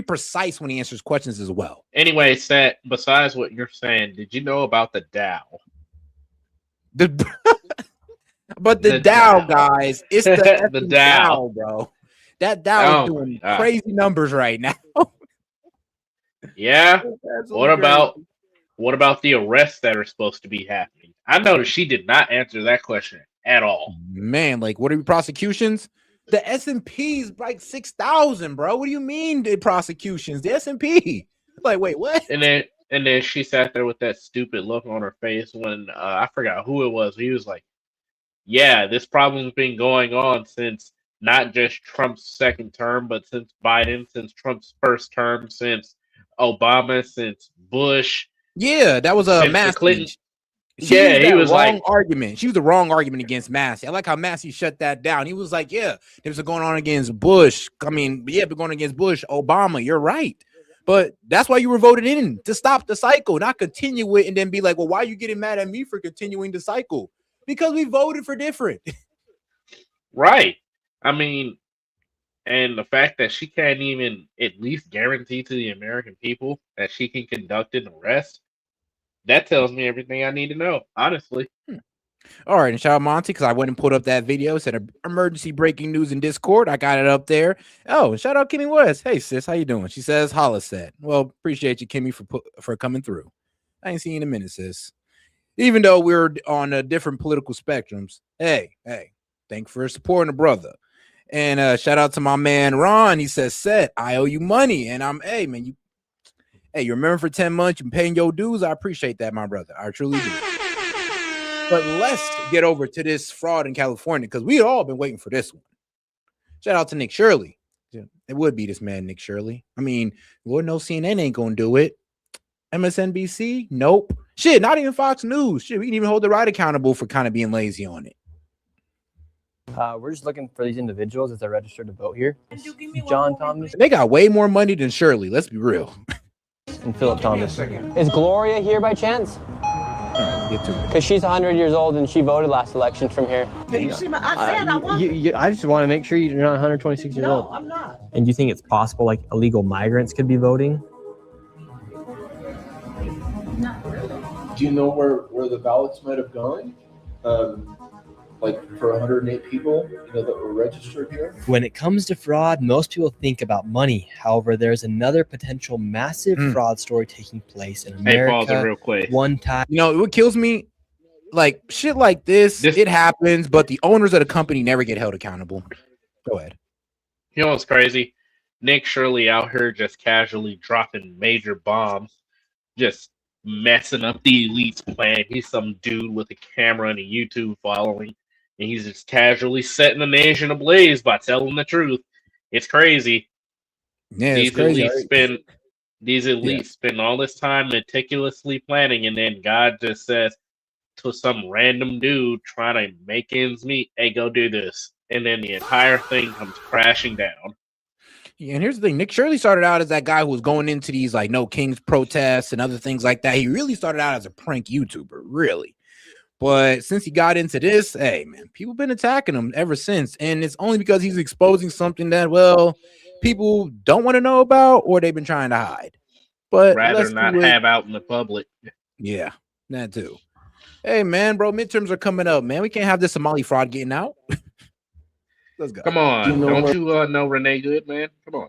precise when he answers questions as well. Anyway, Seth, besides what you're saying, did you know about the Dow? But the Dow, guys, it's the Dow, bro. That Dow is doing crazy numbers right now. Yeah. What about the arrests that are supposed to be happening? I noticed she did not answer that question at all. Man, like, what are prosecutions? The S&P is like 6,000, bro. What do you mean the prosecutions? The S&P. Like, wait, what? And then she sat there with that stupid look on her face when I forgot who it was. He was like, yeah, this problem's been going on since not just Trump's second term, but since Biden, since Trump's first term, since Obama, since Bush. Yeah, that was a Massey. He was wrong argument. She was the wrong argument against Massey. I like how Massey shut that down. He was like, yeah, this was going on against Bush. I mean, yeah, but going against Bush, Obama. You're right. But that's why you were voted in, to stop the cycle, not continue it and then be like, well, why are you getting mad at me for continuing the cycle? Because we voted for different. Right. I mean, and the fact that she can't even at least guarantee to the American people that she can conduct an arrest, that tells me everything I need to know, honestly. All right, and shout out Monty, because I went and put up that video, said emergency breaking news in Discord. I got it up there. Oh, and shout out Kimmy West. Hey, sis, how you doing? She says, holla said. Well, appreciate you, Kimmy, for coming through. I ain't seen you in a minute, sis. Even though we're on different political spectrums, hey, thanks for supporting a brother. And shout out to my man Ron. He says, "Set, I owe you money." And hey man, you remember for 10 months, you're paying your dues. I appreciate that, my brother. I truly do. But let's get over to this fraud in California, because we all been waiting for this one. Shout out to Nick Shirley. It would be this man, Nick Shirley. I mean, Lord knows CNN ain't gonna do it. MSNBC, nope. Shit, not even Fox News. Shit, we can even hold the right accountable for kind of being lazy on it. We're just looking for these individuals as they're registered to vote here. John Thomas. They got way more money than Shirley. Let's be real. And Philip Thomas. Is Gloria here by chance? get to it. Because she's 100 years old and she voted last election from here. You see, I said I wasn't. I just want to make sure you're not 126 years old. No, I'm not. And do you think it's possible like illegal migrants could be voting? Not really. Do you know where the ballots might have gone? Like for 108 people, that were registered here? When it comes to fraud, most people think about money. However, there's another potential massive fraud story taking place in America. Hey, pause it real quick. One time. What kills me? Like shit like this, it happens, but the owners of the company never get held accountable. Go ahead. You know what's crazy? Nick Shirley out here just casually dropping major bombs, just messing up the elite's plan. He's some dude with a camera and a YouTube following, and he's just casually setting the nation ablaze by telling the truth. It's crazy. Yeah, these it's crazy. Elites spend all this time meticulously planning, and then God just says to some random dude trying to make ends meet, "Hey, go do this," and then the entire thing comes crashing down. Yeah, and here's the thing. Nick Shirley started out as that guy who was going into these like No Kings protests and other things like that. He really started out as a prank YouTuber, really. But since he got into this, hey, man, people been attacking him ever since. And it's only because he's exposing something that, well, people don't want to know about or they've been trying to hide. But rather not have out in the public. Yeah, that too. Hey, man, bro, midterms are coming up, man. We can't have this Somali fraud getting out. Let's go. Come on. Don't you know Renee Good, man? Come on.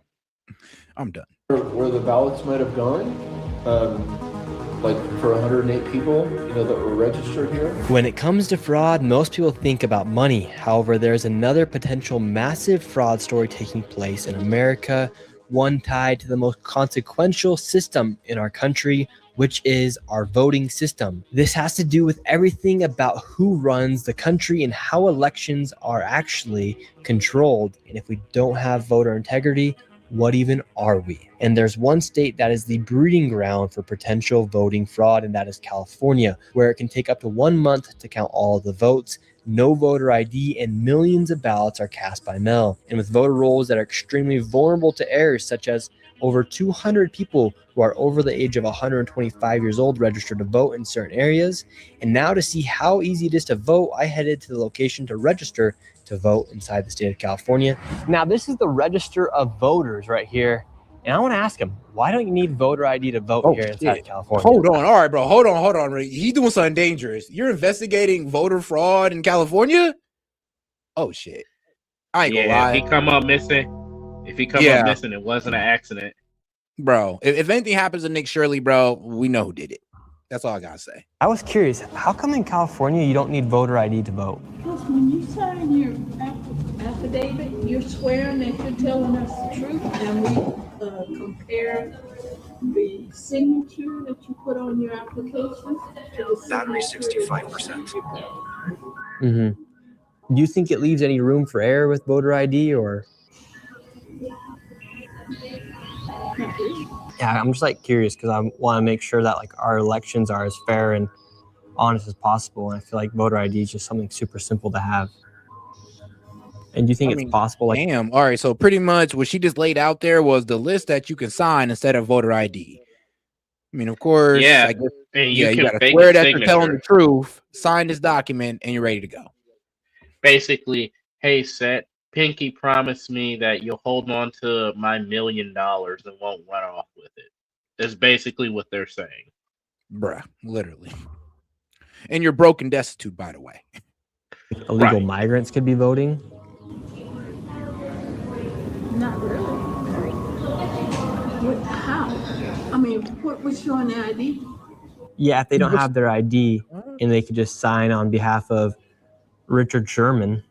I'm done. Where the ballots might have gone? Like for 108 people, that were registered here? When it comes to fraud, most people think about money. However, there's another potential massive fraud story taking place in America, one tied to the most consequential system in our country, which is our voting system. This has to do with everything about who runs the country and how elections are actually controlled. And if we don't have voter integrity, what even are we? And there's one state that is the breeding ground for potential voting fraud, and that is California, where it can take up to 1 month to count all of the votes, no voter ID, and millions of ballots are cast by mail. And with voter rolls that are extremely vulnerable to errors, such as over 200 people who are over the age of 125 years old registered to vote in certain areas. And now to see how easy it is to vote, I headed to the location to register to vote inside the state of California. Now, this is the register of voters right here. And I want to ask him, why don't you need voter ID to vote here inside of California? Hold on. All right, bro. Hold on. He's doing something dangerous. You're investigating voter fraud in California? Oh, shit. I ain't gonna lie. If he come up missing, it wasn't an accident. Bro, if anything happens to Nick Shirley, bro, we know who did it. That's all I gotta say. I was curious, how come in California you don't need voter ID to vote? Because when you sign your affidavit, you're swearing that you're telling us the truth, and we compare the signature that you put on your application to the battery 65%. Mm-hmm. Do you think it leaves any room for error with voter ID, or? Yeah, I'm just like curious because I want to make sure that like our elections are as fair and honest as possible. And I feel like voter ID is just something super simple to have. And do you think it's possible? Like, damn. All right. So pretty much what she just laid out there was the list that you can sign instead of voter ID. I mean, of course, Yeah. I guess, And you can got to fake swear a that you're telling the signature. truth, sign this document, and you're ready to go. Basically, hey, Set, Pinky promised me that you'll hold on to my $1 million and won't run off with it. That's basically what they're saying. Bruh, literally. And you're broke and destitute, by the way. illegal migrants could be voting? Not really. How? I mean, what was showing the ID? Yeah, if they don't have their ID and they could just sign on behalf of Richard Sherman,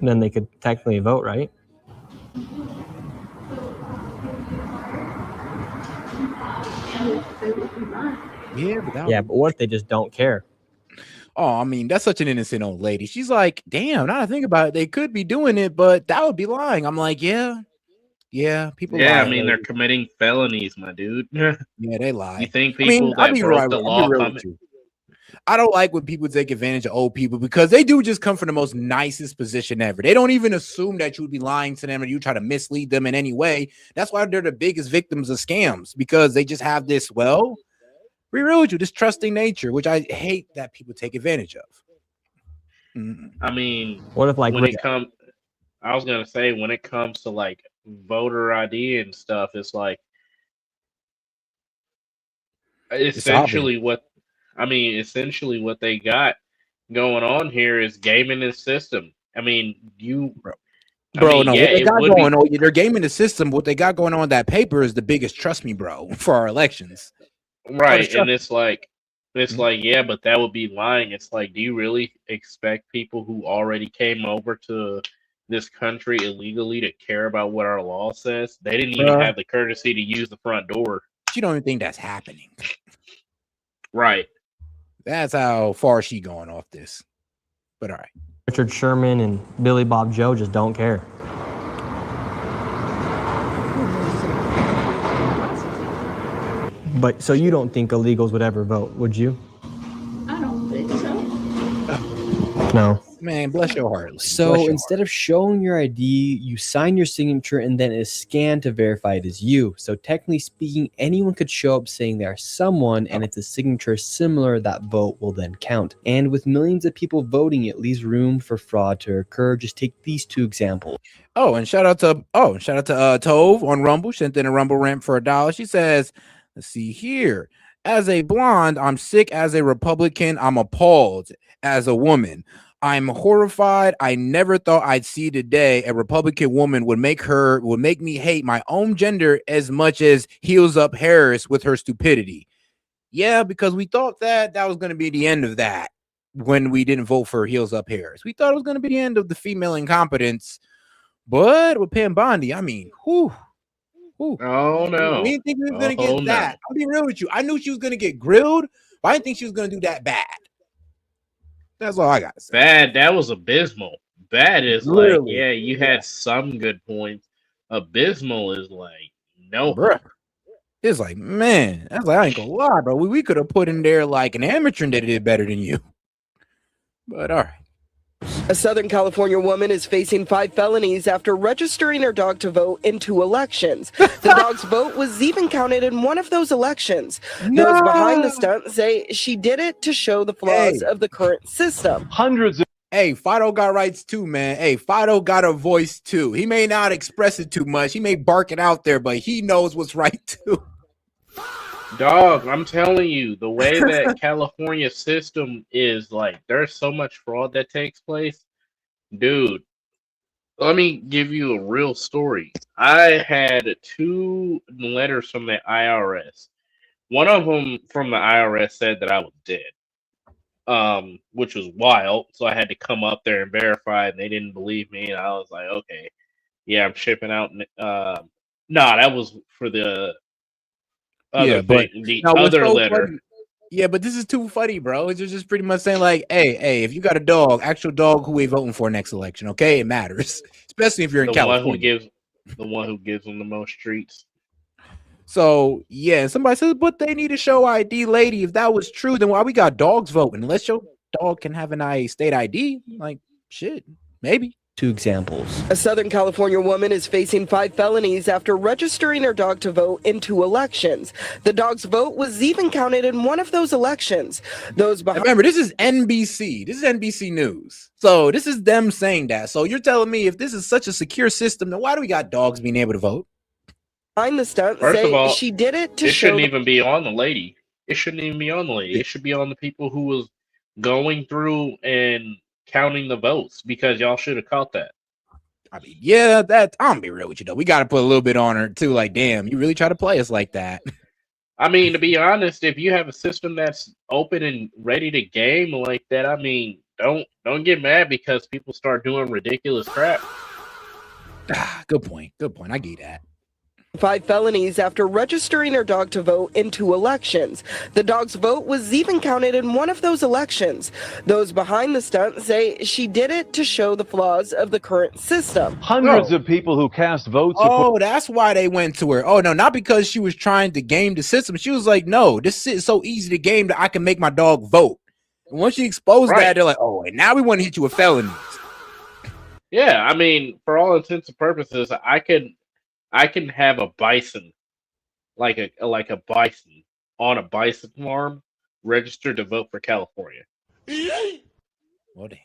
then they could technically vote, right? Yeah, but what if they just don't care? Oh, I mean, that's such an innocent old lady. She's like, damn, now that I think about it, they could be doing it, but that would be lying. I'm like, yeah, people Yeah, lie. I mean, they're committing felonies, my dude. Yeah, they lie. You think people that broke the law come... I don't like when people take advantage of old people because they do just come from the most nicest position ever. They don't even assume that you would be lying to them or you try to mislead them in any way. That's why they're the biggest victims of scams, because they just have this, well, be real with you, this trusting nature, which I hate that people take advantage of. I mean, What if, like, when it comes, I was gonna say, when it comes to like voter ID and stuff, it's like essentially what essentially what they got going on here is gaming the system. I mean, Bro, no, what they it got would going be on, they're gaming the system. What they got going on that paper is the biggest, trust me, bro, for our elections. right, and it's like yeah, but that would be lying. It's like, do you really expect people who already came over to this country illegally to care about what our law says? They didn't even have the courtesy to use the front door. You don't even think that's happening. Right. That's how far she going off this. But all right. Richard Sherman and Billy Bob Joe just don't care. But so you don't think illegals would ever vote, would you? I don't think so. No. Man, bless your heart. So instead of showing your ID, you sign your signature and then it is scanned to verify it is you. So technically speaking, anyone could show up saying they are someone, and if the signature is similar, that vote will then count. And with millions of people voting, it leaves room for fraud to occur. Just take these two examples. And shout out to Tove on Rumble. She sent in a Rumble rant for $1. She says, let's see here. As a blonde, I'm sick. As a Republican, I'm appalled. As a woman, I'm horrified. I never thought I'd see today a Republican woman would make me hate my own gender as much as Heels Up Harris with her stupidity. Yeah, because we thought that was going to be the end of that when we didn't vote for Heels Up Harris. We thought it was going to be the end of the female incompetence. But with Pam Bondi, I mean, whew. Oh no. We didn't think we were going to get that. I'll be real with you. I knew she was going to get grilled, but I didn't think she was going to do that bad. That's all I got to say. Bad, that was abysmal. Bad is Literally. like, yeah, you had some good points. Abysmal is like, no. Bruh. It's like, man, that's like, I ain't gonna lie, bro. We could have put in there like an amateur that did better than you. But all right. A Southern California woman is facing 5 felonies after registering her dog to vote in 2 elections. The dog's vote was even counted in one of those elections. Those behind the stunt say she did it to show the flaws of the current system. Hey, Fido got rights too, man. Hey, Fido got a voice too. He may not express it too much. He may bark it out there, but he knows what's right too. Dog, I'm telling you, the way that California system is, like, there's so much fraud that takes place. Dude, let me give you a real story. I had 2 letters from the IRS. One of them from the IRS said that I was dead, which was wild. So I had to come up there and verify, and they didn't believe me. And I was like, okay, yeah, I'm shipping out. That was for the other letter. Funny. Yeah, but this is too funny, bro. It's just pretty much saying like, hey, if you got a dog, actual dog, who we voting for next election, okay? It matters, especially if you're in California. The one who gives them the most treats. So yeah, somebody says, but they need to show ID, lady. If that was true, then why we got dogs voting? Unless your dog can have an state ID, like shit, maybe. 2 examples. A Southern California woman is facing 5 felonies after registering her dog to vote in 2 elections. The dog's vote was even counted in one of those elections. Remember, this is NBC. This is NBC News. So this is them saying that. So you're telling me if this is such a secure system, then why do we got dogs being able to vote? Behind the stunt, First of all, she did it to show. It shouldn't even be on the lady. It shouldn't even be on the lady. It should be on the people who was going through and counting the votes, because y'all should have caught that. I mean, yeah, I'm gonna be real with you though. We got to put a little bit on her too. Like, damn, you really try to play us like that. I mean, to be honest, if you have a system that's open and ready to game like that, I mean, don't get mad because people start doing ridiculous crap. Good point. I get that. 5 felonies after registering her dog to vote in 2 elections. The dog's vote was even counted in one of those elections. Those behind the stunt say she did it to show the flaws of the current system. Hundreds of people who cast votes. Oh, that's why they went to her. Oh, no, not because she was trying to game the system. She was like, no, this is so easy to game that I can make my dog vote. And once she exposed that, they're like, oh, and now we want to hit you with felonies. Yeah, I mean, for all intents and purposes, I can have a bison, like a bison, on a bicycle arm registered to vote for California. Well, damn.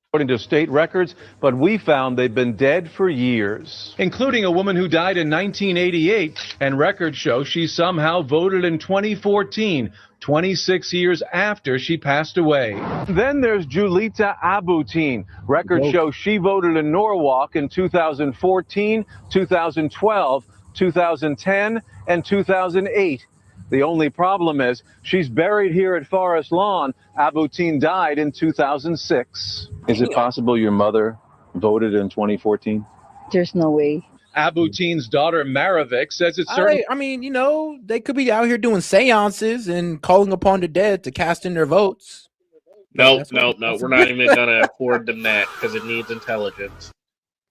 According to state records, but we found they've been dead for years, including a woman who died in 1988, and records show she somehow voted in 2014, 26 years after she passed away. Then there's Julita Abutin. Records show she voted in Norwalk in 2014, 2012, 2010, and 2008. The only problem is she's buried here at Forest Lawn. Abutin died in 2006. Is it possible your mother voted in 2014? There's no way. Abutin's daughter Maravik says it's certain. I mean, you know, they could be out here doing seances and calling upon the dead to cast in their votes. No. We're not even gonna afford them that because it needs intelligence.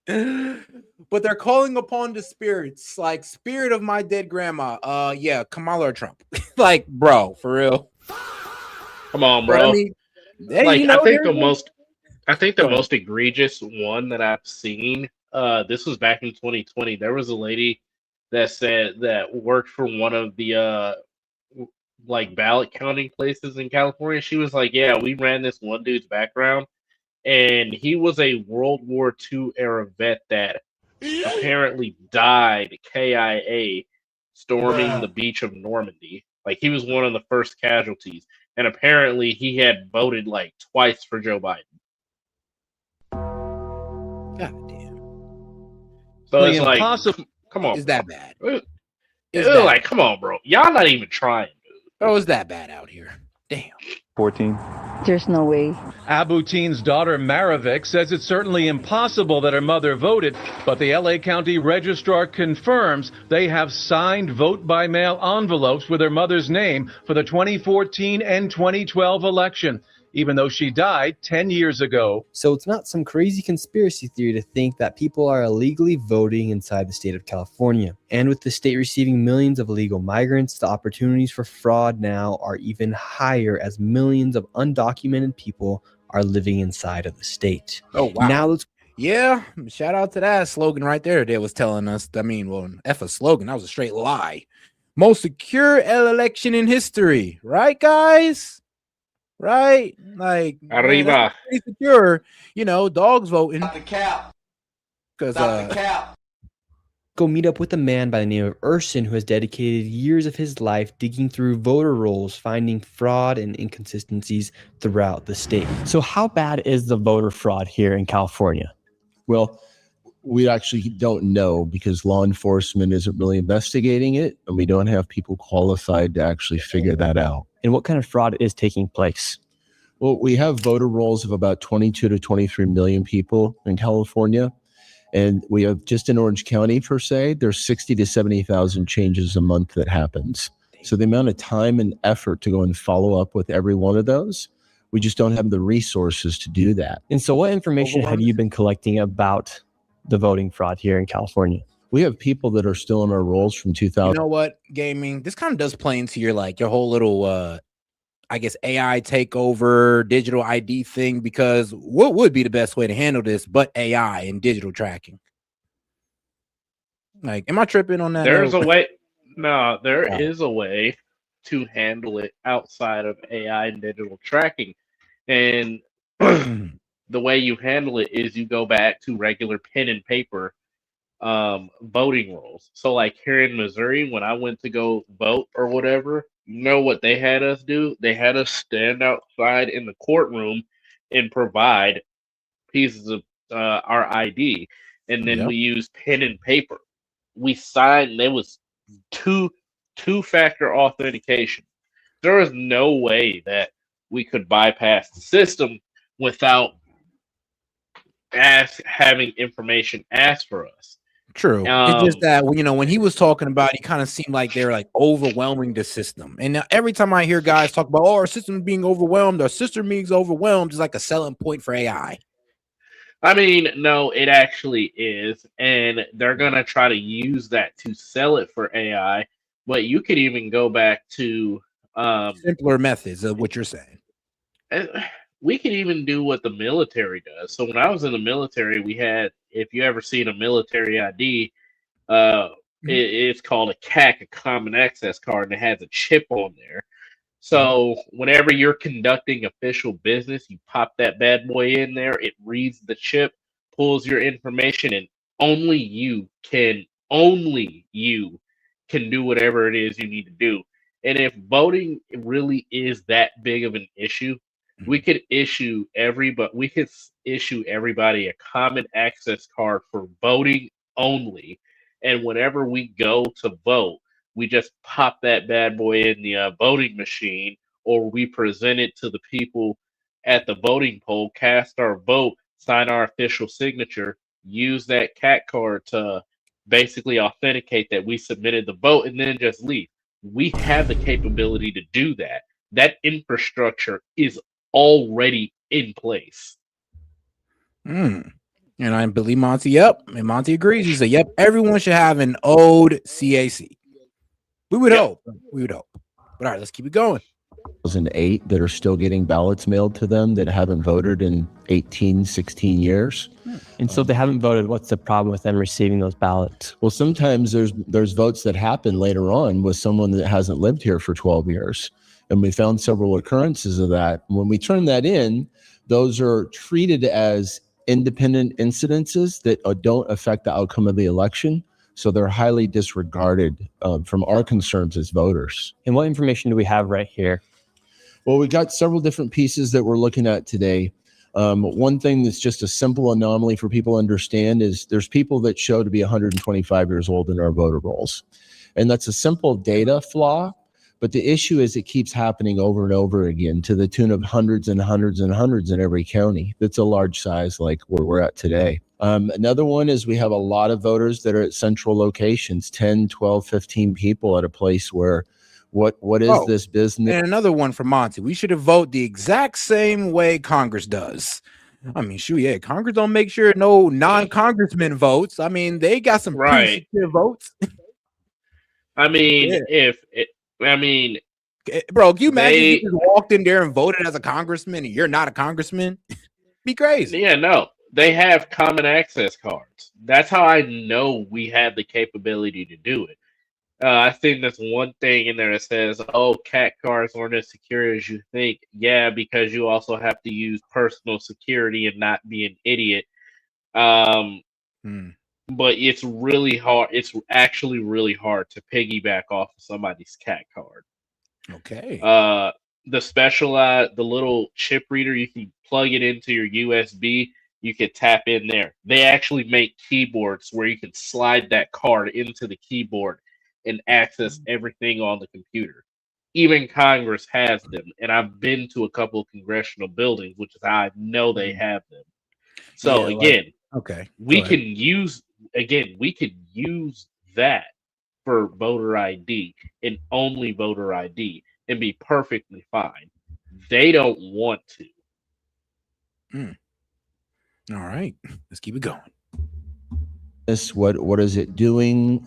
But they're calling upon the spirits, like spirit of my dead grandma. Yeah, Kamala or Trump. Like, bro, for real. Come on, bro. But, I mean, hey, like, you know, I think the most egregious one that I've seen. This was back in 2020. There was a lady that said that worked for one of the like ballot counting places in California. She was like, "Yeah, we ran this one dude's background, and he was a World War II era vet that apparently died KIA storming the beach of Normandy. Like, he was one of the first casualties, and apparently he had voted like twice for Joe Biden." God damn. So The it's like, impossible- come on, Is that bad? It's like, come on, bro. Y'all not even trying. Oh, is that bad out here? Damn. 14. There's no way. Abutin's daughter Maravik says it's certainly impossible that her mother voted, but the LA County Registrar confirms they have signed vote-by-mail envelopes with her mother's name for the 2014 and 2012 election, even though she died 10 years ago. So it's not some crazy conspiracy theory to think that people are illegally voting inside the state of California. And with the state receiving millions of illegal migrants, the opportunities for fraud now are even higher as millions of undocumented people are living inside of the state. Oh, wow. Now let's Yeah, shout out to that slogan right there. They was telling us, I mean, well, F a slogan, that was a straight lie. Most secure election in history, right, guys? Right? Like, Arriba. man, that's pretty secure. You know, dogs voting. The cap. Because Stop the cap. go meet up with a man by the name of Urson who has dedicated years of his life digging through voter rolls, finding fraud and inconsistencies throughout the state. So how bad is the voter fraud here in California? Well, we actually don't know because law enforcement isn't really investigating it, and we don't have people qualified to actually figure that out. And what kind of fraud is taking place? Well, we have voter rolls of about 22 to 23 million people in California. And we have just in Orange County, per se, there's 60 to 70,000 changes a month that happens. So the amount of time and effort to go and follow up with every one of those, we just don't have the resources to do that. And so what information have you been collecting about the voting fraud here in California? We have people that are still in our rolls from 2000. You know what, gaming? This kind of does play into your like your whole little I guess AI takeover, digital ID thing, because what would be the best way to handle this but AI and digital tracking? Like, am I tripping on that? There's a way. No, there is a way to handle it outside of AI and digital tracking. And the way you handle it is you go back to regular pen and paper voting rolls. So like here in Missouri, when I went to go vote or whatever, you know what they had us do? They had us stand outside in the courtroom and provide pieces of our ID. And then we used pen and paper. We signed, there was two-factor authentication. There was no way that we could bypass the system without having information asked for us. True. It's just that when he was talking about it, he kind of seemed like they were like overwhelming the system. And now every time I hear guys talk about, our system being overwhelmed, our system being overwhelmed, is like a selling point for AI. I mean, no, it actually is. And they're going to try to use that to sell it for AI. But you could even go back to simpler methods of what you're saying. We could even do what the military does. So when I was in the military, we had, if you ever seen a military ID, It's called a CAC, a Common Access Card, and it has a chip on there. So whenever you're conducting official business, you pop that bad boy in there, it reads the chip, pulls your information, and only you can do whatever it is you need to do. And if voting really is that big of an issue, we could issue everybody a common access card for voting only. And whenever we go to vote, we just pop that bad boy in the voting machine, or we present it to the people at the voting poll, cast our vote, sign our official signature, use that CAC card to basically authenticate that we submitted the vote, and then just leave. We have the capability to do that. That infrastructure is already in place. And I believe Monty, yep. And Monty agrees. He said, yep, everyone should have an old CAC. We would hope. We would hope. But all right, let's keep it going. 2008 that are still getting ballots mailed to them that haven't voted in 18, 16 years. And so if they haven't voted, what's the problem with them receiving those ballots? Well, sometimes there's votes that happen later on with someone that hasn't lived here for 12 years. And we found several occurrences of that. When we turn that in, those are treated as independent incidences that don't affect the outcome of the election. So they're highly disregarded from our concerns as voters. And what information do we have right here? Well, we got several different pieces that we're looking at today. One thing that's just a simple anomaly for people to understand is there's people that show to be 125 years old in our voter rolls. And that's a simple data flaw. But the issue is it keeps happening over and over again to the tune of hundreds and hundreds and hundreds in every county. That's a large size like where we're at today. Another one is we have a lot of voters that are at central locations, 10, 12, 15 people at a place where what is this business? And another one for Monty. We should have voted the exact same way Congress does. I mean, shoot, yeah, Congress don't make sure no non-congressman votes. I mean, they got some pretty secure votes. I mean, bro, can you imagine if you just walked in there and voted as a congressman and you're not a congressman? Be crazy. Yeah, no. They have common access cards. That's how I know we have the capability to do it. I think that's one thing in there that says, oh, CAC cards aren't as secure as you think. Yeah, because you also have to use personal security and not be an idiot. But it's really hard. It's actually really hard to piggyback off of somebody's CAC card. Okay. The little chip reader, you can plug it into your USB. You can tap in there. They actually make keyboards where you can slide that card into the keyboard and access everything on the computer. Even Congress has them, and I've been to a couple of congressional buildings, which is how I know they have them. So we can use that for voter ID and only voter ID and be perfectly fine. They don't want to. All right, let's keep it going. What is it doing?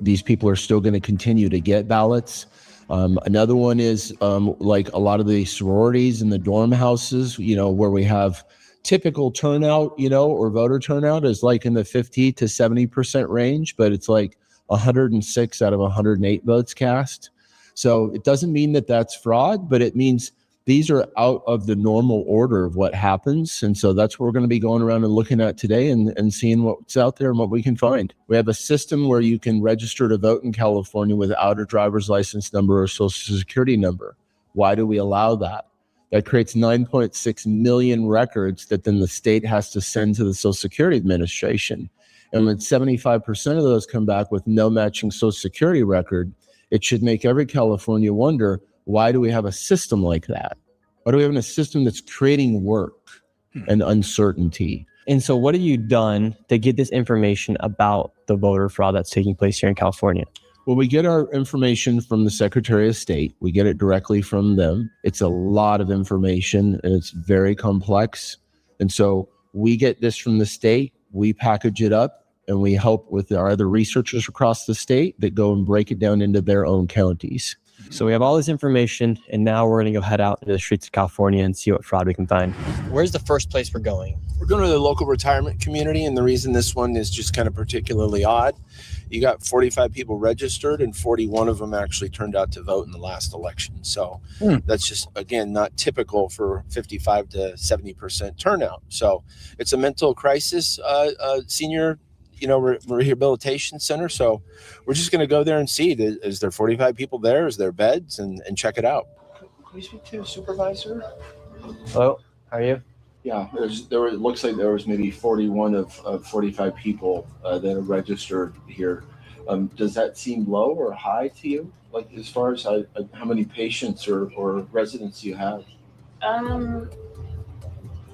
These people are still going to continue to get ballots. Another one is like a lot of the sororities in the dorm houses, where we have typical turnout, or voter turnout is like in the 50 to 70% range, but it's like 106 out of 108 votes cast. So it doesn't mean that that's fraud, but it means these are out of the normal order of what happens. And so that's what we're going to be going around and looking at today and seeing what's out there and what we can find. We have a system where you can register to vote in California without a driver's license number or social security number. Why do we allow that? That creates 9.6 million records that then the state has to send to the Social Security Administration. And when 75% of those come back with no matching Social Security record, it should make every California wonder, why do we have a system like that? Why do we have a system that's creating work and uncertainty? And so what have you done to get this information about the voter fraud that's taking place here in California? Well, we get our information from the Secretary of State. We get it directly from them. It's a lot of information and it's very complex. And so we get this from the state, we package it up, and we help with our other researchers across the state that go and break it down into their own counties. So we have all this information, and now we're going to go head out into the streets of California and see what fraud we can find. Where's the first place we're going? We're going to the local retirement community, and the reason this one is just kind of particularly odd, you got 45 people registered, and 41 of them actually turned out to vote in the last election. So that's just, again, not typical for 55 to 70% turnout. So it's a mental crisis senior rehabilitation center. So we're just going to go there and see, is there 45 people there? Is there beds? And check it out. Can we speak to a supervisor? Hello, how are you? Yeah, it looks like there was maybe 41 of 45 people that are registered here. Does that seem low or high to you? Like as far as how many patients or residents you have?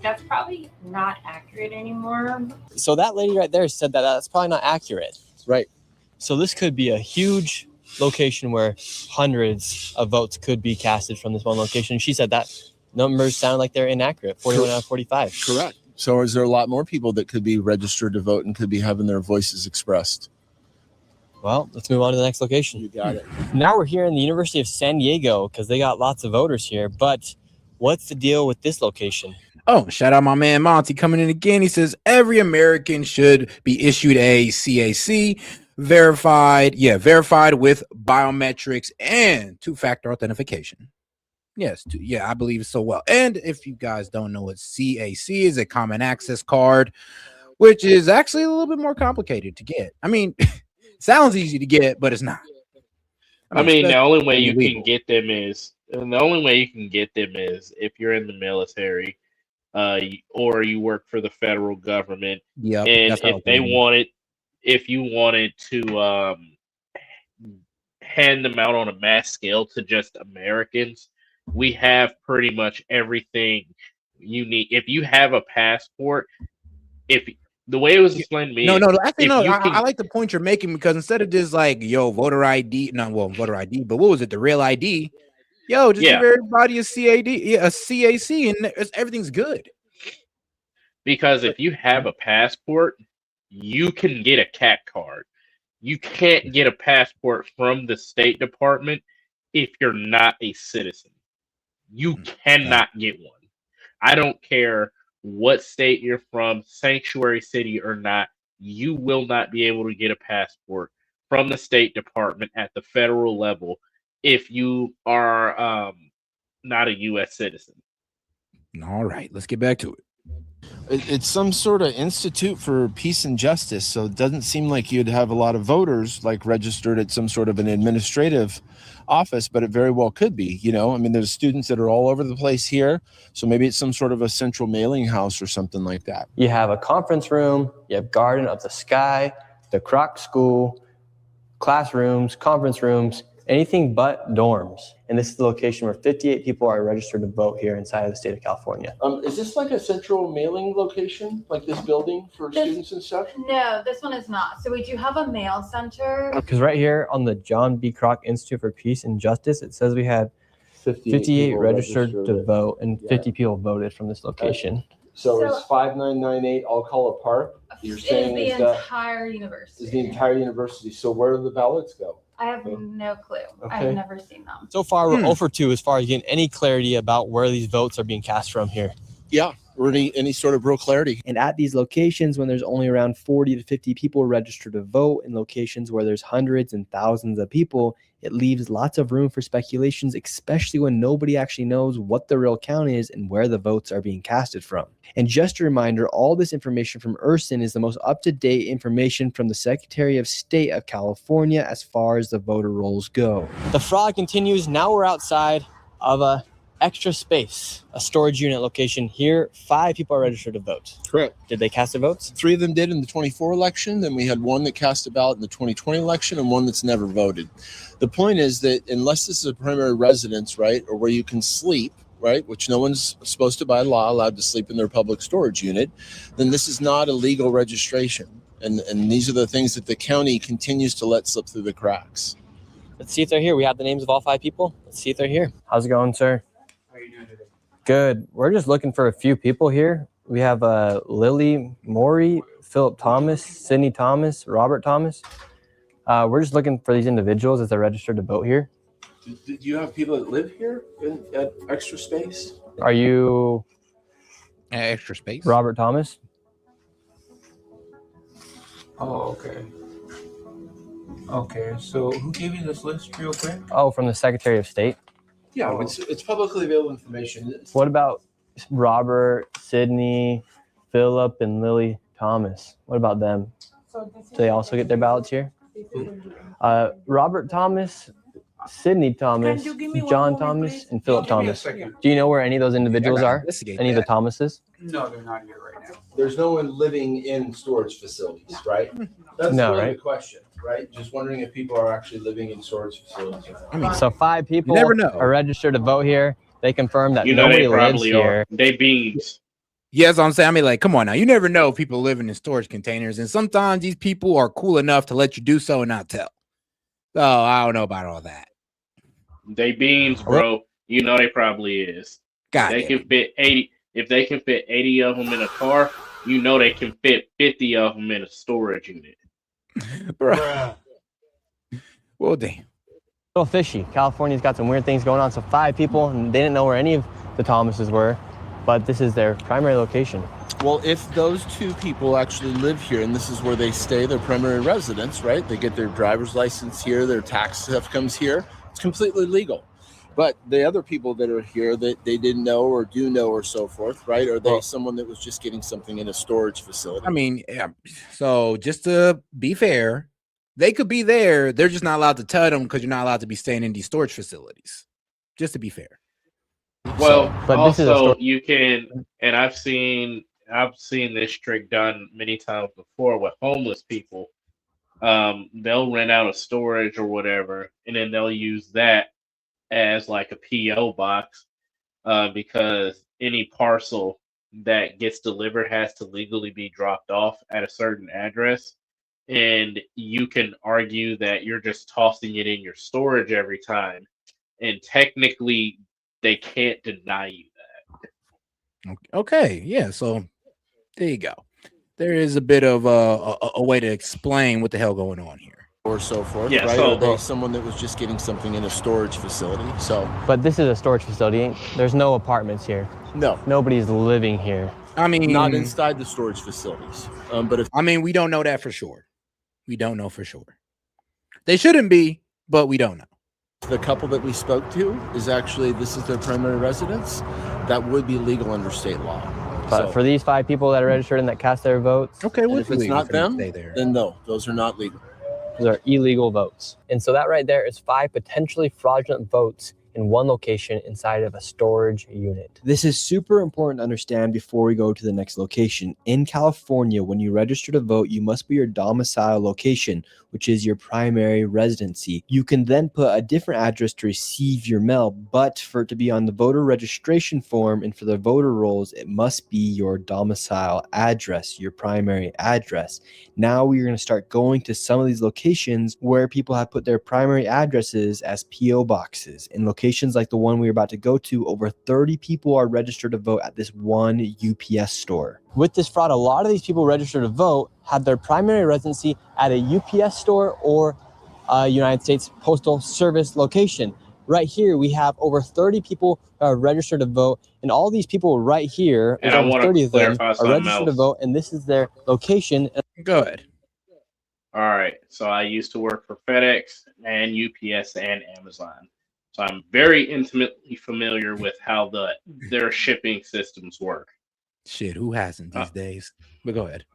That's probably not accurate anymore. So that lady right there said that that's probably not accurate. Right. So this could be a huge location where hundreds of votes could be casted from this one location. She said that numbers sound like they're inaccurate, 41 out of 45. Correct. So is there a lot more people that could be registered to vote and could be having their voices expressed? Well, let's move on to the next location. You got it. Now we're here in the University of San Diego because they got lots of voters here. But what's the deal with this location? Oh, shout out my man Monty coming in again. He says every American should be issued a CAC verified with biometrics and two-factor authentication. Yes, I believe it so well. And if you guys don't know what CAC is, a common access card, which is actually a little bit more complicated to get. I mean, sounds easy to get, but it's not. I mean, the only way you can get them is if you're in the military, or you work for the federal government. Yeah, and if you wanted to hand them out on a mass scale to just Americans, we have pretty much everything you need. If you have a passport, the way it was explained to me, I like the point you're making, because instead of just like, voter ID, but what was it, the real ID? Just give everybody a CAC, and everything's good. Because if you have a passport, you can get a CAT card. You can't get a passport from the State Department if you're not a citizen. You cannot get one. I don't care what state you're from, sanctuary city or not, you will not be able to get a passport from the State Department at the federal level if you are not a U.S. citizen. All right, let's get back to it. It's some sort of Institute for Peace and Justice, so it doesn't seem like you'd have a lot of voters like registered at some sort of an administrative office, but it very well could be. I mean, there's students that are all over the place here, so maybe it's some sort of a central mailing house or something like that. You have a conference room, you have Garden of the Sky, the Kroc School, classrooms, conference rooms, anything but dorms. And this is the location where 58 people are registered to vote here inside of the state of California. Is this like a central mailing location, like this building for students and stuff? No, this one is not. So we do have a mail center. Because right here on the John B. Kroc Institute for Peace and Justice, it says we had 58 registered to vote, and 50 people voted from this location. Okay. So it's 5998 Alcala Park. You're saying is the entire university. Is the entire university. So where do the ballots go? I have no clue. Okay. I've never seen them. So far, we're 0 for 2 as far as getting any clarity about where these votes are being cast from here. Yeah, or any sort of real clarity. And at these locations, when there's only around 40 to 50 people registered to vote, in locations where there's hundreds and thousands of people, it leaves lots of room for speculations, especially when nobody actually knows what the real count is and where the votes are being casted from. And just a reminder, all this information from Urson is the most up-to-date information from the Secretary of State of California as far as the voter rolls go. The fraud continues. Now we're outside of a extra space, a storage unit location. Here, 5 people are registered to vote. Correct. Did they cast their votes? 3 of them did in the 24 election. Then we had 1 that cast a ballot in the 2020 election and 1 that's never voted. The point is that unless this is a primary residence, right, or where you can sleep, right, which no one's supposed to by law allowed to sleep in their public storage unit, then this is not a legal registration. And these are the things that the county continues to let slip through the cracks. Let's see if they're here. We have the names of all 5 people. Let's see if they're here. How's it going, sir? How are you doing today? Good. We're just looking for a few people here. We have Lily Morey, Philip Thomas, Sydney Thomas, Robert Thomas. We're just looking for these individuals as they're registered to vote here. Do you have people that live here at Extra Space? Are you extra space? Robert Thomas? Oh, okay. Okay, so who gave you this list real quick? Oh, from the Secretary of State. Yeah, it's publicly available information. What about Robert, Sidney, Philip, and Lily Thomas? What about them? Do they also get their ballots here? Robert Thomas, Sidney Thomas, John Thomas, and Philip Thomas. Do you know where any of those individuals are? Any of the Thomases? No, they're not here right now. There's no one living in storage facilities, right? That's No, really right? the question, right? Just wondering if people are actually living in storage facilities. So 5 people never know. are registered to vote here. They confirm that You know nobody they lives probably here. are. They beans. Yes, I'm saying. I mean, like, come on now. You never know if people living in storage containers, and sometimes these people are cool enough to let you do so and not tell. So I don't know about all that. They beans, bro. You know they probably is. God They damn. can fit 80. If they can fit 80 of them in a car, you know they can fit 50 of them in a storage unit. Bruh. Well, damn. A little fishy. California's got some weird things going on. So 5 people, and they didn't know where any of the Thomases were, but this is their primary location. Well, if those 2 people actually live here and this is where they stay, their primary residence, right? They get their driver's license here, their tax stuff comes here. It's completely legal. But the other people that are here that they didn't know or do know or so forth, right? Are they someone that was just getting something in a storage facility? I mean, yeah. So just to be fair, they could be there. They're just not allowed to tell them because you're not allowed to be staying in these storage facilities. Just to be fair. Well, But this is a also story. you can, and I've seen this trick done many times before with homeless people. They'll rent out a storage or whatever, and then they'll use that as like a PO box, because any parcel that gets delivered has to legally be dropped off at a certain address, and you can argue that you're just tossing it in your storage every time, and technically they can't deny you that. Okay. Yeah. So there you go. There is a bit of a way to explain what the hell going on here. Or so forth, Yeah, right? so- Are they someone that was just getting something in a storage facility? So But this is a storage facility. There's no apartments here. no, Nobody's living here. I mean, not inside the storage facilities. But if I mean, we don't know that for sure. We don't know for sure. They shouldn't be, but we don't know. the couple that we spoke to is actually this is their primary residence, that would be legal under state law. But for these 5 people that are registered and that cast their votes, okay, And if it's not them, then no, those are not legal. those are illegal votes. And so that right there is 5 potentially fraudulent votes in one location inside of a storage unit. This is super important to understand before we go to the next location. In California, when you register to vote, you must be your domicile location, which is your primary residency. You can then put a different address to receive your mail, but for it to be on the voter registration form and for the voter rolls, it must be your domicile address, your primary address. Now we're going to start going to some of these locations where people have put their primary addresses as PO boxes. In locations like the one we're about to go to, over 30 people are registered to vote at this one UPS store. With this fraud, a lot of these people registered to vote have their primary residency at a UPS store or a United States Postal Service location. Right here, we have over 30 people who are registered to vote, and all these people right here, And I over wanna 30 of them, clarify are something registered to else. vote, and this is their location. Go ahead. All right. So I used to work for FedEx and UPS and Amazon. So I'm very intimately familiar with how their shipping systems work. Shit, who hasn't these days? But go ahead.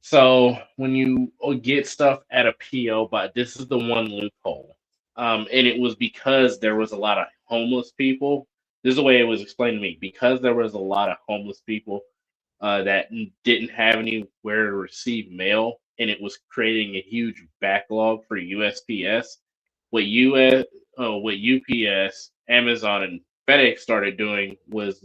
So when you get stuff at a PO, but this is the one loophole. And it was because there was a lot of homeless people. This is the way it was explained to me. Because there was a lot of homeless people that didn't have anywhere to receive mail, and it was creating a huge backlog for USPS. What UPS, Amazon, and FedEx started doing was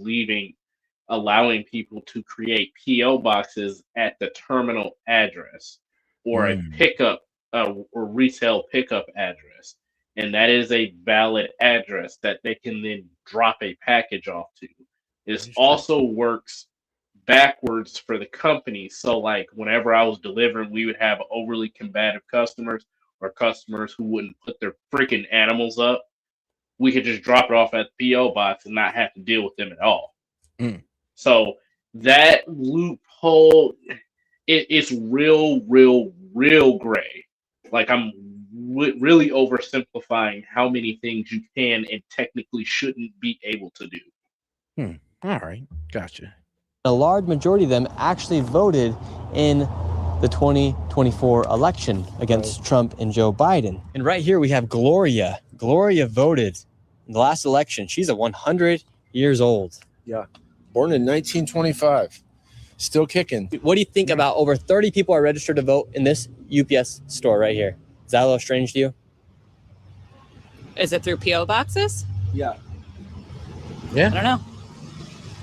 allowing people to create PO boxes at the terminal address or a pickup or retail pickup address, and that is a valid address that they can then drop a package off to. This also works backwards for the company. So like whenever I was delivering, we would have overly combative customers or customers who wouldn't put their freaking animals up, we could just drop it off at the PO box and not have to deal with them at all. Mm. So that loophole, it's real gray. Like, I'm really oversimplifying how many things you can and technically shouldn't be able to do. All right, gotcha. A large majority of them actually voted in the 2024 election against Trump and Joe Biden. And right here we have Gloria. Gloria voted in the last election. She's 100 years old. Yeah, born in 1925, still kicking. What do you think about over 30 people are registered to vote in this UPS store right here? Is that a little strange to you? Is it through PO boxes? Yeah. I don't know.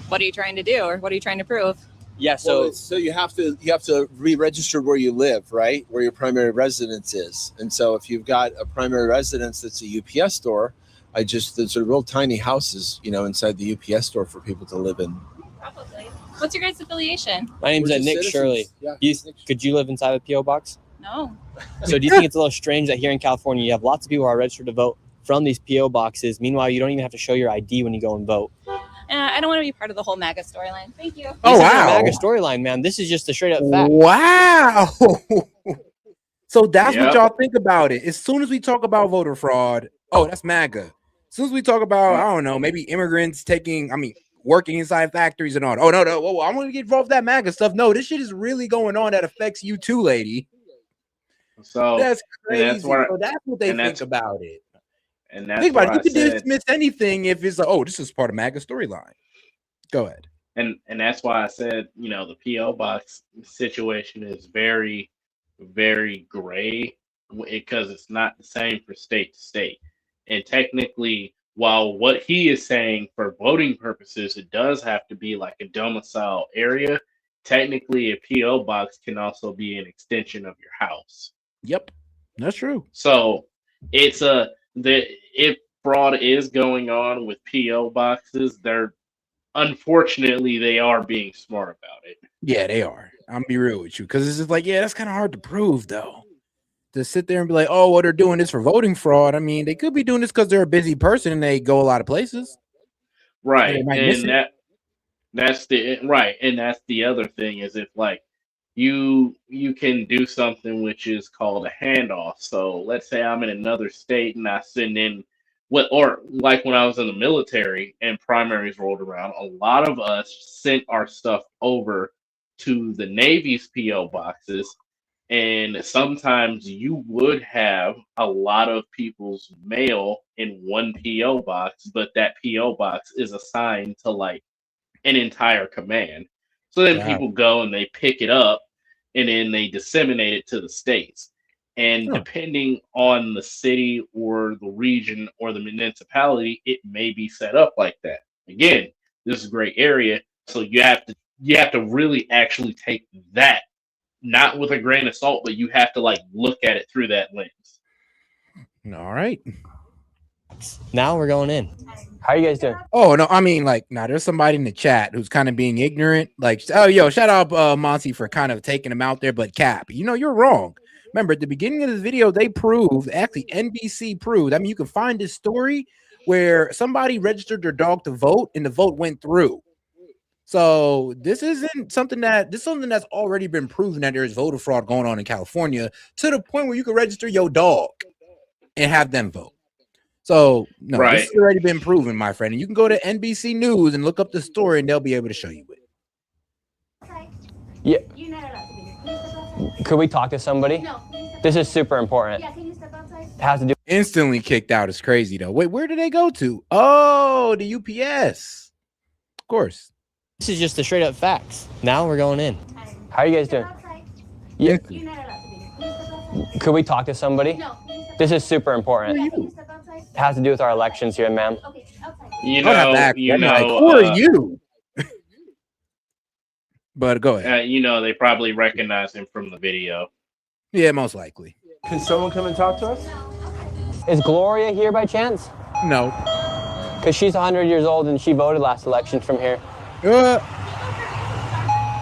What are you trying to do, or what are you trying to prove? Yeah, so you have to re-register where you live, right? Where your primary residence is. And so if you've got a primary residence that's a UPS store, there's a real tiny houses, inside the UPS store for people to live in. Probably. What's your guys' affiliation? My name's We're just Nick citizens. Shirley. Yeah. Could you live inside a PO box? No. So do you think it's a little strange that here in California you have lots of people who are registered to vote from these PO boxes? Meanwhile, you don't even have to show your ID when you go and vote. I don't want to be part of the whole MAGA storyline. Thank you. This isn't a MAGA storyline, man. This is just a straight up fact. Wow. So that's Yep. what y'all think about it. As soon as we talk about voter fraud, oh, that's MAGA. As soon as we talk about, I don't know, maybe immigrants working inside factories and all. Oh, no. Whoa, I'm going to get involved with that MAGA stuff. No, this shit is really going on that affects you too, lady. So That's crazy. that's where- So that's what they and think that's- about it. And that's Think about why it. You I can said, dismiss anything if it's like, oh, this is part of MAGA storyline. Go ahead. and that's why I said, the PO box situation is very, very gray because it's not the same for state to state. And technically, while what he is saying for voting purposes, it does have to be like a domicile area. Technically, a PO box can also be an extension of your house. Yep, that's true. So it's if fraud is going on with PO boxes, unfortunately they are being smart about it. Yeah, they are. I'm gonna be real with you because it's just like, yeah, that's kind of hard to prove though. To sit there and be like, oh, well, they're doing this for voting fraud. I mean, they could be doing this because they're a busy person and they go a lot of places. Right. they might miss And it. that's the other thing is if like you can do something which is called a handoff. So let's say I'm in another state and I send in or like when I was in the military and primaries rolled around, a lot of us sent our stuff over to the Navy's PO boxes, and sometimes you would have a lot of people's mail in one PO box, but that PO box is assigned to like an entire command. So then Wow. people go and they pick it up and then they disseminate it to the states. And depending on the city or the region or the municipality, it may be set up like that. Again, this is a great area, so you have to really actually take that, not with a grain of salt, but you have to like look at it through that lens. All right. Now we're going in. How are you guys doing? Oh no, I mean, like, now there's somebody in the chat who's kind of being ignorant. Like, oh, yo, shout out Monty for kind of taking him out there, but Cap, you're wrong. Remember, at the beginning of this video, they proved, actually NBC proved, I mean, you can find this story where somebody registered their dog to vote and the vote went through. So this isn't something that's already been proven that there's voter fraud going on in California to the point where you can register your dog and have them vote. So no, Right. This has already been proven, my friend. And you can go to NBC News and look up the story and they'll be able to show you it. Yeah. Could we talk to somebody? No. This is super important. Yeah, can you step outside? It has to do. Instantly kicked out is crazy though. Wait, where did they go to? Oh, the UPS. Of course. This is just the straight up facts. Now we're going in. How are you guys doing? Yeah. Could we talk to somebody? No. This is super important. It has to do with our elections here, ma'am. Who are you? But go ahead. They probably recognize him from the video. Yeah, most likely. Can someone come and talk to us? Is Gloria here by chance? No. Because she's 100 years old and she voted last election from here.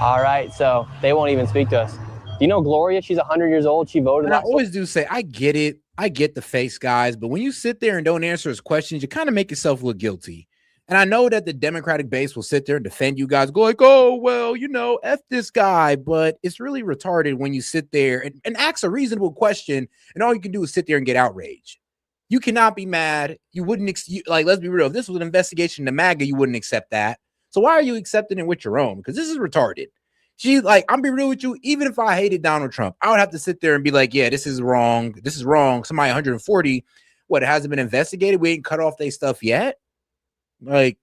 All right, so they won't even speak to us. Do you know Gloria? She's 100 years old. She voted. And I always do say, I get it. I get the face, guys. But when you sit there and don't answer his questions, you kind of make yourself look guilty. And I know that the Democratic base will sit there and defend you guys, go like, oh, well, you know, F this guy. But it's really retarded when you sit there and ask a reasonable question, and all you can do is sit there and get outraged. You cannot be mad. You wouldn't, like, let's be real. If this was an investigation to MAGA, you wouldn't accept that. So why are you accepting it with your own? Because this is retarded. She's like, I'm be real with you. Even if I hated Donald Trump, I would have to sit there and be like, yeah, this is wrong. This is wrong. Somebody 140, what, it hasn't been investigated? We ain't cut off their stuff yet. Like,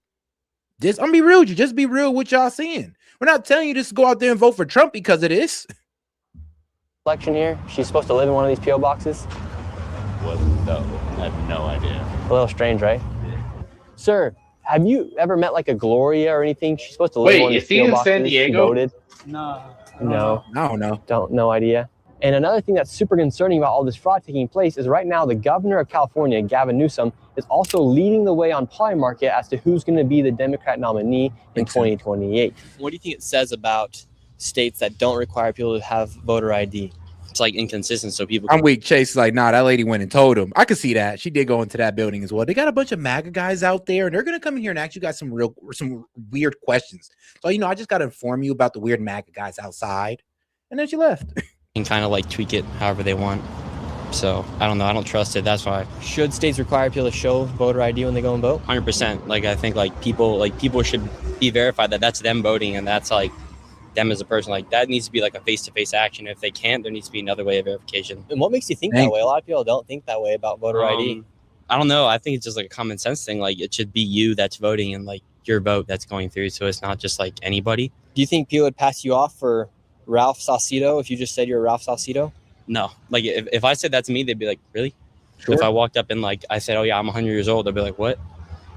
just, I'm be real with you. Just be real with y'all seeing. We're not telling you just to go out there and vote for Trump because of this. Election here. She's supposed to live in one of these PO boxes. Well, no, I have no idea. A little strange, right? Sir, have you ever met like a Gloria or anything? She's supposed to live in one of these PO boxes. San Diego? She voted. No. No. I don't know. No idea. And another thing that's super concerning about all this fraud taking place is right now the governor of California, Gavin Newsom, is also leading the way on Polymarket as to who's going to be the Democrat nominee in 2028. What do you think it says about states that don't require people to have voter ID? It's like inconsistent, so people. I'm weak. Chase is like, nah, that lady went and told him. I could see that. She did go into that building as well. They got a bunch of MAGA guys out there, and they're gonna come in here and ask you guys some weird questions. So, you know, I just gotta inform you about the weird MAGA guys outside. And then she left. And kind of like tweak it however they want. So I don't know. I don't trust it. That's why. Should states require people to show voter ID when they go and vote? 100%. Like I think people should be verified that that's them voting and that's like them as a person. Like that needs to be like a face-to-face action. If they can't, there needs to be another way of verification. And what makes you think that way? A lot of people don't think that way about voter ID. I don't know. I think it's just like a common sense thing. Like it should be you that's voting and like your vote that's going through. So it's not just like anybody. Do you think people would pass you off for Ralph Saucedo if you just said you're Ralph Saucedo? No. Like if I said that to me, they'd be like, really? Sure. If I walked up and like I said, oh yeah, I'm 100 years old, they'd be like, what?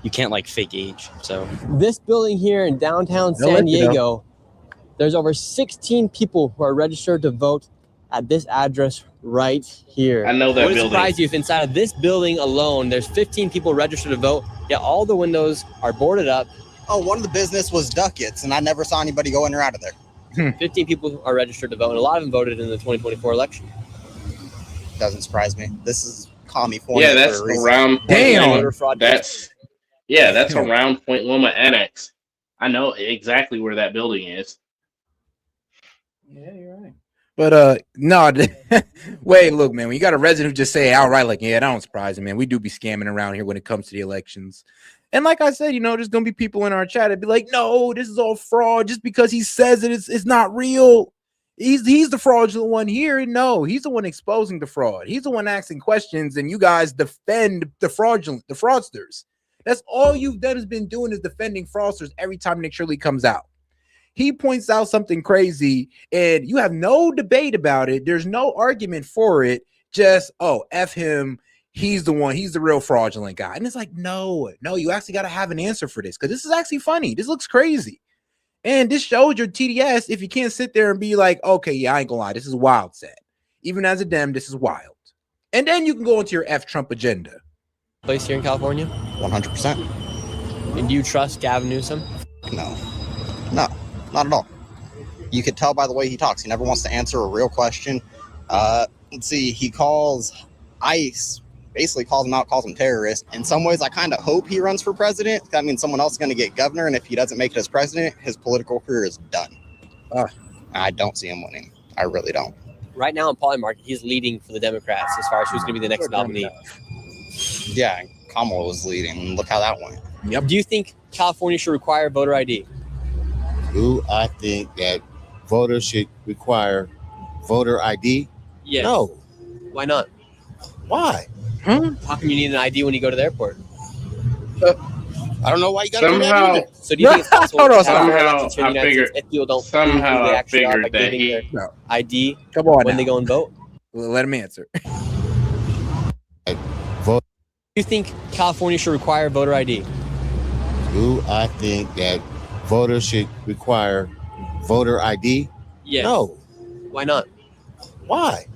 You can't like fake age. So this building here in downtown San Diego, there's over 16 people who are registered to vote at this address right here. I know that building. Would it surprise you if inside of this building alone, there's 15 people registered to vote, yet all the windows are boarded up. Oh, one of the business was Ducats, and I never saw anybody go in or out of there. 15 people are registered to vote, and a lot of them voted in the 2024 election. Doesn't surprise me. This is California. Yeah, that's around that's around Point Loma Annex. I know exactly where that building is. Yeah, you're right. But no, wait, look, man, when you got a resident who just say outright, like, yeah, that don't surprise me, man. We do be scamming around here when it comes to the elections. And like I said, you know, there's gonna be people in our chat that be like, no, this is all fraud. Just because he says it's not real. He's the fraudulent one here. No, he's the one exposing the fraud. He's the one asking questions, and you guys defend the fraudsters. That's all you've done has been doing is defending fraudsters every time Nick Shirley comes out. He points out something crazy, and you have no debate about it. There's no argument for it. Just, oh, F him. He's the one. He's the real fraudulent guy. And it's like, no, you actually got to have an answer for this because this is actually funny. This looks crazy. And this shows your TDS if you can't sit there and be like, okay, yeah, I ain't gonna lie. This is wild set. Even as a Dem, this is wild. And then you can go into your F Trump agenda. Place here in California? 100%. And do you trust Gavin Newsom? No, not at all. You could tell by the way he talks. He never wants to answer a real question. Let's see. He calls ICE, basically calls them out, calls them terrorists. In some ways, I kind of hope he runs for president. That means someone else is going to get governor, and if he doesn't make it as president, his political career is done. I don't see him winning. I really don't. Right now in Polymarket, he's leading for the Democrats as far as who's going to be the next nominee. Yeah, Kamala was leading. Look how that went. Yep. Do you think California should require voter ID? Do I think that voters should require voter ID? Yes. No. Why not? Why? How come you need an ID when you go to the airport? I don't know why you got to do that either. So do you think it's possible to have Somehow elections here in the United States if people don't prove who they actually are by giving their ID when they go and vote? Let him answer. Do you think California should require voter ID? Do I think that voters should require voter ID? Yes. No. Why not? Why?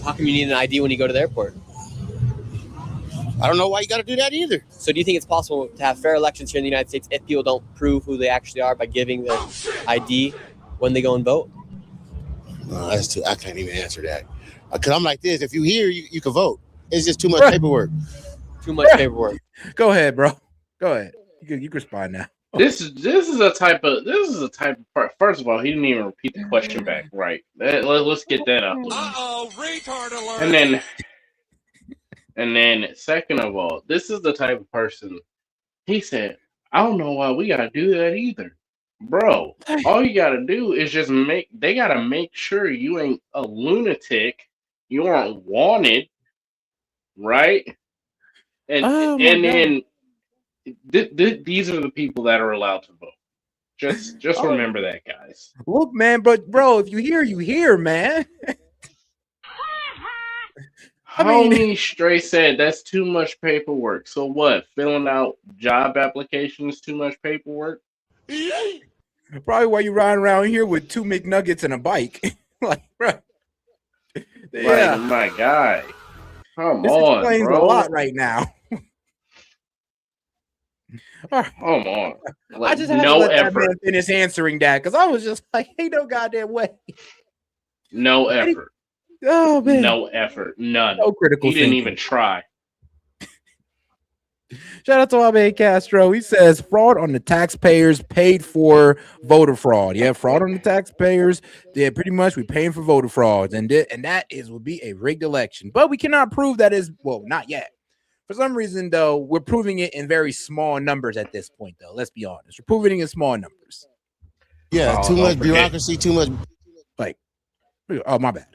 How come you need an ID when you go to the airport? I don't know why you got to do that either. So do you think it's possible to have fair elections here in the United States if people don't prove who they actually are by giving their ID when they go and vote? That's too. I can't even answer that because I'm like this. If you hear, you can vote. It's just too much paperwork. Too much paperwork. Go ahead, bro. Go ahead. You can respond now. This is a type of part. First of all, he didn't even repeat the question back right. Let's get that up. Retard alert. And then second of all, this is the type of person. He said, "I don't know why we gotta do that either, bro. All you gotta do is just they gotta make sure you ain't a lunatic, you aren't wanted, right? And then these are the people that are allowed to vote. Just remember that, guys. Look, man, but bro, if you hear, man. Homie straight said that's too much paperwork. So what? Filling out job applications is too much paperwork? Probably why you riding around here with 2 McNuggets and a bike. Like, bro. Yeah, like, my guy. Come on, explains bro. a lot right now. Come on. I just had to let that man finish answering that because I was just like, ain't no goddamn way. No effort. Oh man. No effort. None. No critical He didn't thinking. even try. Shout out to our man Castro. He says fraud on the taxpayers paid for voter fraud. Yeah, fraud on the taxpayers. Yeah, pretty much we paying for voter frauds, and that would be a rigged election. But we cannot prove that is not yet. For some reason, though, we're proving it in very small numbers at this point. Though, let's be honest, we're proving it in small numbers. Yeah, too much bureaucracy, too much. Like, oh my bad.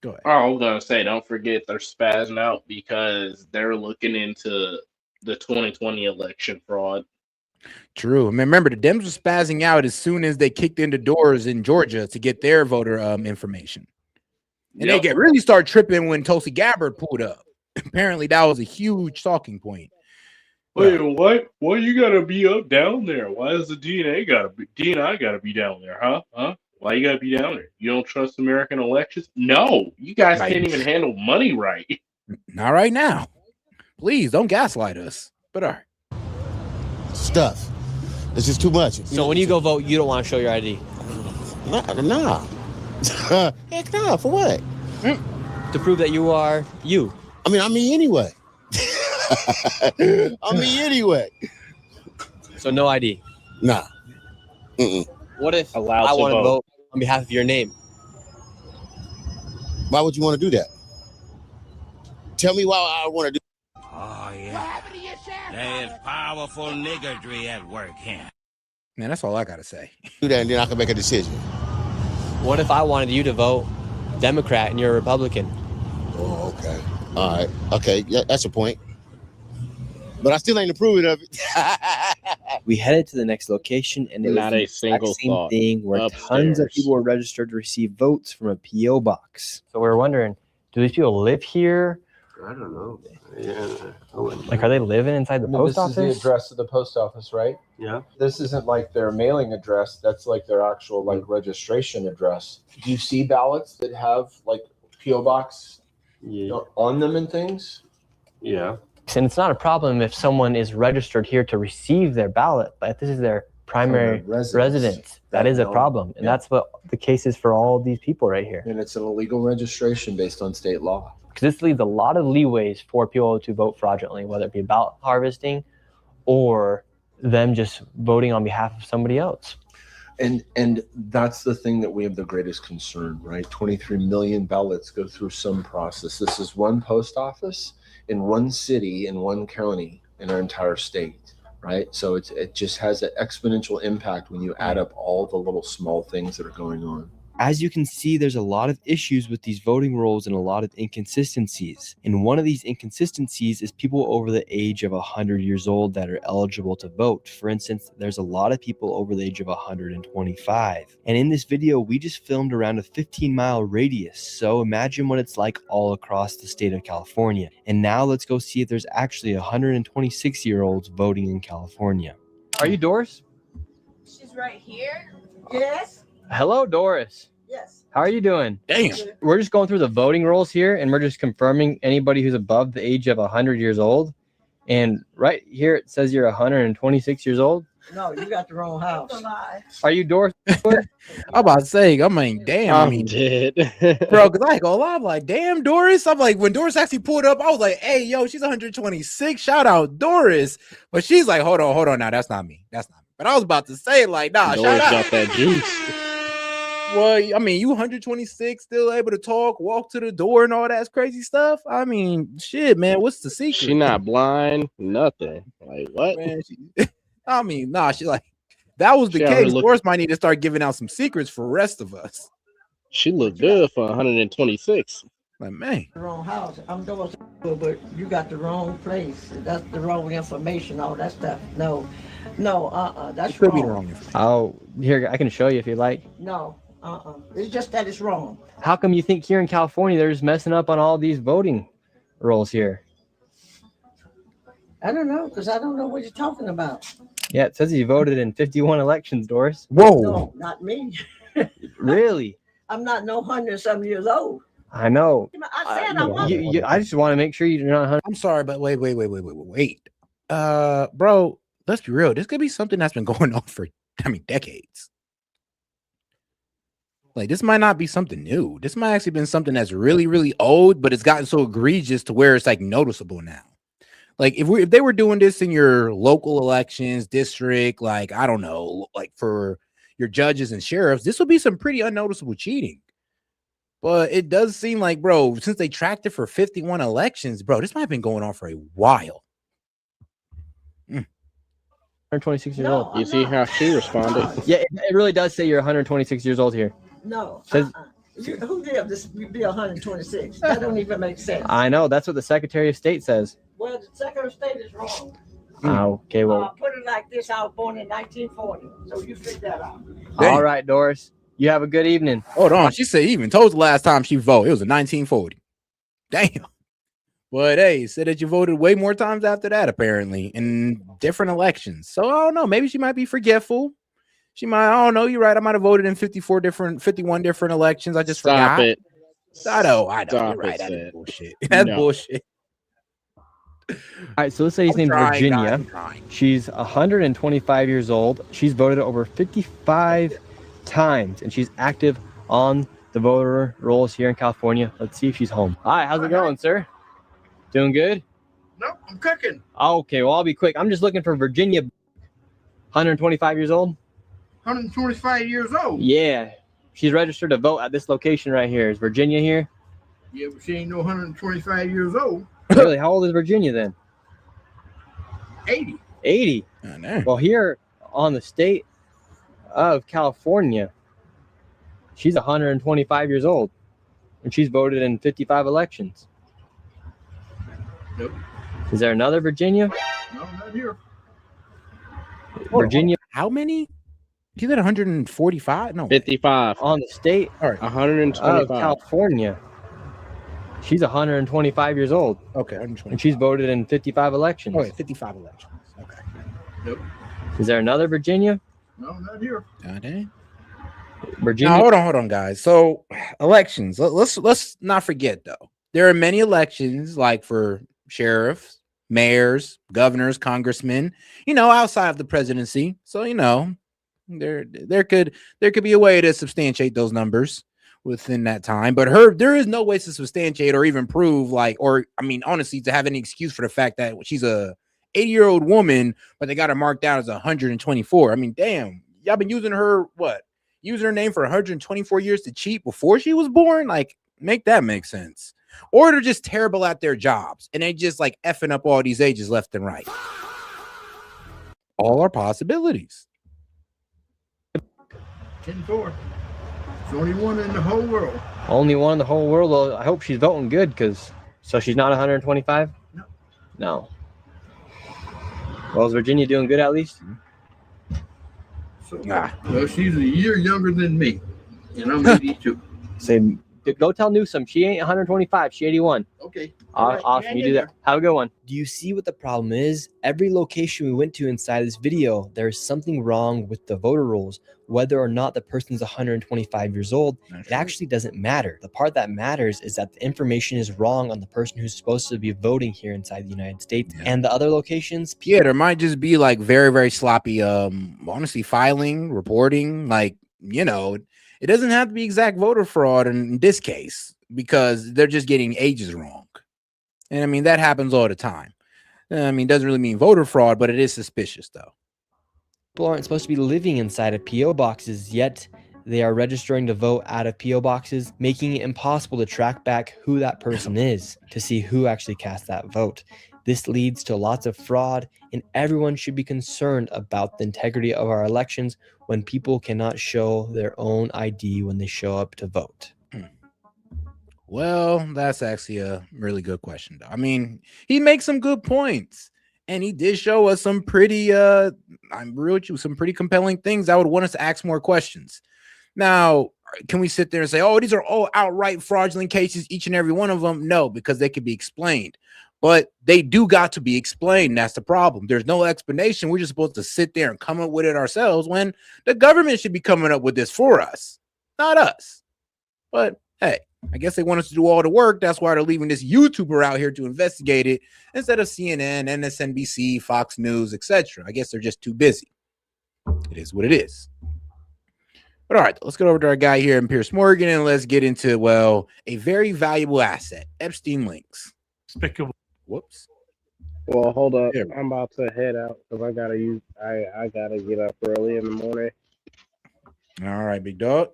Go ahead. Oh, I was gonna say, don't forget they're spazzing out because they're looking into the 2020 election fraud. True. I mean, remember, the Dems were spazzing out as soon as they kicked in the doors in Georgia to get their voter information. And they really start tripping when Tulsi Gabbard pulled up. Apparently, that was a huge talking point. Wait, what? Why you gotta be up down there? Why is the DNI gotta be down there, huh? Why you gotta be down there? You don't trust American elections? No, you guys can't even handle money right. Not right now. Please don't gaslight us. But all right. Stuff. It's just too much. So when you go vote, you don't want to show your ID? Nah. Heck no, for what? To prove that you are you. I mean anyway. Anyway. So no ID? Nah. What if I Allowed to want to vote. vote on behalf of your name? Why would you want to do that? Tell me why I want to do. Oh, yeah. There's powerful niggardry at work here. Man, that's all I gotta say. Do that, and then I can make a decision. What if I wanted you to vote Democrat and you're a Republican? Oh, okay. All right. Okay, yeah, that's a point. But I still ain't approving of it. We headed to the next location, and it Not was a the single exact same thought. thing where tons of Upstairs. people were registered to receive votes from a PO box. So we were wondering, do these people live here? I don't know. Yeah. Like, are they living inside the post office? This is the address of the post office, right? Yeah. This isn't like their mailing address. That's like their actual registration address. Do you see ballots that have like PO box on them and things? Yeah. And it's not a problem if someone is registered here to receive their ballot, but if this is their primary residence, that is a problem. And that's what the case is for all these people right here. And it's an illegal registration based on state law. Because this leaves a lot of leeways for people to vote fraudulently, whether it be ballot harvesting or them just voting on behalf of somebody else. And that's the thing that we have the greatest concern, right? 23 million ballots go through some process. This is one post office in one city, in one county, in our entire state, right? So it just has an exponential impact when you add up all the little small things that are going on. As you can see, there's a lot of issues with these voting rolls and a lot of inconsistencies. And one of these inconsistencies is people over the age of 100 years old that are eligible to vote. For instance, there's a lot of people over the age of 125. And in this video, we just filmed around a 15-mile radius. So imagine what it's like all across the state of California. And now let's go see if there's actually 126-year-olds voting in California. Are you Doris? She's right here. Yes. Hello, Doris. Yes. How are you doing? Damn. We're just going through the voting rolls here, and we're just confirming anybody who's above the age of 100 years old. And right here, it says you're 126 years old. No, you got the wrong house. Are you Doris? I'm about to say, I mean, damn. I I'm mean, dead. bro, because I ain't gonna lie, I'm like, damn, Doris. I'm like, when Doris actually pulled up, I was like, hey, yo, she's 126. Shout out Doris. But she's like, hold on. Now, that's not me. That's not me. But I was about to say, like, nah, Doris shout out. got that juice. Well, I mean, you 126, still able to talk, walk to the door, and all that crazy stuff. I mean, shit, man, what's the secret? She not blind, nothing. Like what? Man, I mean, nah, she like that was the She out here case. look- Doris might need to start giving out some secrets for the rest of us. She looked good for 126. Like, man, The wrong house. I'm Doris, but you got the wrong place. That's the wrong information. All that stuff. No, that's could wrong. be the wrong information. Oh, here, I can show you if you like. No, it's just that it's wrong. How come you think here in California they're just messing up on all these voting rolls here? I don't know, because I don't know what you're talking about. Yeah, it says he voted in 51 elections, Doris. Whoa. No, not me. Really? I'm not no 100-some years old. I know. I said I wasn't. I just want to make sure you're not 100. I'm sorry, but wait. Bro, let's be real. This could be something that's been going on for, decades. Like, this might not be something new. This might actually been something that's really, really old, but it's gotten so egregious to where it's like noticeable now. Like, if they were doing this in your local elections, district, like, I don't know, like for your judges and sheriffs, this would be some pretty unnoticeable cheating. But it does seem like, bro, since they tracked it for 51 elections, bro, this might have been going on for a while. 126 years old. You see how she responded? Yeah, it really does say you're 126 years old here. No. Says- Who did this be 126? That don't even make sense. I know. That's what the Secretary of State says. Well, the Secretary of State is wrong. Okay, well. Put it like this: I was born in 1940, so you figure that out. All right, Doris. You have a good evening. Hold on. She said even told the last time she voted. It was in 1940. Damn. But hey, said that you voted way more times after that, apparently, in different elections. So I don't know. Maybe she might be forgetful. She might, I don't know. You're right. I might have voted in 51 different elections. I just forgot. It. I know. Stop You're right. it, That's Sid. bullshit. That's No. bullshit. All right, so this lady's named Virginia. I'm trying. She's 125 years old. She's voted over 55 times, and she's active on the voter rolls here in California. Let's see if she's home. Hi, how's it going, sir? Doing good? No, I'm cooking. Okay, well, I'll be quick. I'm just looking for Virginia, 125 years old. 125 years old. Yeah, she's registered to vote at this location right here. Is Virginia here? Yeah, but she ain't no 125 years old. Really? How old is Virginia then? 80. 80. Well, here on the state of California, she's 125 years old, and she's voted in 55 elections. Nope. Is there another Virginia? No, not here. Virginia. How many? You said 145? No. 55. On the state All right. 125. of California, she's 125 years old, Okay. 120. and she's voted in 55 elections. Oh, wait, 55 elections. Okay. Nope. Is there another Virginia? No, not here. Dang. Virginia. Now, hold on, guys. So elections. Let's not forget though. There are many elections, like for sheriffs, mayors, governors, congressmen. Outside of the presidency. So there could be a way to substantiate those numbers within that time. But there is no way to substantiate or even prove, honestly, to have any excuse for the fact that she's a 80-year-old woman, but they got her marked down as 124. I mean, damn, y'all been using her name for 124 years to cheat before she was born. Like, make that make sense. Or they're just terrible at their jobs and they just like effing up all these ages left and right. All are possibilities. 10-4. It's only one in the whole world. Only one in the whole world. Well, I hope she's voting good, so she's not 125? No. Well, is Virginia doing good at least? So, well, she's a year younger than me, and I'm 82. Say Go tell Newsom she ain't 125, she 81. Okay. Awesome. You do that. Have a good one. Do you see what the problem is? Every location we went to inside this video, there's something wrong with the voter rolls. Whether or not the person's 125 years old, it actually doesn't matter. The part that matters is that the information is wrong on the person who's supposed to be voting here inside the United States. And the other locations, yeah, there might just be like very, very sloppy, honestly, filing, reporting. Like, you know, it doesn't have to be exact voter fraud in this case because they're just getting ages wrong. And I mean, that happens all the time. I mean, it doesn't really mean voter fraud, but it is suspicious, though. people aren't supposed to be living inside of PO boxes, yet they are registering to vote out of PO boxes, making it impossible to track back who that person is to see who actually cast that vote. This leads to lots of fraud, and everyone should be concerned about the integrity of our elections when people cannot show their own ID when they show up to vote. Well, that's actually a really good question, though. I mean, he makes some good points, and he did show us some pretty, I'm real with you, some pretty compelling things. I would want us to ask more questions. Now, can we sit there and say, oh, these are all outright fraudulent cases, each and every one of them? No, because they could be explained, but they do got to be explained. That's the problem. There's no explanation. We're just supposed to sit there and come up with it ourselves when the government should be coming up with this for us, not us. But hey, I guess they want us to do all the work. That's why they're leaving this YouTuber out here to investigate it instead of CNN, MSNBC, Fox News, etc. I guess they're just too busy. It is what it is. But all right, let's get over to our guy here in Pierce Morgan and let's get into, well, a very valuable asset, Epstein links. Despicable. Whoops. Well, hold up. I'm about to head out because I gotta get up early in the morning. All right, big dog.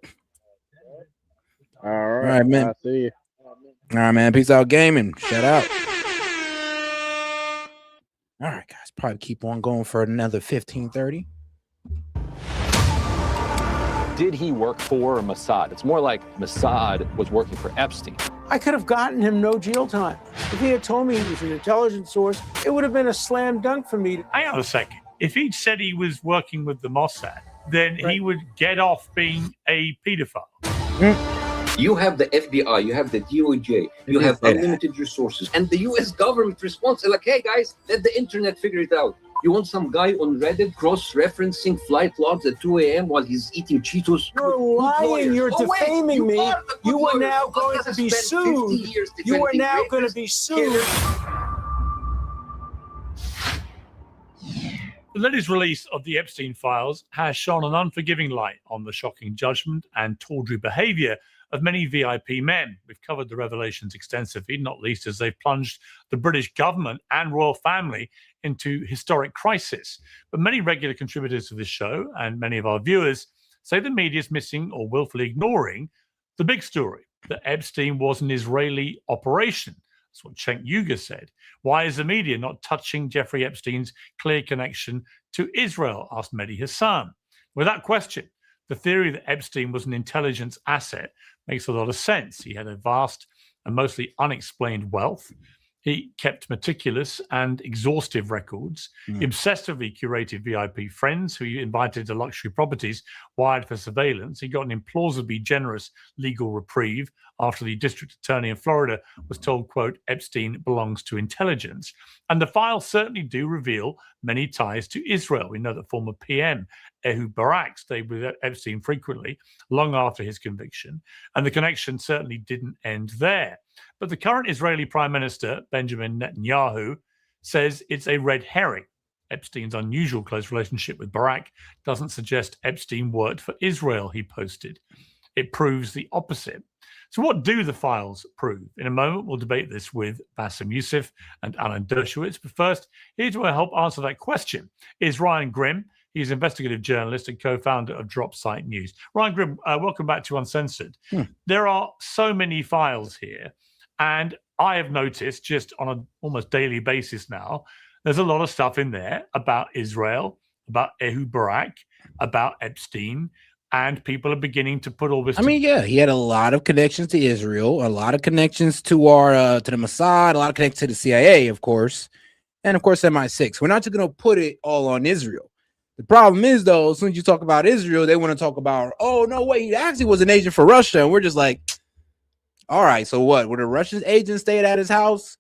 All right, man. I'll see you. All right, man. Peace out, gaming. Shout out. All right, guys. Probably keep on going for another 15:30. Did he work for Mossad? It's more like Mossad was working for Epstein. I could have gotten him no jail time. If he had told me he was an intelligence source, it would have been a slam dunk for me. Hang on a second. If he'd said he was working with the Mossad, then he would get off being a pedophile. You have the FBI, you have the DOJ, you have unlimited resources, and the US government responds like, hey guys, let the internet figure it out. You want some guy on Reddit cross-referencing flight logs at 2 a.m. while he's eating Cheetos? You're lying. You're defaming me. You are now going to be sued. You are now going to be sued. The latest release of the Epstein Files has shone an unforgiving light on the shocking judgment and tawdry behavior of many VIP men. We've covered the revelations extensively, not least as they've plunged the British government and royal family into historic crisis. But many regular contributors to this show and many of our viewers say the media is missing or willfully ignoring the big story, that Epstein was an Israeli operation. That's what Cenk Uygur said. Why is the media not touching Jeffrey Epstein's clear connection to Israel, asked Mehdi Hassan. Without question, the theory that Epstein was an intelligence asset makes a lot of sense. He had a vast and mostly unexplained wealth. He kept meticulous and exhaustive records. He obsessively curated VIP friends who he invited to luxury properties wired for surveillance. He got an implausibly generous legal reprieve after the district attorney in Florida was told, quote, Epstein belongs to intelligence. And the files certainly do reveal many ties to Israel. We know that former PM Ehud Barak stayed with Epstein frequently, long after his conviction. And the connection certainly didn't end there. But the current Israeli Prime Minister, Benjamin Netanyahu, says it's a red herring. Epstein's unusual close relationship with Barak doesn't suggest Epstein worked for Israel, he posted. It proves the opposite. So what do the files prove? In a moment, we'll debate this with Bassem Youssef and Alan Dershowitz. But first, here to help answer that question is Ryan Grimm. He's an investigative journalist and co-founder of Dropsite News. Ryan Grimm, welcome back to Uncensored. There are so many files here, and I have noticed just on an almost daily basis now, there's a lot of stuff in there about Israel, about Ehud Barak, about Epstein, and people are beginning to put all this. I mean, yeah, he had a lot of connections to Israel, a lot of connections to our to the Mossad, a lot of connections to the CIA, of course, and of course MI6. We're not just going to put it all on Israel. The problem is, though, as soon as you talk about Israel, they want to talk about, oh no, wait, he actually was an agent for Russia, and we're just like, All right, so what? Were the Russian agents stayed at his house?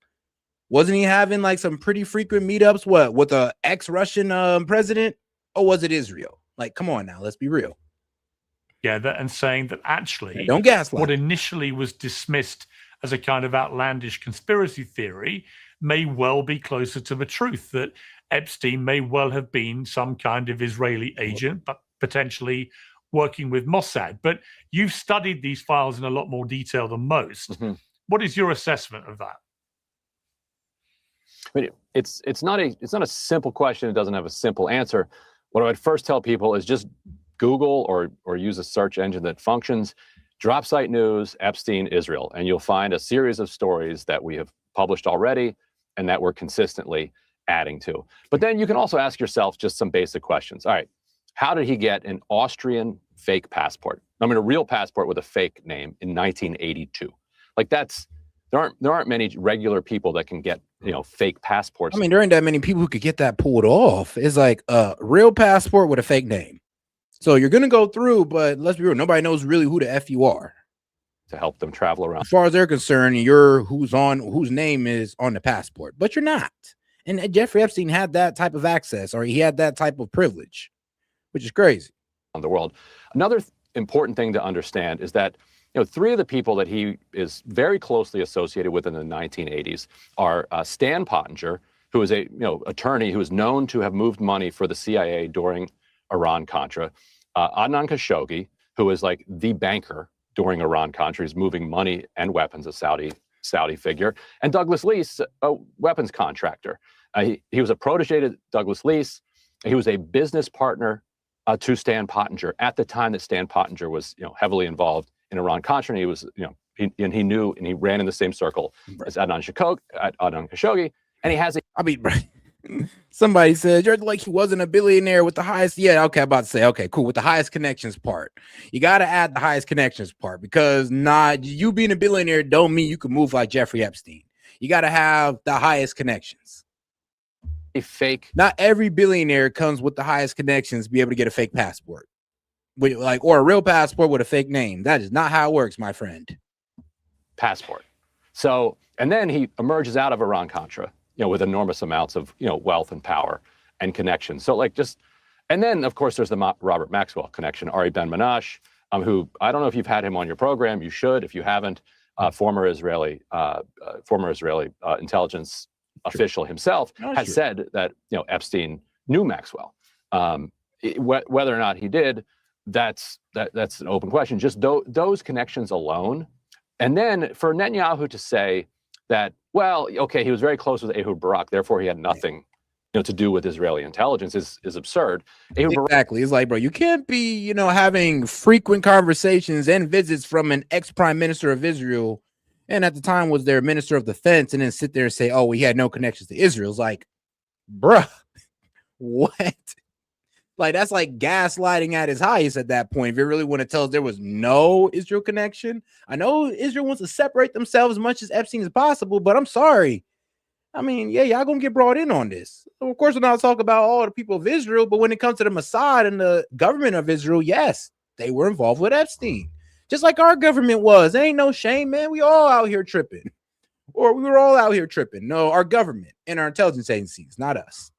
Wasn't he having like some pretty frequent meetups? What with the ex-Russian president, or was it Israel? Like, come on now, let's be real. Yeah, and saying that actually, don't gaslight. what initially was dismissed as a kind of outlandish conspiracy theory may well be closer to the truth. That Epstein may well have been some kind of Israeli agent, but potentially working with Mossad. But you've studied these files in a lot more detail than most. Mm-hmm. What is your assessment of that? I mean, it's not a simple question. It doesn't have a simple answer. What I would first tell people is just Google or use a search engine that functions, drop site news, Epstein, Israel, and you'll find a series of stories that we have published already and that we're consistently adding to. But then you can also ask yourself just some basic questions. All right, how did he get an Austrian fake passport? I mean, a real passport with a fake name in 1982. Like there aren't many regular people that can get, fake passports. I mean, there ain't that many people who could get that pulled off. It's like a real passport with a fake name. So you're gonna go through, but let's be real, nobody knows really who the F you are. To help them travel around. As far as they're concerned, you're whose name is on the passport, but you're not. And Jeffrey Epstein had that type of access, or he had that type of privilege, which is crazy. On the world. Another important thing to understand is that three of the people that he is very closely associated with in the 1980s are Stan Pottinger, who is a attorney who is known to have moved money for the CIA during Iran-Contra, Adnan Khashoggi, who is like the banker during Iran-Contra. He's moving money and weapons, a Saudi figure, and Douglas Lease, a weapons contractor. He was a protege to Douglas Lease. He was a business partner to Stan Pottinger at the time that Stan Pottinger was heavily involved in Iran-Contra, and he was he knew and he ran in the same circle as Adnan Khashoggi, and he has somebody said you're like he wasn't a billionaire with the highest. Yeah, okay, I'm about to say, okay, cool, with the highest connections part. You got to add the highest connections part, because you being a billionaire don't mean you can move like Jeffrey Epstein. You got to have the highest connections. A fake. Not every billionaire comes with the highest connections to be able to get a fake passport, or a real passport with a fake name. That is not how it works, my friend. Passport. So, and then he emerges out of Iran-Contra, with enormous amounts of, wealth and power and connections. So and then of course there's the Robert Maxwell connection, Ari Ben-Menashe, who, I don't know if you've had him on your program. You should, if you haven't. Former Israeli intelligence official himself has said that, Epstein knew Maxwell. Whether or not he did, that's an open question. Just those connections alone. And then for Netanyahu to say that, well, okay, he was very close with Ehud Barak, therefore he had nothing to do with Israeli intelligence is absurd. Exactly. It's like, bro, you can't be, having frequent conversations and visits from an ex-prime minister of Israel, and at the time was their minister of defense, and then sit there and say, oh, he had no connections to Israel. It's like, bruh, what? Like, that's like gaslighting at its highest at that point. If you really want to tell us there was no Israel connection, I know Israel wants to separate themselves as much as Epstein as possible, but I'm sorry. I mean, yeah, y'all gonna get brought in on this. Of course, we're not talking about all the people of Israel, but when it comes to the Mossad and the government of Israel, yes, they were involved with Epstein. Just like our government was. There ain't no shame, man. We all out here tripping. Or we were all out here tripping. No, our government and our intelligence agencies, not us.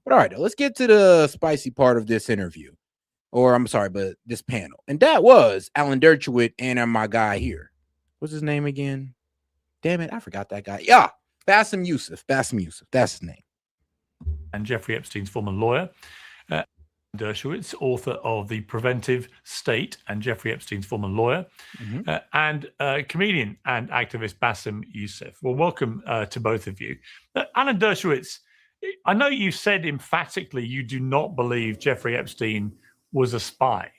But all right, let's get to the spicy part of this interview. Or I'm sorry, but this panel. And that was Alan Dershowitz and my guy here. What's his name again? Damn it, I forgot that guy. Yeah, Bassem Youssef. That's his name. And Jeffrey Epstein's former lawyer, Dershowitz, author of The Preventive State, and Jeffrey Epstein's former lawyer, and comedian and activist Bassem Youssef. Well, welcome to both of you. Alan Dershowitz, I know you said emphatically you do not believe Jeffrey Epstein was a spy,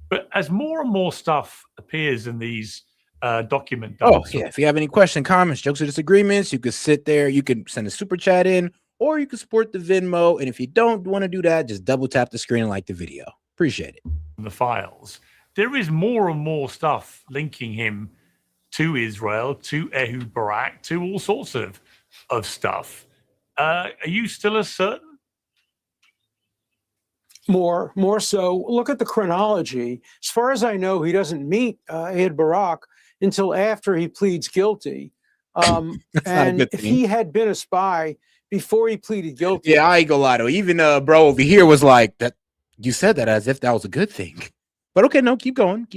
but as more and more stuff appears in these document dumps. Oh, yeah. If you have any questions, comments, jokes, or disagreements, you could sit there, you can send a super chat in, or you can support the Venmo. And if you don't want to do that, just double tap the screen and like the video. Appreciate it. The files. There is more and more stuff linking him to Israel, to Ehud Barak, to all sorts of stuff. Are you still as certain? More so. Look at the chronology. As far as I know, he doesn't meet Ehud Barak until after he pleads guilty. And if he had been a spy before he pleaded guilty. Yeah, I ain't gonna lie though. Even bro over here was like, that you said that as if that was a good thing. But okay, no, keep going.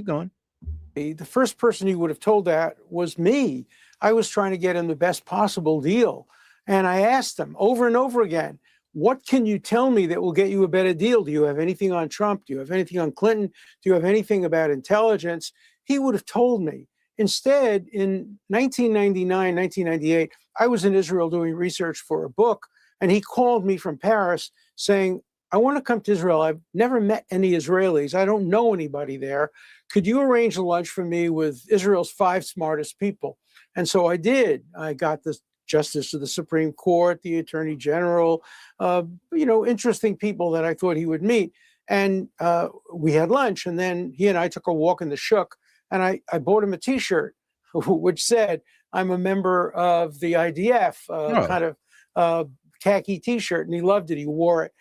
The first person he would have told that was me. I was trying to get him the best possible deal. And I asked him over and over again, what can you tell me that will get you a better deal? Do you have anything on Trump? Do you have anything on Clinton? Do you have anything about intelligence? He would have told me. Instead, in 1999, 1998, I was in Israel doing research for a book, and he called me from Paris saying, I want to come to Israel. I've never met any Israelis. I don't know anybody there. Could you arrange a lunch for me with Israel's 5 smartest people? And so I did. I got the Justice of the Supreme Court, the Attorney General, interesting people that I thought he would meet. And we had lunch, and then he and I took a walk in the Shuk, and I bought him a T-shirt which said, I'm a member of the IDF, kind of khaki T-shirt, and he loved it. He wore it.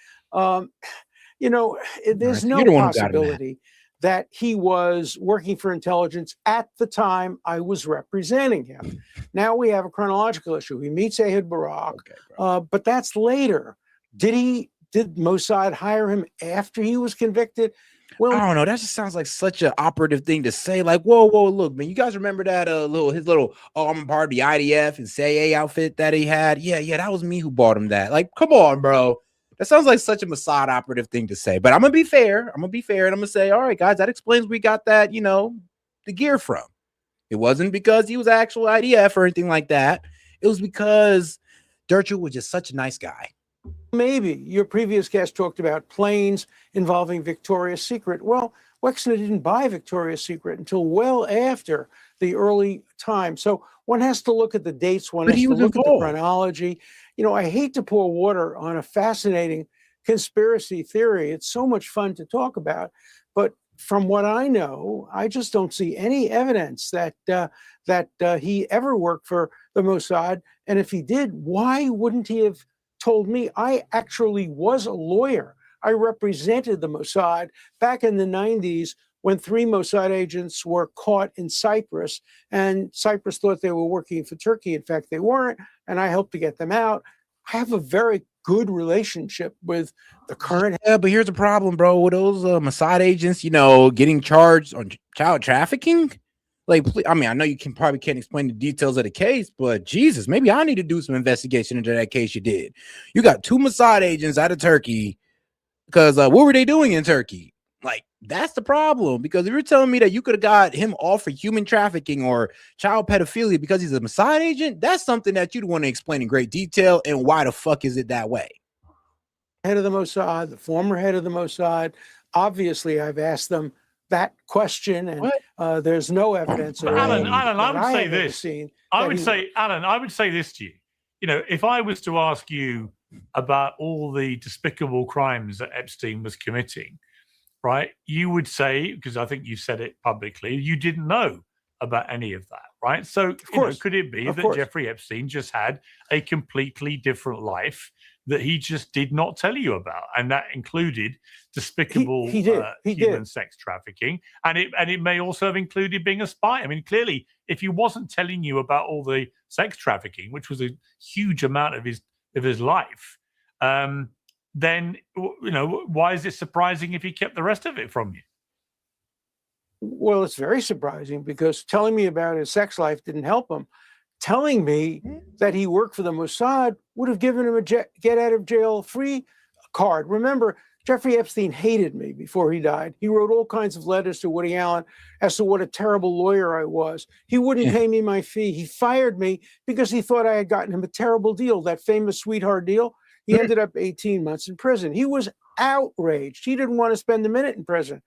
There's no possibility that he was working for intelligence at the time I was representing him. Now we have a chronological issue. He meets Ehud Barak, but that's later. Did Mossad hire him after he was convicted? Well, I don't know. That just sounds like such an operative thing to say. Like, whoa, look, man, you guys remember that his little I'm part of the IDF and CIA outfit that he had? Yeah, that was me who bought him that. Like, come on, bro. That sounds like such a Mossad operative thing to say. But I'm gonna be fair. And I'm gonna say, all right, guys, that explains where we got that, the gear from. It wasn't because he was actual IDF or anything like that. It was because Dershowitz was just such a nice guy. Maybe your previous guest talked about planes involving Victoria's Secret. Well, Wexner didn't buy Victoria's Secret until well after the early time. So one has to look at the dates. One has to look at the chronology. I hate to pour water on a fascinating conspiracy theory. It's so much fun to talk about. But from what I know, I just don't see any evidence that he ever worked for the Mossad. And if he did, why wouldn't he have told me? I actually was a lawyer. I represented the Mossad back in the 90s when 3 Mossad agents were caught in Cyprus, and Cyprus thought they were working for Turkey. In fact, they weren't, and I helped to get them out. I have a very good relationship with the current. Yeah, but here's the problem, bro. With those Mossad agents, getting charged on child trafficking. Like, I mean, I know you probably can't explain the details of the case, but Jesus, maybe I need to do some investigation into that case you did. You got 2 Mossad agents out of Turkey because what were they doing in Turkey? Like, that's the problem. Because if you're telling me that you could have got him off for human trafficking or child pedophilia because he's a Mossad agent, that's something that you'd want to explain in great detail. And why the fuck is it that way? Head of the Mossad, the former head of the Mossad. Obviously, I've asked them that question, and there's no evidence. Alan, I would say this. I would say this to you. If I was to ask you about all the despicable crimes that Epstein was committing, right, you would say, because I think you said it publicly, you didn't know about any of that, right? So, of course, could it be that Jeffrey Epstein just had a completely different life that he just did not tell you about, and that included despicable human sex trafficking, and it may also have included being a spy. I mean, clearly, if he wasn't telling you about all the sex trafficking, which was a huge amount of his life, then why is it surprising if he kept the rest of it from you? Well, it's very surprising because telling me about his sex life didn't help him. Telling me that he worked for the Mossad would have given him a get out of jail free card. Remember, Jeffrey Epstein hated me before he died. He wrote all kinds of letters to Woody Allen as to what a terrible lawyer I was. He wouldn't pay me my fee. He fired me because he thought I had gotten him a terrible deal, that famous sweetheart deal. He ended up 18 months in prison. He was outraged. He didn't want to spend a minute in prison.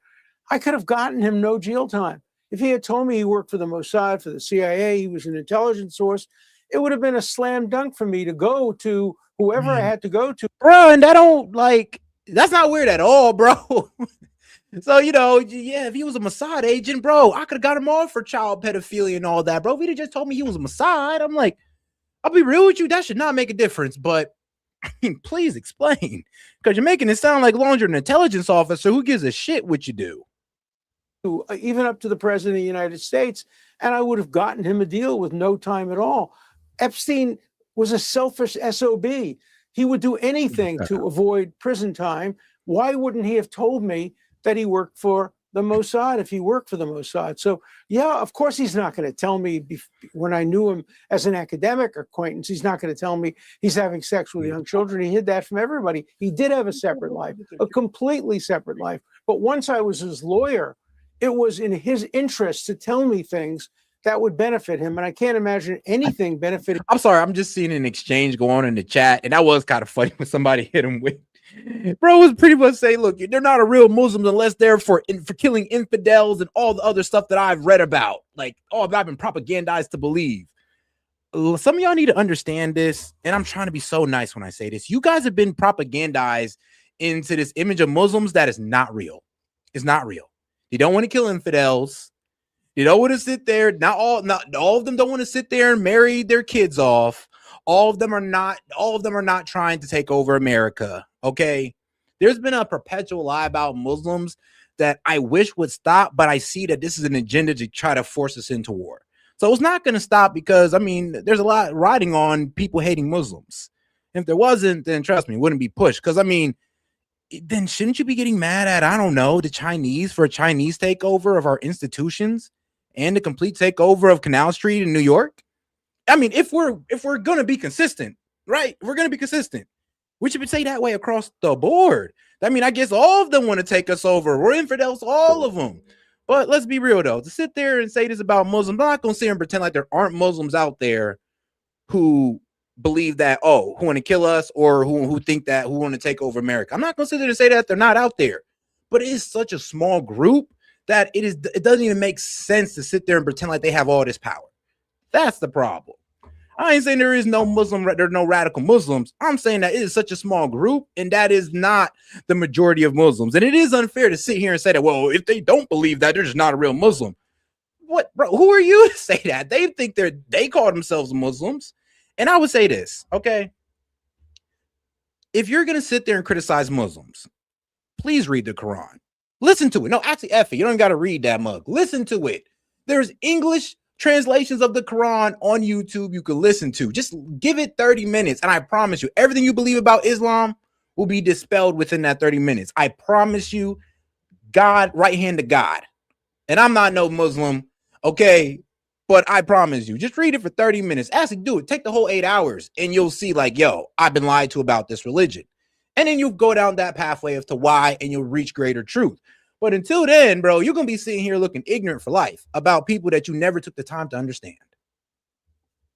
I could have gotten him no jail time. If he had told me he worked for the Mossad, for the CIA, he was an intelligence source, it would have been a slam dunk for me to go to whoever I had to go to. Bro, and that's not weird at all, bro. So, if he was a Mossad agent, bro, I could have got him off for child pedophilia and all that, bro. If he'd have just told me he was a Mossad, I'm like, I'll be real with you, that should not make a difference. But I mean, please explain, because you're making it sound like, as long as you're an intelligence officer, who gives a shit what you do? even up to the president of the United States, and I would have gotten him a deal with no time at all. Epstein was a selfish SOB. He would do anything to avoid prison time. Why wouldn't he have told me that he worked for the Mossad if he worked for the Mossad? So, yeah, of course he's not going to tell me when I knew him as an academic acquaintance, he's not going to tell me he's having sex with young children. He hid that from everybody. He did have a separate life, a completely separate life. But once I was his lawyer, it was in his interest to tell me things that would benefit him. And I can't imagine anything benefiting. I'm sorry, I'm just seeing an exchange go on in the chat, and that was kind of funny when somebody hit him with. Bro was pretty much saying, look, they're not a real Muslim unless they're for killing infidels and all the other stuff that I've read about. Like, oh, I've been propagandized to believe. Some of y'all need to understand this, and I'm trying to be so nice when I say this. You guys have been propagandized into this image of Muslims that is not real. It's not real. They don't want to kill infidels. They don't want to sit there. Not all of them don't want to sit there and marry their kids off. All of them are not trying to take over America. Okay. There's been a perpetual lie about Muslims that I wish would stop, but I see that this is an agenda to try to force us into war. So it's not going to stop because, I mean, there's a lot riding on people hating Muslims. If there wasn't, then trust me, it wouldn't be pushed. Because, I mean, then shouldn't you be getting mad at, I don't know, the Chinese for a Chinese takeover of our institutions and the complete takeover of Canal Street in New York? I mean, if we're going to be consistent, right? We're going to be consistent. We should say that way across the board. I mean, I guess all of them want to take us over. We're infidels, all of them. But let's be real, though. To sit there and say this about Muslims, I'm not going to sit here and pretend like there aren't Muslims out there who believe that, who want to kill us or who think that, who want to take over America. I'm not going to sit there and say that they're not out there. But it is such a small group that it doesn't even make sense to sit there and pretend like they have all this power. That's the problem. I ain't saying there is no Muslim, there are no radical Muslims. I'm saying that it is such a small group, and that is not the majority of Muslims. And it is unfair to sit here and say that, well, if they don't believe that, they're just not a real Muslim. What, bro? Who are you to say that? They think they call themselves Muslims. And I would say this, okay? If you're gonna sit there and criticize Muslims, please read the Quran. Listen to it. No, actually, F it. You don't got to read that mug. Listen to it. There's English translations of the Quran on YouTube you can listen to. Just give it 30 minutes, and I promise you, everything you believe about Islam will be dispelled within that 30 minutes. I promise you, God, right hand to God. And I'm not no Muslim, okay? But I promise you, just read it for 30 minutes. Actually, do it. Take the whole 8 hours, and you'll see, like, yo, I've been lied to about this religion. And then you go down that pathway as to why, and you'll reach greater truth. But until then, bro, you're going to be sitting here looking ignorant for life about people that you never took the time to understand.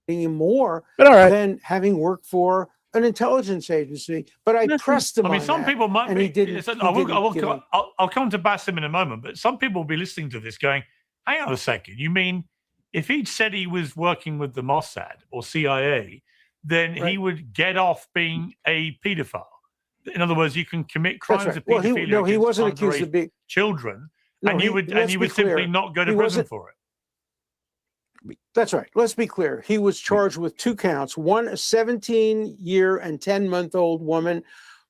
More than having worked for an intelligence agency. But I pressed him on some that, people might and be. he didn't. I'll come to Bassem in a moment, but some people will be listening to this going, hang on a second, you mean if he'd said he was working with the Mossad or CIA, then he would get off being a pedophile? In other words, you can commit crimes of pedophilia. He wasn't accused of being children, and you would simply not go to prison for it. That's right. Let's be clear. He was charged with 2 counts. One, a 17-year and 10-month-old woman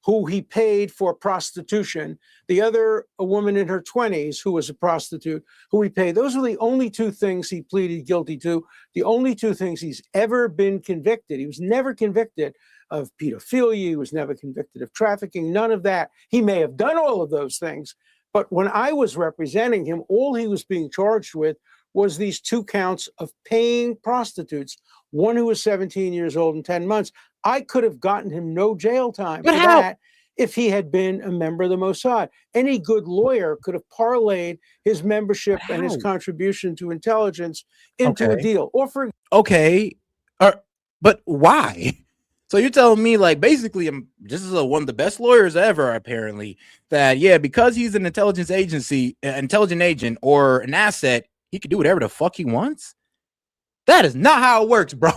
who he paid for prostitution. The other, a woman in her 20s who was a prostitute who he paid. Those are the only 2 things he pleaded guilty to. The only 2 things he's ever been convicted. He was never convicted of pedophilia. He was never convicted of trafficking. None of that. He may have done all of those things. But when I was representing him, all he was being charged with was these 2 counts of paying prostitutes, one who was 17 years old and 10 months. I could have gotten him no jail time for that if he had been a member of the Mossad. Any good lawyer could have parlayed his membership and his contribution to intelligence into a deal. Or for but why? So you're telling me, like, basically, this is one of the best lawyers ever, apparently, that, yeah, because he's an intelligence agency, an intelligent agent, or an asset, he could do whatever the fuck he wants? That is not how it works, bro.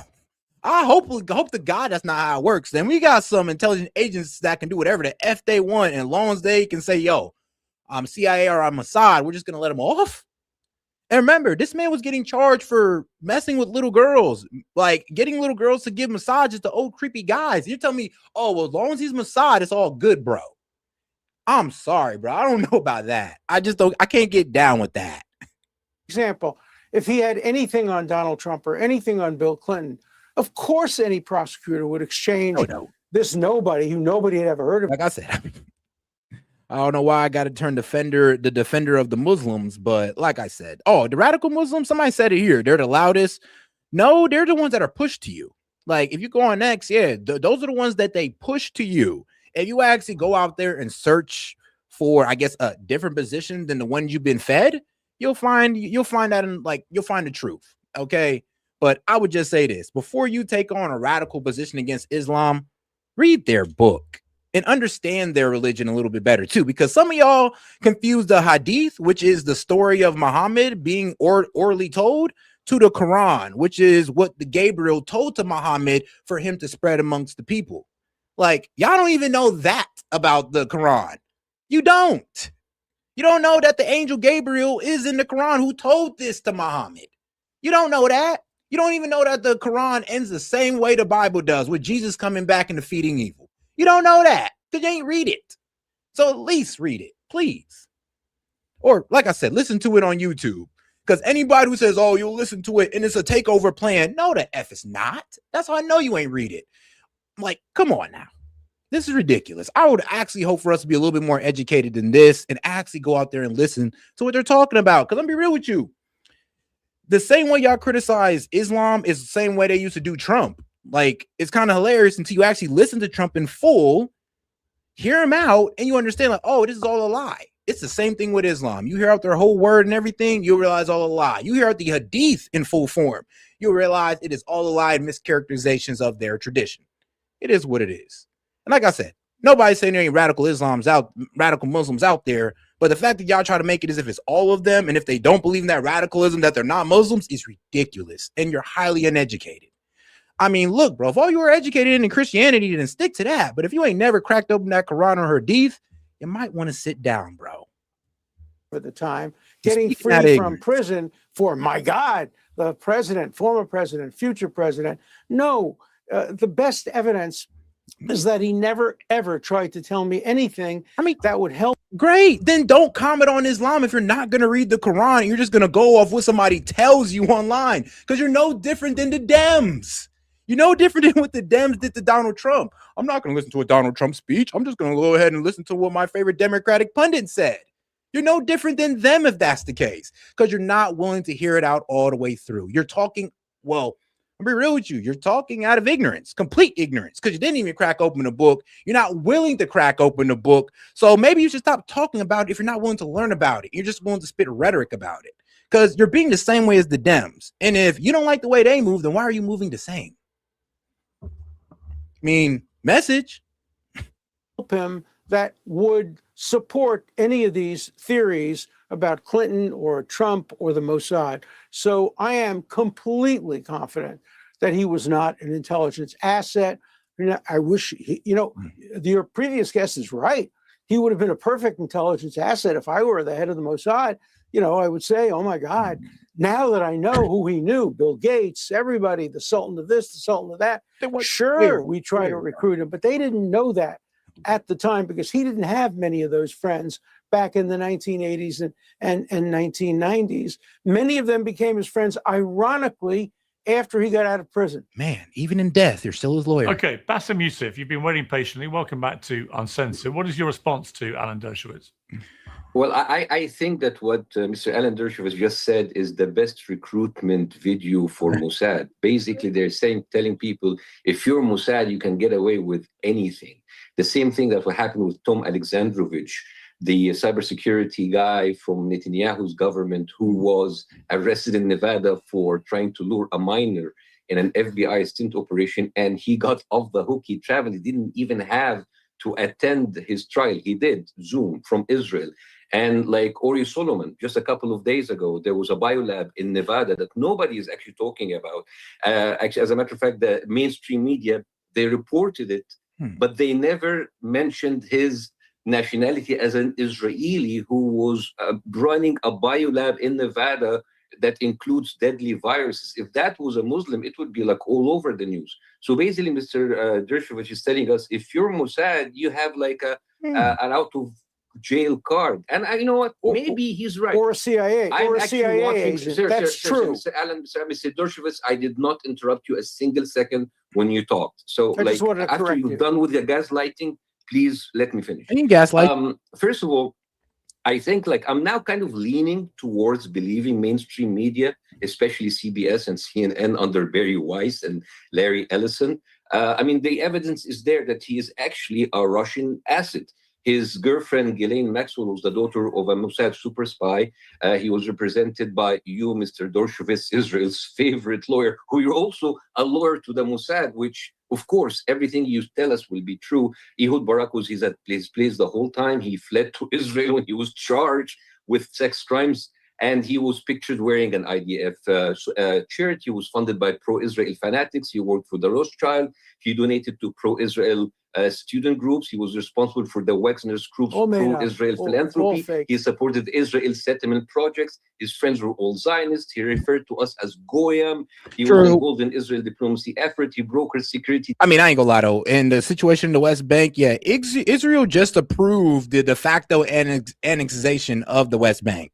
I hope to God that's not how it works. Then we got some intelligent agents that can do whatever the F they want, and as long as they can say, yo, I'm CIA or I'm Mossad, we're just going to let them off? And remember, this man was getting charged for messing with little girls, like getting little girls to give massages to old creepy guys. You're telling me, oh, well, as long as he's Mossad, it's all good, bro. I'm sorry, bro. I don't know about that. I can't get down with that. Example, if he had anything on Donald Trump or anything on Bill Clinton, of course any prosecutor would exchange this nobody who nobody had ever heard of. Like I said, I don't know why I got to turn the defender of the Muslims, but like I said, the radical Muslims, somebody said it here. They're the loudest. No, they're the ones that are pushed to you. Like if you go on X, those are the ones that they push to you. If you actually go out there and search for, I guess, a different position than the ones you've been fed, you'll find that you'll find the truth. Okay. But I would just say this: before you take on a radical position against Islam, read their book and understand their religion a little bit better too, because some of y'all confuse the hadith, which is the story of Muhammad being orally told, to the Quran, which is what the Gabriel told to Muhammad for him to spread amongst the people. Like, y'all don't even know that about the Quran. You don't know that the angel Gabriel is in the Quran who told this to Muhammad. You don't know that. You don't even know that the Quran ends the same way the Bible does, with Jesus coming back and defeating evil. You don't know that because you ain't read it. So at least read it, please. Or like I said, listen to it on YouTube. Because anybody who says, oh, you'll listen to it and it's a takeover plan. No, the F is not. That's how I know you ain't read it. I'm like, come on now. This is ridiculous. I would actually hope for us to be a little bit more educated than this and actually go out there and listen to what they're talking about. Because I'm be real with you. The same way y'all criticize Islam is the same way they used to do Trump. Like, it's kind of hilarious until you actually listen to Trump in full, hear him out, and you understand, like, oh, this is all a lie. It's the same thing with Islam. You hear out their whole word and everything, you'll realize all a lie. You hear out the hadith in full form, you'll realize it is all a lie and mischaracterizations of their tradition. It is what it is. And like I said, nobody's saying there ain't radical Muslims out there, but the fact that y'all try to make it as if it's all of them, and if they don't believe in that radicalism, that they're not Muslims, is ridiculous, and you're highly uneducated. I mean, look, bro, if all you were educated in Christianity, then stick to that. But if you ain't never cracked open that Quran or hadith, you might want to sit down, bro. For the time, getting free from prison for, my God, the president, former president, future president. No, the best evidence is that he never, ever tried to tell me anything that would help. Great. Then don't comment on Islam if you're not going to read the Quran and you're just going to go off what somebody tells you online, because you're no different than the Dems. You're no different than what the Dems did to Donald Trump. I'm not going to listen to a Donald Trump speech. I'm just going to go ahead and listen to what my favorite Democratic pundit said. You're no different than them if that's the case, because you're not willing to hear it out all the way through. You're talking, well, I'll be real with you. You're talking out of ignorance, complete ignorance, because you didn't even crack open the book. You're not willing to crack open the book. So maybe you should stop talking about it if you're not willing to learn about it. You're just willing to spit rhetoric about it, because you're being the same way as the Dems. And if you don't like the way they move, then why are you moving the same? I mean, message. Help him that would support any of these theories about Clinton or Trump or the Mossad. So I am completely confident that he was not an intelligence asset. I wish, your previous guest is right. He would have been a perfect intelligence asset if I were the head of the Mossad. I would say, oh my God, now that I know who he knew, Bill Gates, everybody, the Sultan of this, the Sultan of that, sure, we try to recruit him, but they didn't know that at the time because he didn't have many of those friends back in the 1980s and 1990s. Many of them became his friends, ironically, after he got out of prison. Man, even in death, you're still his lawyer. Okay, Bassem Youssef, you've been waiting patiently. Welcome back to Uncensored. What is your response to Alan Dershowitz? Well, I think that what Mr. Alan Dershowitz just said is the best recruitment video for Mossad. Basically, they're telling people, if you're Mossad, you can get away with anything. The same thing that will happen with Tom Alexandrovich, the cybersecurity guy from Netanyahu's government who was arrested in Nevada for trying to lure a minor in an FBI stint operation, and he got off the hook. He traveled. He didn't even have to attend his trial. He did Zoom from Israel. And like Ori Solomon, just a couple of days ago, there was a biolab in Nevada that nobody is actually talking about. Actually, as a matter of fact, the mainstream media, they reported it, but they never mentioned his nationality as an Israeli who was running a biolab in Nevada that includes deadly viruses. If that was a Muslim, it would be like all over the news. So basically, Mr. Dershowitz is telling us, if you're Mossad, you have like an out of jail card. And you know what? Maybe he's right. Or a CIA, I'm or a actually CIA watching, agent. That's true. Mr. Allen, Mr. Dershowitz, I did not interrupt you a single second when you talked. So, I just wanted to after correct you're you. done with the gaslighting, please let me finish. You gaslight. First of all, I think I'm now kind of leaning towards believing mainstream media, especially CBS and CNN under Barry Weiss and Larry Ellison. I mean, the evidence is there that he is actually a Russian asset. His girlfriend, Ghislaine Maxwell, was the daughter of a Mossad super spy. He was represented by you, Mr. Dershowitz, Israel's favorite lawyer, who you're also a lawyer to the Mossad, which, of course, everything you tell us will be true. Ehud Barak was his place the whole time. He fled to Israel when he was charged with sex crimes, and he was pictured wearing an IDF shirt. He was funded by pro-Israel fanatics. He worked for the Rothschild. He donated to pro-Israel student groups. He was responsible for the Wagner's group's pro-Israel philanthropy. He supported Israel settlement projects. His friends were all Zionists. He referred to us as Goyim. He was involved in Israel diplomacy effort. He brokered security. I mean, I ain't gonna lie though. In the situation in the West Bank, yeah, Israel just approved the de facto annexation of the West Bank,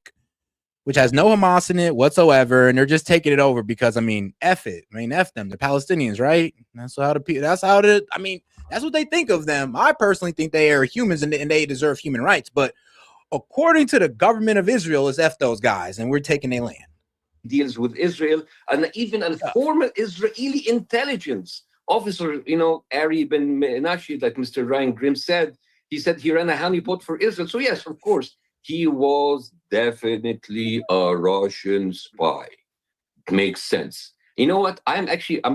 which has no Hamas in it whatsoever, and they're just taking it over because, I mean, F it. I mean, F them, the Palestinians, right? That's what they think of them. I personally think they are humans and they deserve human rights. But according to the government of Israel, it's F those guys, and we're taking their land. Deals with Israel, and even a former Israeli intelligence officer, Ari Ben Menashe, like Mr. Ryan Grimm said, he said he ran a honeypot for Israel. So yes, of course, he was definitely a Russian spy. Makes sense. You know what? I'm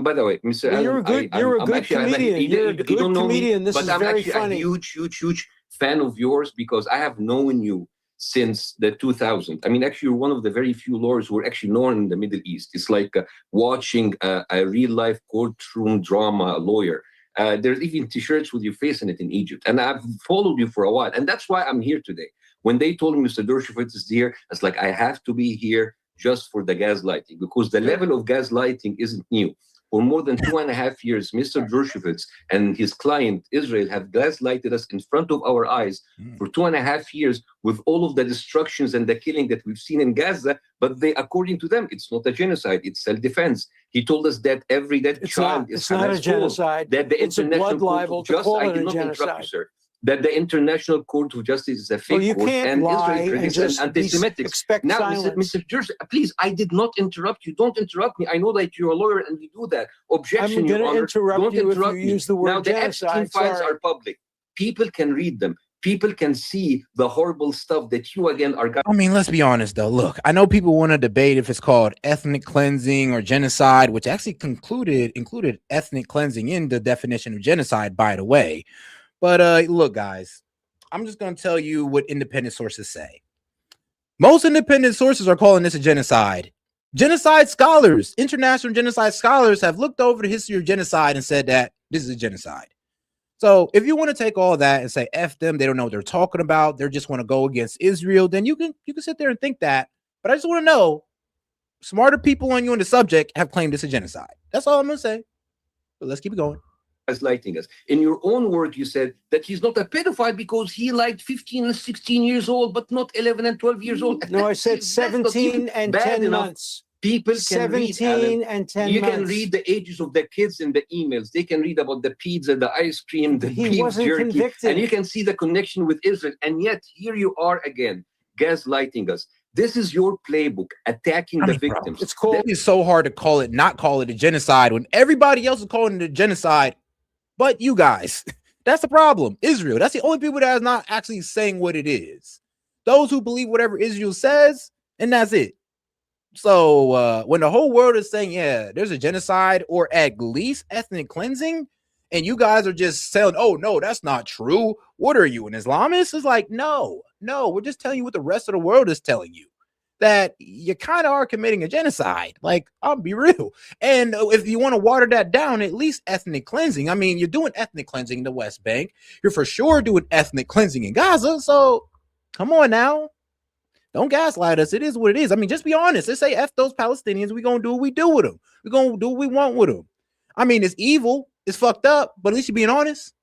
by the way, Mr. Well, you're a good comedian. You're a good comedian. This is very funny. I'm actually a huge fan of yours because I have known you since the 2000s. I mean, actually, you're one of the very few lawyers who are actually known in the Middle East. It's like watching a real-life courtroom drama lawyer. There's even T-shirts with your face in it in Egypt. And I've followed you for a while. And that's why I'm here today. When they told me Mr. Dershowitz is here, I was like, I have to be here just for the gaslighting, because the level of gaslighting isn't new. For more than 2.5 years, Mr. Dershowitz and his client, Israel, have gaslighted us in front of our eyes for 2.5 years with all of the destructions and the killing that we've seen in Gaza. But according to them, it's not a genocide, it's self-defense. He told us that every dead child is not a genocide. That the it's International a blood libel to call it a genocide. That the International Court of Justice is a fake court, and Israel critics and anti-Semitic. Now, Mr. Jersey, please, I did not interrupt you. Don't interrupt me. I know that you're a lawyer and you do that. Objection, I'm Your Honor. Don't interrupt me. Use the word now, the genocide. Epstein files are public. People can read them. People can see the horrible stuff that you again are. I mean, let's be honest though. Look, I know people want to debate if it's called ethnic cleansing or genocide, which actually included ethnic cleansing in the definition of genocide, by the way. But look, guys, I'm just going to tell you what independent sources say. Most independent sources are calling this a genocide. Genocide scholars, international genocide scholars, have looked over the history of genocide and said that this is a genocide. So if you want to take all that and say F them, they don't know what they're talking about, they just want to go against Israel, then you can sit there and think that. But I just want to know, smarter people on you on the subject have claimed this a genocide. That's all I'm going to say. But let's keep it going. Gaslighting us. In your own word, you said that he's not a pedophile because he liked 15 and 16 years old, but not 11 and 12 years old. No, I said 17 and 10 months. People can 17 read, and 10 you months. can read the ages of the kids in the emails. They can read about the pizza, the ice cream, the beef jerky, convicted. and you can see the connection with Israel. And yet here you are again, gaslighting us. This is your playbook, attacking the victims. It's called. It's so hard to not call it a genocide when everybody else is calling it a genocide. But you guys, that's the problem. Israel, that's the only people that is not actually saying what it is. Those who believe whatever Israel says, and that's it. So when the whole world is saying, yeah, there's a genocide or at least ethnic cleansing, and you guys are just saying, oh, no, that's not true. What are you, an Islamist? It's like, no, we're just telling you what the rest of the world is telling you. That you kind of are committing a genocide. Like, I'll be real. And if you want to water that down, at least ethnic cleansing. I mean, you're doing ethnic cleansing in the West Bank. You're for sure doing ethnic cleansing in Gaza. So come on now. Don't gaslight us. It is what it is. I mean, just be honest. Let's say F those Palestinians. We're going to do what we do with them. We're going to do what we want with them. I mean, it's evil. It's fucked up. But at least you're being honest.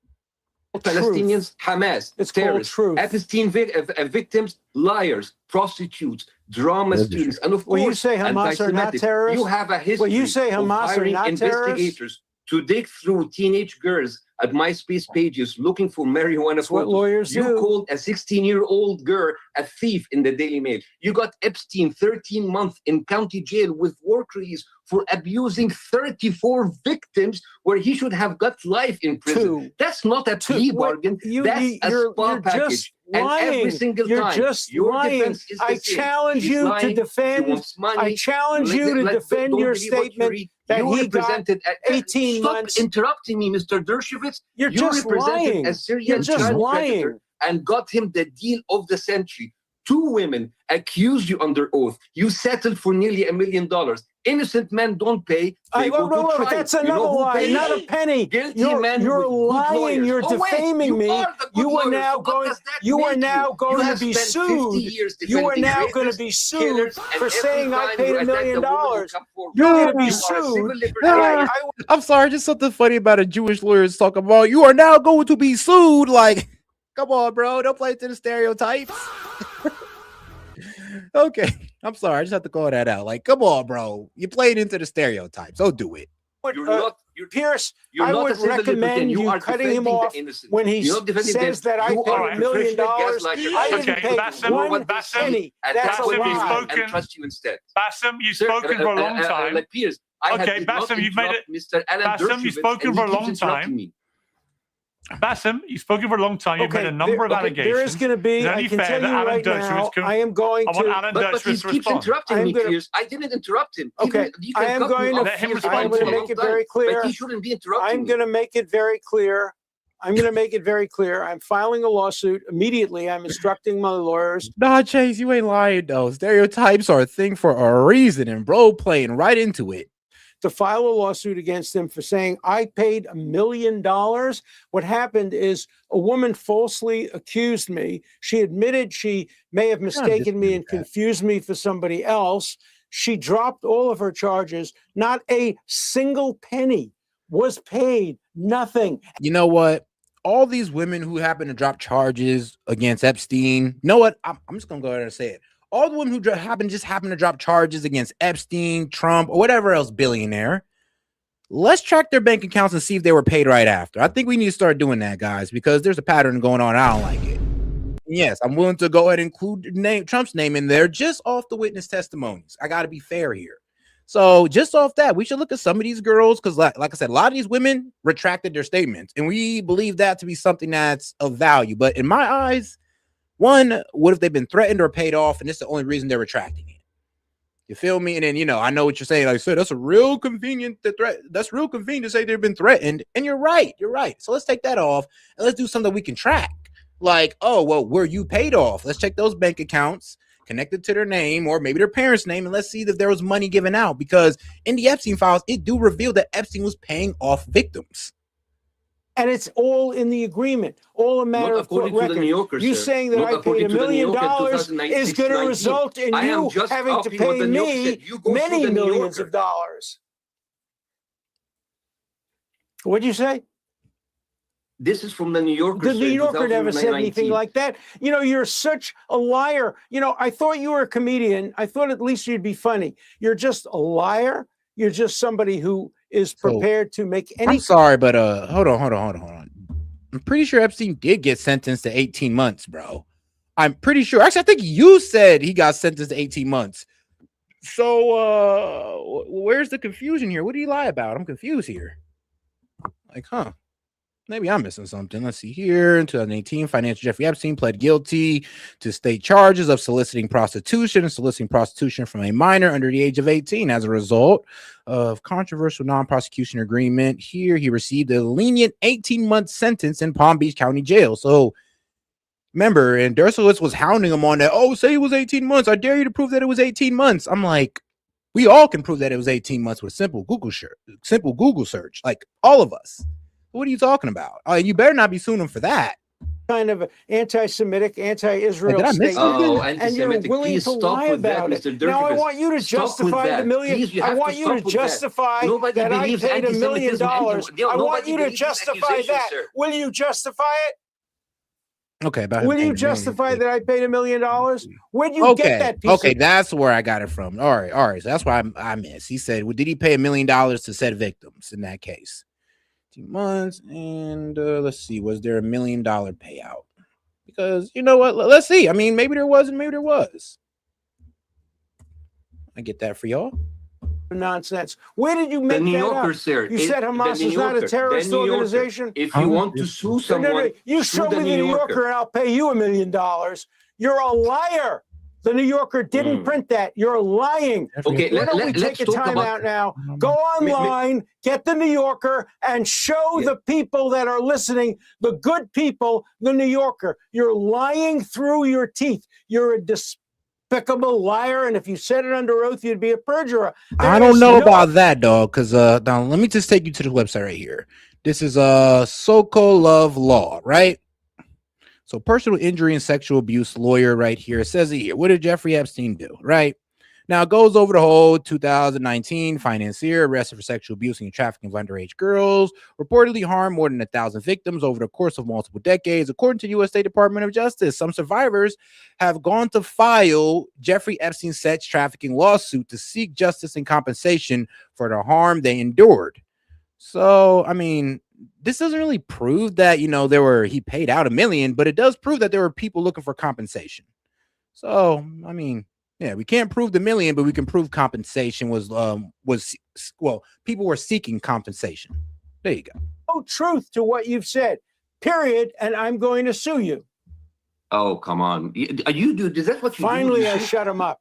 Palestinians, Hamas, It's terrorists, called truth. Epstein victims, liars, prostitutes, drama students, and of Will you course, say Hamas are not anti-Semitic. terrorists? You have a history Will you say of Hamas are hiring not investigators to dig through teenage girls at MySpace pages looking for marijuana That's what photos. lawyers You do. called a 16-year-old girl a thief in the Daily Mail. You got Epstein 13 months in county jail with work release for abusing 34 victims where he should have got life in prison. That's not a plea bargain. That's a spa package. And every single time, your defense is the I same. challenge He's you lying, to he defend. wants money. I challenge you to defend don't your believe what you statement read. that You he got represented 18 Stop months. interrupting me, Mr. Dershowitz. You're You just represented lying. a Syrian You're just child lying. predator and got him the deal of the century. 2 women accused you under oath. You settled for nearly $1 million. Innocent men don't pay. They go to trial. That's You know another who lie, pays? not a penny. Guilty men You're with good lying. lawyers. You're Oh, wait, defaming me. are the good You are lawyers. now So what going. does that You are make now you? going You to have be spent 50 sued. years You are defending now going to rapists, be sued killers, and for every saying I time paid you $1 attack million. a woman, you come forward. You're going to be You are a civil sued. libertarian. I'm sorry, just something funny about a Jewish lawyer is talking about you are now going to be sued. Like, come on, bro, don't play to the stereotypes. Okay, I'm sorry, I just have to call that out. Like, come on, bro, you played into the stereotypes. Don't do it. You're not. Pierce, You're I not would a civil recommend libertarian. you are cutting him defending off the innocent. when he You're not defending says them. that I You paid are $1 million. professional gaslighter. I Trust didn't you. pay Bassem, one Bassem, penny. That's a Bassem, you've lie. spoken. And trust you instead. Bassem, you've Sir, spoken for a long time. Like Pierce, I Okay, did not Bassem, you've made it. Mr. Alan Bassem, you've Dershowitz, spoken and for a he keeps long interrupting time. me. Bassem, you've spoken for a long time. You've Okay, made a number of allegations. There is going to be, It's I only can fair tell that you Alan right now, Dershowitz I am going I want to. Alan But Dershowitz he to keeps respond. interrupting me, Pierce. I didn't interrupt him. Okay, You I can am cut me going off. Let him to. respond I'm for going a to long make it time, very clear. But he shouldn't be interrupting I'm me. going to make it very clear. I'm going to make it very clear. I'm filing a lawsuit immediately. I'm instructing my lawyers. Nah, Chase, you ain't lying though. Stereotypes are a thing for a reason, and bro playing right into it. To file a lawsuit against him for saying I paid $1 million. What happened is a woman falsely accused me. She admitted she may have mistaken me and confused me for somebody else. She dropped all of her charges. Not a single penny was paid. Nothing. You know what? All these women who happen to drop charges against Epstein, you know what? I'm just gonna go ahead and say it. All the women who happen to drop charges against Epstein, Trump, or whatever else billionaire, let's track their bank accounts and see if they were paid right after. I think we need to start doing that, guys, because there's a pattern going on. I don't like it. Yes, I'm willing to go ahead and include Trump's name in there just off the witness testimonies. I got to be fair here. So just off that, we should look at some of these girls because, like I said, a lot of these women retracted their statements, and we believe that to be something that's of value. But in my eyes, one, what if they've been threatened or paid off, and it's the only reason they're retracting it? You feel me? And then, you know, I know what you're saying. Like I said, that's real convenient to say they've been threatened. And you're right. You're right. So let's take that off and let's do something we can track. Like, oh, well, were you paid off? Let's check those bank accounts connected to their name or maybe their parents' name, and let's see if there was money given out. Because in the Epstein files, it do reveal that Epstein was paying off victims. And it's all in the agreement, all a matter of court record. You saying that I paid $1 million is going to result in you having to pay me many millions of dollars. What'd you say? This is from the New Yorker. The New Yorker never said anything like that. You know, you're such a liar. You know, I thought you were a comedian. I thought at least you'd be funny. You're just a liar. You're just somebody who is prepared to make any. I'm sorry, but hold on. I'm pretty sure Epstein did get sentenced to 18 months, bro. I'm pretty sure. Actually, I think you said he got sentenced to 18 months. So where's the confusion here? What did he lie about? I'm confused here. Like, huh? Maybe I'm missing something. Let's see here. In 2018, financial Jeffrey Epstein pled guilty to state charges of soliciting prostitution from a minor under the age of 18. As a result of controversial non-prosecution agreement, here he received a lenient 18-month sentence in Palm Beach County Jail. So remember, and Dershowitz was hounding him on that. Oh, say it was 18 months. I dare you to prove that it was 18 months. I'm like, we all can prove that it was 18 months with simple Google search. Like all of us. What are you talking about? You better not be suing him for that. kind of anti-Semitic, anti-Israel Did I miss statement, something? Oh, and you're anti-Semitic. willing Please to stop lie with that, about it. Mr. Now I Dershowitz. want you to Stop with justify that. the million. Please, you I have want to you stop to with that. justify Nobody that I believes paid $1 million. anti-Semitism anymore. I want Nobody you to believes these justify accusations, that. sir. Will you justify it? Okay, about him Will you paying $1 million. justify that I paid $1 million? Where'd you get Okay, that piece okay, of? that's where I got it from. All right, so that's why I missed. He said, well, did he pay $1 million to said victims in that case? 2 months, and let's see, was there $1 million payout? Because you know what? Let's see. I mean, maybe there was, and maybe there was. I get that for y'all. Nonsense. Where did you The make New that Yorker, up? sir. You said Hamas is not a terrorist organization? If you want to sue someone, You sue show the me the New Yorker and I'll pay you $1 million. You're a liar. The New Yorker didn't print that. You're lying. Okay, why don't we let's take a talk time about- out now? Go online, get the New Yorker, and show the people that are listening, the good people, the New Yorker. You're lying through your teeth. You're a despicable liar, and if you said it under oath, you'd be a perjurer. I don't know about that, dog, because now let me just take you to the website right here. This is Sokolov Law, right? So personal injury and sexual abuse lawyer right here. It says it here. What did Jeffrey Epstein do? Right. Now it goes over the whole 2019 financier arrested for sexual abuse and trafficking of underage girls, reportedly harmed more than 1,000 victims over the course of multiple decades. According to the U.S. State Department of Justice, some survivors have gone to file Jeffrey Epstein's sex trafficking lawsuit to seek justice and compensation for the harm they endured. So, I mean, this doesn't really prove that, he paid out $1 million, but it does prove that there were people looking for compensation. So, I mean, yeah, we can't prove the $1 million, but we can prove compensation was people were seeking compensation. There you go. No truth to what you've said, period, and I'm going to sue you. Oh, come on. You do. Is that what you Finally, do? I shut him up.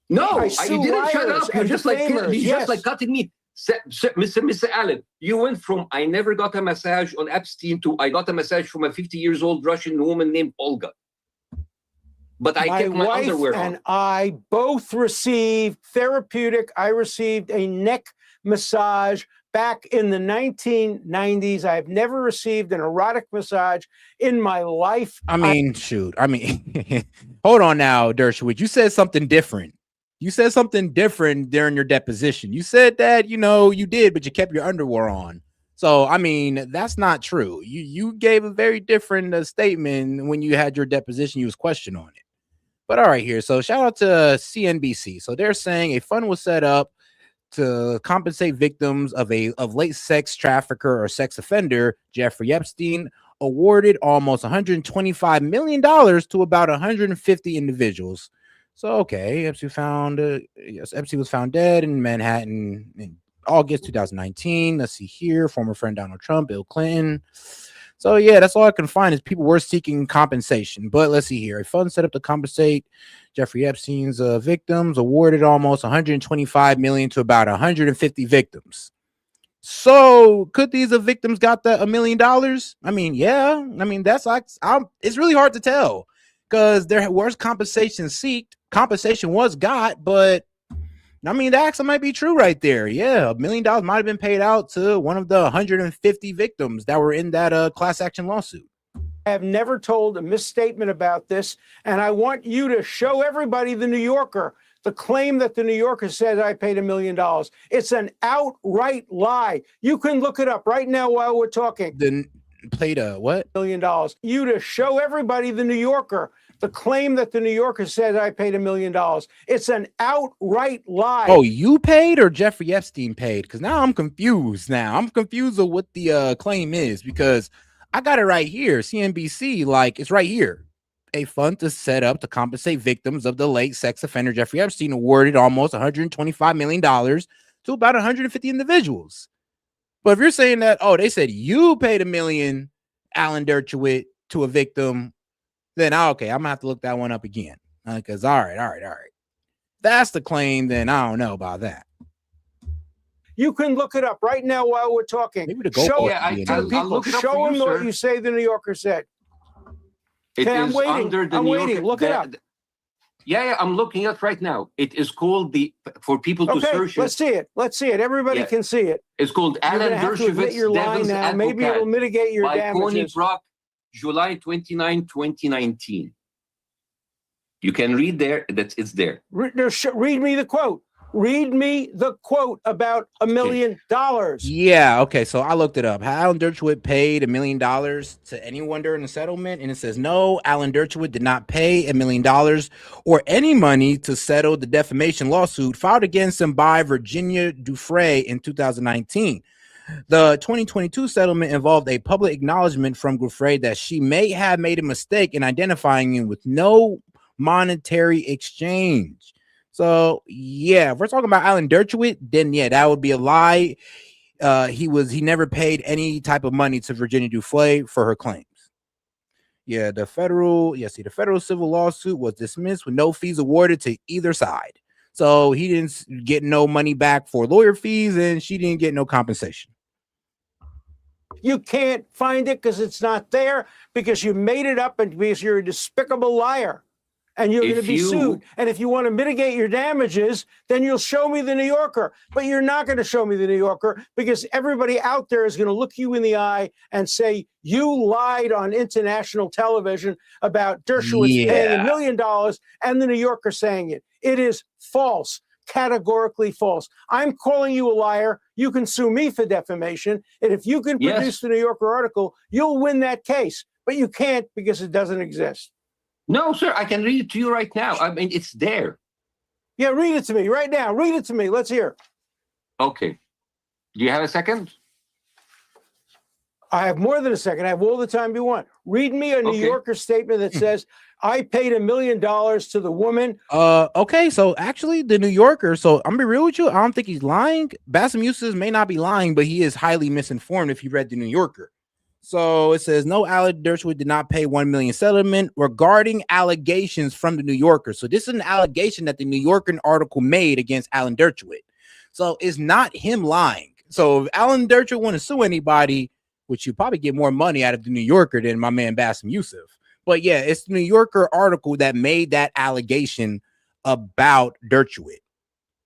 No, I you sue didn't shut liars up. You're and just like defamers, yes. cutting me. Mr. Allen, you went from I never got a massage on Epstein to I got a massage from a 50-year-old Russian woman named Olga. But I kept my wife underwear and on. I both received therapeutic. I received a neck massage back in the 1990s. I have never received an erotic massage in my life. I mean, hold on now, Dershowitz. You said something different. You said something different during your deposition. You said that, you did, but you kept your underwear on. So, I mean, that's not true. You gave a very different statement when you had your deposition. You was questioned on it. But all right here. So shout out to CNBC. So they're saying a fund was set up to compensate victims of late sex trafficker or sex offender, Jeffrey Epstein, awarded almost $125 million to about 150 individuals. So, okay, Epstein was found dead in Manhattan in August 2019. Let's see here. Former friend Donald Trump, Bill Clinton. So, yeah, that's all I can find is people were seeking compensation. But let's see here. A fund set up to compensate Jeffrey Epstein's victims awarded almost $125 million to about 150 victims. So, could these victims got that $1 million? I mean, yeah. I mean, that's like it's really hard to tell. Because there was compensation was got, but I mean, the accent might be true right there. Yeah, $1 million might have been paid out to one of the 150 victims that were in that class action lawsuit. I have never told a misstatement about this, and I want you to show everybody the New Yorker the claim that the New Yorker said I paid $1 million. It's an outright lie. You can look it up right now while we're talking. Then played a what? $1 million. You to show everybody the New Yorker the claim that the New Yorker said I paid $1 million. It's an outright lie. Oh, you paid or Jeffrey Epstein paid? Because now I'm confused. I'm confused of what the claim is because I got it right here. CNBC, like it's right here. A fund to set up to compensate victims of the late sex offender Jeffrey Epstein awarded almost $125 million to about 150 individuals. But if you're saying that, they said you paid $1 million, Alan Dershowitz, to a victim, then okay, I'm gonna have to look that one up again. Because all right. That's the claim, then I don't know about that. You can look it up right now while we're talking. Maybe Show I'll look it up show for them you, what sir. you say the New Yorker said. It Okay, I'm is waiting. under the I'm New waiting. Yorker. Look it up. Yeah, I'm looking at it right now. It is called for people to Okay, search let's it. see it. Let's see it. Everybody can see it. It's called You're Alan gonna have to admit Dershowitz, your lie Devil's now. Advocate Maybe it'll mitigate your by Coney damages. Brock, July 29, 2019. You can read there. It's there. Read me the quote. Read me the quote about $1 million. Yeah, okay. So I looked it up. Alan Dershowitz paid $1 million to anyone during the settlement, and it says no, Alan Dershowitz did not pay $1 million or any money to settle the defamation lawsuit filed against him by Virginia Dufresne in 2019. The 2022 settlement involved a public acknowledgement from Dufresne that she may have made a mistake in identifying him with no monetary exchange. So yeah, if we're talking about Alan Dershowitz, then yeah, that would be a lie. He never paid any type of money to Virginia Dufresne for her claims. Yeah, the federal civil lawsuit was dismissed with no fees awarded to either side. So he didn't get no money back for lawyer fees, and she didn't get no compensation. You can't find it because it's not there, because you made it up, and because you're a despicable liar. And you're going to be sued. And if you want to mitigate your damages, then you'll show me the New Yorker. But you're not going to show me the New Yorker, because everybody out there is going to look you in the eye and say, you lied on international television about Dershowitz paying $1 million and the New Yorker saying it. It is false, categorically false. I'm calling you a liar. You can sue me for defamation. And if you can produce the New Yorker article, you'll win that case. But you can't, because it doesn't exist. No, sir, I can read it to you right now. I mean, it's there. Yeah, read it to me right now. Read it to me. Let's hear. Okay. Do you have a second? I have more than a second. I have all the time you want. Read me a New Yorker statement that says, I paid $1 million to the woman. Okay, so actually the New Yorker, so I'm gonna be real with you, I don't think he's lying. Bassem Youssef may not be lying, but he is highly misinformed if you read the New Yorker. So it says, no, Alan Dershowitz did not pay $1 million settlement regarding allegations from the New Yorker. So this is an allegation that the New Yorker article made against Alan Dershowitz. So it's not him lying. So if Alan Dershowitz want to sue anybody, which you probably get more money out of the New Yorker than my man Bassem Youssef. But yeah, it's the New Yorker article that made that allegation about Dershowitz.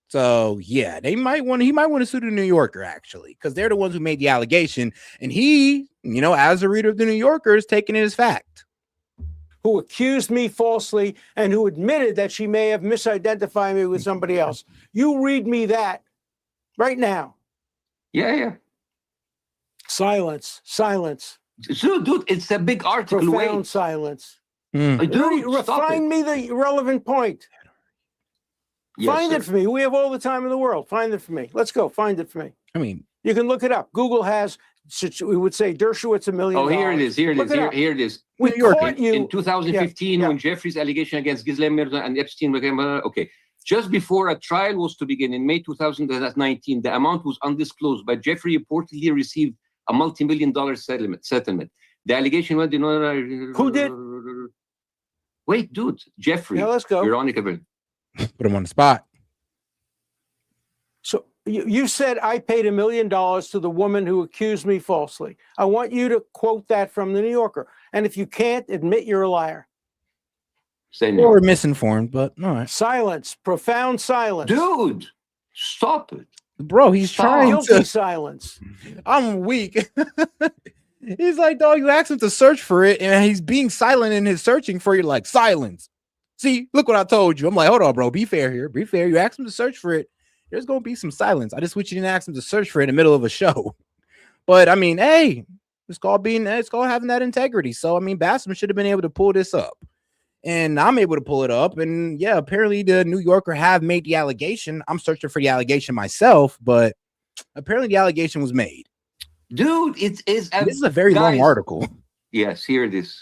So yeah, he might want to sue the New Yorker, actually, because they're the ones who made the allegation, and he, you know, as a reader of the New Yorker, is taking it as fact. Who accused me falsely and who admitted that she may have misidentified me with somebody else. You read me that right now. Yeah. Silence. So, dude, it's a big article. Profound silence. Dude, find me the relevant point. Find it for me. We have all the time in the world. Find it for me. Let's go. Find it for me. I mean, you can look it up. Google has, we would say, Dershowitz $1 million. Oh, here it is. Here it is. We caught you in 2015 when Jeffrey's allegation against Ghislaine Murdoch and Epstein became okay. Just before a trial was to begin in May 2019, the amount was undisclosed, but Jeffrey reportedly received a multi-million-dollar settlement. The allegation went in. Who did? Wait, dude, Jeffrey. Yeah, let's go. Veronica. Put him on the spot. So you said I paid $1 million to the woman who accused me falsely. I want you to quote that from the New Yorker. And if you can't, admit you're a liar. Or misinformed, but all right. Silence. Profound silence. Dude, stop it. Bro, he's trying Guilty silence. I'm weak. He's like, dog, you asked him to search for it, and he's being silent in his searching for you, like, silence. See, look what I told you. I'm like, hold on, bro. Be fair here. Be fair. You asked him to search for it. There's going to be some silence. I just wish you didn't ask him to search for it in the middle of a show. But, I mean, hey, it's called having that integrity. So, I mean, Bassem should have been able to pull this up. And I'm able to pull it up. And, yeah, apparently the New Yorker have made the allegation. I'm searching for the allegation myself, but apparently the allegation was made. Dude, this is a very long article. Yes, here it is.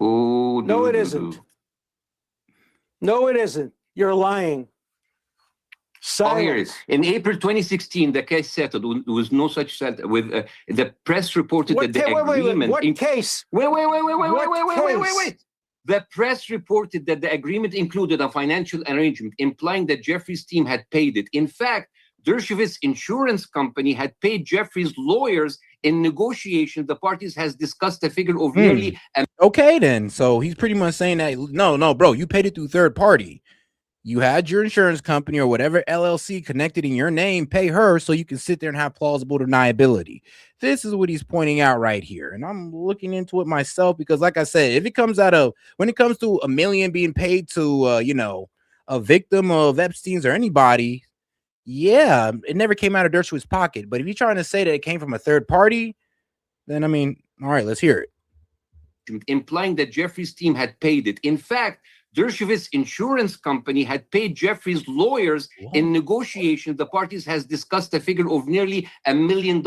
Oh, no, it isn't. No, it isn't. You're lying. Silence. Oh, here it is. In April 2016, the case settled. There was no such settlement. With the press reported that the agreement. What case? Wait. The press reported that the agreement included a financial arrangement implying that Jeffrey's team had paid it. In fact, Dershowitz's insurance company had paid Jeffrey's lawyers in negotiation. The parties has discussed a figure of nearly. Okay, then. So he's pretty much saying that no, bro, you paid it through third party. You had your insurance company or whatever LLC connected in your name pay her so you can sit there and have plausible deniability. This is what he's pointing out right here. And I'm looking into it myself because, like I said, if it comes out of when it comes to $1 million being paid to, you know, a victim of Epstein's or anybody, yeah, it never came out of Dershowitz's pocket. But if you're trying to say that it came from a third party, then I mean, all right, let's hear it. Implying that Jeffrey's team had paid it. In fact, Dershowitz's insurance company had paid Jeffrey's lawyers in negotiation. The parties has discussed a figure of nearly $1 million,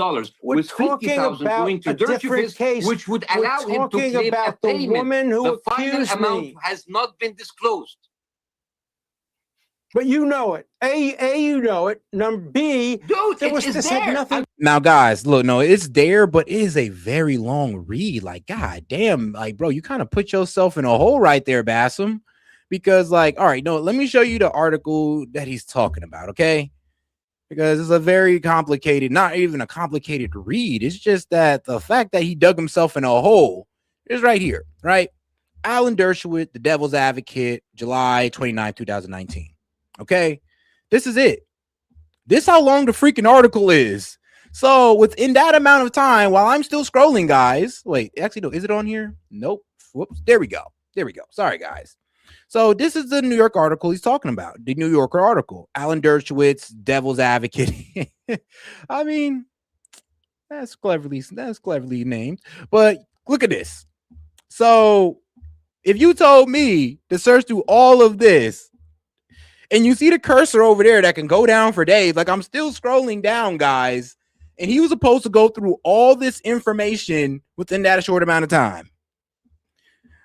with $50,000 going to Dershowitz, which would allow him to claim a payment. The final amount has not been disclosed. But you know it. A, you know it. Number B, dude, this had nothing. Now, guys, look, no, it's there, but it is a very long read. Like, god damn, like, bro, you kind of put yourself in a hole right there, Bassem. Because, like, all right, no, let me show you the article that he's talking about, okay? Because it's a very complicated, not even a complicated read. It's just that the fact that he dug himself in a hole is right here, right? Alan Dershowitz, the devil's advocate, July 29, 2019. Okay, this is it. This is how long the freaking article is. So within that amount of time, while I'm still scrolling, guys, wait, actually, no, is it on here? Nope. Whoops. There we go. There we go. Sorry, guys. So this is the New York article he's talking about. The New Yorker article. Alan Dershowitz, devil's advocate. I mean, that's cleverly named. But look at this. So if you told me to search through all of this, and you see the cursor over there that can go down for days. Like, I'm still scrolling down, guys. And he was supposed to go through all this information within that short amount of time.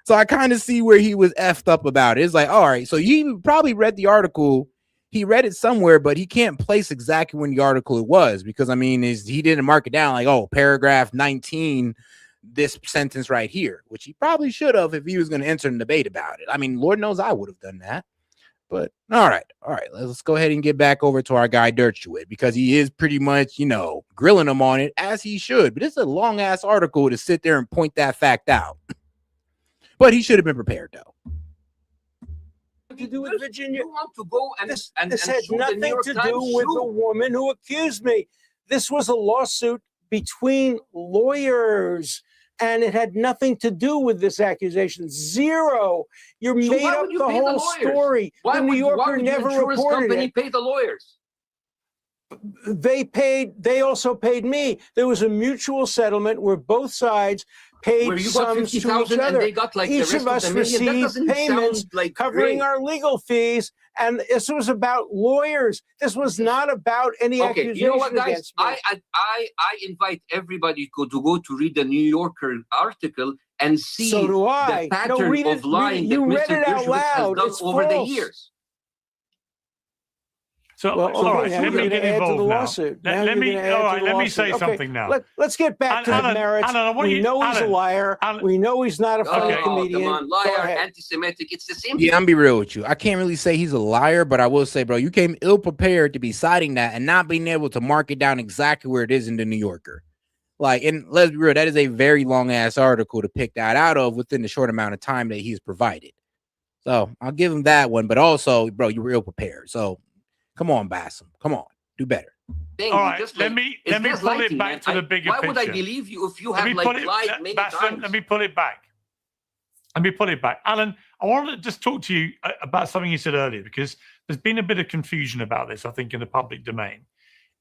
So I kind of see where he was effed up about it. It's like, all right, so he probably read the article. He read it somewhere, but he can't place exactly when the article it was. Because, I mean, he didn't mark it down like, oh, paragraph 19, this sentence right here. Which he probably should have if he was going to enter a debate about it. I mean, Lord knows I would have done that. But all right, let's go ahead and get back over to our guy Dershowitz, because he is pretty much, you know, grilling him on it as he should. But it's a long ass article to sit there and point that fact out. But he should have been prepared, though. To do with Virginia. You want to go and this had nothing to do with the woman who accused me. This was a lawsuit between lawyers. And it had nothing to do with this accusation. Zero. You're made up the whole story. The New Yorker never reported it. Pay the lawyers. They also paid me. There was a mutual settlement where both sides paid sums to each other. And they got like each of us received payments covering our legal fees. And this was about lawyers. This was not about any accusation you know what, guys? against me. I invite everybody to go to read the New Yorker article and see So do I. the pattern of lying that Mr. Dershowitz has done over the years. So, well, all right, now let you're me going get to add to the involved now. lawsuit. Let me say something now. Let's get back to the merits. We know he's a liar. We know he's not a funny comedian. Come on, liar, anti-Semitic. It's the same. Yeah, I'm gonna be real with you. I can't really say he's a liar, but I will say, bro, you came ill prepared to be citing that and not being able to mark it down exactly where it is in the New Yorker. Like, and let's be real, that is a very long ass article to pick that out of within the short amount of time that he's provided. So I'll give him that one, but also, bro, you were ill prepared. So come on, Bassem. Come on, do better. All right, let me pull it back to the bigger picture. Why would I believe you if you have lied many times? Let me pull it back. Alan, I want to just talk to you about something you said earlier, because there's been a bit of confusion about this, I think, in the public domain.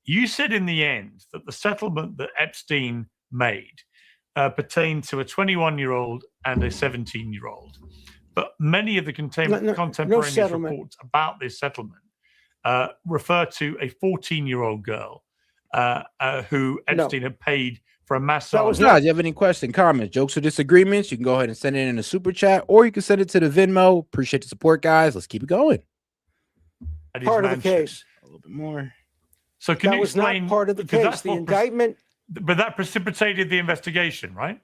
You said in the end that the settlement that Epstein made pertained to a 21-year-old and a 17-year-old. But many of the contemporaneous reports about this settlement refer to a 14-year-old girl who Epstein had paid for a massage. Guys, you have any questions, comments, jokes, or disagreements, you can go ahead and send it in a super chat, or you can send it to the Venmo. Appreciate the support, guys. Let's keep it going. Part of the case. A little bit more. So can you explain? That was not part of the case. The indictment. But that precipitated the investigation, right?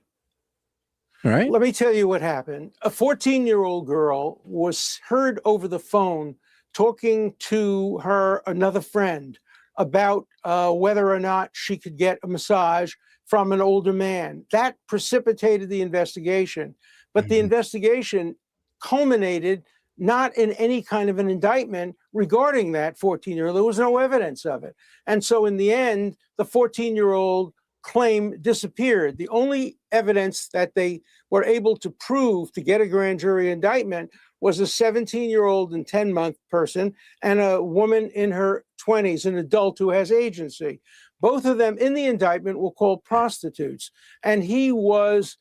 All right. Let me tell you what happened. A 14-year-old girl was heard over the phone talking to another friend about whether or not she could get a massage from an older man. That precipitated the investigation. But the investigation culminated not in any kind of an indictment regarding that 14-year-old. There was no evidence of it. And so in the end, the 14-year-old claim disappeared. The only evidence that they were able to prove to get a grand jury indictment was a 17-year-old and 10-month person and a woman in her 20s, an adult who has agency. Both of them in the indictment were called prostitutes. And he was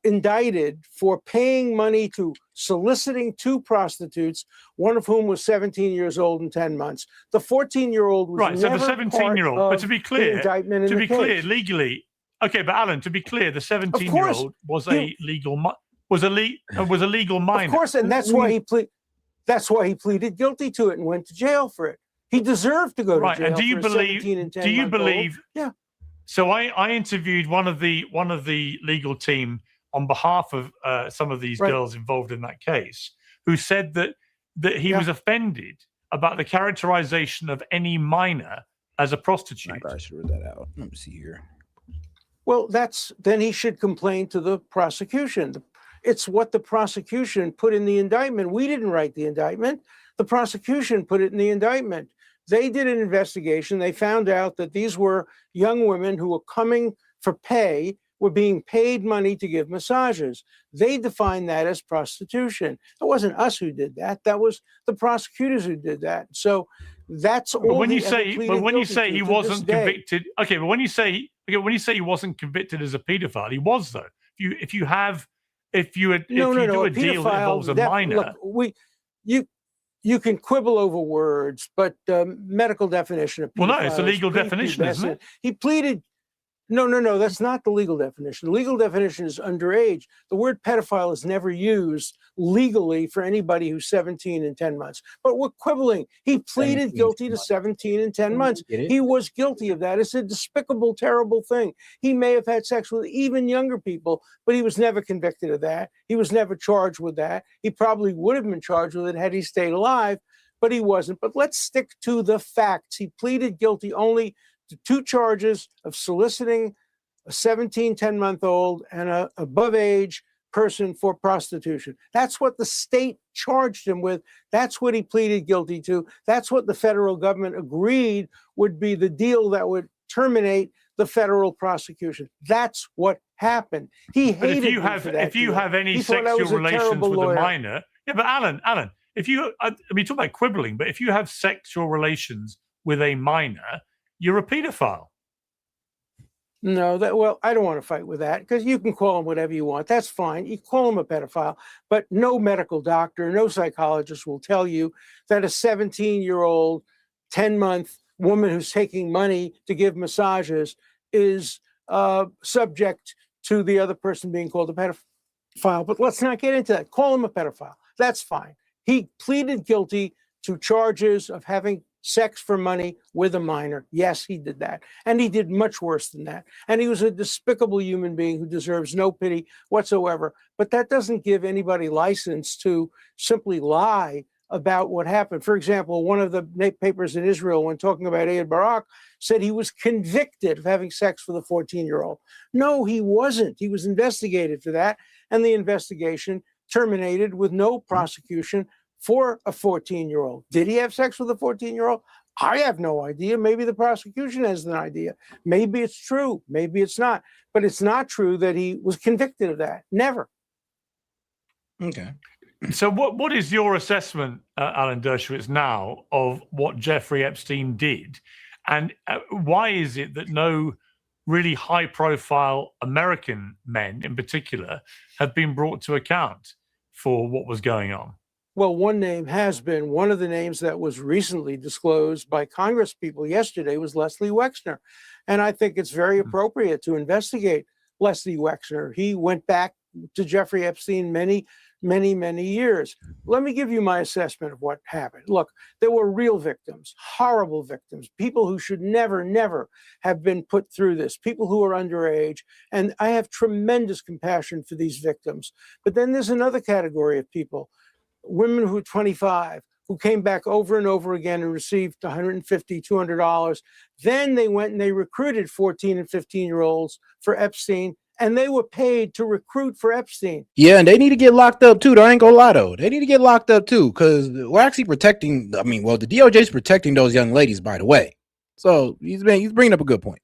indicted for paying money to soliciting two prostitutes, one of whom was 17 years old and 10 months. The 14-year-old was right. So never the 17-year-old, but to be clear, clear, legally, okay. But Alan, to be clear, the 17-year-old was a legal minor. Of course, and that's why he pleaded guilty to it and went to jail for it. He deserved to go to jail. And do you for believe? 17 and 10 Do you month believe? Old. Yeah. So I interviewed one of the legal team on behalf of some of these girls involved in that case, who said that he was offended about the characterization of any minor as a prostitute. I should read that out. Let me see here. Well, then he should complain to the prosecution. It's what the prosecution put in the indictment. We didn't write the indictment. The prosecution put it in the indictment. They did an investigation. They found out that these were young women who were coming for pay, were being paid money to give massages. They defined that as prostitution. It wasn't us who did that. That was the prosecutors who did that. So that's all. But when you say he wasn't convicted, okay. But when you say he wasn't convicted as a paedophile, he was though. If you do a deal that involves a minor, look, you can quibble over words, but medical definition of pedophile. Well, no, it's a legal definition, isn't it? He pleaded. No, that's not the legal definition. The legal definition is underage. The word pedophile is never used legally for anybody who's 17 and 10 months. But we're quibbling. He pleaded guilty to 17 and 10 months. He was guilty of that. It's a despicable, terrible thing. He may have had sex with even younger people, but he was never convicted of that. He was never charged with that. He probably would have been charged with it had he stayed alive, but he wasn't. But let's stick to the facts. He pleaded guilty only to 2 charges of soliciting a 17, 10-month-old and a above age person for prostitution. That's what the state charged him with. That's what he pleaded guilty to. That's what the federal government agreed would be the deal that would terminate the federal prosecution. That's what happened. He hated me for that if you deal. have any He thought I sexual was a relations terrible with lawyer. a minor, yeah, but Alan, if you, I mean, talk about quibbling, but if you have sexual relations with a minor, you're a pedophile. No, I don't want to fight with that because you can call him whatever you want. That's fine. You call him a pedophile, but no medical doctor, no psychologist will tell you that a 17-year-old, 10-month woman who's taking money to give massages is subject to the other person being called a pedophile. But let's not get into that. Call him a pedophile. That's fine. He pleaded guilty to charges of having sex for money with a minor. Yes, he did that. And he did much worse than that. And he was a despicable human being who deserves no pity whatsoever. But that doesn't give anybody license to simply lie about what happened. For example, one of the papers in Israel, when talking about Ehud Barak, said he was convicted of having sex with a 14-year-old. No, he wasn't. He was investigated for that. And the investigation terminated with no prosecution for a 14-year-old. Did he have sex with a 14-year-old? I have no idea. Maybe the prosecution has an idea. Maybe it's true. Maybe it's not. But it's not true that he was convicted of that. Never. Okay. So what is your assessment, Alan Dershowitz, now of what Jeffrey Epstein did? And why is it that no really high-profile American men in particular have been brought to account for what was going on? Well, one name has been. One of the names that was recently disclosed by Congress people yesterday was Leslie Wexner. And I think it's very appropriate to investigate Leslie Wexner. He went back to Jeffrey Epstein many years. Let me give you my assessment of what happened. Look, there were real victims, horrible victims, people who should never have been put through this, people who are underage. And I have tremendous compassion for these victims. But then there's another category of people, women who are 25, who came back over and over again and received $150, $200. Then they went and they recruited 14 and 15-year-olds for Epstein, and they were paid to recruit for Epstein. Yeah, and they need to get locked up too. I ain't gonna lie though. They need to get locked up too, because we're actually protecting. I mean, well, the DOJ is protecting those young ladies, by the way. So he's bringing up a good point.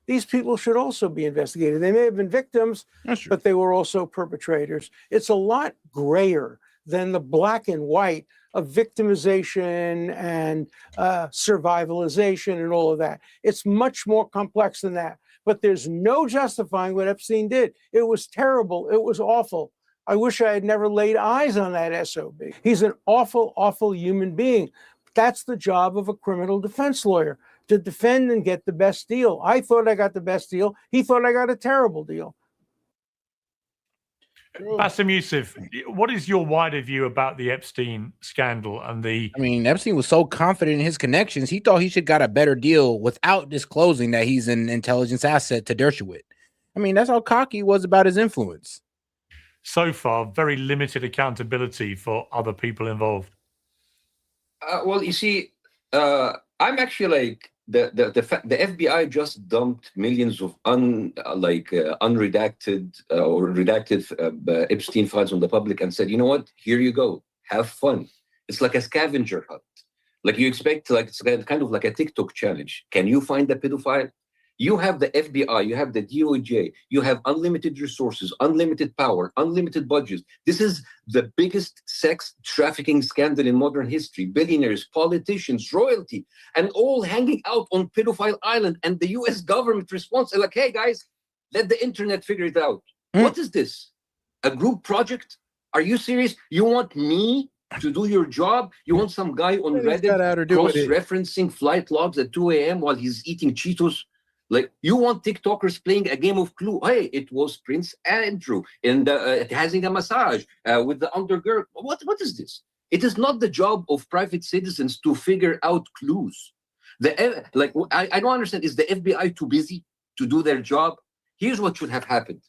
These people should also be investigated. They may have been victims, but they were also perpetrators. It's a lot grayer than the black and white of victimization and survivalization and all of that. It's much more complex than that. But there's no justifying what Epstein did. It was terrible. It was awful. I wish I had never laid eyes on that SOB. He's an awful, awful human being. That's the job of a criminal defense lawyer, to defend and get the best deal. I thought I got the best deal. He thought I got a terrible deal. Bassem Youssef, what is your wider view about the Epstein scandal and the... I mean, Epstein was so confident in his connections, he thought he should got a better deal without disclosing that he's an intelligence asset to Dershowitz. I mean, that's how cocky he was about his influence. So far, very limited accountability for other people involved. Well, you see, I'm actually like the FBI just dumped millions of unredacted or redacted Epstein files on the public and said, you know what? Here you go. Have fun. It's like a scavenger hunt. Like you expect, like it's kind of like a TikTok challenge. Can you find the pedophile? You have the FBI, you have the DOJ, you have unlimited resources, unlimited power, unlimited budgets. This is the biggest sex trafficking scandal in modern history. Billionaires, politicians, royalty, and all hanging out on Pedophile Island. And the US government response is like, hey guys, let the internet figure it out. What is this? A group project? Are you serious? You want me to do your job? You want some guy on Reddit cross-referencing flight logs at 2 a.m. while he's eating Cheetos? Like, you want TikTokers playing a game of Clue. Hey, it was Prince Andrew and having a massage with the undergirl. What is this? It is not the job of private citizens to figure out clues. I don't understand. Is the FBI too busy to do their job? Here's what should have happened.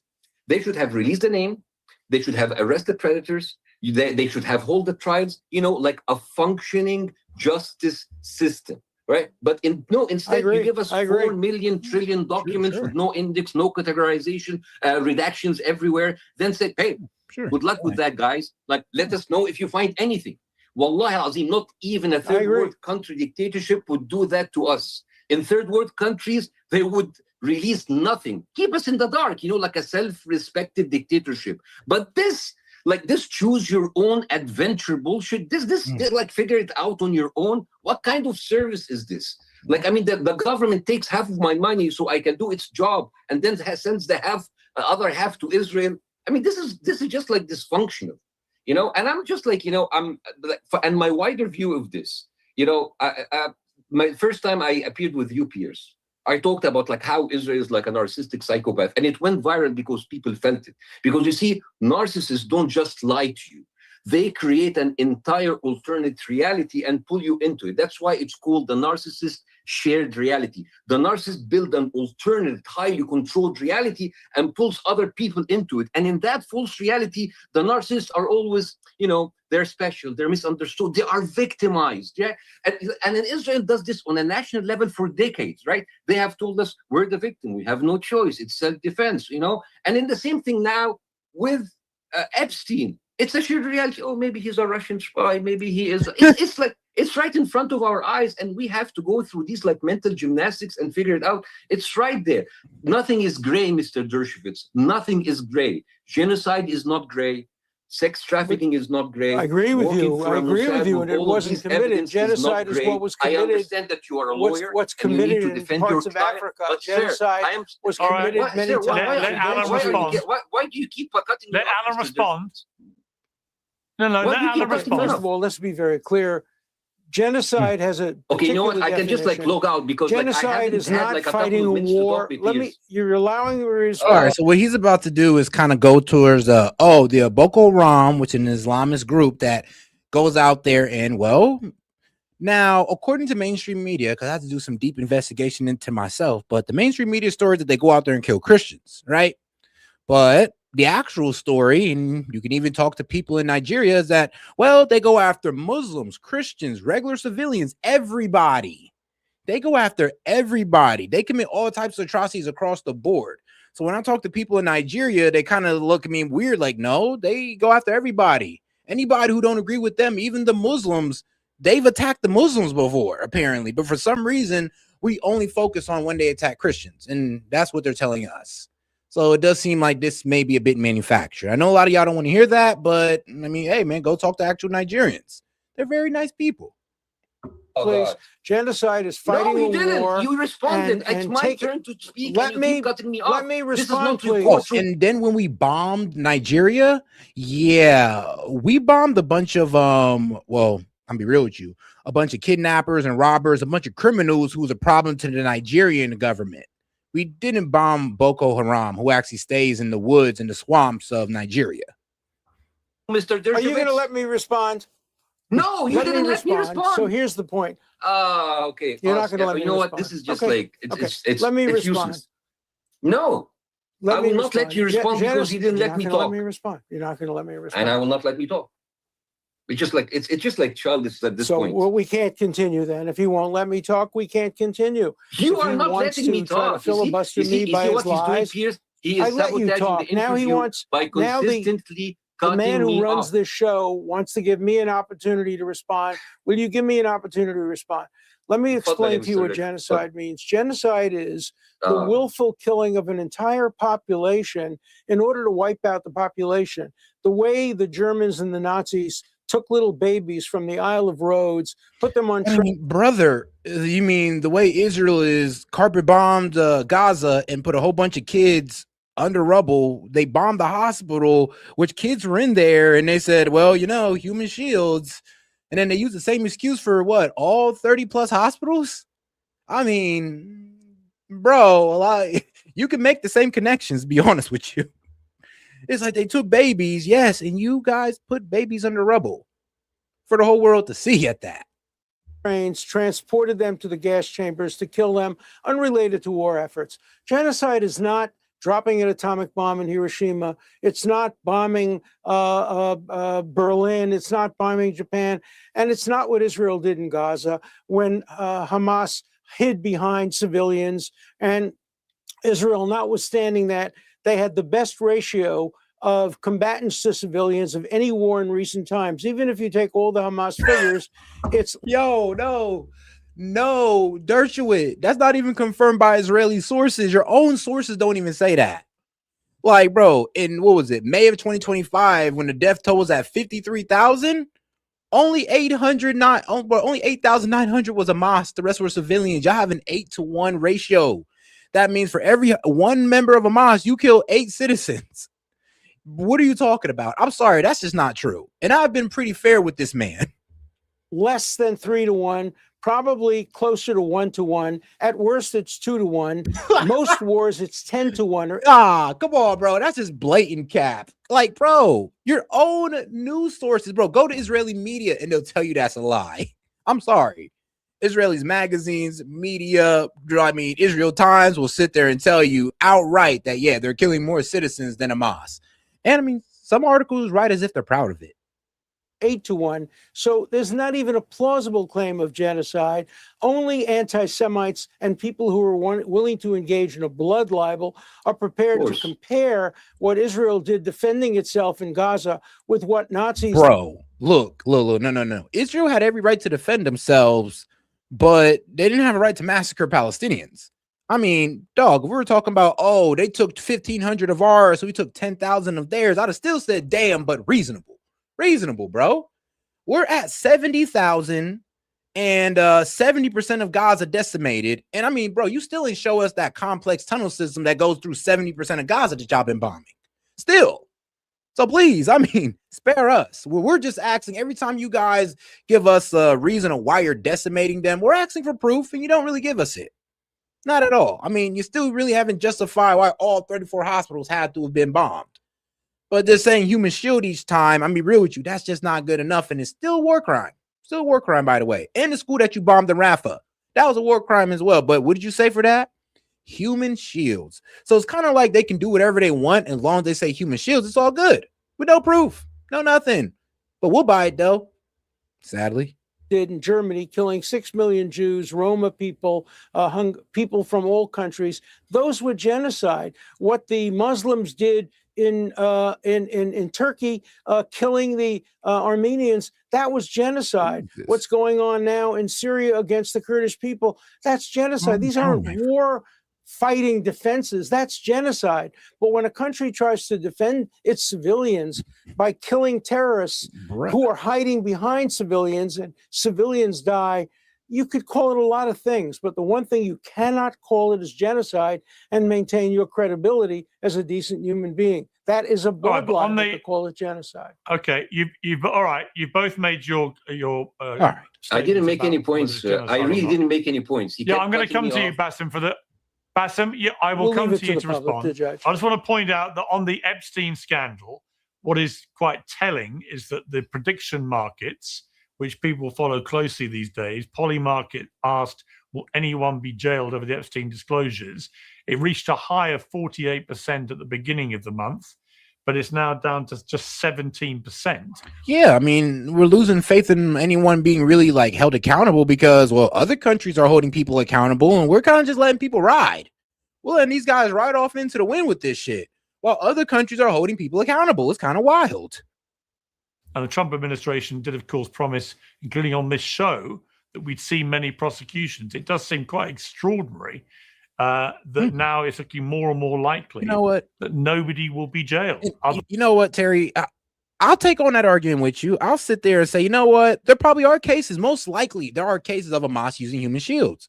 They should have released the name. They should have arrested predators. They should have hold the trials, like a functioning justice system. Right, but instead you give us 4 million trillion documents with no index, no categorization, redactions everywhere. Then say, hey, good luck with that, guys. Like, let us know if you find anything. Wallahi azim, not even a third world country dictatorship would do that to us. In third world countries, they would release nothing, keep us in the dark, like a self-respected dictatorship. But this choose your own adventure bullshit. This like figure it out on your own. What kind of service is this? Like, I mean, the government takes half of my money so I can do its job, and then sends the other half to Israel. I mean, this is just like dysfunctional, And I'm just like, I'm like, and my wider view of this, my first time I appeared with you, Piers, I talked about like how Israel is like a narcissistic psychopath, and it went viral because people felt it. Because you see, narcissists don't just lie to you. They create an entire alternate reality and pull you into it. That's why it's called the narcissist shared reality. The narcissist builds an alternate, highly controlled reality and pulls other people into it. And in that false reality, the narcissists are always, they're special, they're misunderstood, they are victimized. Yeah. And in Israel does this on a national level for decades, right? They have told us we're the victim, we have no choice, it's self-defense, And in the same thing now with Epstein. It's a shared reality. Oh, maybe he's a Russian spy. Maybe he is. It's like, it's right in front of our eyes, and we have to go through these like mental gymnastics and figure it out. It's right there. Nothing is gray, Mr. Dershowitz. Nothing is gray. Genocide is not gray. Sex trafficking is not gray. I agree with you. I agree with you, and it wasn't committed. Genocide is what was committed. I understand that you are a lawyer. What's committed in parts of Africa? Genocide was committed many times. Let Alan respond. Why do you keep cutting? Let Alan respond. No, let Alan respond. First of all, let's be very clear. Genocide has a okay. You know what? I can just like log out because genocide is not fighting a war. You're allowing me. All right. So what he's about to do is kind of go towards the Boko Haram, which is an Islamist group that goes out there and now according to mainstream media, because I have to do some deep investigation into myself, but the mainstream media story that they go out there and kill Christians, right? But the actual story, and you can even talk to people in Nigeria, is that, they go after Muslims, Christians, regular civilians, everybody. They go after everybody. They commit all types of atrocities across the board. So when I talk to people in Nigeria, they kind of look at me weird, like, no, they go after everybody. Anybody who don't agree with them, even the Muslims, they've attacked the Muslims before, apparently. But for some reason, we only focus on when they attack Christians, and that's what they're telling us. So it does seem like this may be a bit manufactured. I know a lot of y'all don't want to hear that, but I mean, hey, man, go talk to actual Nigerians. They're very nice people. Please, genocide is fighting No, you a didn't. war. You responded. and it's my take turn to speak. Let and you me keep cutting me off. let me This is respond, not please. your And then when we bombed Nigeria, yeah, we bombed a bunch of well, I'll be real with you, a bunch of kidnappers and robbers, a bunch of criminals who was a problem to the Nigerian government. We didn't bomb Boko Haram, who actually stays in the woods and the swamps of Nigeria. Mr. Dershowitz. Are you going to let me respond? No, you didn't let me respond. So here's the point. Okay. You're not going to let me You know respond. what? This is just Okay. like it's let me it's respond. useless. No, I will not let you respond because you didn't let me You're not talk. going to let me respond. You're not going to let me respond. And I will not let me talk. It's just like it's just like childish at this So point. well, we can't continue then. If he won't let me talk, we can't continue. You If are he not wants letting me to try to talk. You see- filibuster you see me by what his he's doing lies, here? He I is let you sabotaging talk. the Now he interview wants. by Now consistently the man cutting who me runs off. this show wants to give me an opportunity to respond. Will you give me an opportunity to respond? Let me explain to you what genocide means. Genocide is the willful killing of an entire population in order to wipe out the population. The way the Germans and the Nazis took little babies from the Isle of Rhodes, put them on. I mean, brother, you mean the way Israel is carpet bombed Gaza and put a whole bunch of kids under rubble? They bombed the hospital, which kids were in there, and they said, well, you know, human shields. And then they use the same excuse for what, all 30 plus hospitals? I mean, bro, a lot, you can make the same connections, to be honest with you. It's like they took babies, yes, and you guys put babies under rubble for the whole world to see at that. Trains, transported them to the gas chambers to kill them, unrelated to war efforts. Genocide is not dropping an atomic bomb in Hiroshima. It's not bombing Berlin. It's not bombing Japan. And it's not what Israel did in Gaza when Hamas hid behind civilians. And Israel, notwithstanding that, they had the best ratio of combatants to civilians of any war in recent times. Even if you take all the Hamas figures, it's... No, Dershowitz. That's not even confirmed by Israeli sources. Your own sources don't even say that. Like, bro, in what was it, May of 2025, when the death toll was at 53,000, only 8,900 was Hamas. The rest were civilians. Y'all have an 8-to-1 ratio. That means for every one member of Hamas, you kill 8 citizens. What are you talking about? I'm sorry, that's just not true. And I've been pretty fair with this man. Less than 3-to-1, probably closer to 1-to-1. At worst, it's 2-to-1. Most wars, it's 10-to-1. Come on, bro. That's just blatant cap. Like, bro, your own news sources, bro. Go to Israeli media and they'll tell you that's a lie. I'm sorry. Israelis magazines, media, I mean, Israel Times will sit there and tell you outright that, yeah, they're killing more citizens than Hamas. And I mean, some articles write as if they're proud of it. 8-to-1. So there's not even a plausible claim of genocide. Only anti-Semites and people who are willing to engage in a blood libel are prepared to compare what Israel did defending itself in Gaza with what Nazis... Bro, look, no. Israel had every right to defend themselves, but they didn't have a right to massacre Palestinians. I mean, dog, we were talking about, oh, they took 1,500 of ours, so we took 10,000 of theirs. I'd have still said, damn, but reasonable. Reasonable, bro. We're at 70,000 and 70% of Gaza decimated. And I mean, bro, you still ain't show us that complex tunnel system that goes through 70% of Gaza that y'all been bombing. Still. So please, I mean, spare us. We're just asking every time you guys give us a reason of why you're decimating them, we're asking for proof and you don't really give us it. Not at all. I mean, you still really haven't justified why all 34 hospitals had to have been bombed. But they're saying human shield each time. I'm be real with you. That's just not good enough. And it's still a war crime. Still a war crime, by the way. And the school that you bombed in Rafah, that was a war crime as well. But what did you say for that? Human shields. So it's kind of like they can do whatever they want as long as they say human shields. It's all good with no proof, no nothing. But we'll buy it though. Sadly. did in Germany, killing 6 million Jews, Roma people, people from all countries. Those were genocide. What the Muslims did in Turkey, killing the Armenians, that was genocide. What's going on now in Syria against the Kurdish people, that's genocide. These aren't war fighting defenses, that's genocide. But when a country tries to defend its civilians by killing terrorists who are hiding behind civilians and civilians die, you could call it a lot of things, but the one thing you cannot call it is genocide and maintain your credibility as a decent human being. That is a bloodline to call it genocide. Okay, you've all right. You both made your. All right. I didn't make any points. I really didn't make any points. Yeah, I'm going to come to you, Bassem, for the. Bassem, yeah, I will come to you to respond. I just want to point out that on the Epstein scandal, what is quite telling is that the prediction markets, which people follow closely these days, Polymarket asked, will anyone be jailed over the Epstein disclosures? It reached a high of 48% at the beginning of the month, but it's now down to just 17%. Yeah, I mean, we're losing faith in anyone being really like held accountable because, well, other countries are holding people accountable and we're kind of just letting people ride. We're letting these guys ride off into the wind with this shit while other countries are holding people accountable. It's kind of wild. And the Trump administration did, of course, promise, including on this show, that we'd see many prosecutions. It does seem quite extraordinary that now it's looking more and more likely that nobody will be jailed. You know what, Terry? I'll take on that argument with you. I'll sit there and say, you know what? There probably are cases. Most likely, there are cases of Hamas using human shields.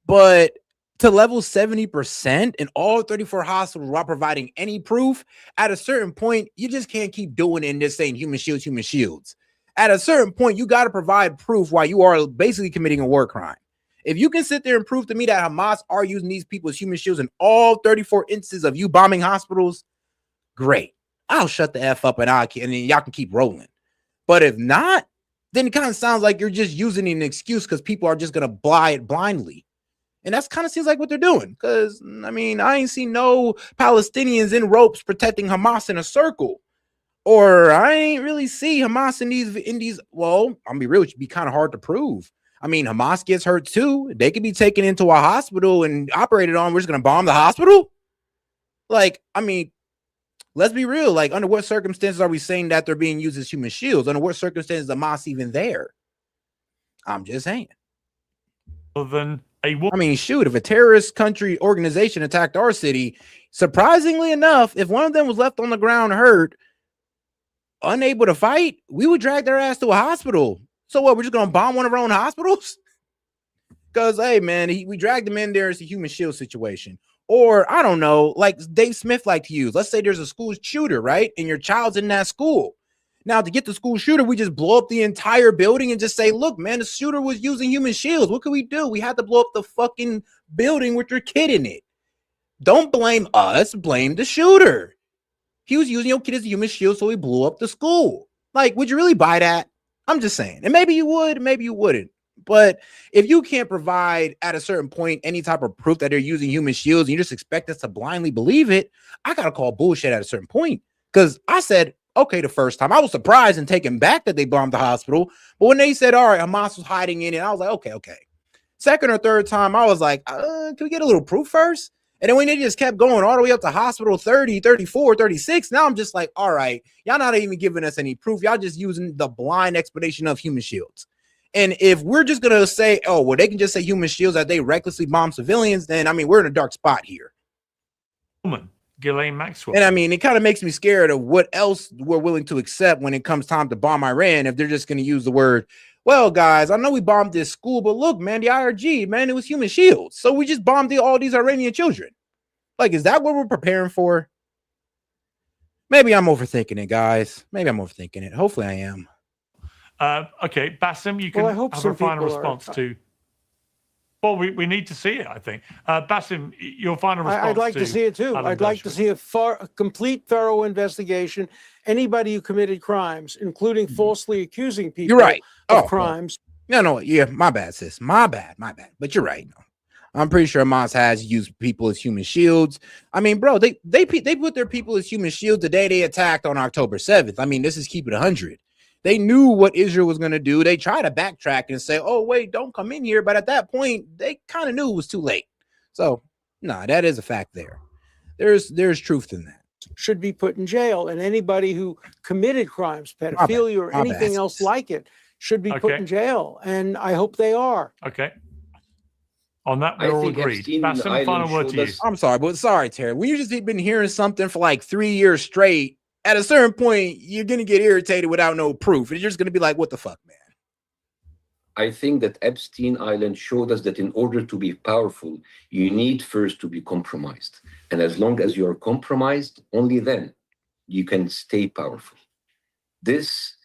But to level 70% in all 34 hospitals without providing any proof, at a certain point, you just can't keep doing it and just saying human shields, human shields. At a certain point, you got to provide proof while you are basically committing a war crime. If you can sit there and prove to me that Hamas are using these people as human shields in all 34 instances of you bombing hospitals, great. I'll shut the F up and then y'all can keep rolling. But if not, then it kind of sounds like you're just using an excuse because people are just going to buy it blindly. And that's kind of seems like what they're doing. Because, I mean, I ain't seen no Palestinians in ropes protecting Hamas in a circle. Or I ain't really see Hamas in these. Well, I'm gonna be real, it should be kind of hard to prove. I mean, Hamas gets hurt too. They could be taken into a hospital and operated on. We're just gonna bomb the hospital. Like, I mean, let's be real. Like, under what circumstances are we saying that they're being used as human shields? Under what circumstances is Hamas even there? I'm just saying. I mean, shoot, if a terrorist country organization attacked our city, surprisingly enough, if one of them was left on the ground hurt, unable to fight, we would drag their ass to a hospital. So what, we're just gonna bomb one of our own hospitals? Because, hey man, we dragged them in there. It's a human shield situation. Or I don't know, like Dave Smith liked to use, let's say there's a school shooter, right, and your child's in that school. Now, to get the school shooter, we just blow up the entire building and just say, look, man, the shooter was using human shields. What could we do? We had to blow up the fucking building with your kid in it. Don't blame us, blame the shooter. He was using your kid as a human shield, so he blew up the school. Like, would you really buy that? I'm just saying. And maybe you would, maybe you wouldn't. But if you can't provide at a certain point any type of proof that they're using human shields and you just expect us to blindly believe it, I got to call bullshit at a certain point. Because I said, okay, the first time I was surprised and taken back that they bombed the hospital. But when they said, all right, Hamas was hiding in it, I was like, okay. Second or third time, I was like, can we get a little proof first? And then when they just kept going all the way up to hospital 30, 34, 36, now I'm just like, all right, y'all not even giving us any proof. Y'all just using the blind explanation of human shields. And if we're just going to say, oh, well, they can just say human shields that they recklessly bomb civilians, then, I mean, we're in a dark spot here. Ghislaine Maxwell. And I mean, it kind of makes me scared of what else we're willing to accept when it comes time to bomb Iran. If they're just going to use the word, well, guys, I know we bombed this school, but look, man, the IRG, man, it was human shields. So we just bombed all these Iranian children. Like, is that what we're preparing for? Maybe I'm overthinking it, guys. Maybe I'm overthinking it. Hopefully I am. Okay, Bassem, you can have a final response to. Well, we need to see it, I think. Bassem, your final response. I'd like to see it too. I'd like to see a complete, thorough investigation. Anybody who committed crimes, including falsely accusing people of crimes. No, yeah, my bad, sis. My bad. But you're right. No. I'm pretty sure Hamas has used people as human shields. I mean, bro, they put their people as human shields the day they attacked on October 7th. I mean, this is keep it 100. They knew what Israel was going to do. They tried to backtrack and say, oh, wait, don't come in here. But at that point, they kind of knew it was too late. So, nah, that is a fact there. There's truth in that. Should be put in jail, and anybody who committed crimes, pedophilia or anything else like it, should be put in jail. And I hope they are. Okay. On that, we're all agreed. Bassem, final word to you. I'm sorry, but sorry, Terry. When you just been hearing something for like 3 years straight, at a certain point, you're going to get irritated without no proof. And you're just going to be like, what the fuck, man? I think that Epstein Island showed us that in order to be powerful, you need first to be compromised. And as long as you're compromised, only then you can stay powerful. This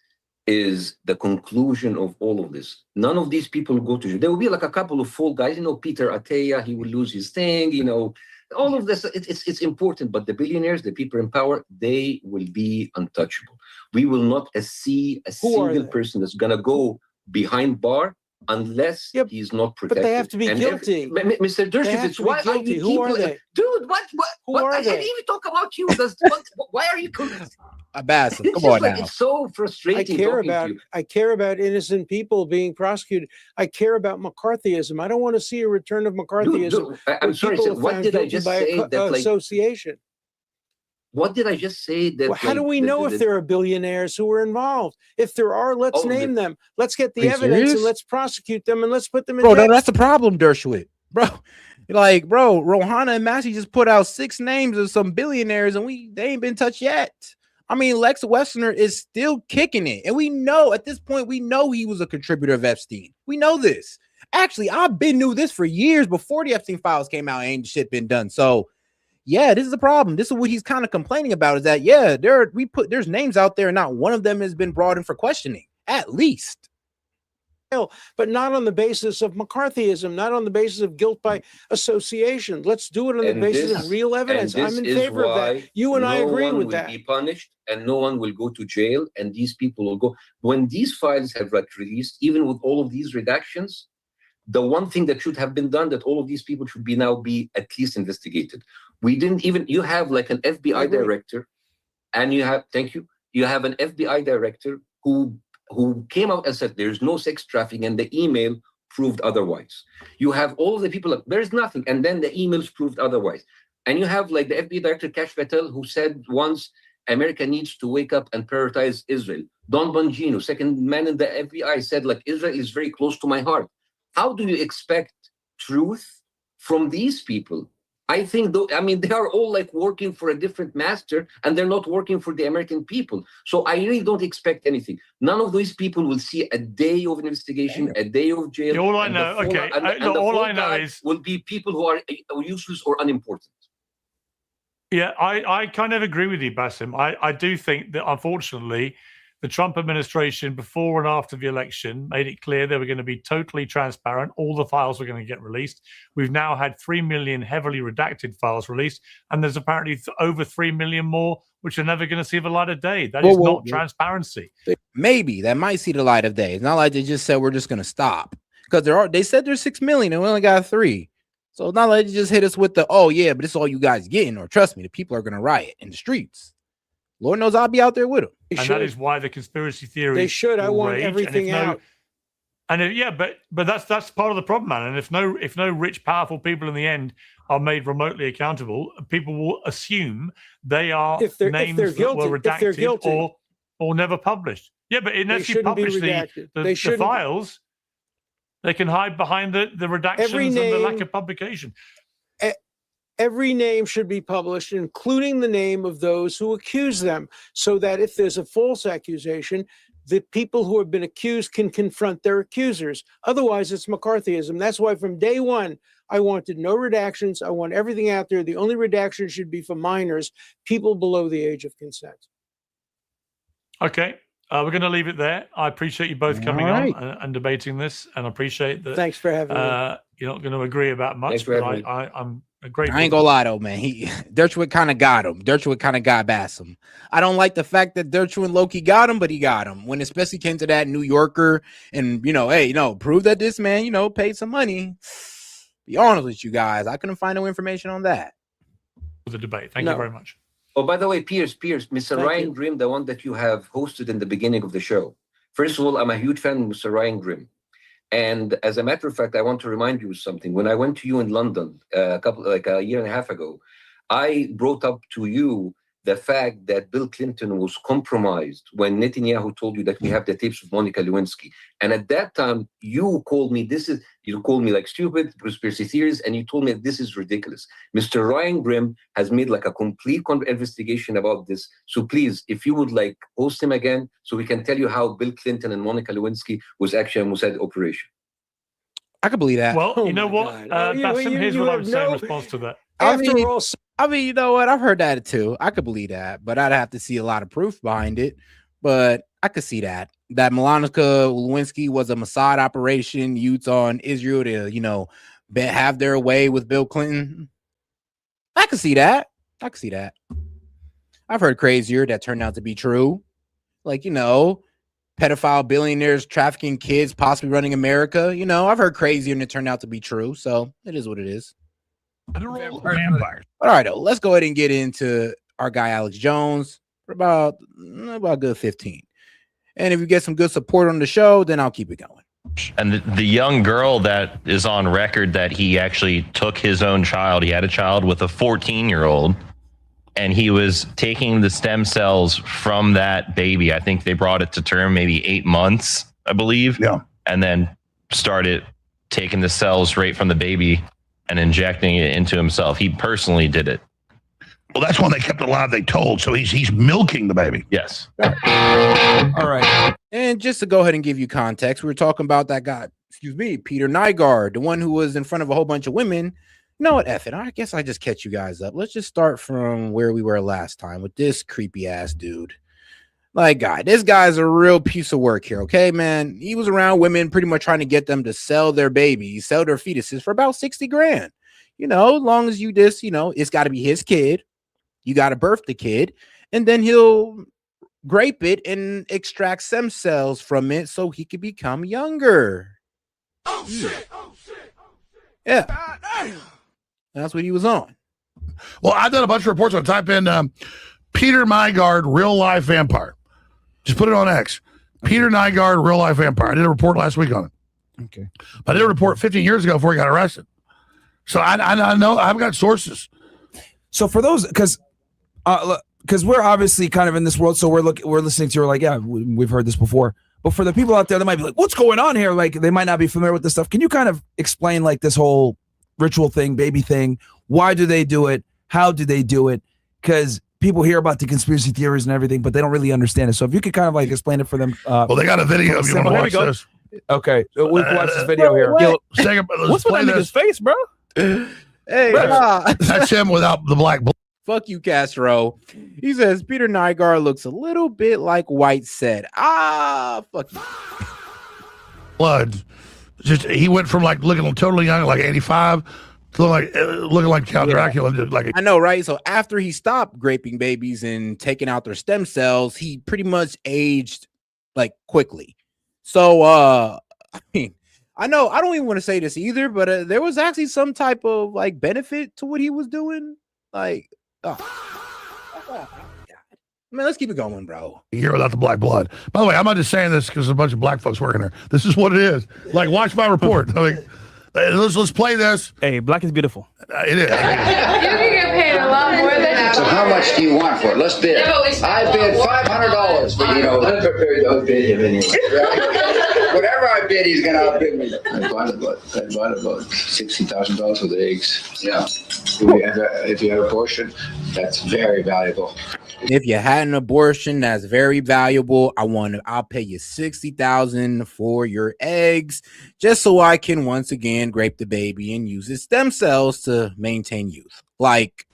is the conclusion of all of this. None of these people go to jail. There will be like a couple of fall guys, Peter Attia, he will lose his thing, all of this, it's important, but the billionaires, the people in power, they will be untouchable. We will not see a single person that's going to go behind bar unless he's not protected. But they have to be guilty. Mr. Dershowitz, why are you Who are they? Dude, what are I they? didn't even talk about you. Why are you Bassem, come on now. It's so frustrating. I care about innocent people being prosecuted. I care about McCarthyism. I don't want to see a return of McCarthyism. I'm sorry, sir, what did I just say? Association. What did I just say? That how do we know if there are billionaires who are involved? If there are, let's name them. Let's get the evidence and let's prosecute them and let's put them in jail. Bro, that's the problem, Dershowitz. Bro, Rohana and Massey just put out 6 names of some billionaires and they ain't been touched yet. I mean, Lex Wessner is still kicking it. And we know at this point, he was a contributor of Epstein. We know this. Actually, I've knew this for years before the Epstein Files came out and ain't shit been done. So, yeah, this is a problem. This is what he's kind of complaining about is that, there's names out there and not one of them has been brought in for questioning, at least. But not on the basis of McCarthyism, not on the basis of guilt by association. Let's do it on the basis of real evidence. I'm in favor of that. You and I agree with that. No one will be punished and no one will go to jail and these people will go. When these files have released, even with all of these redactions, the one thing that should have been done, that all of these people should now be at least investigated. We didn't even, you have like an FBI director and you have an FBI director who came out and said there's no sex trafficking and the email proved otherwise. You have all of the people, there's nothing, and then the emails proved otherwise. And you have like the FBI director, Kash Patel, who said once, America needs to wake up and prioritize Israel. Don Bongino, second man in the FBI, said like, Israel is very close to my heart. How do you expect truth from these people? I think, they are all like working for a different master and they're not working for the American people. So I really don't expect anything. None of these people will see a day of investigation, a day of jail. All I know, all I know is will be people who are useless or unimportant. Yeah, I kind of agree with you, Bassem. I do think that unfortunately, the Trump administration, before and after the election, made it clear they were going to be totally transparent. All the files were going to get released. We've now had 3 million heavily redacted files released, and there's apparently over 3 million more which are never going to see the light of day. That is not transparency. Maybe that might see the light of day. It's not like they just said we're just going to stop, because they said there's 6 million and we only got 3. So it's not like they just hit us with the, oh yeah, but it's all you guys getting, or trust me, the people are going to riot in the streets. Lord knows I'll be out there with them. And that is why the conspiracy theory. They should. I want everything out. But that's part of the problem, man. And if no rich, powerful people in the end are made remotely accountable, people will assume they are names that were redacted or never published. Yeah, but unless you publish the files, they can hide behind the redactions and the lack of publication. Every name should be published, including the name of those who accuse them, so that if there's a false accusation, the people who have been accused can confront their accusers. Otherwise, it's McCarthyism. That's why from day one, I wanted no redactions. I want everything out there. The only redaction should be for minors, people below the age of consent. Okay. We're going to leave it there. I appreciate you both coming on and debating this, and I appreciate that. Thanks for having me. You're not going to agree about much, but I'm a great. I ain't gonna lie though, man. Dershowitz kind of got him. Dershowitz kind of got Bassem. I don't like the fact that Dershowitz and Loki got him, but he got him when especially came to that New Yorker and prove that this man paid some money. Be honest with you guys, I couldn't find no information on that. The debate. Thank you very much. Oh, by the way, Pierce, Mr. Ryan Grimm, the one that you have hosted in the beginning of the show, First of all, I'm a huge fan of Mr. Ryan Grimm. And as a matter of fact, I want to remind you of something. When I went to you in London a year and a half ago, I brought up to you the fact that Bill Clinton was compromised when Netanyahu told you that we have the tapes of Monica Lewinsky. And at that time, you called me like stupid, conspiracy theories, and you told me that this is ridiculous. Mr. Ryan Grimm has made like a complete investigation about this. So please, if you would like host him again, so we can tell you how Bill Clinton and Monica Lewinsky was actually a Mossad operation. I can believe that. Well, you know what? Bassem, here's what I would say in response to that. I mean, you know what? I've heard that too. I could believe that, but I'd have to see a lot of proof behind it. But I could see that Monica Lewinsky was a Mossad operation used on Israel to, you know, have their way with Bill Clinton. I could see that. I've heard crazier that turned out to be true. Like, you know, pedophile billionaires trafficking kids, possibly running America. You know, I've heard crazier and it turned out to be true. So it is what it is. Vampires. All right, let's go ahead and get into our guy Alex Jones for about a good 15. And if you get some good support on the show, then I'll keep it going. And the young girl that is on record that he actually took his own child, he had a child with a 14-year-old, and he was taking the stem cells from that baby. I think they brought it to term maybe 8 months, I believe. Yeah. And then started taking the cells right from the baby and injecting it into himself. He personally did it. Well, that's when they kept it alive, they told. So he's milking the baby. Yes. All right. And just to go ahead and give you context, we were talking about that guy, Peter Nygard, the one who was in front of a whole bunch of women. You know what, F it. I guess I just catch you guys up. Let's just start from where we were last time with this creepy ass dude. Like, this guy's a real piece of work here, okay, man? He was around women pretty much trying to get them to sell their babies, sell their fetuses for about 60 grand. You know, as long as you just, you know, it's got to be his kid. You got to birth the kid, and then he'll grape it and extract stem cells from it so he could become younger. Oh, shit. Oh, shit. Yeah. That's what he was on. Well, I've done a bunch of reports. I'll type in Peter Nygard, real life vampire. Just put it on X. Peter Nygard, real life vampire. I did a report last week on it. Okay. I did a report 15 years ago before he got arrested. So I know I've got sources. So for those, because we're obviously kind of in this world, so we're listening to her like, yeah, we've heard this before. But for the people out there that might be like, what's going on here? Like, they might not be familiar with this stuff. Can you kind of explain like this whole ritual thing, baby thing? Why do they do it? How do they do it? Because people hear about the conspiracy theories and everything, but they don't really understand it. So if you could kind of like explain it for them. Well, they got a video if you want to watch this. Okay, we can watch this video here. What's with that nigga's face, bro? Hey, that's him without the black blood. Fuck you, Castro. He says Peter Nygard looks a little bit like White said. Fuck you. Blood. Just he went from like looking totally young, like 85, to looking like Count Dracula. Like I know, right? So after he stopped graping babies and taking out their stem cells, he pretty much aged like quickly. So I mean, I know I don't even want to say this either, but there was actually some type of like benefit to what he was doing. Like, man, let's keep it going, bro. Here without the black blood. By the way, I'm not just saying this because a bunch of black folks working there. This is what it is. Like, watch my report. Like, let's play this. Hey, black is beautiful. It is. You can get paid a lot more than that. So how much do you want for it? Let's bid. I bid $500, but you know, I'm prepared to outbid him anyway. Whatever I bid, he's gonna outbid me. I bought about $60,000 worth of eggs. Yeah. If you had an abortion, that's very valuable. If you had an abortion, that's very valuable. I'll pay you $60,000 for your eggs, just so I can once again grape the baby and use its stem cells to maintain youth. Like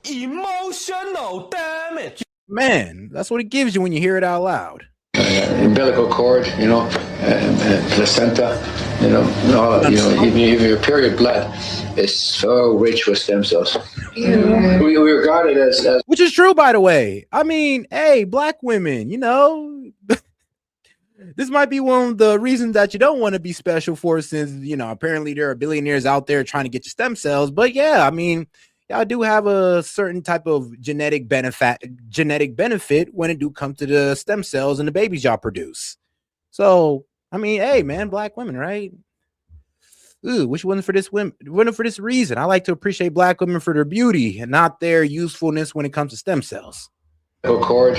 emotional damage. Man, that's what it gives you when you hear it out loud. Umbilical cord, placenta, even your period blood is so rich with stem cells. Yeah. We regard it as which is true, by the way. I mean, hey, black women, this might be one of the reasons that you don't want to be special for, since apparently there are billionaires out there trying to get your stem cells. But yeah, I mean, y'all do have a certain type of genetic benefit when it do come to the stem cells and the babies y'all produce. So, I mean, hey, man, black women, right? Ooh, wish it wasn't for this reason. I like to appreciate black women for their beauty and not their usefulness when it comes to stem cells. Cord,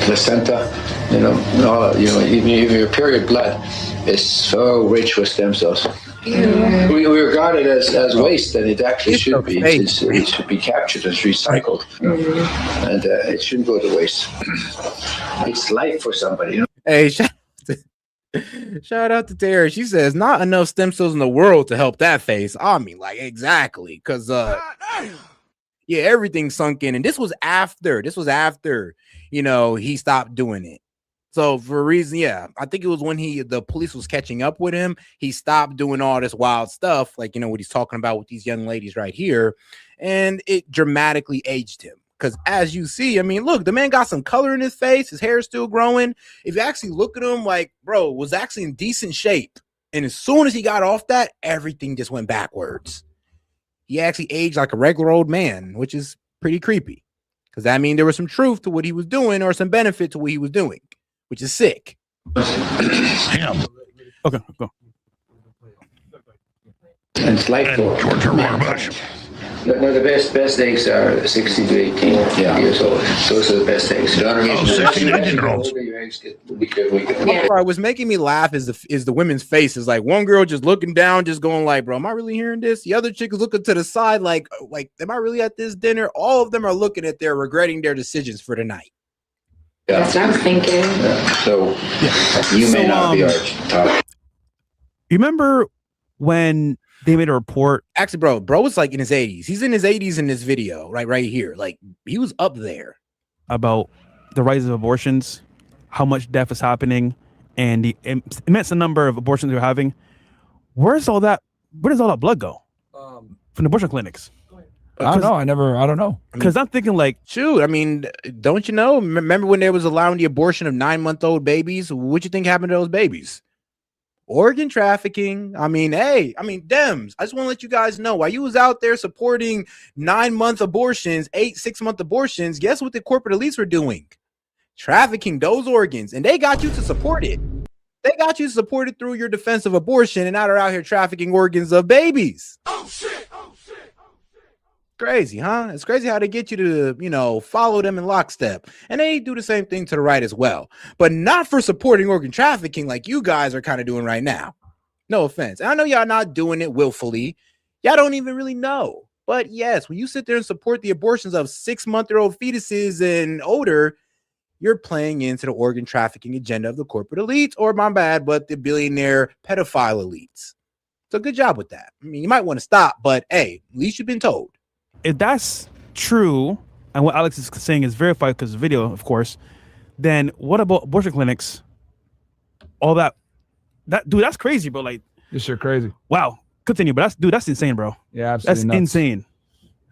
placenta, even your period blood is so rich with stem cells. Yeah. We regard it as waste, and it actually should be. It should be captured as recycled, and it shouldn't go to waste. It's life for somebody. Hey, shout out to Tara. She says not enough stem cells in the world to help that face. I mean, like exactly, because yeah, everything sunk in, and this was after he stopped doing it. So for a reason, yeah, I think it was when the police was catching up with him, he stopped doing all this wild stuff, like what he's talking about with these young ladies right here, and it dramatically aged him. Because as you see, I mean, look, the man got some color in his face, his hair is still growing. If you actually look at him, like, bro, was actually in decent shape, and as soon as he got off that, everything just went backwards. He actually aged like a regular old man, which is pretty creepy. Because that means there was some truth to what he was doing or some benefit to what he was doing, which is sick. Him. Okay, go. And it's like George W. Bush. No, the best eggs are 16 to 18 years old. Those are the best eggs. 16 to 18-year-olds. Your eggs get weaker. What was making me laugh is the women's faces. Like one girl just looking down, just going like, "Bro, am I really hearing this?" The other chick is looking to the side, like, "Am I really at this dinner?" All of them are looking at their regretting their decisions for the night. Yeah. That's what I'm thinking. Yeah. So you may not be our top. You remember when they made a report? Actually, bro was like in his 80s. He's in his 80s in this video, right here. Like he was up there. About the rise of abortions, how much death is happening, and the immense number of abortions we're having. Where does all that blood go? From the abortion clinics? I don't know. I don't know. Because I'm thinking like, shoot, I mean, don't you know? Remember when they was allowing the abortion of 9-month-old babies? What you think happened to those babies? Organ trafficking. I mean, hey, Dems, I just want to let you guys know, while you was out there supporting 9-month abortions, 6-month abortions, guess what the corporate elites were doing? Trafficking those organs, and they got you to support it. They got you to support it through your defense of abortion, and now they're out here trafficking organs of babies. Oh shit. Crazy, huh? It's crazy how they get you to, follow them in lockstep. And they do the same thing to the right as well. But not for supporting organ trafficking like you guys are kind of doing right now. No offense. I know y'all not doing it willfully. Y'all don't even really know. But yes, when you sit there and support the abortions of 6-month-old fetuses and older, you're playing into the organ trafficking agenda of the corporate elites, or my bad, but the billionaire pedophile elites. So good job with that. I mean, you might want to stop, but hey, at least you've been told. If that's true, and what Alex is saying is verified because of video, of course, then what about abortion clinics? All that dude, that's crazy, bro. Like, you're sure crazy. Wow. Continue, but that's insane, bro. Yeah, absolutely. That's insane.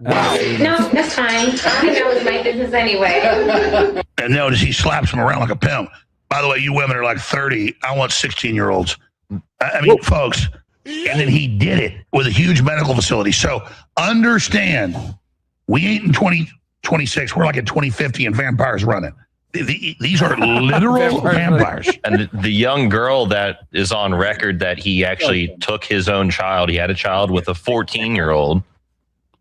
Wow. No, that's fine. I think that was my business anyway. And notice he slaps him around like a pimp. By the way, you women are like 30. I want 16-year-olds. I mean, folks. And then he did it with a huge medical facility. So understand, we ain't in 2026. We're like in 2050 and vampires running. These are literal vampires. And the young girl that is on record that he actually took his own child. He had a child with a 14-year-old,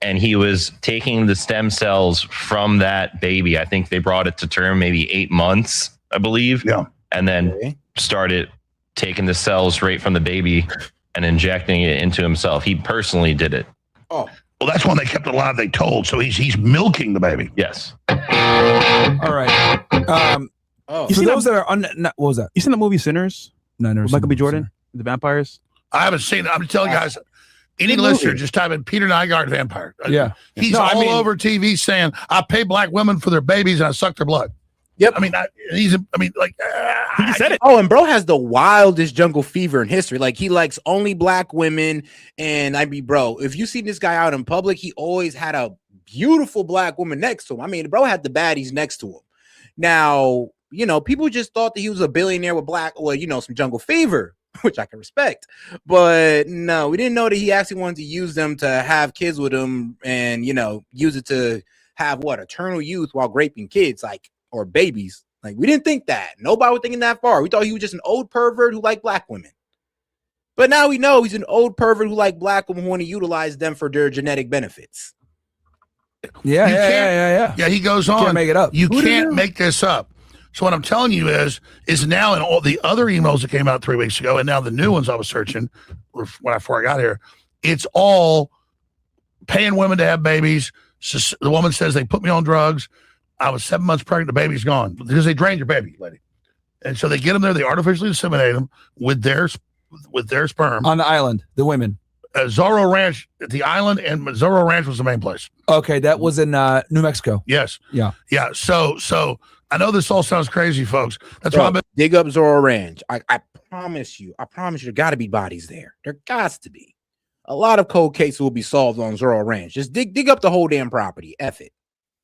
and he was taking the stem cells from that baby. I think they brought it to term maybe 8 months, I believe. Yeah. And then started taking the cells right from the baby and injecting it into himself. He personally did it. Oh, well, that's when they kept it alive. They told, so he's milking the baby. Yes. All right. For those that are what was that? You seen the movie Sinners? No, I never. Michael B. Jordan, the vampires. I haven't seen it. I'm telling you guys. Any listener, just type in Peter Nygard vampire. Yeah, he's over TV saying, "I pay black women for their babies and I suck their blood." Yep. I mean, he said it. Oh, and bro has the wildest jungle fever in history. Like, he likes only black women. And bro, if you see this guy out in public, he always had a beautiful black woman next to him. I mean, bro had the baddies next to him. Now, people just thought that he was a billionaire with some jungle fever. which I can respect. But no, we didn't know that he actually wanted to use them to have kids with him and, use it to have eternal youth while raping kids, or babies. Like, we didn't think that. Nobody was thinking that far. We thought he was just an old pervert who liked black women. But now we know he's an old pervert who liked black women who want to utilize them for their genetic benefits. Yeah. Yeah, he goes on. Can't make it up. You can't make this up. So what I'm telling you is now in all the other emails that came out 3 weeks ago, and now the new ones I was searching before I got here, it's all paying women to have babies. So the woman says they put me on drugs. I was 7 months pregnant. The baby's gone because they drained your baby, lady. And so they get them there. They artificially inseminate them with their sperm on the island. The women. Zorro Ranch at the island, and Zorro Ranch was the main place. Okay, that was in New Mexico. Yes. Yeah. So I know this all sounds crazy, folks. That's why I've been dig up Zorro Ranch. I promise you, there got to be bodies there. There got to be. A lot of cold cases will be solved on Zorro Ranch. Just dig up the whole damn property. F it.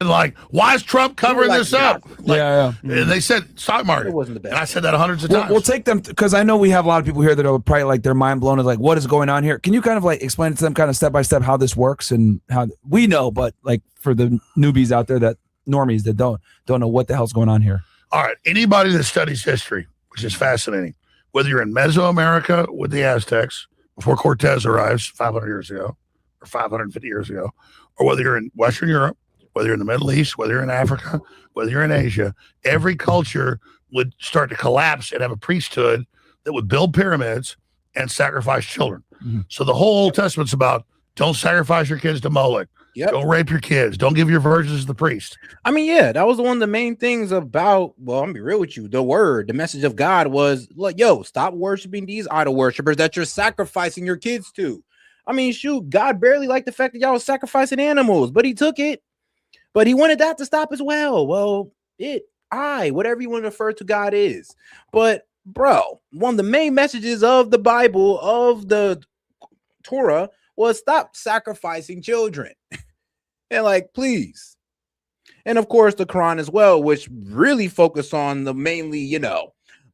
Like, why is Trump covering this up? Yeah. They said stock market. It wasn't the best. And I said that hundreds of times. We'll take them because I know we have a lot of people here that are probably like their mind blown is like, what is going on here? Can you kind of like explain to them kind of step by step how this works and how we know, but like for the newbies out there, that normies that don't know what the hell's going on here. All right. Anybody that studies history, which is fascinating, whether you're in Mesoamerica with the Aztecs before Cortez arrives 500 years ago or 550 years ago, or whether you're in Western Europe, whether you're in the Middle East, whether you're in Africa, whether you're in Asia, every culture would start to collapse and have a priesthood that would build pyramids and sacrifice children. Mm-hmm. So the whole Old Testament's about don't sacrifice your kids to Moloch. Yep. Don't rape your kids. Don't give your virgins to the priest. I mean, yeah, that was one of the main things about, well, I'm gonna be real with you. The message of God was, look, stop worshiping these idol worshipers that you're sacrificing your kids to. I mean, shoot, God barely liked the fact that y'all was sacrificing animals, but he took it. But he wanted that to stop as well. Well, whatever you want to refer to God is. But, bro, one of the main messages of the Bible, of the Torah, was stop sacrificing children. And please. And, of course, the Quran as well, which really focused on the mainly,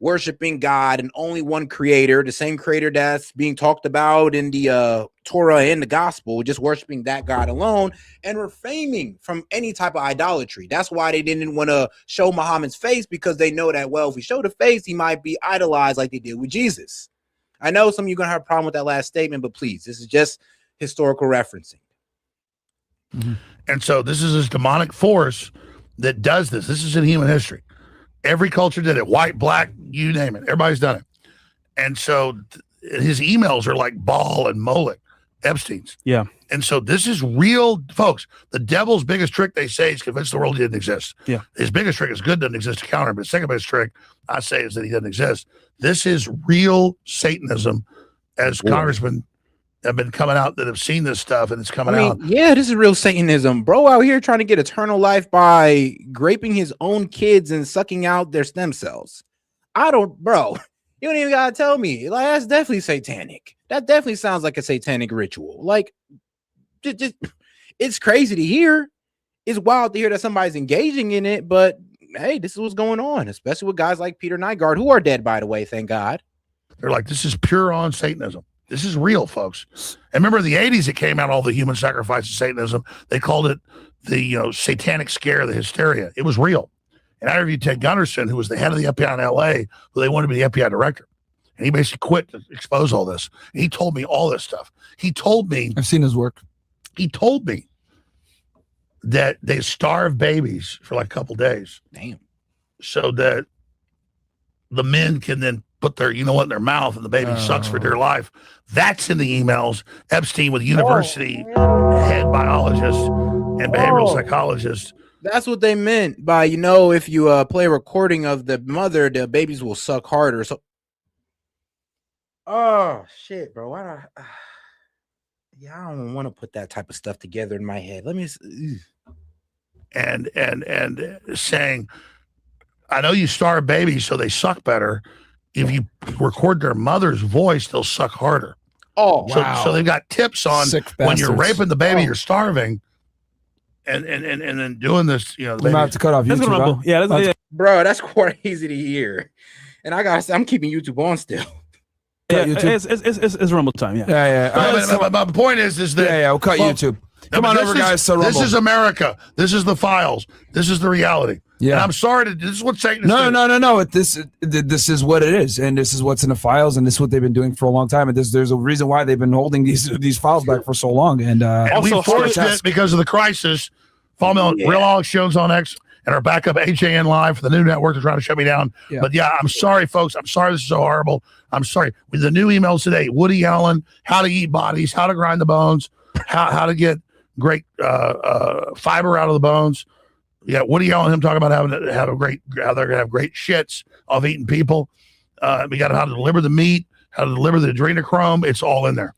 worshiping God and only one creator, the same creator that's being talked about in the Torah and the gospel, just worshiping that God alone and refraining from any type of idolatry. That's why they didn't want to show Muhammad's face, because they know that, well, if we show the face, he might be idolized like they did with Jesus. I know some of you are going to have a problem with that last statement, but please, this is just historical referencing. Mm-hmm. And so this is this demonic force that does this. This is in human history. Every culture did it. White, black, you name it. Everybody's done it. And so his emails are like Baal and Moloch, Epstein's. Yeah. And so this is real, folks. The devil's biggest trick, they say, is convince the world he didn't exist. Yeah. His biggest trick is good doesn't exist to counter him. But his second biggest trick, I say, is that he doesn't exist. This is real Satanism, as congressmen have been coming out that have seen this stuff, and it's coming out. Yeah, this is real Satanism. Bro out here trying to get eternal life by raping his own kids and sucking out their stem cells. You don't even gotta tell me. That's definitely satanic. That definitely sounds like a satanic ritual. It's crazy to hear. It's wild to hear that somebody's engaging in it, but hey, this is what's going on, especially with guys like Peter Nygard, who are dead, by the way, thank God. They're like, this is pure on Satanism. This is real, folks. And remember in the 80s, it came out, all the human sacrifice of Satanism. They called it the satanic scare, the hysteria. It was real. And I interviewed Ted Gunderson, who was the head of the FBI in LA, who they wanted to be the FBI director. And he basically quit to expose all this. And he told me all this stuff. He told me, I've seen his work. He told me that they starve babies for like a couple days. Damn. So that the men can then put their, in their mouth, and the baby sucks for dear life. That's in the emails. Epstein with university head biologist and behavioral psychologist. That's what they meant by, if you play a recording of the mother, the babies will suck harder. So, oh shit, bro. I don't want to put that type of stuff together in my head. Let me. And saying, I know you starve babies so they suck better. If you record their mother's voice, they'll suck harder. Oh, wow. So they've got tips on when you're raping the baby, you're starving, and then doing this, We might have to cut off YouTube. Bro, that's quite easy to hear. And I'm keeping YouTube on still. Cut Yeah, YouTube? it's Rumble time. Yeah. Yeah. My point is that we'll cut YouTube. Come on over, guys. So this Rumble. is America. This is the files. This is the reality. Yeah. And I'm sorry this is what Satan is No. doing. This is what it is, and this is what's in the files, and this is what they've been doing for a long time. And there's a reason why they've been holding these files back for so long. And we forced it because of the crisis. Follow me on Real Alex Jones on X and our backup HAN Live for the new network. They're trying to shut me down. Yeah. But I'm sorry, folks. I'm sorry this is so horrible. I'm sorry. With the new emails today, Woody Allen, how to eat bodies, how to grind the bones, how to get great fiber out of the bones. Yeah, Woody Allen, him talking about how they're gonna have great shits of eating people. We got how to deliver the meat, how to deliver the adrenochrome. It's all in there.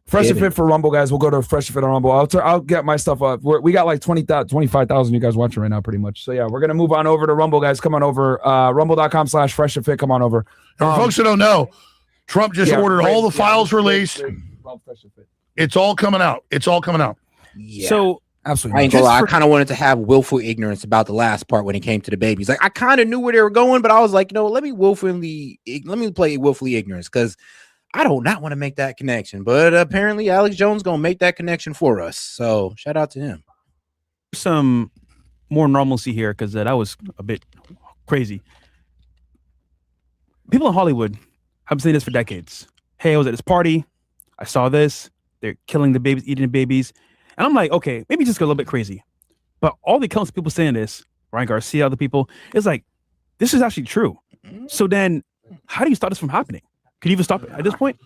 Fresh and Fit for Rumble, guys. We'll go to Fresh and Fit on Rumble. I'll get my stuff up. We got like 25,000 you guys watching right now, pretty much. So yeah, we're gonna move on over to Rumble, guys. Come on over. Rumble.com/Fresh and Fit. Come on over. And for folks that don't know, Trump just ordered all the files released. It's all coming out. Yeah. So absolutely, I ain't gonna lie. I kind of wanted to have willful ignorance about the last part when it came to the babies. Like I kind of knew where they were going, but I was like, let me play willfully ignorance because I do not want to make that connection. But apparently, Alex Jones gonna make that connection for us. So shout out to him. Some more normalcy here because that was a bit crazy. People in Hollywood have been saying this for decades. Hey, I was at this party. I saw this. They're killing the babies, eating the babies. And I'm like, okay, maybe just go a little bit crazy. But all the accounts of people saying this, Ryan Garcia, other people, it's like, this is actually true. So then how do you stop this from happening? Could you even stop it at this point?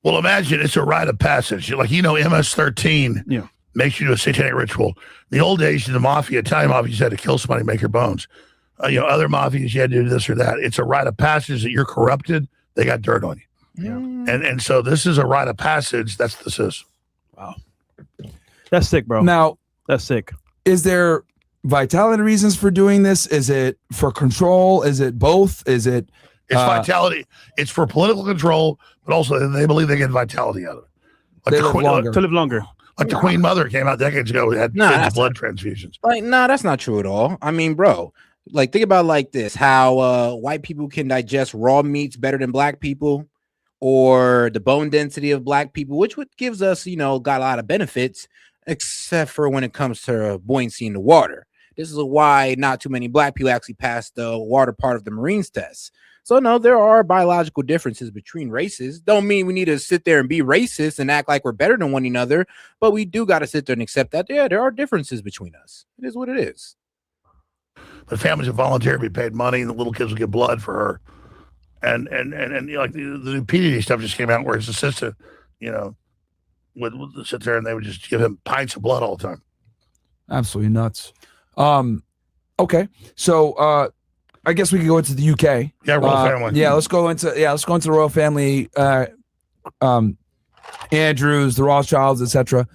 Well, imagine it's a rite of passage. Like, MS-13 makes you do a satanic ritual. In the old days, the mafia, Italian mafia, you had to kill somebody, make your bones. Other mafias, you had to do this or that. It's a rite of passage that you're corrupted. They got dirt on you. And so this is a rite of passage. That's what this is. Wow. That's sick, bro. Now, that's sick. Is there vitality reasons for doing this? Is it for control? Is it both? Is it? It's vitality. It's for political control, but also they believe they get vitality out of it. Like They live longer. To live longer. Like the Queen Mother came out decades ago, had kids' blood transfusions. Like, that's not true at all. I mean, bro, like think about it like this: how white people can digest raw meats better than black people, or the bone density of black people, which gives us, got a lot of benefits, except for when it comes to buoyancy in the water. This is why not too many black people actually pass the water part of the Marines test. So no, there are biological differences between races. Don't mean we need to sit there and be racist and act like we're better than one another, but we do got to sit there and accept that, there are differences between us. It is what it is. But families will voluntarily be paid money, and the little kids will get blood for her. And like the new PDD stuff just came out where his assistant, would sit there and they would just give him pints of blood all the time. Absolutely nuts. Okay, so I guess we could go into the UK. Yeah, royal family. Yeah, let's go into the royal family. Andrews, the Rothschilds, etc.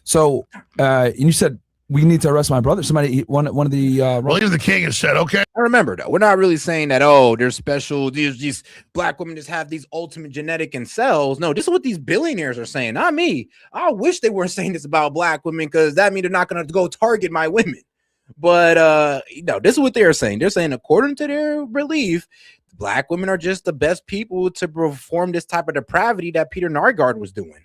So, you said we need to arrest my brother. Somebody, one of the. Well, even the king has said, okay. I remember though, we're not really saying that. There's special. These black women just have these ultimate genetic and cells. No, this is what these billionaires are saying. Not me. I wish they weren't saying this about black women because that means they're not going to go target my women. But this is what they're saying. They're saying, according to their belief, black women are just the best people to perform this type of depravity that Peter Nygard was doing.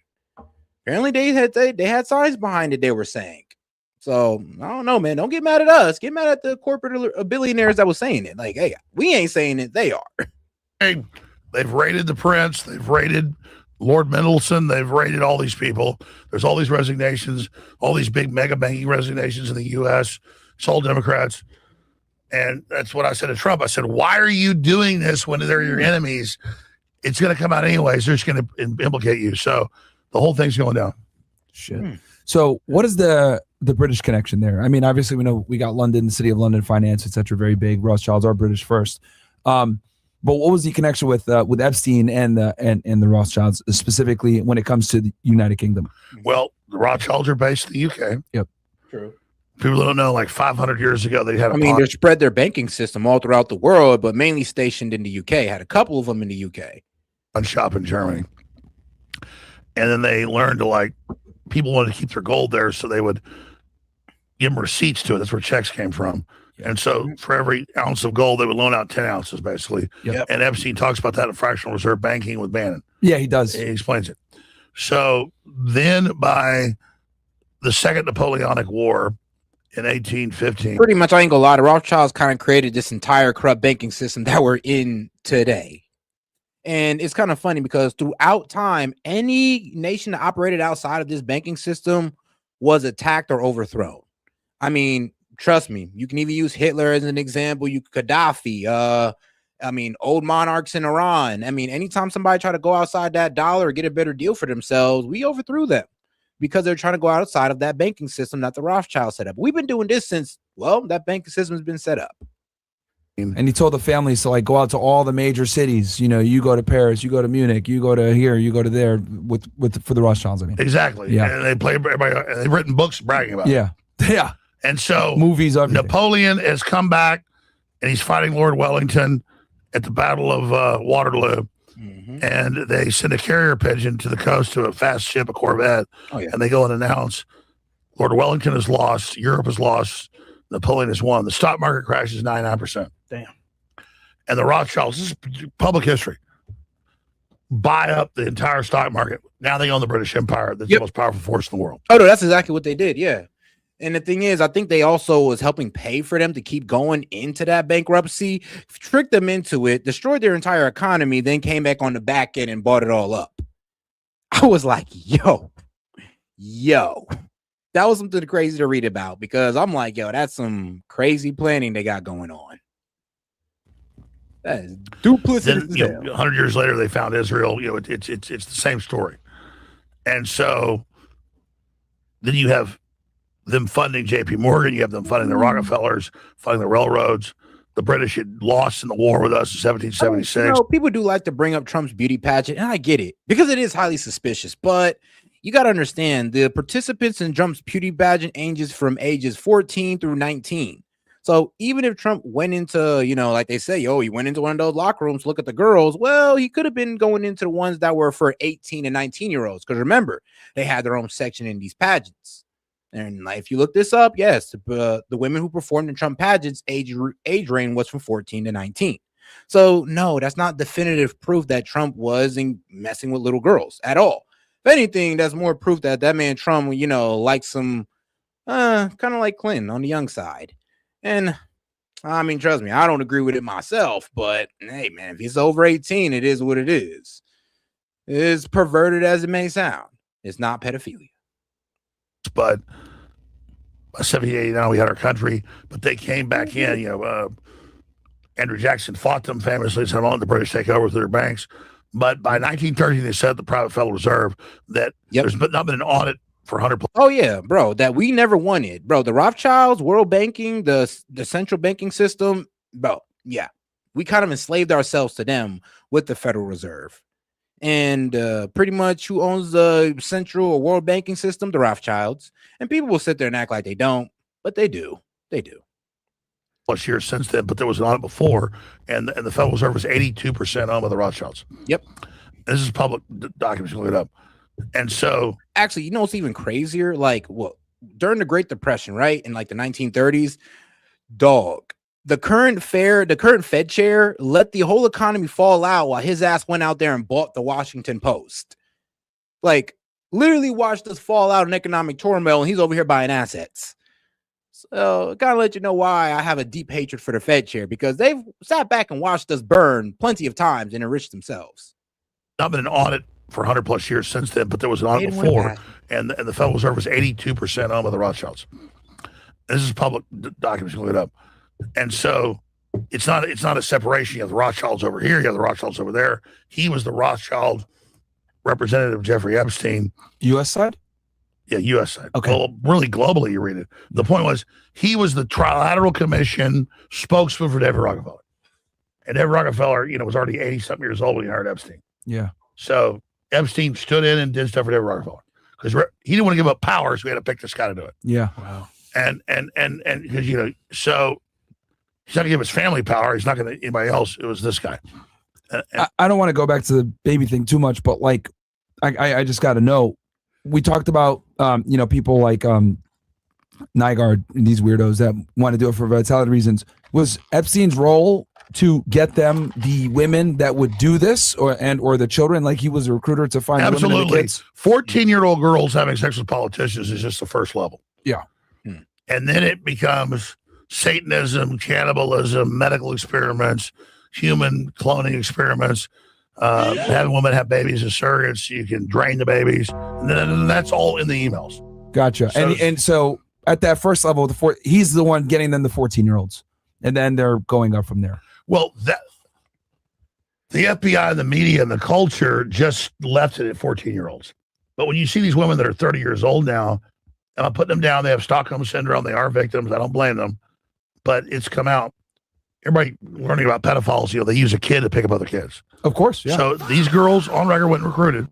Apparently, they had science behind it. They were saying. So I don't know, man. Don't get mad at us. Get mad at the corporate billionaires that was saying it. Like, hey, we ain't saying it. They are. Hey, they've raided the prince. They've raided Lord Mendelsohn. They've raided all these people. There's all these resignations, all these big mega banking resignations in the U.S. It's all Democrats. And that's what I said to Trump. I said, why are you doing this when they're your enemies? It's going to come out anyways. They're just going to implicate you. So the whole thing's going down. Shit. So what is the British connection there? I mean, obviously we know we got London, the city of London, finance, etc. Very big. Rothschilds are British first. But what was the connection with Epstein and the Rothschilds, specifically when it comes to the United Kingdom? Well, the Rothschilds are based in the UK. Yep. True. People don't know, like 500 years ago, they had they spread their banking system all throughout the world, but mainly stationed in the UK. Had a couple of them in the UK. On shop in Germany. And then they learned to people wanted to keep their gold there, so they would give them receipts to it. That's where checks came from. And so for every ounce of gold, they would loan out 10 ounces, basically. Yep. And Epstein talks about that in fractional reserve banking with Bannon. Yeah, he does. He explains it. So then by the Second Napoleonic War in 1815. Pretty much, I ain't gonna lie, the Rothschilds kind of created this entire corrupt banking system that we're in today. And it's kind of funny because throughout time, any nation that operated outside of this banking system was attacked or overthrown. I mean, trust me, you can even use Hitler as an example. You Gaddafi, old monarchs in Iran. I mean, anytime somebody try to go outside that dollar or get a better deal for themselves, we overthrew them because they're trying to go outside of that banking system that the Rothschild set up. We've been doing this since, well, that banking system has been set up. And he told the families to like go out to all the major cities. You know, you go to Paris, you go to Munich, you go to here, you go to there for the Rothschilds. I mean, Exactly. Yeah. And they play everybody. And they've written books bragging about it. Yeah. Yeah. And so movies, everything. Napoleon has come back and he's fighting Lord Wellington at the Battle of Waterloo. And they send a carrier pigeon to the coast to a fast ship, a Corvette. And they go and announce Lord Wellington is lost. Europe is lost. Napoleon has won. The stock market crashes 99%. Damn. And the Rothschilds, this is public history, buy up the entire stock market. Now they own the British Empire. That's the most powerful force in the world. Oh, no, that's exactly what they did. Yeah. And the thing is, I think they also was helping pay for them to keep going into that bankruptcy, tricked them into it, destroyed their entire economy, then came back on the back end and bought it all up. I was like, yo, that was something crazy to read about because I'm like, yo, that's some crazy planning they got going on. That is duplicitous. Then, 100 years later, they found Israel. It's the same story. And so then you have them funding J.P. Morgan. You have them funding the Rockefellers, funding the railroads. The British had lost in the war with us in 1776. People do like to bring up Trump's beauty pageant, and I get it because it is highly suspicious. But you got to understand the participants in Trump's beauty pageant ranges from ages 14 through 19. So even if Trump went into, like they say, he went into one of those locker rooms, look at the girls. Well, he could have been going into the ones that were for 18 and 19-year-olds. Because remember, they had their own section in these pageants. And if you look this up, yes, the women who performed in Trump pageants, age range was from 14 to 19. So no, that's not definitive proof that Trump was messing with little girls at all. If anything, that's more proof that man Trump, likes some kind of like Clinton on the young side. And I mean, trust me, I don't agree with it myself, but hey, man, if he's over 18, it is what it is. It's perverted as it may sound. It's not pedophilia. But by 1789, we had our country, but they came back in. Andrew Jackson fought them famously, said, "Let the British take over their banks." But by 1930, they set the private Federal Reserve that there's not been an audit for 100. Oh yeah, bro, that we never wanted, bro. The Rothschilds, world banking, the central banking system, bro. Yeah, we kind of enslaved ourselves to them with the Federal Reserve. And pretty much who owns the central or world banking system? The Rothschilds. And people will sit there and act like they don't, but they do. They do. Plus years since then, but there was an audit before, and the Federal Reserve was 82% owned by the Rothschilds. Yep. This is public documents. You can look it up. And so, actually, what's even crazier? Like, during the Great Depression, right, in like the 1930s, the current Fed chair let the whole economy fall out while his ass went out there and bought the Washington Post. Like, literally watched us fall out in economic turmoil, and he's over here buying assets. So, gotta let you know why I have a deep hatred for the Fed chair, because they've sat back and watched us burn plenty of times and enrich themselves. Not been an audit for 100 plus years since then, but there was an audit before, and the Federal Reserve was 82% owned by the Rothschilds. This is public documents. You can look it up. And so it's not a separation. You have the Rothschilds over here, you have the Rothschilds over there. He was the Rothschild representative, Jeffrey Epstein. U.S. side? Yeah, U.S. side. Okay. Well, really globally, you read it. The point was he was the Trilateral Commission spokesman for David Rockefeller. And David Rockefeller, was already 80-something years old when he hired Epstein. Yeah. So Epstein stood in and did stuff for David Rockefeller because he didn't want to give up power, so we had to pick this guy to do it. Yeah. Wow. And because so he's not gonna give his family power. He's not gonna anybody else. It was this guy. I don't want to go back to the baby thing too much, but like, I just got to know. We talked about people like Nygard and these weirdos that want to do it for vitality reasons. Was Epstein's role to get them the women that would do this, or the children? Like he was a recruiter to find the women and the Absolutely. kids? 14-year-old girls having sex with politicians is just the first level. Yeah. And then it becomes Satanism, cannibalism, medical experiments, human cloning experiments, having women have babies as surrogates. You can drain the babies. And then that's all in the emails. Gotcha. And so at that first level, he's the one getting them the 14-year-olds. And then they're going up from there. Well, the FBI and the media and the culture just left it at 14-year-olds. But when you see these women that are 30 years old now, and I'm putting them down, they have Stockholm Syndrome, they are victims, I don't blame them. But it's come out. Everybody learning about pedophiles, they use a kid to pick up other kids. Of course, yeah. So these girls on record went recruited.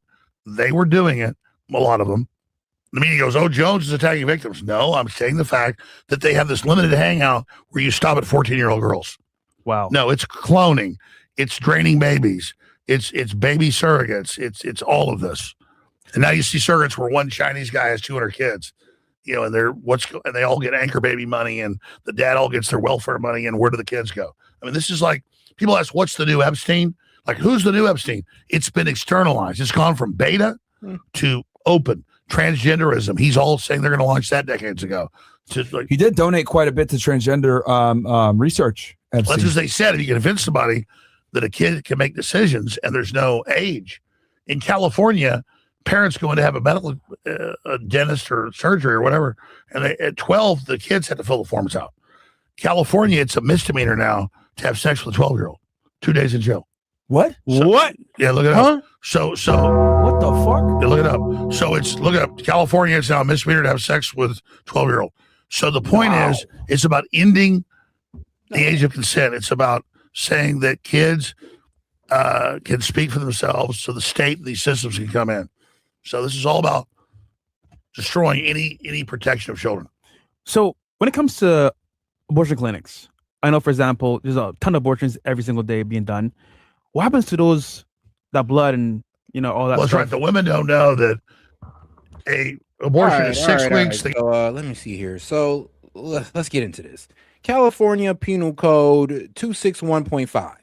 They were doing it, a lot of them. The media goes, Jones is attacking victims. No, I'm saying the fact that they have this limited hangout where you stop at 14-year-old girls. Wow. No, it's cloning. It's draining babies. It's baby surrogates. It's all of this. And now you see surrogates where one Chinese guy has 200 kids, and they all get anchor baby money, and the dad all gets their welfare money, and where do the kids go? I mean, this is like, people ask, what's the new Epstein? Like, who's the new Epstein? It's been externalized. It's gone from beta to open. Transgenderism. He's all saying they're going to launch that decades ago. He did donate quite a bit to transgender research. That's because they said if you can convince somebody that a kid can make decisions and there's no age. In California, parents go in to have a medical a dentist or surgery or whatever, and at 12, the kids had to fill the forms out. California, it's a misdemeanor now to have sex with a 12-year-old. 2 days in jail. What? What? Yeah, look it up. So what the fuck? Yeah, look it up. So look it up. California, it's now a misdemeanor to have sex with 12-year-old. So the point is, it's about ending the age of consent. It's about saying that kids can speak for themselves, so the state and these systems can come in. So this is all about destroying any protection of children. So when it comes to abortion clinics, I know, for example, there's a ton of abortions every single day being done. What happens to that blood and all that? Well, that's stuff? right. The women don't know that a abortion is 6 weeks. So, let me see here. So let's get into this. California Penal Code 261.5.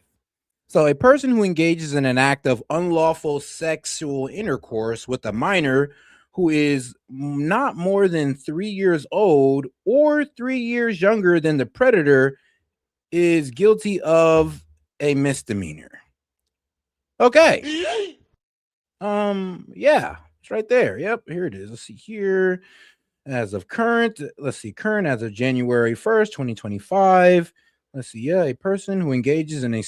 So a person who engages in an act of unlawful sexual intercourse with a minor who is not more than 3 years old or 3 years younger than the predator is guilty of a misdemeanor. Okay. Yeah, it's right there. Yep, here it is. Let's see here. As of current, current as of January 1st, 2025. Let's see. Yeah, a person who engages in an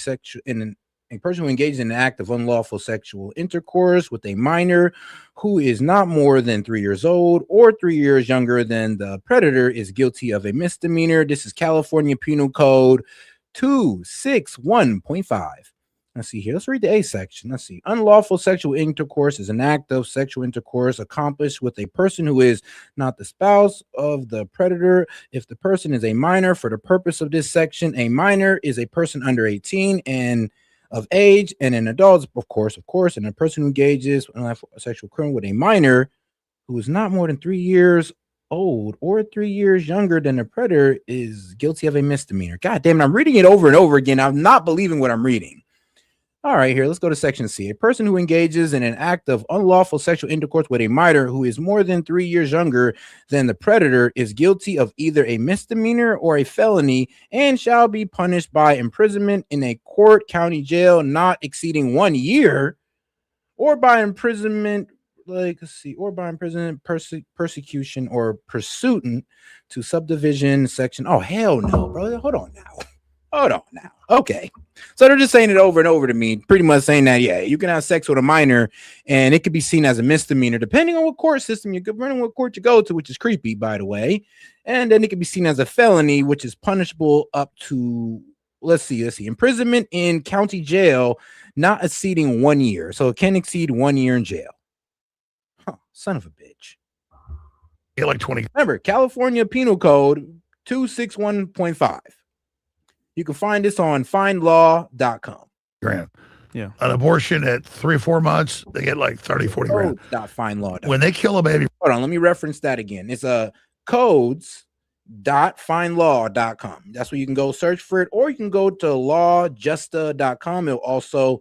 act of unlawful sexual intercourse with a minor who is not more than 3 years old or 3 years younger than the predator is guilty of a misdemeanor. This is California Penal Code 261.5. Let's see here. Let's read the A section. Let's see. Unlawful sexual intercourse is an act of sexual intercourse accomplished with a person who is not the spouse of the predator. If the person is a minor, for the purpose of this section, a minor is a person under 18 and of age, and an adult, of course, and a person who engages in a sexual crime with a minor who is not more than 3 years old or 3 years younger than the predator is guilty of a misdemeanor. God damn it, I'm reading it over and over again. I'm not believing what I'm reading. All right, here, let's go to section C. A person who engages in an act of unlawful sexual intercourse with a minor who is more than 3 years younger than the predator is guilty of either a misdemeanor or a felony and shall be punished by imprisonment in a court, county jail not exceeding 1 year, or by imprisonment, persecution or pursuant to subdivision section. Oh, hell no, brother. Hold on now. Okay. So they're just saying it over and over to me, pretty much saying that, yeah, you can have sex with a minor and it could be seen as a misdemeanor, depending on what court system you go, depending on what court you go to, which is creepy, by the way. And then it could be seen as a felony, which is punishable up to, let's see, imprisonment in county jail, not exceeding 1 year. So it can exceed 1 year in jail. Huh, son of a bitch. Yeah, like 20. Remember, California Penal Code 261.5. You can find this on findlaw.com. Grand. Yeah. An abortion at 3 or 4 months, they get like 30, 40 grand. Findlaw.com. When they kill a baby. Hold on, let me reference that again. It's codes, .findlaw.com. That's where you can go search for it, or you can go to lawjusta.com. It'll also,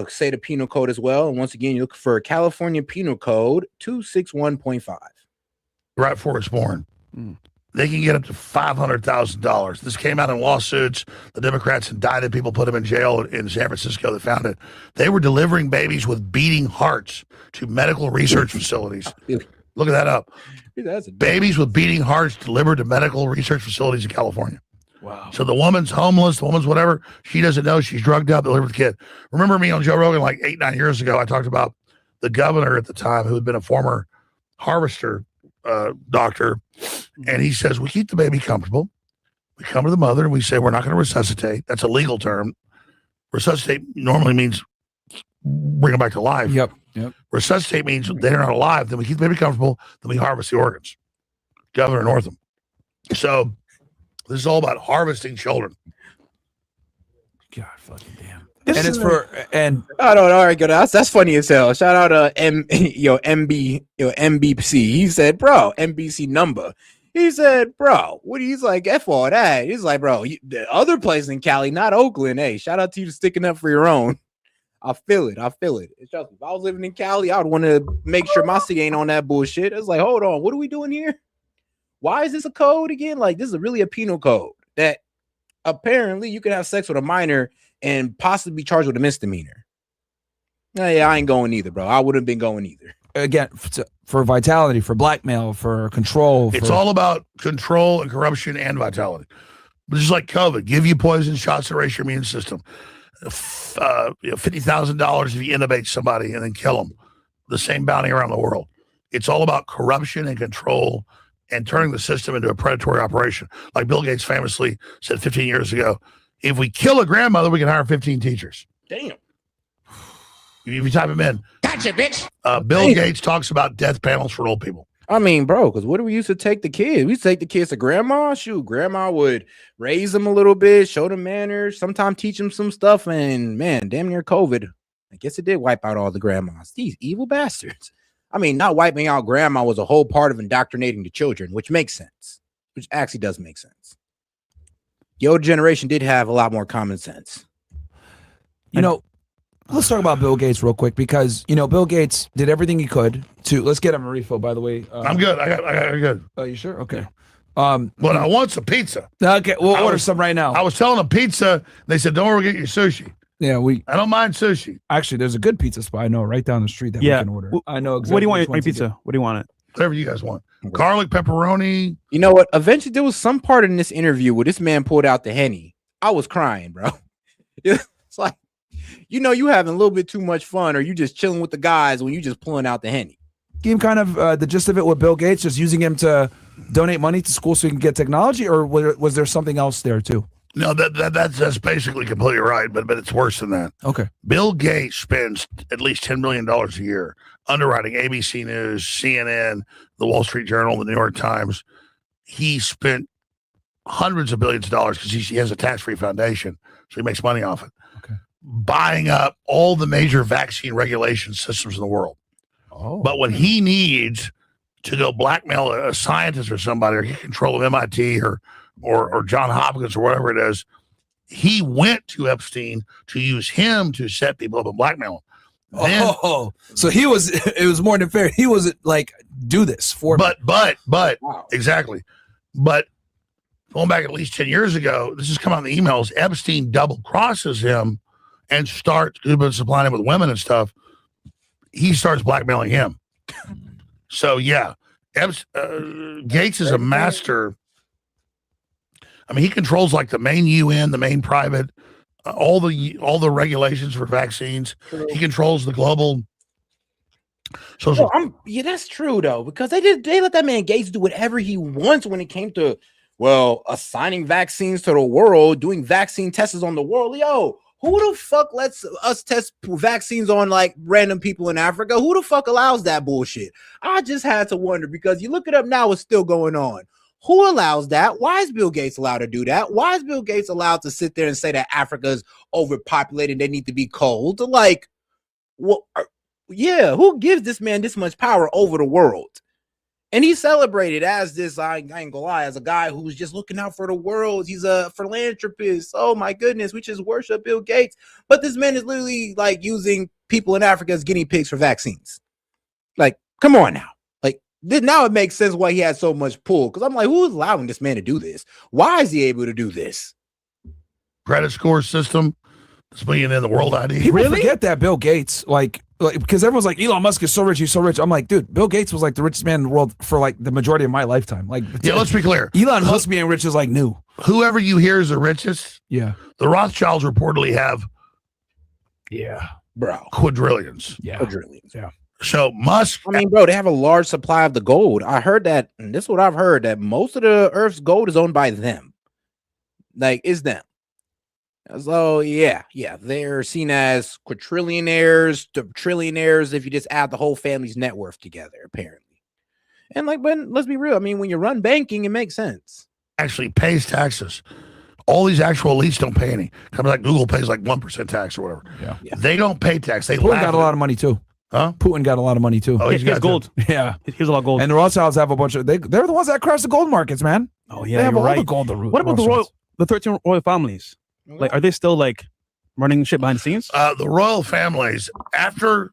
say the penal code as well. And once again, you look for California Penal Code 261.5. Right before it's born. They can get up to $500,000. This came out in lawsuits. The Democrats indicted people, put them in jail in San Francisco. They found it. They were delivering babies with beating hearts to medical research facilities. Look at that up. Babies with beating hearts delivered to medical research facilities in California. Wow. So the woman's homeless, the woman's whatever. She doesn't know she's drugged up, delivered the kid. Remember me on Joe Rogan like 8-9 years ago? I talked about the governor at the time who had been a former harvester doctor. And he says, we keep the baby comfortable. We come to the mother and we say, we're not going to resuscitate. That's a legal term. Resuscitate normally means bring them back to life. Yep. Resuscitate means they're not alive. Then we keep the baby comfortable. Then we harvest the organs. Governor Northam. So this is all about harvesting children. God fucking damn. And it's for I don't know. All right, good. That's funny as hell. Shout out to MBC. He said, bro, NBC number. He said, bro, he's like, F all that. He's like, bro, the other place in Cali, not Oakland. Hey, shout out to you for sticking up for your own. I feel it. Trust me, if I was living in Cali, I would want to make sure my city ain't on that bullshit. It's like, hold on, what are we doing here? Why is this a code again? Like, this is really a penal code that apparently you can have sex with a minor and possibly be charged with a misdemeanor. Yeah, I ain't going either, bro. I wouldn't have been going either. Again, for vitality, for blackmail, for control. It's all about control and corruption and vitality. But just like COVID, give you poison shots to raise your immune system. $50,000 if you intubate somebody and then kill them. The same bounty around the world. It's all about corruption and control and turning the system into a predatory operation. Like Bill Gates famously said 15 years ago, if we kill a grandmother, we can hire 15 teachers. Damn. If you type them in. Gotcha, bitch. Bill Gates talks about death panels for old people. I mean, bro, because what do we used to take the kids? We used to take the kids to grandma. Shoot, grandma would raise them a little bit, show them manners, sometimes teach them some stuff. And man, damn near COVID, I guess it did wipe out all the grandmas. These evil bastards. I mean, not wiping out grandma was a whole part of indoctrinating the children, which makes sense, which actually does make sense. The old generation did have a lot more common sense. Let's talk about Bill Gates real quick because, Bill Gates did everything he could to, let's get him a refill, by the way. I'm good. I got good. Oh, you sure? Okay. But I want some pizza. Okay, we'll order some right now. I was telling them pizza. They said, don't forget your sushi. Yeah, I don't mind sushi. Actually, there's a good pizza spot I know right down the street that we can order. I know exactly. What do you want in pizza? What do you want it? Whatever you guys want. Garlic, pepperoni. You know what? Eventually, there was some part in this interview where this man pulled out the Henny. I was crying, bro. It's like, you having a little bit too much fun, or you just chilling with the guys when you just pulling out the Henny. Game kind of the gist of it with Bill Gates, just using him to donate money to school so he can get technology, or was there something else there too? No, that's basically completely right, but it's worse than that. Okay. Bill Gates spends at least $10 million a year underwriting ABC News, CNN, the Wall Street Journal, the New York Times. He spent hundreds of billions of dollars because he has a tax-free foundation, so he makes money off it. Okay. Buying up all the major vaccine regulation systems in the world. Oh. But when he needs to go blackmail a scientist or somebody, or get control of MIT or John Hopkins or whatever it is, he went to Epstein to use him to set people up and blackmail them. Then, so it was more than fair. He was like, do this for me. But exactly. But going back at least 10 years ago, this has come out in the emails, Epstein double crosses him and starts supplying him with women and stuff. He starts blackmailing him. So yeah, Gates is a master. I mean, he controls like the main UN, the main private, all the regulations for vaccines. He controls the global social. Yeah, that's true though, because they let that man Gates do whatever he wants when it came to assigning vaccines to the world, doing vaccine tests on the world. Yo, who the fuck lets us test vaccines on like random people in Africa? Who the fuck allows that bullshit? I just had to wonder, because you look it up now, it's still going on. Who allows that? Why is Bill Gates allowed to do that? Why is Bill Gates allowed to sit there and say that Africa's overpopulated, they need to be cold? Like, who gives this man this much power over the world? And he's celebrated as this, I ain't gonna lie, as a guy who's just looking out for the world. He's a philanthropist. Oh my goodness, we just worship Bill Gates. But this man is literally like using people in Africa as guinea pigs for vaccines. Like, come on now. Like, now it makes sense why he had so much pull. Because I'm like, who is allowing this man to do this? Why is he able to do this? Credit score system. It's being in the world ID. People forget that Bill Gates, like because everyone's like, Elon Musk is so rich, he's so rich. I'm like, dude, Bill Gates was like the richest man in the world for like the majority of my lifetime. Like, yeah, let's be clear. Elon Musk being rich is like new. Whoever you hear is the richest, yeah, the Rothschilds reportedly have, bro, quadrillions. Quadrillions. Yeah. So Musk, I mean, bro, they have a large supply of the gold. I heard that, and this is what I've heard, that most of the Earth's gold is owned by them. Like, it's them. So yeah, they're seen as quadrillionaires to trillionaires if you just add the whole family's net worth together, apparently. And like, but let's be real. I mean, when you run banking, it makes sense. actually pays taxes. All these actual elites don't pay any. Kind of like Google pays like 1% tax or whatever. Yeah. They don't pay tax. They Putin got a lot of money too. Huh? Putin got a lot of money too. Oh, he's got gold. Yeah, he's a lot of gold. And the Rothschilds have a bunch of. They're the ones that crashed the gold markets, man. Oh yeah, they have you're all right. the gold. What about the 13 royal families? Like, are they still like running shit behind the scenes? The royal families after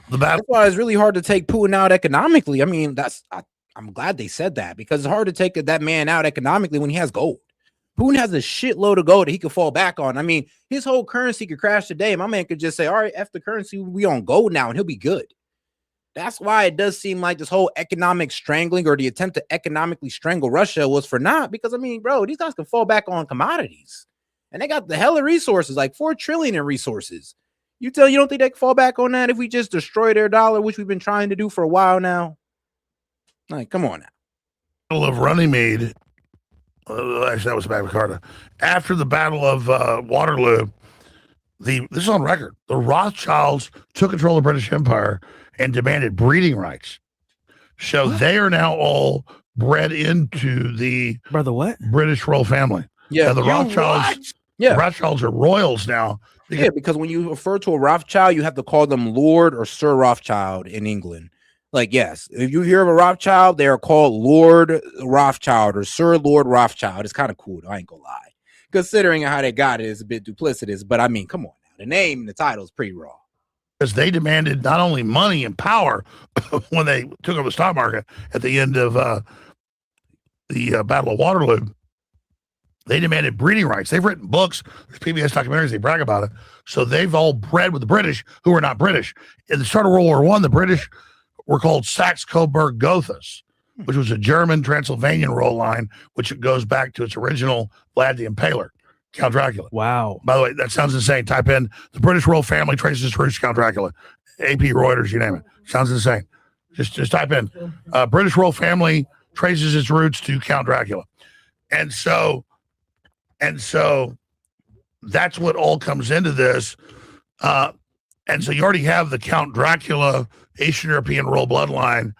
the battle. That's why it's really hard to take Putin out economically. I mean, I'm glad they said that, because it's hard to take that man out economically when he has gold. Putin has a shitload of gold that he could fall back on. I mean, his whole currency could crash today. My man could just say, all right, F the currency, we on gold now, and he'll be good. That's why it does seem like this whole economic strangling or the attempt to economically strangle Russia was for naught, because, I mean, bro, these guys can fall back on commodities. And they got the hell of resources, like 4 trillion in resources. You don't think they can fall back on that if we just destroy their dollar, which we've been trying to do for a while now? Like, come on now. Battle of Runnymede. Actually, that was Magna Carta. After the Battle of Waterloo, this is on record. The Rothschilds took control of the British Empire and demanded breeding rights. So they are now all bred into the British royal family. Yeah, the Rothschilds. Yeah, the Rothschilds are royals now. Because when you refer to a Rothschild, you have to call them Lord or Sir Rothschild in England. Like, yes, if you hear of a Rothschild, they are called Lord Rothschild or Sir Lord Rothschild. It's kind of cool, I ain't gonna lie. Considering how they got it is a bit duplicitous, but I mean, come on now. The name and the title is pretty raw. Because they demanded not only money and power when they took over the stock market at the end of the Battle of Waterloo, they demanded breeding rights. They've written books, there's PBS documentaries, they brag about it. So they've all bred with the British, who are not British. At the start of World War I, the British were called Saxe-Coburg-Gothas, which was a German Transylvanian roll line, which goes back to its original Vlad the Impaler, Count Dracula. Wow. By the way, that sounds insane. Type in the British royal family traces its roots to Count Dracula. AP, Reuters, you name it. Sounds insane. Just type in British royal family traces its roots to Count Dracula. And so that's what all comes into this. And so you already have the Count Dracula Eastern European royal bloodline.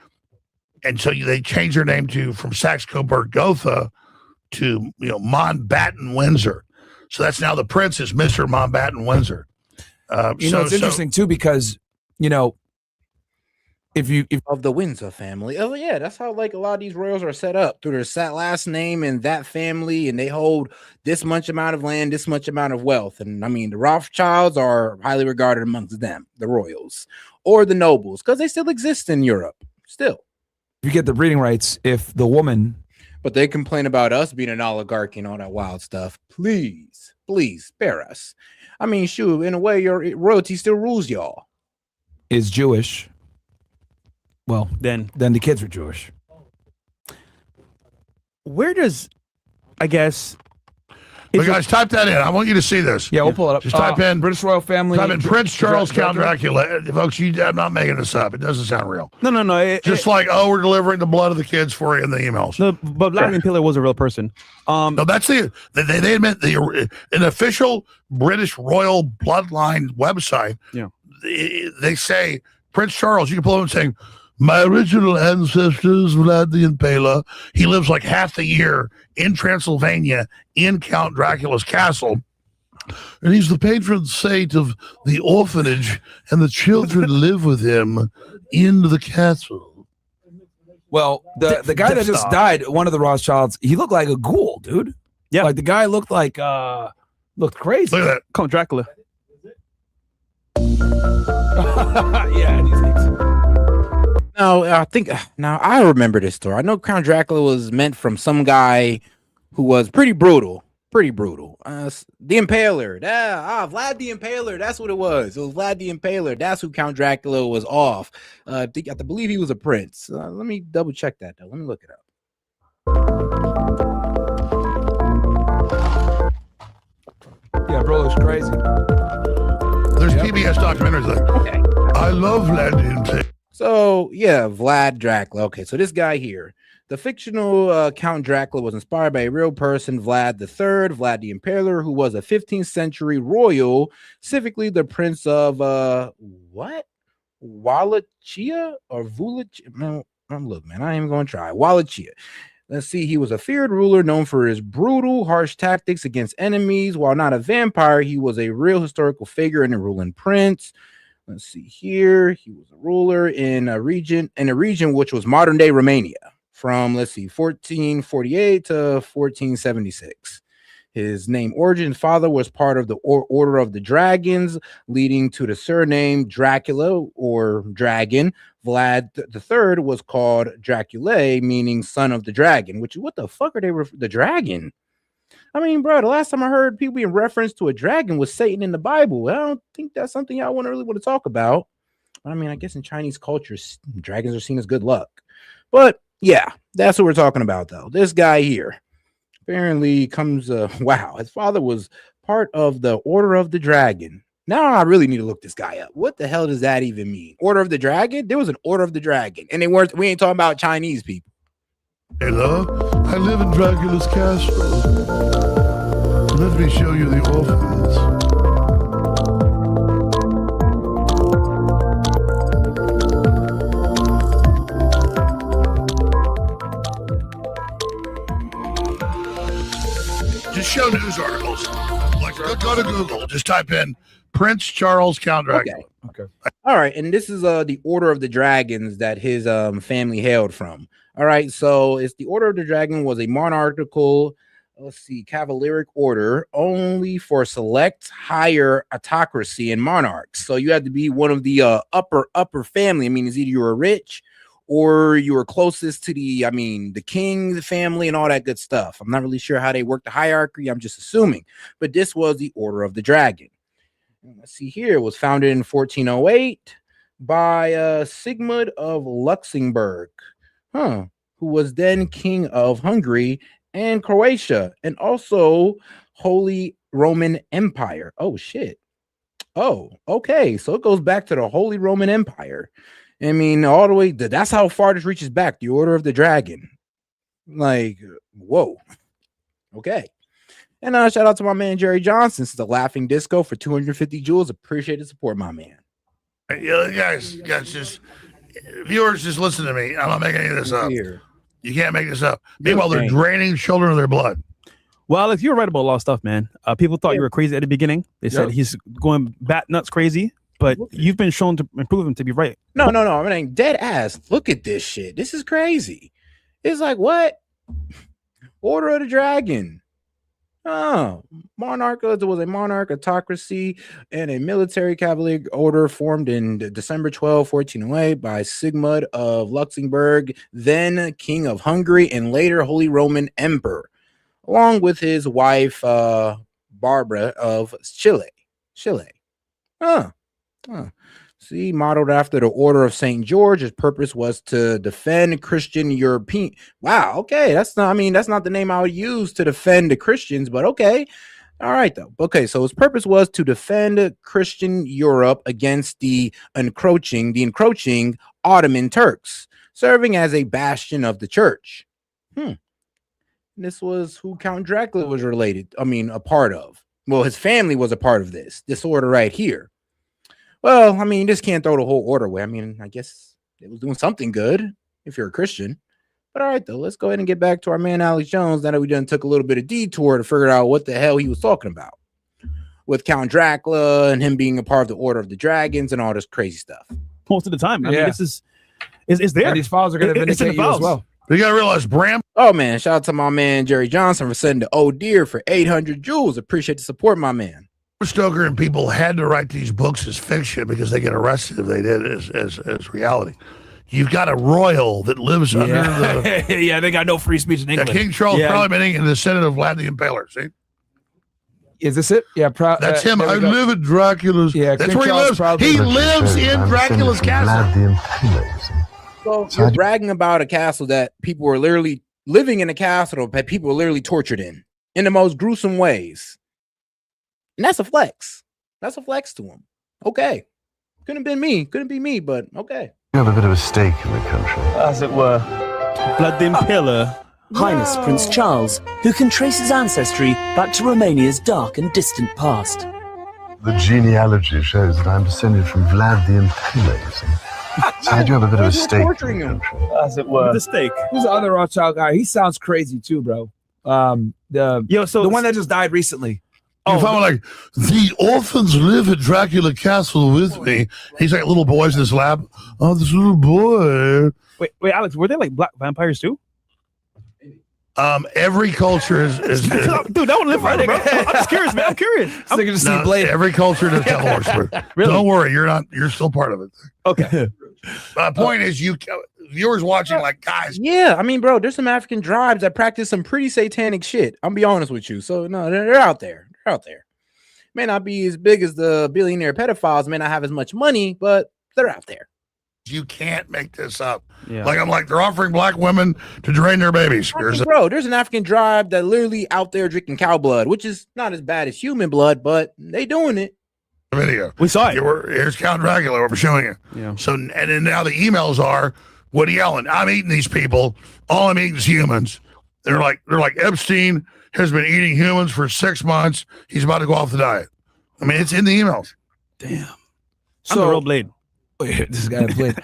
And so they changed their name from Saxe-Coburg-Gotha to, Mountbatten Windsor. So that's now the prince is Mr. Mountbatten Windsor. It's interesting too, because, if of the Windsor family. Oh yeah, that's how like a lot of these royals are set up, through their last name and that family, and they hold this much amount of land, this much amount of wealth. And I mean, the Rothschilds are highly regarded amongst them, the royals or the nobles, because they still exist in Europe. Still, you get the breeding rights, if the woman, but they complain about us being an oligarchy and all that wild stuff. Please spare us. I mean, shoot, in a way, your royalty still rules y'all. Is Jewish. Well, then the kids are Jewish. Where does, I guess, but guys, type that in. I want you to see this. Yeah, we'll pull it up. Just type in British royal family. Type in Prince Charles Count Dracula. Folks, I'm not making this up. It doesn't sound real. No. We're delivering the blood of the kids for you in the emails. No, but Vlad the Impaler was a real person. No, that's they admit an official British royal bloodline website. Yeah, they say Prince Charles. You can pull up and saying, my original ancestors, Vlad the Impaler. He lives like half the year in Transylvania in Count Dracula's castle. And he's the patron saint of the orphanage, and the children live with him in the castle. Well, the guy that just died, one of the Rothschilds, he looked like a ghoul, dude. Yeah, like the guy looked crazy. Look at that. Count Dracula. Yeah. No, I think now I remember this story. I know Count Dracula was meant from some guy who was pretty brutal. The Impaler. Vlad the Impaler. That's what it was. It was Vlad the Impaler. That's who Count Dracula was off. I believe he was a prince. Let me double check that though. Let me look it up. Yeah, bro, it's crazy. There's PBS documentaries like, I love Vlad the Impaler. So yeah, Vlad Dracula. Okay, so this guy here, the fictional Count Dracula was inspired by a real person, Vlad III, Vlad the Impaler, who was a 15th century royal, specifically the Prince of Wallachia or Vulachia. Man, look, man, I ain't even gonna try Wallachia. Let's see. He was a feared ruler known for his brutal, harsh tactics against enemies. While not a vampire, he was a real historical figure and a ruling prince. Let's see here. He was a ruler in a region which was modern day Romania from 1448 to 1476. His name origin father was part of the Order of the Dragons, leading to the surname Dracula or Dragon. Vlad III was called Draculae, meaning son of the dragon. Which what the fuck are they? The dragon? I mean, bro, the last time I heard people being referenced to a dragon was Satan in the Bible. I don't think that's something y'all really want to talk about. I mean, I guess in Chinese cultures, dragons are seen as good luck. But yeah, that's what we're talking about, though. This guy here apparently comes. Wow, his father was part of the Order of the Dragon. Now I really need to look this guy up. What the hell does that even mean? Order of the Dragon? There was an Order of the Dragon, and we ain't talking about Chinese people. Hello, I live in Dracula's castle. Let me show you the orphans. Just show news articles. Like, go to Google. Just type in Prince Charles Count Dracula. Okay. All right, and this is the Order of the Dragons that his family hailed from. All right, so it's the Order of the Dragon was a monarchical, cavalieric order only for select higher autocracy and monarchs. So you had to be one of the upper family. I mean, it's either you were rich or you were closest to the king, the family, and all that good stuff. I'm not really sure how they work the hierarchy. I'm just assuming, but this was the Order of the Dragon. Let's see here. It was founded in 1408 by Sigmund of Luxembourg, who was then king of Hungary and Croatia, and also Holy Roman Empire. Oh shit. Oh, okay. So it goes back to the Holy Roman Empire. I mean, all the way. That's how far this reaches back. The Order of the Dragon. Like, whoa. Okay. And shout out to my man Jerry Johnson. This is the Laughing Disco for 250 jewels. Appreciate the support, my man. Yeah, guys, just viewers, just listen to me. I'm not making any of this up. You can't make this up. Meanwhile, they're draining children of their blood. Well, if you're right about a lot of stuff, man, people thought you were crazy at the beginning. They said he's going bat nuts crazy, but you've been shown to improve him to be right. No. I mean, dead ass. Look at this shit. This is crazy. It's like, what? Order of the Dragon. Oh, there was a monarch autocracy and a military cavalier order formed in December 12, 1408 by Sigmund of Luxembourg, then king of Hungary and later Holy Roman Emperor, along with his wife Barbara of Chile. See, modeled after the Order of St. George, his purpose was to defend Christian European. Wow, okay, that's not the name I would use to defend the Christians, but okay. All right, though. Okay, so his purpose was to defend Christian Europe against the encroaching Ottoman Turks, serving as a bastion of the church. This was who Count Dracula was a part of. Well, his family was a part of this order right here. Well, I mean, you just can't throw the whole order away. I mean, I guess it was doing something good if you're a Christian. But all right, though, let's go ahead and get back to our man Alex Jones. Now that we done took a little bit of detour to figure out what the hell he was talking about with Count Dracula and him being a part of the Order of the Dragons and all this crazy stuff. Most of the time, I mean, it's It's there. And these files are going to It's in the vindicate you as files. well. You got to realize, Bram. Oh man, shout out to my man Jerry Johnson for sending the Oh Dear for 800 joules. Appreciate the support, my man. Stoker and people had to write these books as fiction because they get arrested if they did as reality. You've got a royal that lives under the... Yeah, they got no free speech in England. King Charles probably been in the Senate of Vlad the Impaler, see? Is this it? Yeah, that's him. I live at Dracula's. Yeah, that's King where Charles he lives. He lives in Dracula's castle. So you're bragging about a castle that people were literally living in, a castle that people were literally tortured in the most gruesome ways. And that's a flex. That's a flex to him. Okay. Couldn't be me, but okay. You have a bit of a stake in the country. As it were. Vlad the Impaler. Highness Prince Charles, who can trace his ancestry back to Romania's dark and distant past. The genealogy shows that I'm descended from Vlad the Impaler. So I do have a bit of a stake in the country. As it were. The stake. Who's the other Rothschild guy? He sounds crazy too, bro. The one that just died recently. Oh, if I'm like, the orphans live at Dracula Castle with me. He's like little boys in his lab. Oh, this little boy. Wait, Alex, were they like black vampires too? Every culture is dude, that one live right, bro. I'm just curious, man. I'm curious. I'm thinking to see Blade. Every culture does devil worship. Really? Don't worry, you're still part of it. Okay. Point is, viewers watching, like, guys. Yeah, I mean, bro, there's some African tribes that practice some pretty satanic shit. I'm be honest with you. So no, they're out there. They're out there. May not be as big as the billionaire pedophiles, may not have as much money, but they're out there. You can't make this up. Yeah. Like, I'm like, they're offering black women to drain their babies. Bro, there's an African tribe that literally out there drinking cow blood, which is not as bad as human blood, but they doing it. Video. We saw it. Here's Count Dracula. We're showing you. Yeah. So, and then now the emails are Woody Allen. I'm eating these people. All I'm eating is humans. They're like Epstein has been eating humans for 6 months. He's about to go off the diet. I mean, it's in the emails. Damn. I'm the real Blade. This guy Blade.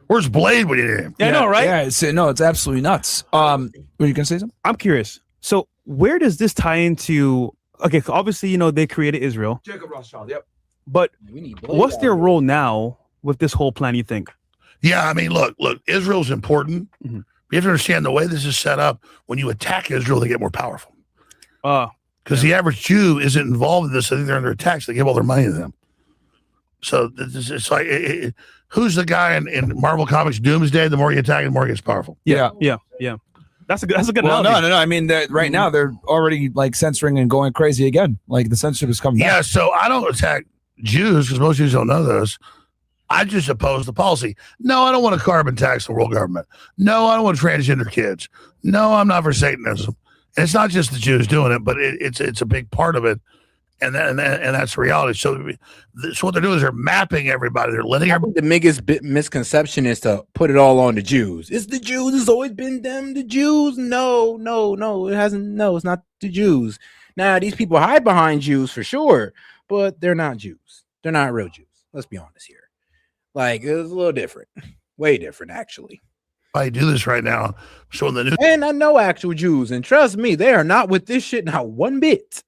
Where's Blade when you need him? Yeah, I know, right? Yeah, it's absolutely nuts. Were you gonna say something? I'm curious. So where does this tie into? Okay, so obviously, they created Israel. Jacob Rothschild. Yep. But what's their role now with this whole plan? You think? Yeah, I mean, look, Israel's important. Mm-hmm. You have to understand the way this is set up. When you attack Israel, they get more powerful. Because the average Jew isn't involved in this. I think they're under attack. So they give all their money to them. So it's like, who's the guy in Marvel Comics Doomsday? The more you attack, the more he gets powerful. Yeah. That's a good Well, analogy. no. I mean, right now they're already like censoring and going crazy again. Like the censorship is coming back. Yeah, so I don't attack Jews because most Jews don't know this. I just oppose the policy. No, I don't want to carbon tax the world government. No, I don't want transgender kids. No, I'm not for Satanism. And it's not just the Jews doing it, but it's a big part of it. And that's the reality. So what they're doing is they're mapping everybody. They're letting the biggest misconception is to put it all on the Jews. It's the Jews. It's always been them, the Jews. No, it hasn't. No, it's not the Jews. Now, these people hide behind Jews for sure, but they're not Jews. They're not real Jews. Let's be honest here. Like, it's a little different. Way different, actually. I do this right now. Showing the news. And I know actual Jews, and trust me, they are not with this shit not one bit.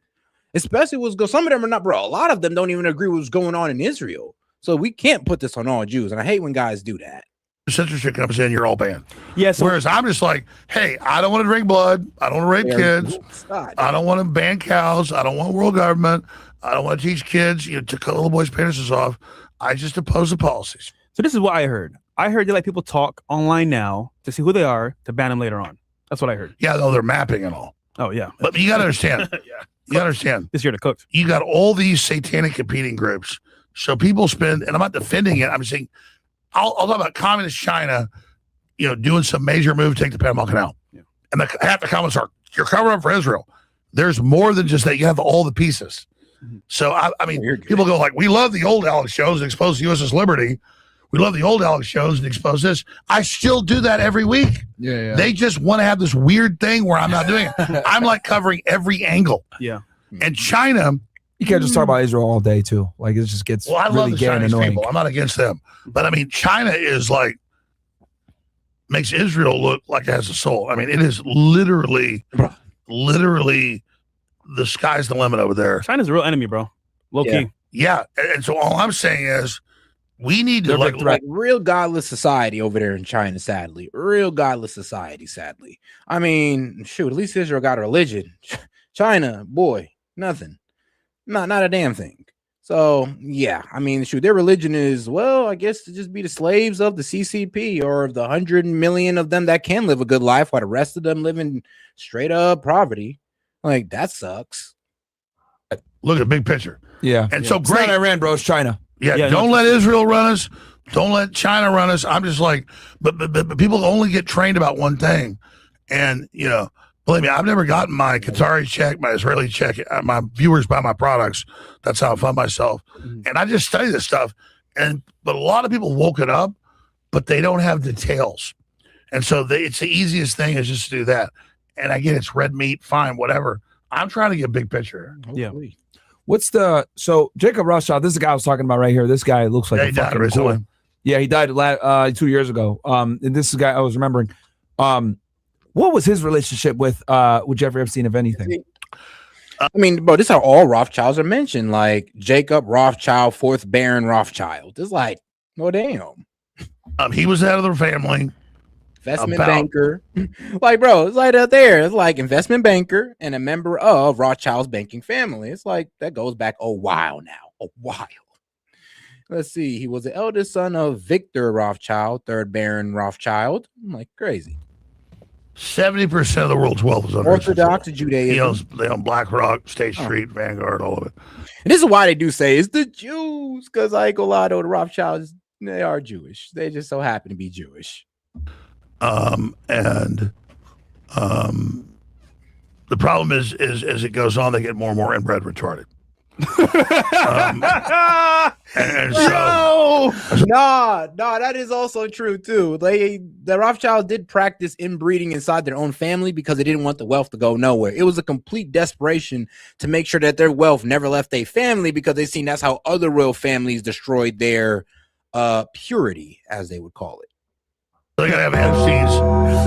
Especially some of them are not, bro. A lot of them don't even agree with what's going on in Israel. So we can't put this on all Jews. And I hate when guys do that. Censorship comes in, you're all banned. Yes. Whereas I'm just like, hey, I don't want to drink blood. I don't want to rape kids. I don't want to ban cows. I don't want world government. I don't want to teach kids to cut little boys' penises off. I just oppose the policies. So this is what I heard. I heard they let people talk online now to see who they are to ban them later on. That's what I heard. Yeah, though they're mapping and all. Oh, yeah. But you got to understand. You understand. This year to cook. You got all these satanic competing groups. So people spend, and I'm not defending it. I'm saying, I'll talk about communist China, doing some major move to take the Panama Canal. Yeah. And half the comments are, you're covering up for Israel. There's more than just that. You have all the pieces. Mm-hmm. So, I mean, people go like, we love the old Alex shows and expose the USS Liberty. We love the old Alex shows and expose this. I still do that every week. Yeah. They just want to have this weird thing where I'm not doing it. I'm like covering every angle. Yeah. And China. You can't just talk about Israel all day too. Like it just gets I really love the gay and Chinese annoying. people. I'm not against them. But I mean, China is like, makes Israel look like it has a soul. I mean, it is literally the sky's the limit over there. China's a real enemy, bro. Low key. Yeah. And so all I'm saying is, we need to like real godless society over there in China, sadly. Real godless society, sadly. I mean, shoot, at least Israel got a religion. China, boy, nothing. Not a damn thing. So yeah, I mean, shoot, their religion is, well, I guess to just be the slaves of the CCP or of the 100 million of them that can live a good life while the rest of them live in straight up poverty. Like, that sucks. Look at the big picture. Yeah. And so It's great. not Iran, bro. It's China. Yeah, don't let Israel run us. Don't let China run us. I'm just like, but people only get trained about one thing. And, you know, believe me, I've never gotten my Qatari check, my Israeli check. My viewers buy my products. That's how I fund myself. And I just study this stuff. But a lot of people woke it up, but they don't have details. And so it's the easiest thing is just to do that. And again, it's red meat, fine, whatever. I'm trying to get big picture. Yeah. So Jacob Rothschild, this is the guy I was talking about right here. This guy looks like Yeah, he died recently. Yeah, he died 2 years ago. And this is the guy I was remembering. What was his relationship with Jeffrey Epstein, if anything? I mean, bro, this is how all Rothschilds are mentioned. Like Jacob Rothschild, fourth Baron Rothschild. It's like, no damn. He was out of their family. Investment banker. Like, bro, it's like out there. It's like investment banker and a member of Rothschild's banking family. It's like that goes back a while now. A while. Let's see. He was the eldest son of Victor Rothschild, third Baron Rothschild. I'm like, crazy. 70% of the world's wealth is under Orthodox Judaism. They own BlackRock, State Street, Vanguard, all of it. And this is why they do say it's the Jews, because I ain't gonna lie, though, the Rothschilds, they are Jewish. They just so happen to be Jewish. The problem is as it goes on, they get more and more inbred retarded. No, that is also true too. The Rothschilds did practice inbreeding inside their own family because they didn't want the wealth to go nowhere. It was a complete desperation to make sure that their wealth never left their family because they seen that's how other royal families destroyed their purity, as they would call it. They gotta have Epstein's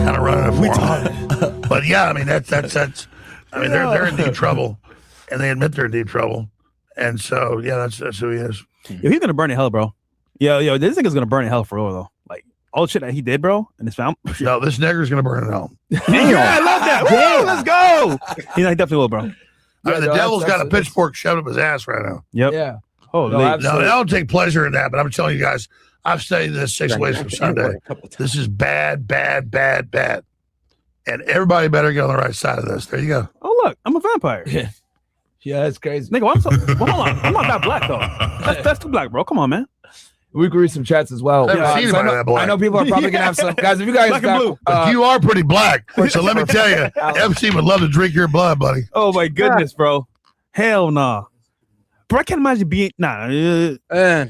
kind of running it for them. But yeah, I mean that's I mean they're in deep trouble, and they admit they're in deep trouble, and so yeah, that's who he is. Yo, he's gonna burn in hell, bro. Yo, this nigga's gonna burn in hell for real though. Like all the shit that he did, bro, and his family. No, this nigger's gonna burn in hell. Yeah, I love that. Woo, let's go. He definitely will, bro. I mean, the devil's got a pitchfork shoved up his ass right now. Yep. Yeah. Oh, no, I don't take pleasure in that, but I'm telling you guys, I've studied this 6 ways from Sunday. This is bad, bad, bad, bad. And everybody better get on the right side of this. There you go. Oh, look, I'm a vampire. Yeah, that's crazy. Nigga, hold on. I'm not that black, though. That's too black, bro. Come on, man. We can read some chats as well. I know people are probably gonna have some guys. If you guys, Black and blue. But you are pretty black, so let me tell you, Epstein would love to drink your blood, buddy. Oh my goodness, bro. Hell nah. Bro, I can't imagine being we can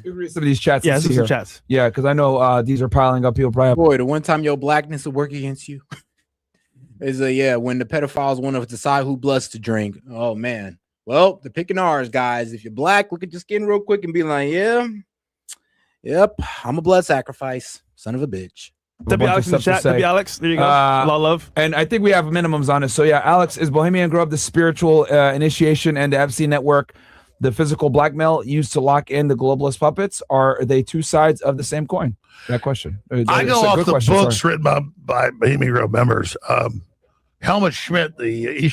read some of these chats. Yeah, some chats. Yeah, because I know these are piling up. People probably boy, the one time your blackness will work against you is when the pedophiles want to decide who bloods to drink. Oh man. Well, they're picking ours, guys. If you're black, look at your skin real quick and be like, yep, I'm a blood sacrifice, son of a bitch. W Alex in the chat. W Alex, there you go. Love. And I think we have minimums on it. So yeah, Alex, is Bohemian Grove the spiritual initiation and the Epstein network the physical blackmail used to lock in the globalist puppets? Are they two sides of the same coin? That question. I go off the books written by Bohemian Grove members. Helmut Schmidt, the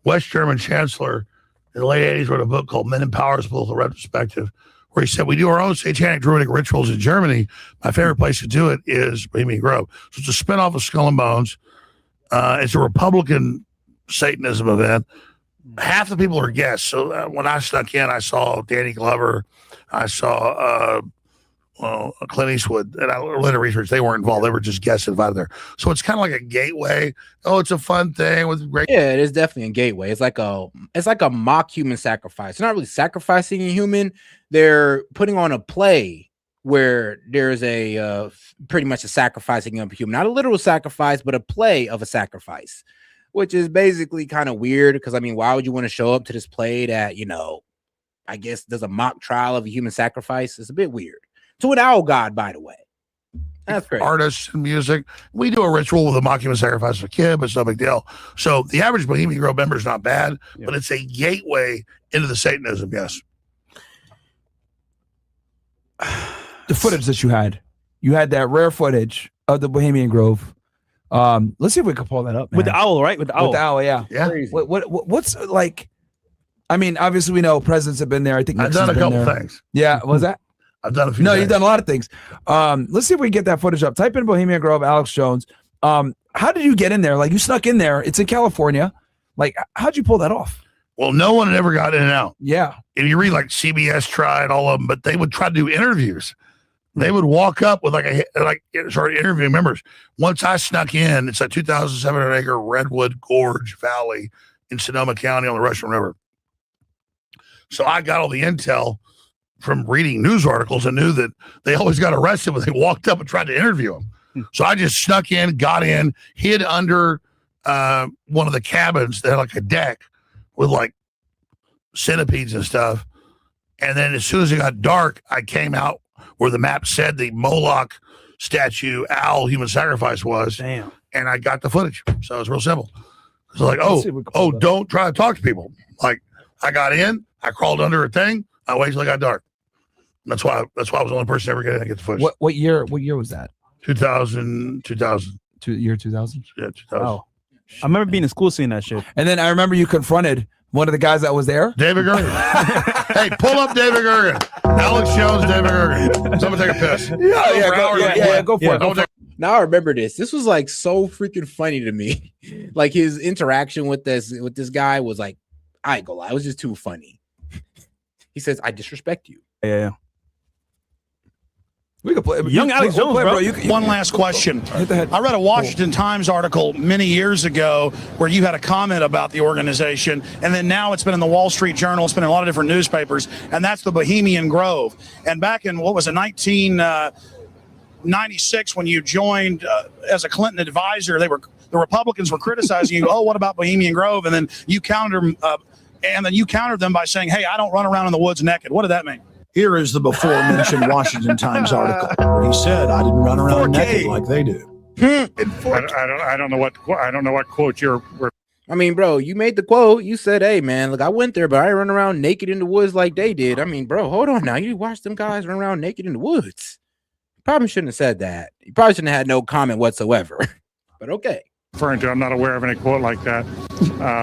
West German chancellor in the late 80s, wrote a book called Men in Power's Political Retrospective, where he said, we do our own satanic druidic rituals in Germany. My favorite place to do it is Bohemian Grove. So it's a spinoff of Skull and Bones. It's a Republican Satanism event. Half the people are guests. So when I snuck in, I saw Danny Glover. I saw Clint Eastwood. And I later researched they weren't involved. They were just guests invited there. So it's kind of like a gateway. Oh, it's a fun thing with great. Yeah, it is definitely a gateway. It's like a mock human sacrifice. They're not really sacrificing a human. They're putting on a play where there's a pretty much a sacrificing of a human, not a literal sacrifice, but a play of a sacrifice, which is basically kind of weird. Because I mean, why would you want to show up to this play that, I guess there's a mock trial of a human sacrifice? It's a bit weird. To an owl god, by the way. That's great. Artists and music. We do a ritual with a mock human sacrifice for a kid, but it's no big deal. So the average Bohemian Grove member is not bad, but it's a gateway into the Satanism. Yes. the footage that you had that rare footage of the Bohemian Grove. Let's see if we can pull that up, man. With the owl, right? With the owl. Yeah. Yeah. What's like? I mean, obviously we know presidents have been there. I think I've done a couple things. Yeah, was that? I've done a few. No, things. you've done a lot of things. Let's see if we can get that footage up. Type in Bohemian Grove, Alex Jones. How did you get in there? Like, you snuck in there. It's in California. Like, how'd you pull that off? Well, no one had ever got in and out. Yeah. And you read like CBS tried all of them, but they would try to do interviews. They would walk up with start interviewing members. Once I snuck in, it's a 2,700 acre Redwood Gorge Valley in Sonoma County on the Russian River. So I got all the intel from reading news articles and knew that they always got arrested when they walked up and tried to interview them. So I just snuck in, got in, hid under one of the cabins that had like a deck with like centipedes and stuff. And then as soon as it got dark, I came out where the map said the Moloch statue, owl human sacrifice was. Damn. And I got the footage. So it was real simple. It's like, don't try to talk to people. Like, I got in, I crawled under a thing, I waited till it got dark. That's why I was the only person ever getting to get the footage. What year was that? 2000. Year 2000? Yeah, 2000. Wow. I remember being in school seeing that shit. And then I remember you confronted one of the guys that was there. David Gergen. Hey, pull up David Gergen. Alex Jones, David Gergen. Someone take a piss. Go for it. Now I remember this. This was like so freaking funny to me. Like his interaction with this guy was like, I ain't gonna lie, it was just too funny. He says, "I disrespect you." Yeah. We could play. Young Alex Jones, bro. One last question. I read a Washington Times article many years ago where you had a comment about the organization, and then now it's been in the Wall Street Journal. It's been in a lot of different newspapers, and that's the Bohemian Grove. And back in, 1996, when you joined as a Clinton advisor, the Republicans were criticizing you. Oh, what about Bohemian Grove? And then you countered them by saying, "Hey, I don't run around in the woods naked." What did that mean? Here is the before-mentioned Washington Times article where he said, "I didn't run around naked like they do." I don't know what quote you're. I mean, bro, you made the quote. You said, "Hey, man, look, I went there, but I run around naked in the woods like they did." I mean, bro, hold on now. You watch them guys run around naked in the woods. You probably shouldn't have said that. You probably shouldn't have had no comment whatsoever. But okay. Referring to, I'm not aware of any quote like that.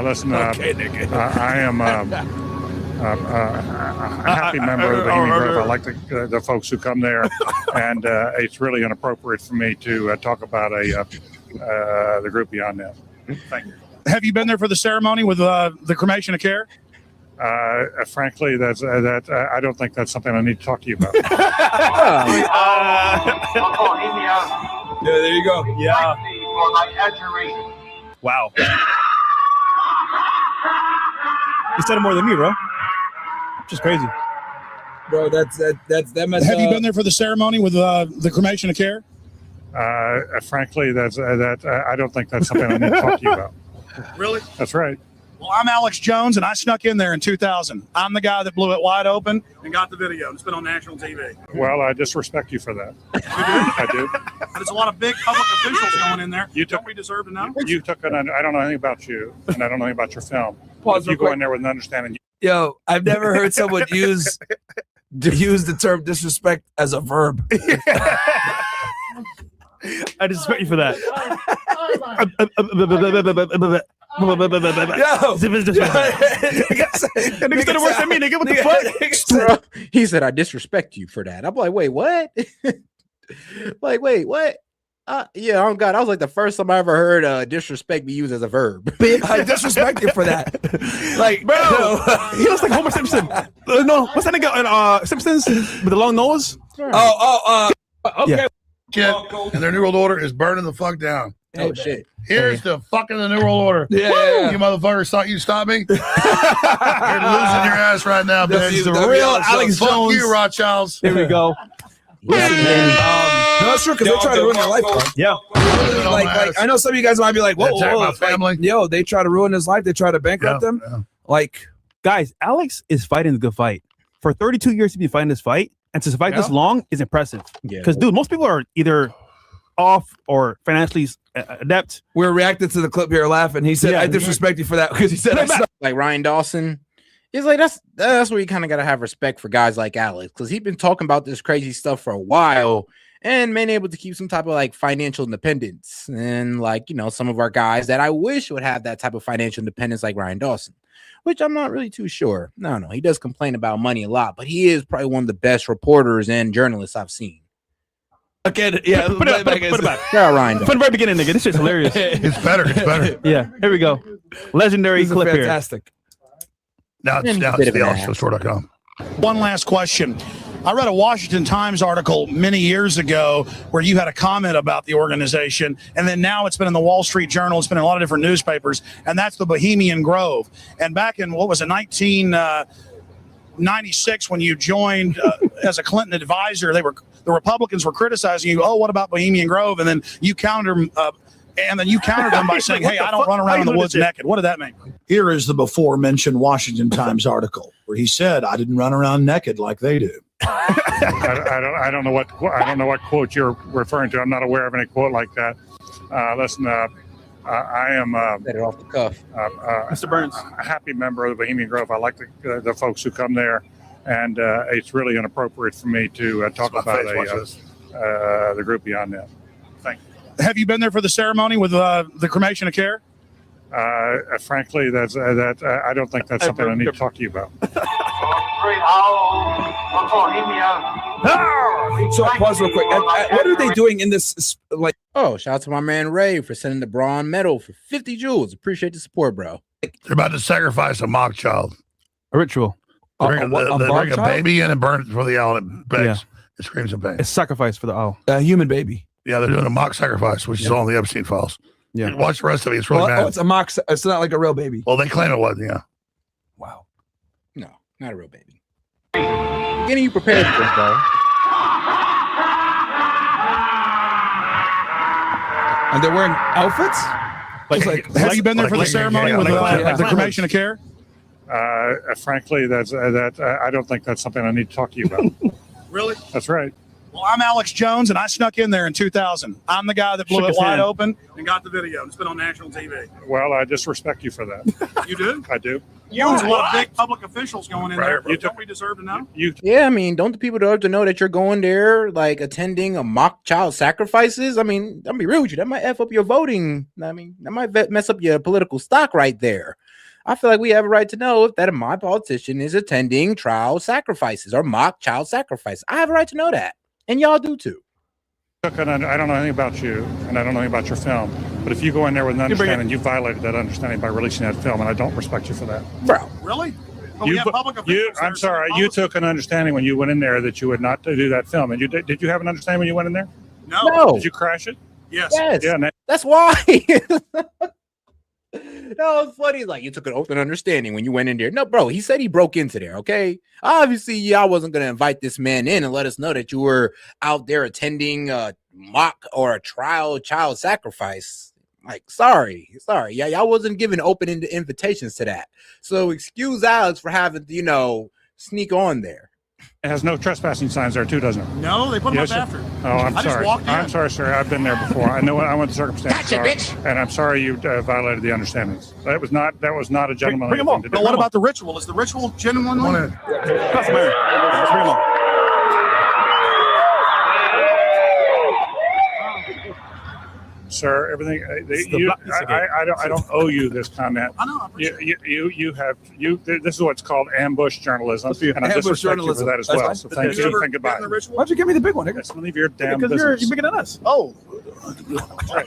Listen, I am a happy member of the Bohemian Grove. I like the folks who come there, and it's really inappropriate for me to talk about the group beyond that. Thank you. Have you been there for the ceremony with the cremation of care? Frankly, I don't think that's something I need to talk to you about. Yeah, there you go. Yeah. Wow. He said it more than me, bro. Just crazy, bro. That messed Have you been there for the ceremony with the cremation of care? Frankly, I don't think that's something I need to talk to you about. Really? That's right. Well, I'm Alex Jones, and I snuck in there in 2000. I'm the guy that blew it wide open and got the video. It's been on national TV. Well, I disrespect you for that. I do. There's a lot of big public officials going in there. Don't we deserve to know? You took it. I don't know anything about you, and I don't know anything about your film. Pause if you real go quick. in there with an understanding. Yo, I've never heard someone use the term disrespect as a verb. I disrespect you for that. Nigga said it worse than me, nigga. What the fuck? He said, "I disrespect you for that." I'm like, wait, what? Like, wait, what? Yeah, oh God, that was like the first time I ever heard disrespect be used as a verb. I disrespect you for that. Like, bro, he looks like Homer Simpson. No, what's that nigga? Simpsons with the long nose. Okay. Shit, and their New World Order is burning the fuck down. Oh shit! Here's the fucking the New World Order. Yeah. You motherfuckers thought you'd stop me? You're losing your ass right now, bitch. He's the real Alex Fuck Jones. you, Rothschilds. Here we go. Listen, man. No, it's true because they try to ruin their life. Bro. Yeah. Like I know some of you guys might be like, "Whoa, my family." Like, yo, they try to ruin his life. They try to bankrupt him. Yeah. Like, guys, Alex is fighting the good fight. For 32 years to be fighting this fight and to survive this long is impressive. Yeah. Because, dude, most people are either off or financially adept. We're reacting to the clip here laughing. He said, "I disrespect you for that," because he said, like Ryan Dawson It's like that's where you kind of gotta have respect for guys like Alex, because he's been talking about this crazy stuff for a while and been able to keep some type of like financial independence. And like, you know, some of our guys that I wish would have that type of financial independence, like Ryan Dawson, which I'm not really too sure. No, he does complain about money a lot, but he is probably one of the best reporters and journalists I've seen. Again, yeah, put it back. Yeah, Ryan. From the very beginning, nigga. This shit's hilarious. It's better. Yeah, here we go. Legendary This is clip fantastic. Now it's thealexshowstore.com. One last question. I read a Washington Times article many years ago where you had a comment about the organization, and then now it's been in the Wall Street Journal. It's been in a lot of different newspapers, and that's the Bohemian Grove. And back in, 1996, when you joined as a Clinton advisor, the Republicans were criticizing you. Oh, what about Bohemian Grove? And then you countered them. By saying, hey, I don't run around in the woods naked. What did that mean? Here is the before-mentioned Washington Times article where he said, I didn't run around naked like they do. I don't know what quote you're referring to. I'm not aware of any quote like that. Listen, I am better off the cuff. Mr. Burns, a happy member of the Bohemian Grove. I like the folks who come there, and it's really inappropriate for me to talk about the group beyond that. Thank you. Have you been there for the ceremony with the cremation of care? Frankly, I don't think that's something I need to talk to you about. So pause real quick. What are they doing in this? Like, oh, shout out to my man Ray for sending the bronze medal for 50 joules. Appreciate the support, bro. They're about to sacrifice a mock child. A ritual. They bring a baby in and burn it for the owl. It begs. It screams in pain. It's sacrifice for the owl. A human baby. Yeah, they're doing a mock sacrifice, which is all in the Epstein Files. Yeah, watch the rest of it. It's really mad. Oh, it's a mock. It's not like a real baby. Well, they claim it was. Yeah. Wow. No, not a real baby. Getting you prepared for this, though. And they're wearing outfits. Have you been there for the ceremony with the cremation of care? Frankly, I don't think that's something I need to talk to you about. Really? That's right. Well, I'm Alex Jones, and I snuck in there in 2000. I'm the guy that blew it wide open and got the video. It's been on national TV. Well, I disrespect you for that. You do? I do. There's a lot of big public officials going in there. Don't we deserve to know? Yeah, I mean, don't the people deserve to know that you're going there, like attending a mock child sacrifices? I mean, I'll be real with you. That might F up your voting. I mean, that might mess up your political stock right there. I feel like we have a right to know if that my politician is attending child sacrifices or mock child sacrifices. I have a right to know that. And y'all do too. I don't know anything about you, and I don't know anything about your film. But if you go in there with an understanding, you violated that understanding by releasing that film, and I don't respect you for that. Bro. Really? I'm sorry. You took an understanding when you went in there that you would not do that film. And did you have an understanding when you went in there? No. Did you crash it? Yes. Yeah. That's why. No, it's funny. Like, you took an open understanding when you went in there. No, bro, he said he broke into there, okay? Obviously, y'all wasn't going to invite this man in and let us know that you were out there attending a mock or a trial child sacrifice. Like, sorry. Yeah, y'all wasn't giving open invitations to that. So excuse Alex for having to, sneak on there. It has no trespassing signs there too, doesn't it? No, they put them up after. Oh, I'm sorry. Just walked in. I'm sorry, sir. I've been there before. I know what the circumstances are, and I'm sorry you violated the understandings. That was not a gentlemanly thing to do. But what about the ritual? Is the ritual genuine? Sir, everything. I don't owe you this comment. I know. This is what's called ambush journalism, and I disrespect you for that as well. So thank you. Think about it. Why'd you give me the big one? It's none of your damn because business. you're bigger than us. Oh. Right.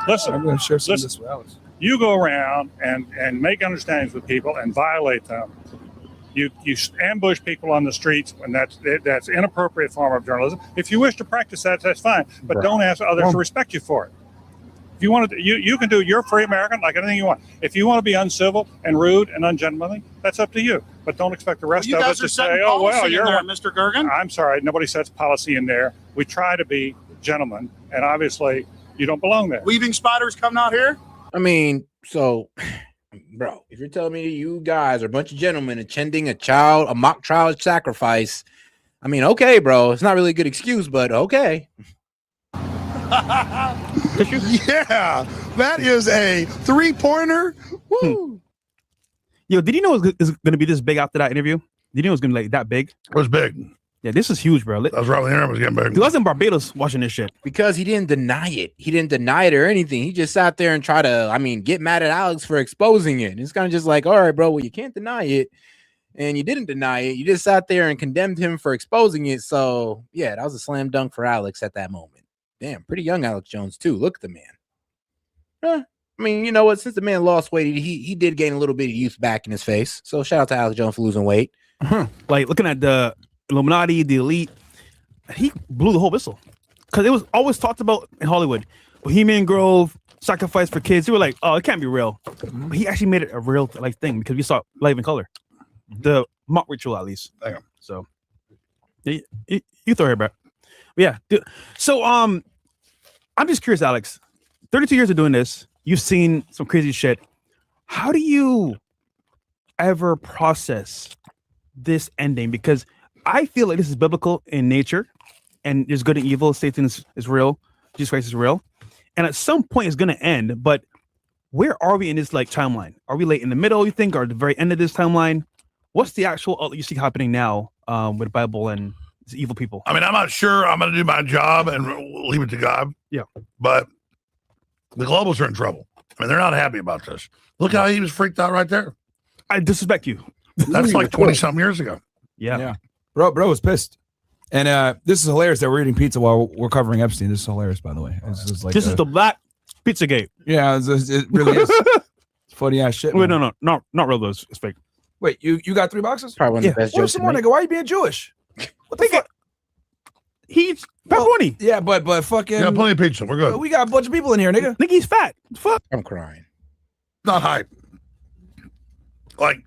Listen. I'm going to share some of this with Alex. You go around and make understandings with people and violate them. You ambush people on the streets, and that's inappropriate form of journalism. If you wish to practice that, that's fine, but don't ask others to respect you for it. If you want to, you can do. You're free American, like anything you want. If you want to be uncivil and rude and ungentlemanly, that's up to you. But don't expect the rest of us to say, "Oh well, you're there, Mr. Gergen." I'm sorry, nobody sets policy in there. We try to be gentlemen, and obviously, you don't belong there. Weaving spiders come out here. I mean, so, bro, if you're telling me you guys are a bunch of gentlemen attending a mock child sacrifice, I mean, okay, bro, it's not really a good excuse, but okay. Yeah, that is a 3-pointer. Woo. Yo, did you know it was going to be this big after that interview? Did you know it was going to be like that big? It was big. Yeah, this is huge, bro. That's right when the internet was getting big. He was in Barbados watching this shit. Because he didn't deny it. He didn't deny it or anything. He just sat there and tried to, get mad at Alex for exposing it. And it's kind of just like, all right, bro, well, you can't deny it. And you didn't deny it. You just sat there and condemned him for exposing it. So, yeah, that was a slam dunk for Alex at that moment. Damn, pretty young Alex Jones, too. Look at the man. You know what? Since the man lost weight, he did gain a little bit of youth back in his face. So, shout out to Alex Jones for losing weight. Like, looking at the Illuminati, the elite, he blew the whole whistle. Because it was always talked about in Hollywood. Bohemian Grove, sacrifice for kids. They were like, oh, it can't be real. But he actually made it a real thing because we saw live in color. The mock ritual, at least. Damn. So, you throw her back. Yeah. Dude. So, I'm just curious, Alex. 32 years of doing this. You've seen some crazy shit. How do you ever process this ending? Because I feel like this is biblical in nature, and there's good and evil. Satan is real. Jesus Christ is real. And at some point, it's going to end. But where are we in this timeline? Are we late in the middle, you think, or at the very end of this timeline? What's the actual you see happening now with the Bible and these evil people? I'm not sure I'm going to do my job and leave it to God. Yeah. But the globals are in trouble. They're not happy about this. Look how he was freaked out right there. I disrespect you. That's like 20-something years ago. Yeah. Bro was pissed. And this is hilarious that we're eating pizza while we're covering Epstein. This is hilarious, by the way. This is the Black Pizzagate. Yeah, it really is. It's funny ass shit. Wait, no, not real. Those it's fake. Wait, you got 3 boxes? Probably one of the best Where's jokes. some more, nigga? Why are you being Jewish? What the fuck? He's pepperoni. Yeah, but fucking. Yeah, plenty of pizza. We're good. We got a bunch of people in here, nigga. Nigga, he's fat. Fuck. I'm crying. Not hype. Like,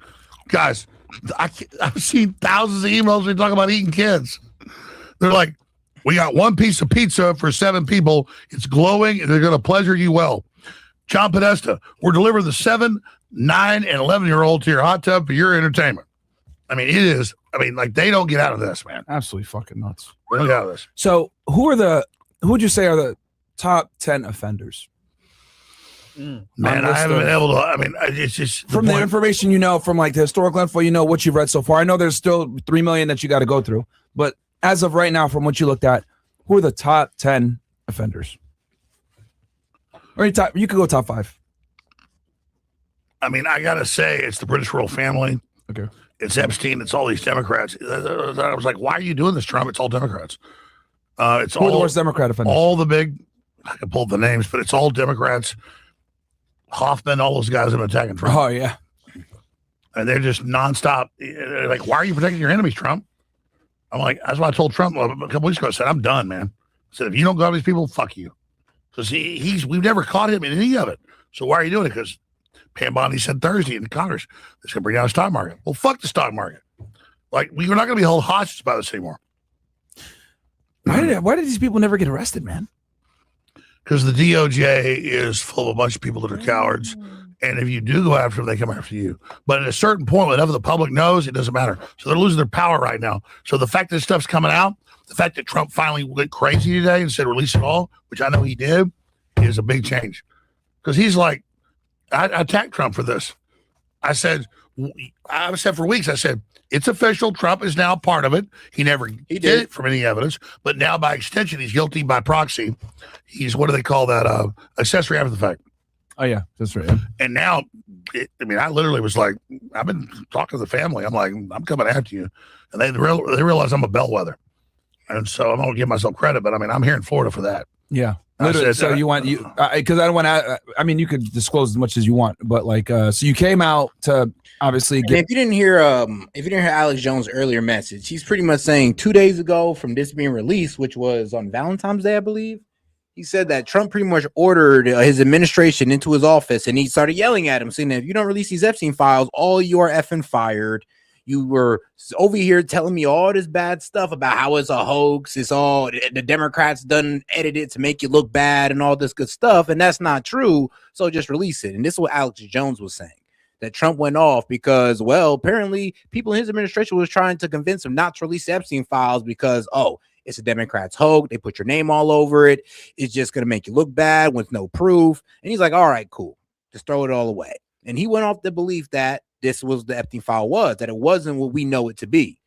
guys, I've seen thousands of emails we talk about eating kids. They're like, we got one piece of pizza for 7 people. It's glowing, and they're going to pleasure you well. John Podesta, we're delivering the 7, 9, and 11-year-old to your hot tub for your entertainment. It is. They don't get out of this, man. Absolutely fucking nuts. They don't get out of this. So, who would you say are the top 10 offenders? Man, I haven't been able to. It's just from the information from the historical info, what you've read so far. I know there's still 3 million that you got to go through, but as of right now, from what you looked at, who are the top 10 offenders? Or you could go top 5. I gotta say, it's the British royal family. Okay. It's Epstein. It's all these Democrats. I was like, why are you doing this, Trump? It's all Democrats. It's who are the worst Democrat offenders? All the big. I can pull the names, but it's all Democrats. Hoffman, all those guys have been attacking Trump. Oh, yeah. And they're just nonstop. They're like, why are you protecting your enemies, Trump? I'm like, that's why I told Trump a couple weeks ago. I said, I'm done, man. I said, if you don't go after these people, fuck you. Because we've never caught him in any of it. So why are you doing it? Because Pam Bondi said Thursday in Congress, it's going to bring down the stock market. Well, fuck the stock market. We're not going to be held hostage by this anymore. Why did these people never get arrested, man? Because the DOJ is full of a bunch of people that are cowards. And if you do go after them, they come after you. But at a certain point, whenever the public knows, it doesn't matter. So they're losing their power right now. So the fact that this stuff's coming out, the fact that Trump finally went crazy today and said release it all, which I know he did, is a big change. Because he's like, I attacked Trump for this. I said for weeks, I said, it's official. Trump is now part of it. He did it from any evidence, but now by extension, he's guilty by proxy. He's, what do they call that? Accessory after the fact. Oh, yeah, that's right. Yeah. And now, I literally was like, I've been talking to the family. I'm like, I'm coming after you. And they realize I'm a bellwether. And so I'm going to give myself credit, but I'm here in Florida for that. Yeah. So you want because I don't want to. You could disclose as much as you want, but so you came out to obviously. If you didn't hear Alex Jones' earlier message, he's pretty much saying 2 days ago from this being released, which was on Valentine's Day, I believe. He said that Trump pretty much ordered his administration into his office, and he started yelling at him, saying that if you don't release these Epstein files, all you are effing fired. You were over here telling me all this bad stuff about how it's a hoax. It's all the Democrats done edited to make you look bad and all this good stuff. And that's not true. So just release it. And this is what Alex Jones was saying, that Trump went off because, well, apparently people in his administration was trying to convince him not to release the Epstein files because, it's a Democrats hoax. They put your name all over it. It's just going to make you look bad with no proof. And he's like, all right, cool. Just throw it all away. And he went off the belief that this was the Epstein file was, that it wasn't what we know it to be.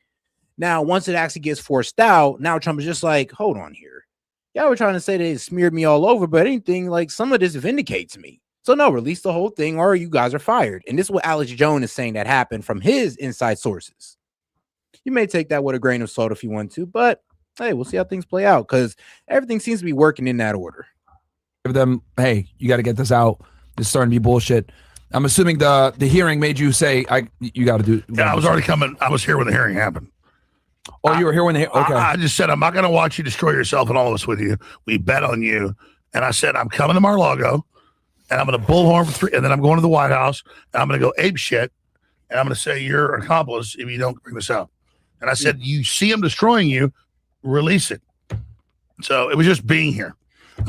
Now, once it actually gets forced out, now Trump is just like, hold on here. Y'all were trying to say they smeared me all over, but anything like some of this vindicates me. So no, release the whole thing or you guys are fired. And this is what Alex Jones is saying that happened from his inside sources. You may take that with a grain of salt if you want to, but hey, we'll see how things play out because everything seems to be working in that order. Give them, hey, you got to get this out. It's starting to be bullshit. I'm assuming the hearing made you say, you got to do. Yeah, I was already coming. I was here when the hearing happened. Oh, you were here when they. Okay. I just said I'm not going to watch you destroy yourself and all of us with you. We bet on you, and I said I'm coming to Mar-a-Lago, and I'm going to bullhorn for 3, and then I'm going to the White House, and I'm going to go ape shit, and I'm going to say you're an accomplice if you don't bring this out. And I said, you see him destroying you, release it. So it was just being here.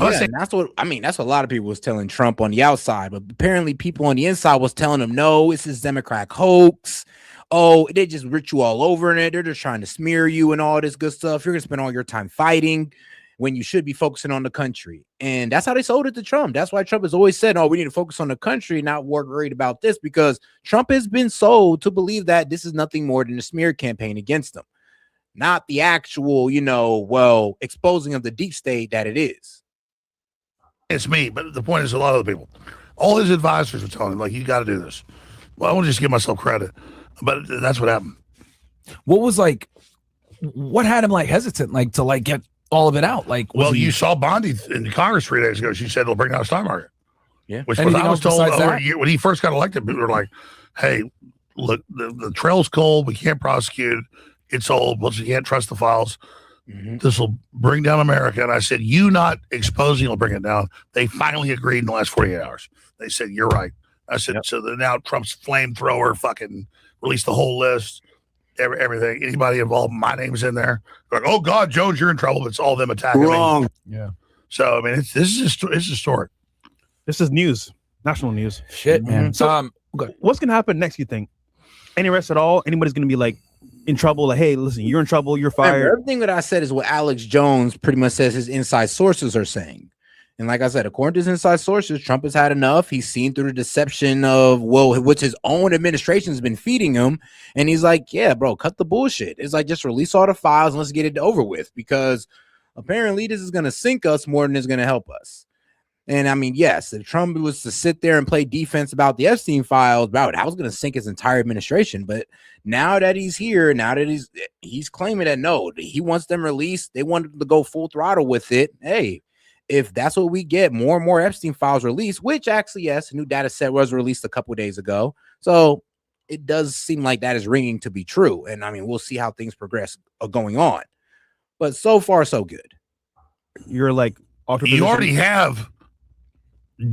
Yeah, and that's what I mean. That's what a lot of people was telling Trump on the outside, but apparently people on the inside was telling him, no, it's this Democrat hoax. Oh, they just rich you all over in it. They're just trying to smear you and all this good stuff. You're gonna spend all your time fighting when you should be focusing on the country. And that's how they sold it to Trump. That's why Trump has always said, oh, we need to focus on the country, not worried about this, because Trump has been sold to believe that this is nothing more than a smear campaign against them, not the actual, exposing of the deep state that it is. It's me, but the point is a lot of the people, all his advisors were telling him, like, you got to do this. Well, I want to just give myself credit, but that's what happened. What had him hesitant, to get all of it out? You saw Bondi in Congress 3 days ago. She said it'll bring down the stock market. Yeah. Which was, I was told over a year, when he first got elected, people were like, hey, look, the trail's cold. We can't prosecute. It's old. Well, you can't trust the files. Mm-hmm. This will bring down America. And I said, you not exposing will bring it down. They finally agreed in the last 48 hours. They said, you're right. I said, so now Trump's flamethrower fucking released the whole list, everything. Anybody involved, my name's in there. They're like, oh God, Jones, you're in trouble. It's all them attacking me. Yeah. So, I mean, this is historic. This is news, national news. Shit, man. So, what's going to happen next, you think? Any arrests at all? Anybody's going to be in trouble? Hey, listen, you're in trouble. You're fired. Remember, everything that I said is what Alex Jones pretty much says his inside sources are saying. And like I said, according to his inside sources, Trump has had enough. He's seen through the deception of, which his own administration has been feeding him. And he's like, yeah, bro, cut the bullshit. It's like, just release all the files and let's get it over with, because apparently this is going to sink us more than it's going to help us. And I mean, yes, if Trump was to sit there and play defense about the Epstein files, bro, that was going to sink his entire administration. But now that he's here, now that he's claiming that, no, he wants them released. They wanted to go full throttle with it. Hey, if that's what we get, more and more Epstein files released, which actually, yes, a new data set was released a couple of days ago. So it does seem like that is ringing to be true. And I mean, we'll see how things progress going on. But so far, so good. You're you already have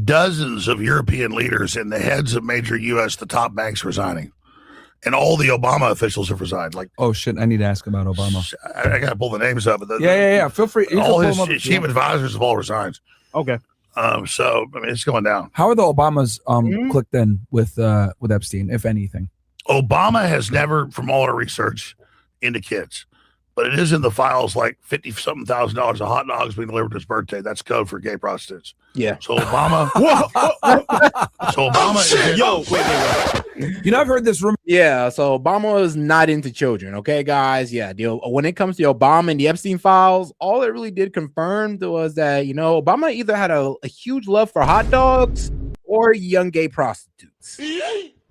dozens of European leaders and the heads of major the top banks resigning. And all the Obama officials have resigned. Oh shit! I need to ask about Obama. I got to pull the names up. Yeah. Feel free. All his chief advisors have all resigned. Okay. So I mean, it's going down. How are the Obamas clicked in with Epstein, if anything? Obama has never, from all our research, into kids, but it is in the files like $50-something thousand of hot dogs being delivered to his birthday. That's code for gay prostitutes. Yeah. So Obama. So Obama. Wait. I've heard this rumor. Yeah. So Obama is not into children. Okay, guys. Yeah. When it comes to Obama and the Epstein files, all it really did confirm was that, Obama either had a huge love for hot dogs or young gay prostitutes.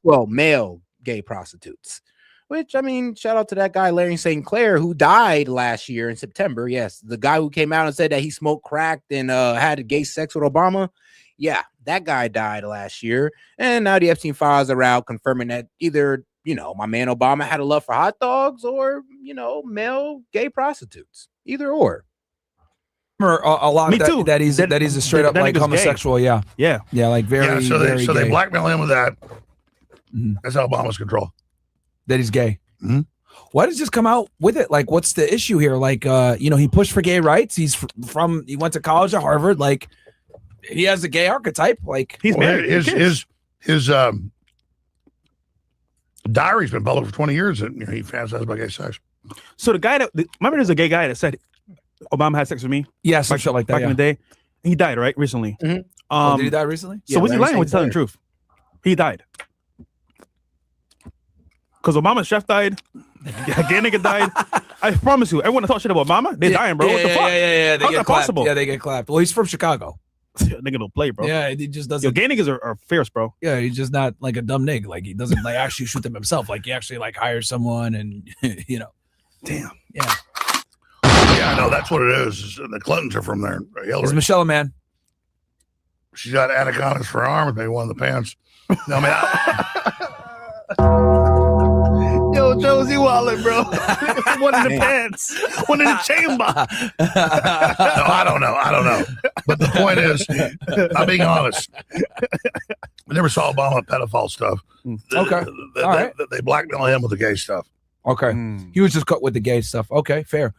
Well, male gay prostitutes. Which, I mean, shout out to that guy, Larry St. Clair, who died last year in September. Yes, the guy who came out and said that he smoked crack and had gay sex with Obama. Yeah, that guy died last year. And now the Epstein files are out confirming that either, my man Obama had a love for hot dogs or, male gay prostitutes. Either or. A lot. Me too. That he's a straight up homosexual. Gay. Yeah. Like very. Yeah, so they gay. blackmail him with that. Mm-hmm. That's how Obama's control. That he's gay. Mm-hmm. Why does just come out with it? What's the issue here? He pushed for gay rights. He went to college at Harvard. He has a gay archetype. He's married. His diary's been public for 20 years, and he fantasizes about gay sex. So the guy remember there's a gay guy that said Obama had sex with me. Yeah, some shit like that. Back in the day, and he died right recently. Mm-hmm. Did he die recently? So was he lying? Was he telling the truth? He died. Because Obama's chef died. Gay nigga died. I promise you, everyone that talk shit about Obama, they dying, bro. What the fuck? Yeah. They How's get that clapped. possible? Yeah, they get clapped. Well, he's from Chicago. Nigga don't play, bro. Yeah, he just doesn't. Yo, gay niggas are fierce, bro. Yeah, he's just not like a dumb nigga. Like he doesn't like actually shoot them himself. Like he actually like hires someone and you know. Damn. Yeah. Yeah, no, that's what it is. The Clintons are from there. Hillary. Is Michelle a man? She's got anacondas for arms. Maybe one of the pants. No, Yo, Josie Wallet, bro. One in the pants. One in the chamber. No, I don't know. But the point is, I'm being honest. I never saw Obama pedophile stuff. Okay. All right. They blackmail him with the gay stuff. Okay. He was just cut with the gay stuff. Okay, fair.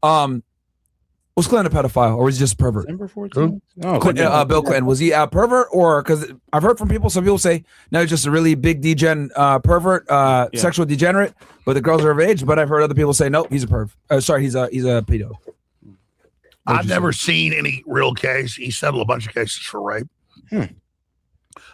Was Clinton a pedophile or was he just a pervert? December 14th? Oh, Bill Clinton, was he a pervert or because I've heard from people, some people say no, he's just a really big pervert, sexual degenerate, but the girls are of age. But I've heard other people say no, he's a perv. Sorry, he's a pedo. I've never seen any real case. He settled a bunch of cases for rape. I've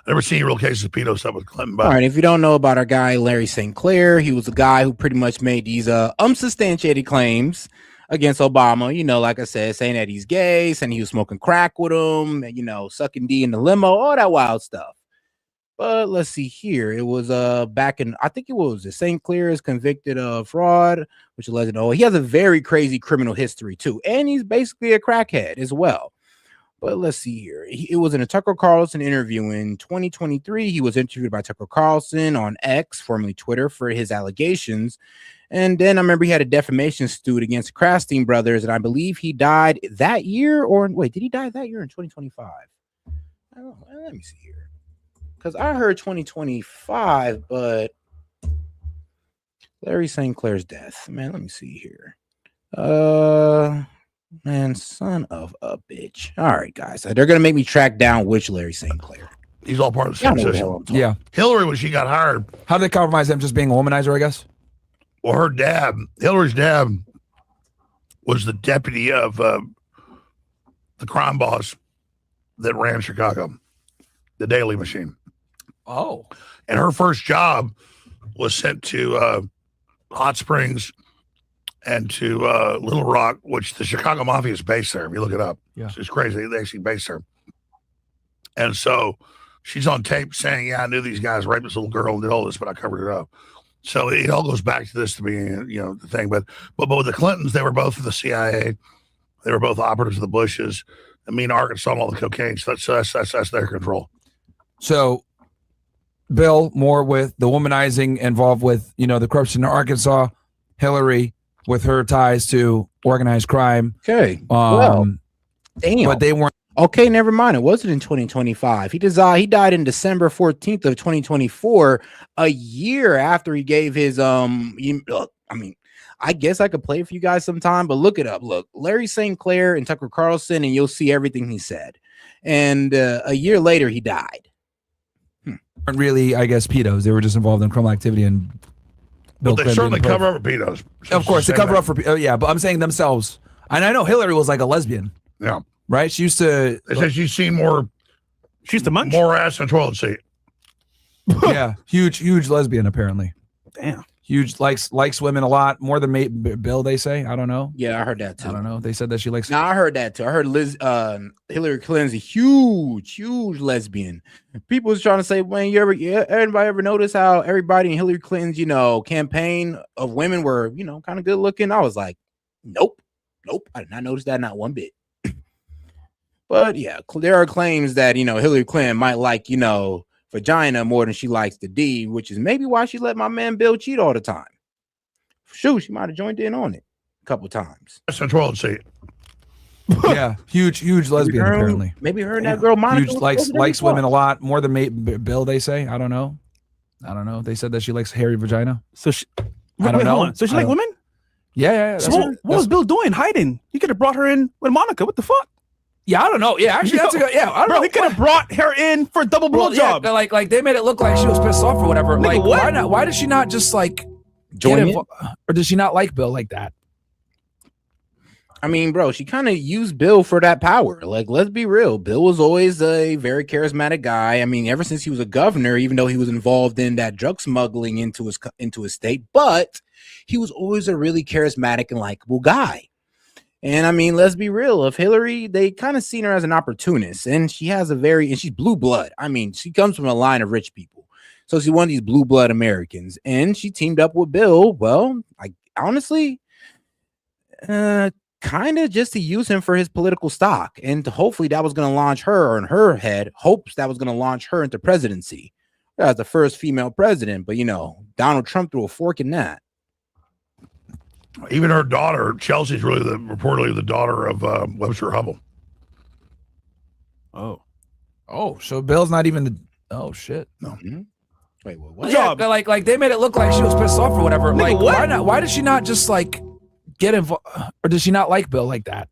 never seen any real cases of pedo stuff with Clinton. But all right, if you don't know about our guy Larry St. Clair, he was a guy who pretty much made these unsubstantiated claims against Obama, you know, like I said, saying that he's gay, saying he was smoking crack with him, and, you know, sucking D in the limo, all that wild stuff. But let's see here. It was back in, I think it was St. Clair is convicted of fraud, which alleged, he has a very crazy criminal history too, and he's basically a crackhead as well. But let's see here. It was in a Tucker Carlson interview in 2023. He was interviewed by Tucker Carlson on X, formerly Twitter, for his allegations. And then I remember he had a defamation suit against the Krasteen brothers, and I believe he died that year. Or wait, did he die that year in 2025? I don't know. Let me see here, because I heard 2025, but Larry St. Clair's death. Man, let me see here. Man, son of a bitch. All right, guys, they're gonna make me track down which Larry St. Clair. He's all part of the same system. Yeah. Hillary, when she got hired, how did they compromise him? Just being a womanizer, I guess. Well, her dad, Hillary's dad, was the deputy of the crime boss that ran Chicago, the Daily Machine. Oh. And her first job was sent to Hot Springs and to Little Rock, which the Chicago Mafia is based there. If you look it up, it's crazy. They actually based there. And so she's on tape saying, yeah, I knew these guys raped this little girl and did all this, but I covered it up. So it all goes back to this to be, you know, the thing. But with the Clintons, they were both for the CIA. They were both operatives of the Bushes. I mean, Arkansas and all the cocaine. So that's their control. So Bill more with the womanizing involved with, you know, the corruption in Arkansas. Hillary with her ties to organized crime. Okay. Well, damn. But they weren't. Okay, never mind. It wasn't in 2025. He died in December 14th of 2024, a year after he gave his I mean, I guess I could play it for you guys sometime, but look it up. Look, Larry St. Clair and Tucker Carlson, and you'll see everything he said. And a year later, he died. Weren't really, I guess, pedos. They were just involved in criminal activity and But they certainly cover up for pedos. Of course, they cover up for yeah, but I'm saying themselves. And I know Hillary was like a lesbian. Yeah. Right? She used to. They said she's seen more. She used to munch more ass in a toilet seat. Yeah, huge lesbian apparently. Damn. Huge likes women a lot more than Bill. They say. I don't know. Yeah, I heard that too. I don't know. They said that she likes. No, I heard that too. I heard Hillary Clinton's a huge lesbian. People was trying to say, when everybody ever notice how everybody in Hillary Clinton's, you know, campaign of women were, you know, kind of good looking? I was like, nope. I did not notice that, not one bit. But yeah, there are claims that, you know, Hillary Clinton might like, you know, vagina more than she likes the D, which is maybe why she let my man Bill cheat all the time. Shoot, she might have joined in on it a couple times. That's a toilet seat. Yeah, huge lesbian apparently. Maybe her and that girl Monica huge likes women a lot more than Bill. They say. I don't know. They said that she likes hairy vagina. So she, I don't know. So she like women? Yeah. So what was Bill doing? Hiding? You could have brought her in with Monica. What the fuck? Yeah, I don't know. Yeah, actually, that's a good. Yeah, I don't know. He could have brought her in for a double blowjob. Yeah, like they made it look like she was pissed off or whatever. Nigga, like, what? why not? Why did she not just like join in? Or does she not like Bill like that? I mean, bro, she kind of used Bill for that power. Like, let's be real. Bill was always a very charismatic guy. I mean, ever since he was a governor, even though he was involved in that drug smuggling into his state, but he was always a really charismatic and likable guy. And I mean, let's be real. Of Hillary, they kind of seen her as an opportunist, and she's blue blood. I mean, she comes from a line of rich people. So she's one of these blue blood Americans, and she teamed up with Bill. Well, honestly, kind of just to use him for his political stock, and hopefully that was going to launch her, or in her head, hopes that was going to launch her into presidency as the first female president. But Donald Trump threw a fork in that. Even her daughter, Chelsea's really reportedly the daughter of Webster Hubble. Oh, so Bill's not even the. Oh shit. No. Mm-hmm. Wait, what? Yeah, like they made it look like she was pissed off or whatever. Like, why not? Why did she not just like get involved, or does she not like Bill like that?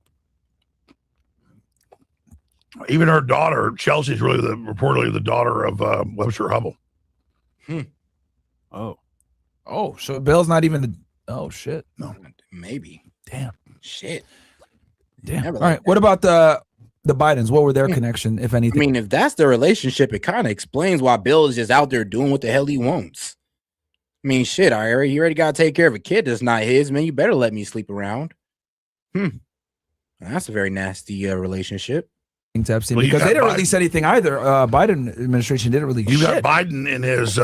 Even her daughter, Chelsea's really reportedly the daughter of Webster Hubble. Oh, so Bill's not even the. Oh shit. No. Maybe. Damn. Shit. Damn. All right. What about the Bidens? What were their connection, if anything? I mean, if that's their relationship, it kind of explains why Bill is just out there doing what the hell he wants. I mean, shit, he already got to take care of a kid that's not his. Man, you better let me sleep around. That's a very nasty relationship. To Epstein, because they didn't release anything either. Biden administration didn't release. You got Biden in his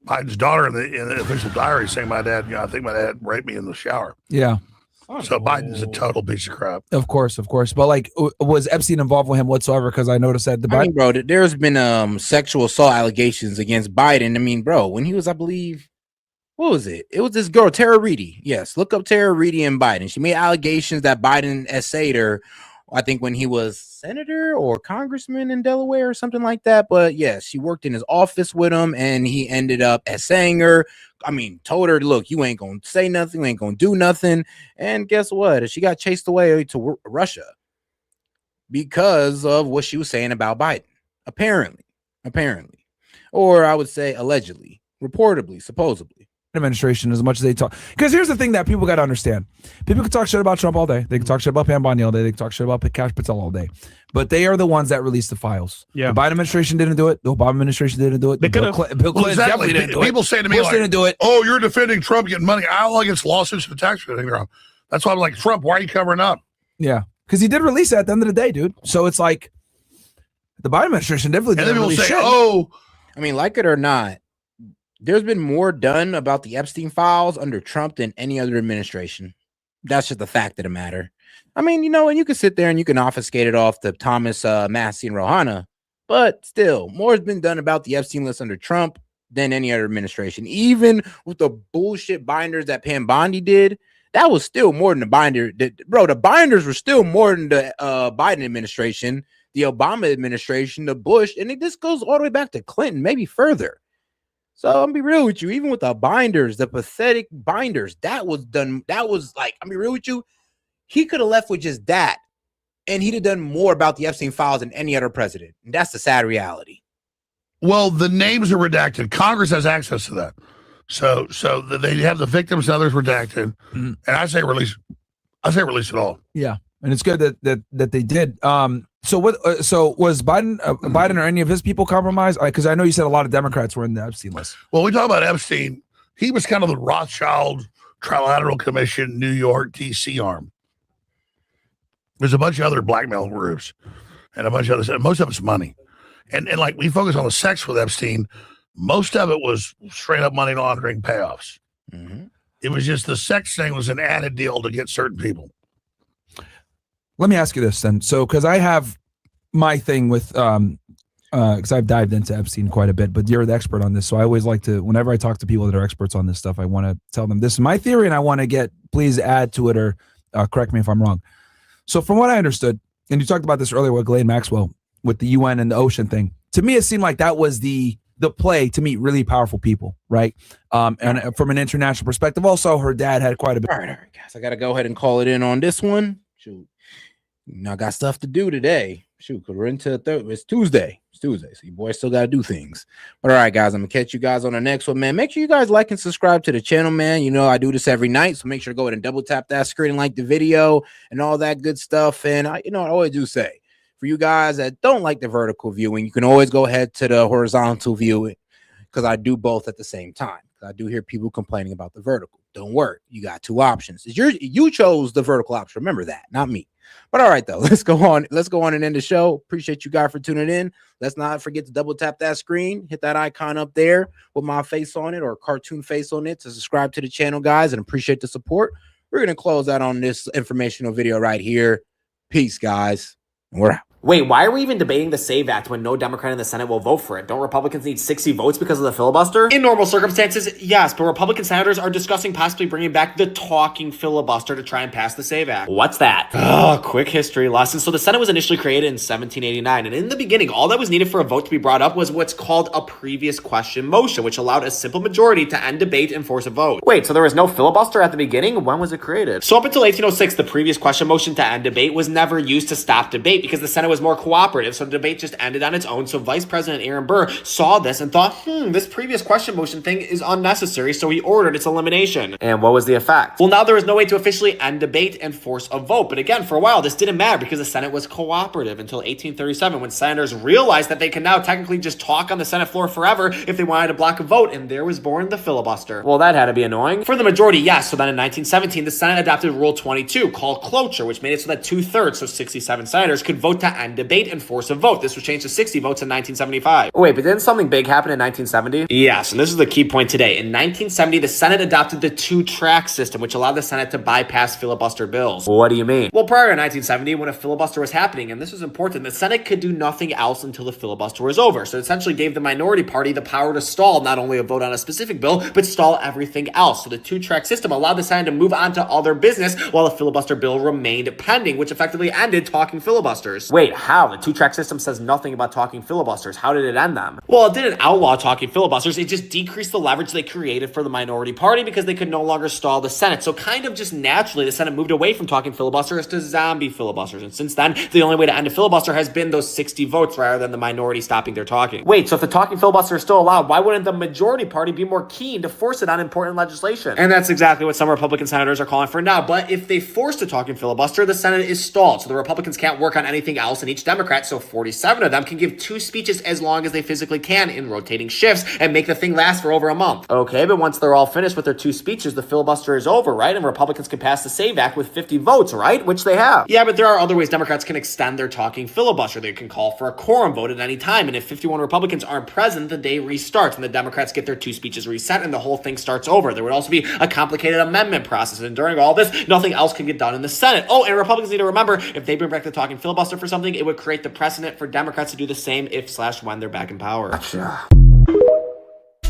Biden's daughter in the official diary saying, "My dad, I think my dad raped me in the shower." Yeah. So Biden's a total piece of crap. Of course. But like, was Epstein involved with him whatsoever? Because I noticed that I mean, bro, there's been sexual assault allegations against Biden. I mean, bro, when he was, I believe, what was it? It was this girl, Tara Reedy. Yes, look up Tara Reedy and Biden. She made allegations that Biden essayed her, I think when he was senator or congressman in Delaware or something like that. But yes, she worked in his office with him, and he ended up essaying her. I mean, told her, look, you ain't going to say nothing. You ain't going to do nothing. And guess what? She got chased away to Russia because of what she was saying about Biden. Apparently. Or I would say allegedly, reportedly, supposedly. Administration, as much as they talk, because here's the thing that people got to understand: people can talk shit about Trump all day, they can talk shit about Pam Bondi all day, they can talk shit about Cash Patel all day, but they are the ones that released the files. The Biden administration didn't do it. The Obama administration didn't do it. Bill Clinton definitely didn't do it. People say to me, Bush like, didn't do it. "Oh, you're defending Trump getting money." I don't like against lawsuits and tax wrong. That's why I'm like, Trump, why are you covering up? Yeah, because he did release it at the end of the day, dude. So it's like the Biden administration definitely didn't release shit. I mean, like it or not, there's been more done about the Epstein files under Trump than any other administration. That's just the fact of the matter. I mean, and you can sit there and you can obfuscate it off to Thomas, Massey, and Rouhana, but still, more has been done about the Epstein list under Trump than any other administration. Even with the bullshit binders that Pam Bondi did, that was still more than the binder. Bro, the binders were still more than the Biden administration, the Obama administration, the Bush, and this goes all the way back to Clinton, maybe further. So I'm gonna be real with you, even with the binders, the pathetic binders, that was done. That was like, I'm be real with you, he could have left with just that, and he'd have done more about the Epstein files than any other president. And that's the sad reality. Well, the names are redacted. Congress has access to that. So they have the victims and others redacted. And I say release it all. Yeah. And it's good that they did. So what? So was Biden or any of his people compromised? Because I know you said a lot of Democrats were in the Epstein list. Well, we talk about Epstein. He was kind of the Rothschild Trilateral Commission, New York, D.C. arm. There's a bunch of other blackmail groups and a bunch of others. Most of it's money, and like we focus on the sex with Epstein. Most of it was straight up money laundering payoffs. It was just the sex thing was an added deal to get certain people. Let me ask you this then. So, because I have my thing with, because I've dived into Epstein quite a bit, but you're the expert on this. So I always like to, whenever I talk to people that are experts on this stuff, I want to tell them this is my theory and I want to please add to it or correct me if I'm wrong. So from what I understood, and you talked about this earlier with Ghislaine Maxwell, with the UN and the ocean thing, to me, it seemed like that was the play to meet really powerful people, right? And from an international perspective, also her dad had quite a bit. All right, guys, I got to go ahead and call it in on this one. Shoot. I got stuff to do today. Shoot, because we're into it's Tuesday. It's Tuesday, so you boys still got to do things. But all right, guys, I'm going to catch you guys on the next one, man. Make sure you guys like and subscribe to the channel, man. You know, I do this every night, so make sure to go ahead and double tap that screen and like the video and all that good stuff. And, I always do say, for you guys that don't like the vertical viewing, you can always go ahead to the horizontal viewing because I do both at the same time. I do hear people complaining about the vertical. Don't worry, you got two options. You chose the vertical option. Remember that, not me. But all right, though, let's go on and end the show. Appreciate you guys for tuning in. Let's not forget to double tap that screen, hit that icon up there with my face on it or a cartoon face on it to subscribe to the channel, guys, and appreciate the support. We're gonna close out on this informational video right here. Peace, guys, and we're out. Wait, why are we even debating the SAVE Act when no Democrat in the Senate will vote for it? Don't Republicans need 60 votes because of the filibuster? In normal circumstances, yes, but Republican senators are discussing possibly bringing back the talking filibuster to try and pass the SAVE Act. What's that? Quick history lesson. So the Senate was initially created in 1789, and in the beginning, all that was needed for a vote to be brought up was what's called a previous question motion, which allowed a simple majority to end debate and force a vote. Wait, so there was no filibuster at the beginning? When was it created? So up until 1806, the previous question motion to end debate was never used to stop debate because the Senate was more cooperative, so the debate just ended on its own. So Vice President Aaron Burr saw this and thought, this previous question motion thing is unnecessary, so he ordered its elimination. And what was the effect? Well, now there was no way to officially end debate and force a vote. But again, for a while, this didn't matter because the Senate was cooperative until 1837 when senators realized that they can now technically just talk on the Senate floor forever if they wanted to block a vote, and there was born the filibuster. Well, that had to be annoying. For the majority, yes. So then in 1917, the Senate adopted Rule 22 called cloture, which made it so that 2/3, so 67 senators, could vote to end debate and force a vote. This was changed to 60 votes in 1975. Wait, but didn't something big happen in 1970? Yes, and this is the key point today. In 1970, the Senate adopted the two-track system, which allowed the Senate to bypass filibuster bills. What do you mean? Well, prior to 1970, when a filibuster was happening, and this was important, the Senate could do nothing else until the filibuster was over. So it essentially gave the minority party the power to stall not only a vote on a specific bill, but stall everything else. So the two-track system allowed the Senate to move on to other business while the filibuster bill remained pending, which effectively ended talking filibusters. Wait, how? The two-track system says nothing about talking filibusters. How did it end them? Well, it didn't outlaw talking filibusters. It just decreased the leverage they created for the minority party because they could no longer stall the Senate. So kind of just naturally, the Senate moved away from talking filibusters to zombie filibusters. And since then, the only way to end a filibuster has been those 60 votes rather than the minority stopping their talking. Wait, so if the talking filibuster is still allowed, why wouldn't the majority party be more keen to force it on important legislation? And that's exactly what some Republican senators are calling for now. But if they force the talking filibuster, the Senate is stalled. So the Republicans can't work on anything else, and each Democrat, so 47 of them, can give 2 speeches as long as they physically can in rotating shifts and make the thing last for over a month. Okay, but once they're all finished with their 2 speeches, the filibuster is over, right? And Republicans can pass the SAVE Act with 50 votes, right? Which they have. Yeah, but there are other ways Democrats can extend their talking filibuster. They can call for a quorum vote at any time, and if 51 Republicans aren't present, the day restarts, and the Democrats get their 2 speeches reset, and the whole thing starts over. There would also be a complicated amendment process, and during all this, nothing else can get done in the Senate. Oh, and Republicans need to remember, if they bring back the talking filibuster for something, it would create the precedent for Democrats to do the same if/when they're back in power.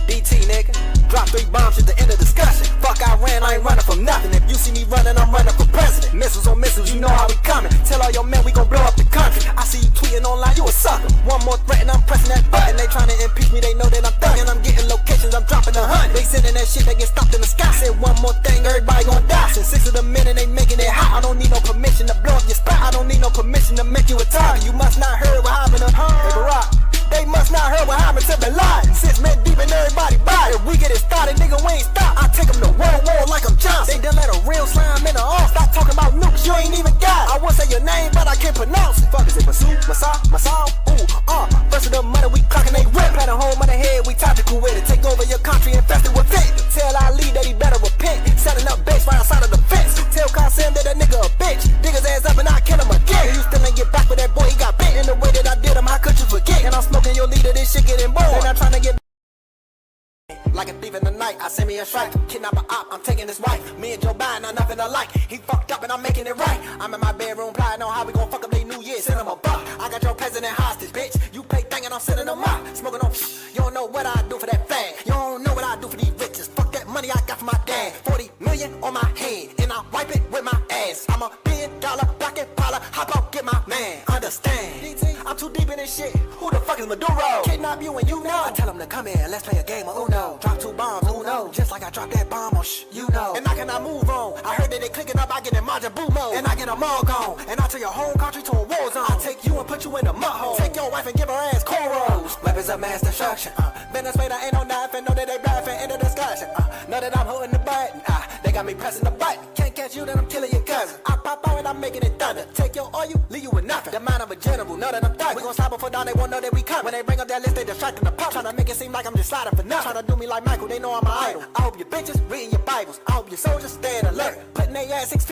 DT, nigga. Drop 3 bombs at the end of discussion. Fuck, I ain't running from nothing. If you see me running, I'm running for president. Missiles on missiles, you know how we coming. Tell all your men we gon' blow up the country. I see you tweeting online, you a sucker. One more threat and I'm pressing that button. They trying to impeach me, they know that I'm thugging. I'm getting locations, I'm dropping 100. They sending that shit, they get stopped in the sky. Said one more thing, everybody gon' die. Since 6 of the men and they making it hot. I don't need no permission to blow up your spot. I don't need no permission to make you a target. You must not heard what happened to Hey Barack. They must not heard what happened to Bin Laden. 6 men deep and everybody body. If we get it started, nigga, we ain't stop. I take them to World War like I'm Johnson. They done let a real slime in the off. Stop talking about nukes, you ain't even got it. I won't say your name, but I can't pronounce it. Fuck is it, Masu, Masal, First of the money, we clocking they rip. Pat a home on the head, we tactical with it. Take over your country, infested with it. Tell Ali that he better repent. Setting up base right outside of the fence. Tell Qasim that nigga a bitch. Dig his ass up and I kill him again. You still ain't get back with that boy, he got bit. In the way that I did him, how could you forget? And I'm smoking your leader, this shit getting bored. They're not trying to get like a thief in the night, I send me a strike. Kidnap a op, I'm taking his wife. Me and Joe Biden are nothing alike. He fucked up and I'm making it right. I'm in my bedroom plotting on how we gon' fuck up their New Year. Send him a buck. I got your president hostage, bitch. You pay thing and I'm sending them up. Smoking on you don't know what I do for that fag. You don't know what I do for these riches. Fuck that money I got from my dad. 40 million on my head and I wipe it with my ass. I'm a $1 billion black and Paula. Hop out, get my man. Understand? I'm too deep in this shit. Who the fuck is Maduro? Kidnap you and you know. I tell him to come here, let's play a game of Uno. Drop 2 bombs, Uno. Just like I dropped that bomb on you know. And I cannot move on. I heard that they clicking up, I get in my Majin Buu mode, and I get them all gone. And I turn your whole country to a war zone. I take you and put you in a mud hole. Take your wife and give her ass cornrows. Weapons of mass destruction. Venezuela ain't no knife, know that they bluffing in the discussion. Know that I'm holding the button. They got me pressing the button. Can't catch you, then I'm killing your cousin. I pop out and I'm making it thunder. Take your oil, leave you with nothing. The mind of a general, know that I'm thugging. We gon' slap before dawn, they won't know that we come. When they bring up that list, they distracting the pop. Tryna make it seem like I'm just sliding for nothing. Tryna do me like Michael, they know I'm an idol. I hope your bitches reading your Bibles. I hope your soldiers staying alert. Putting their ass 6 feet.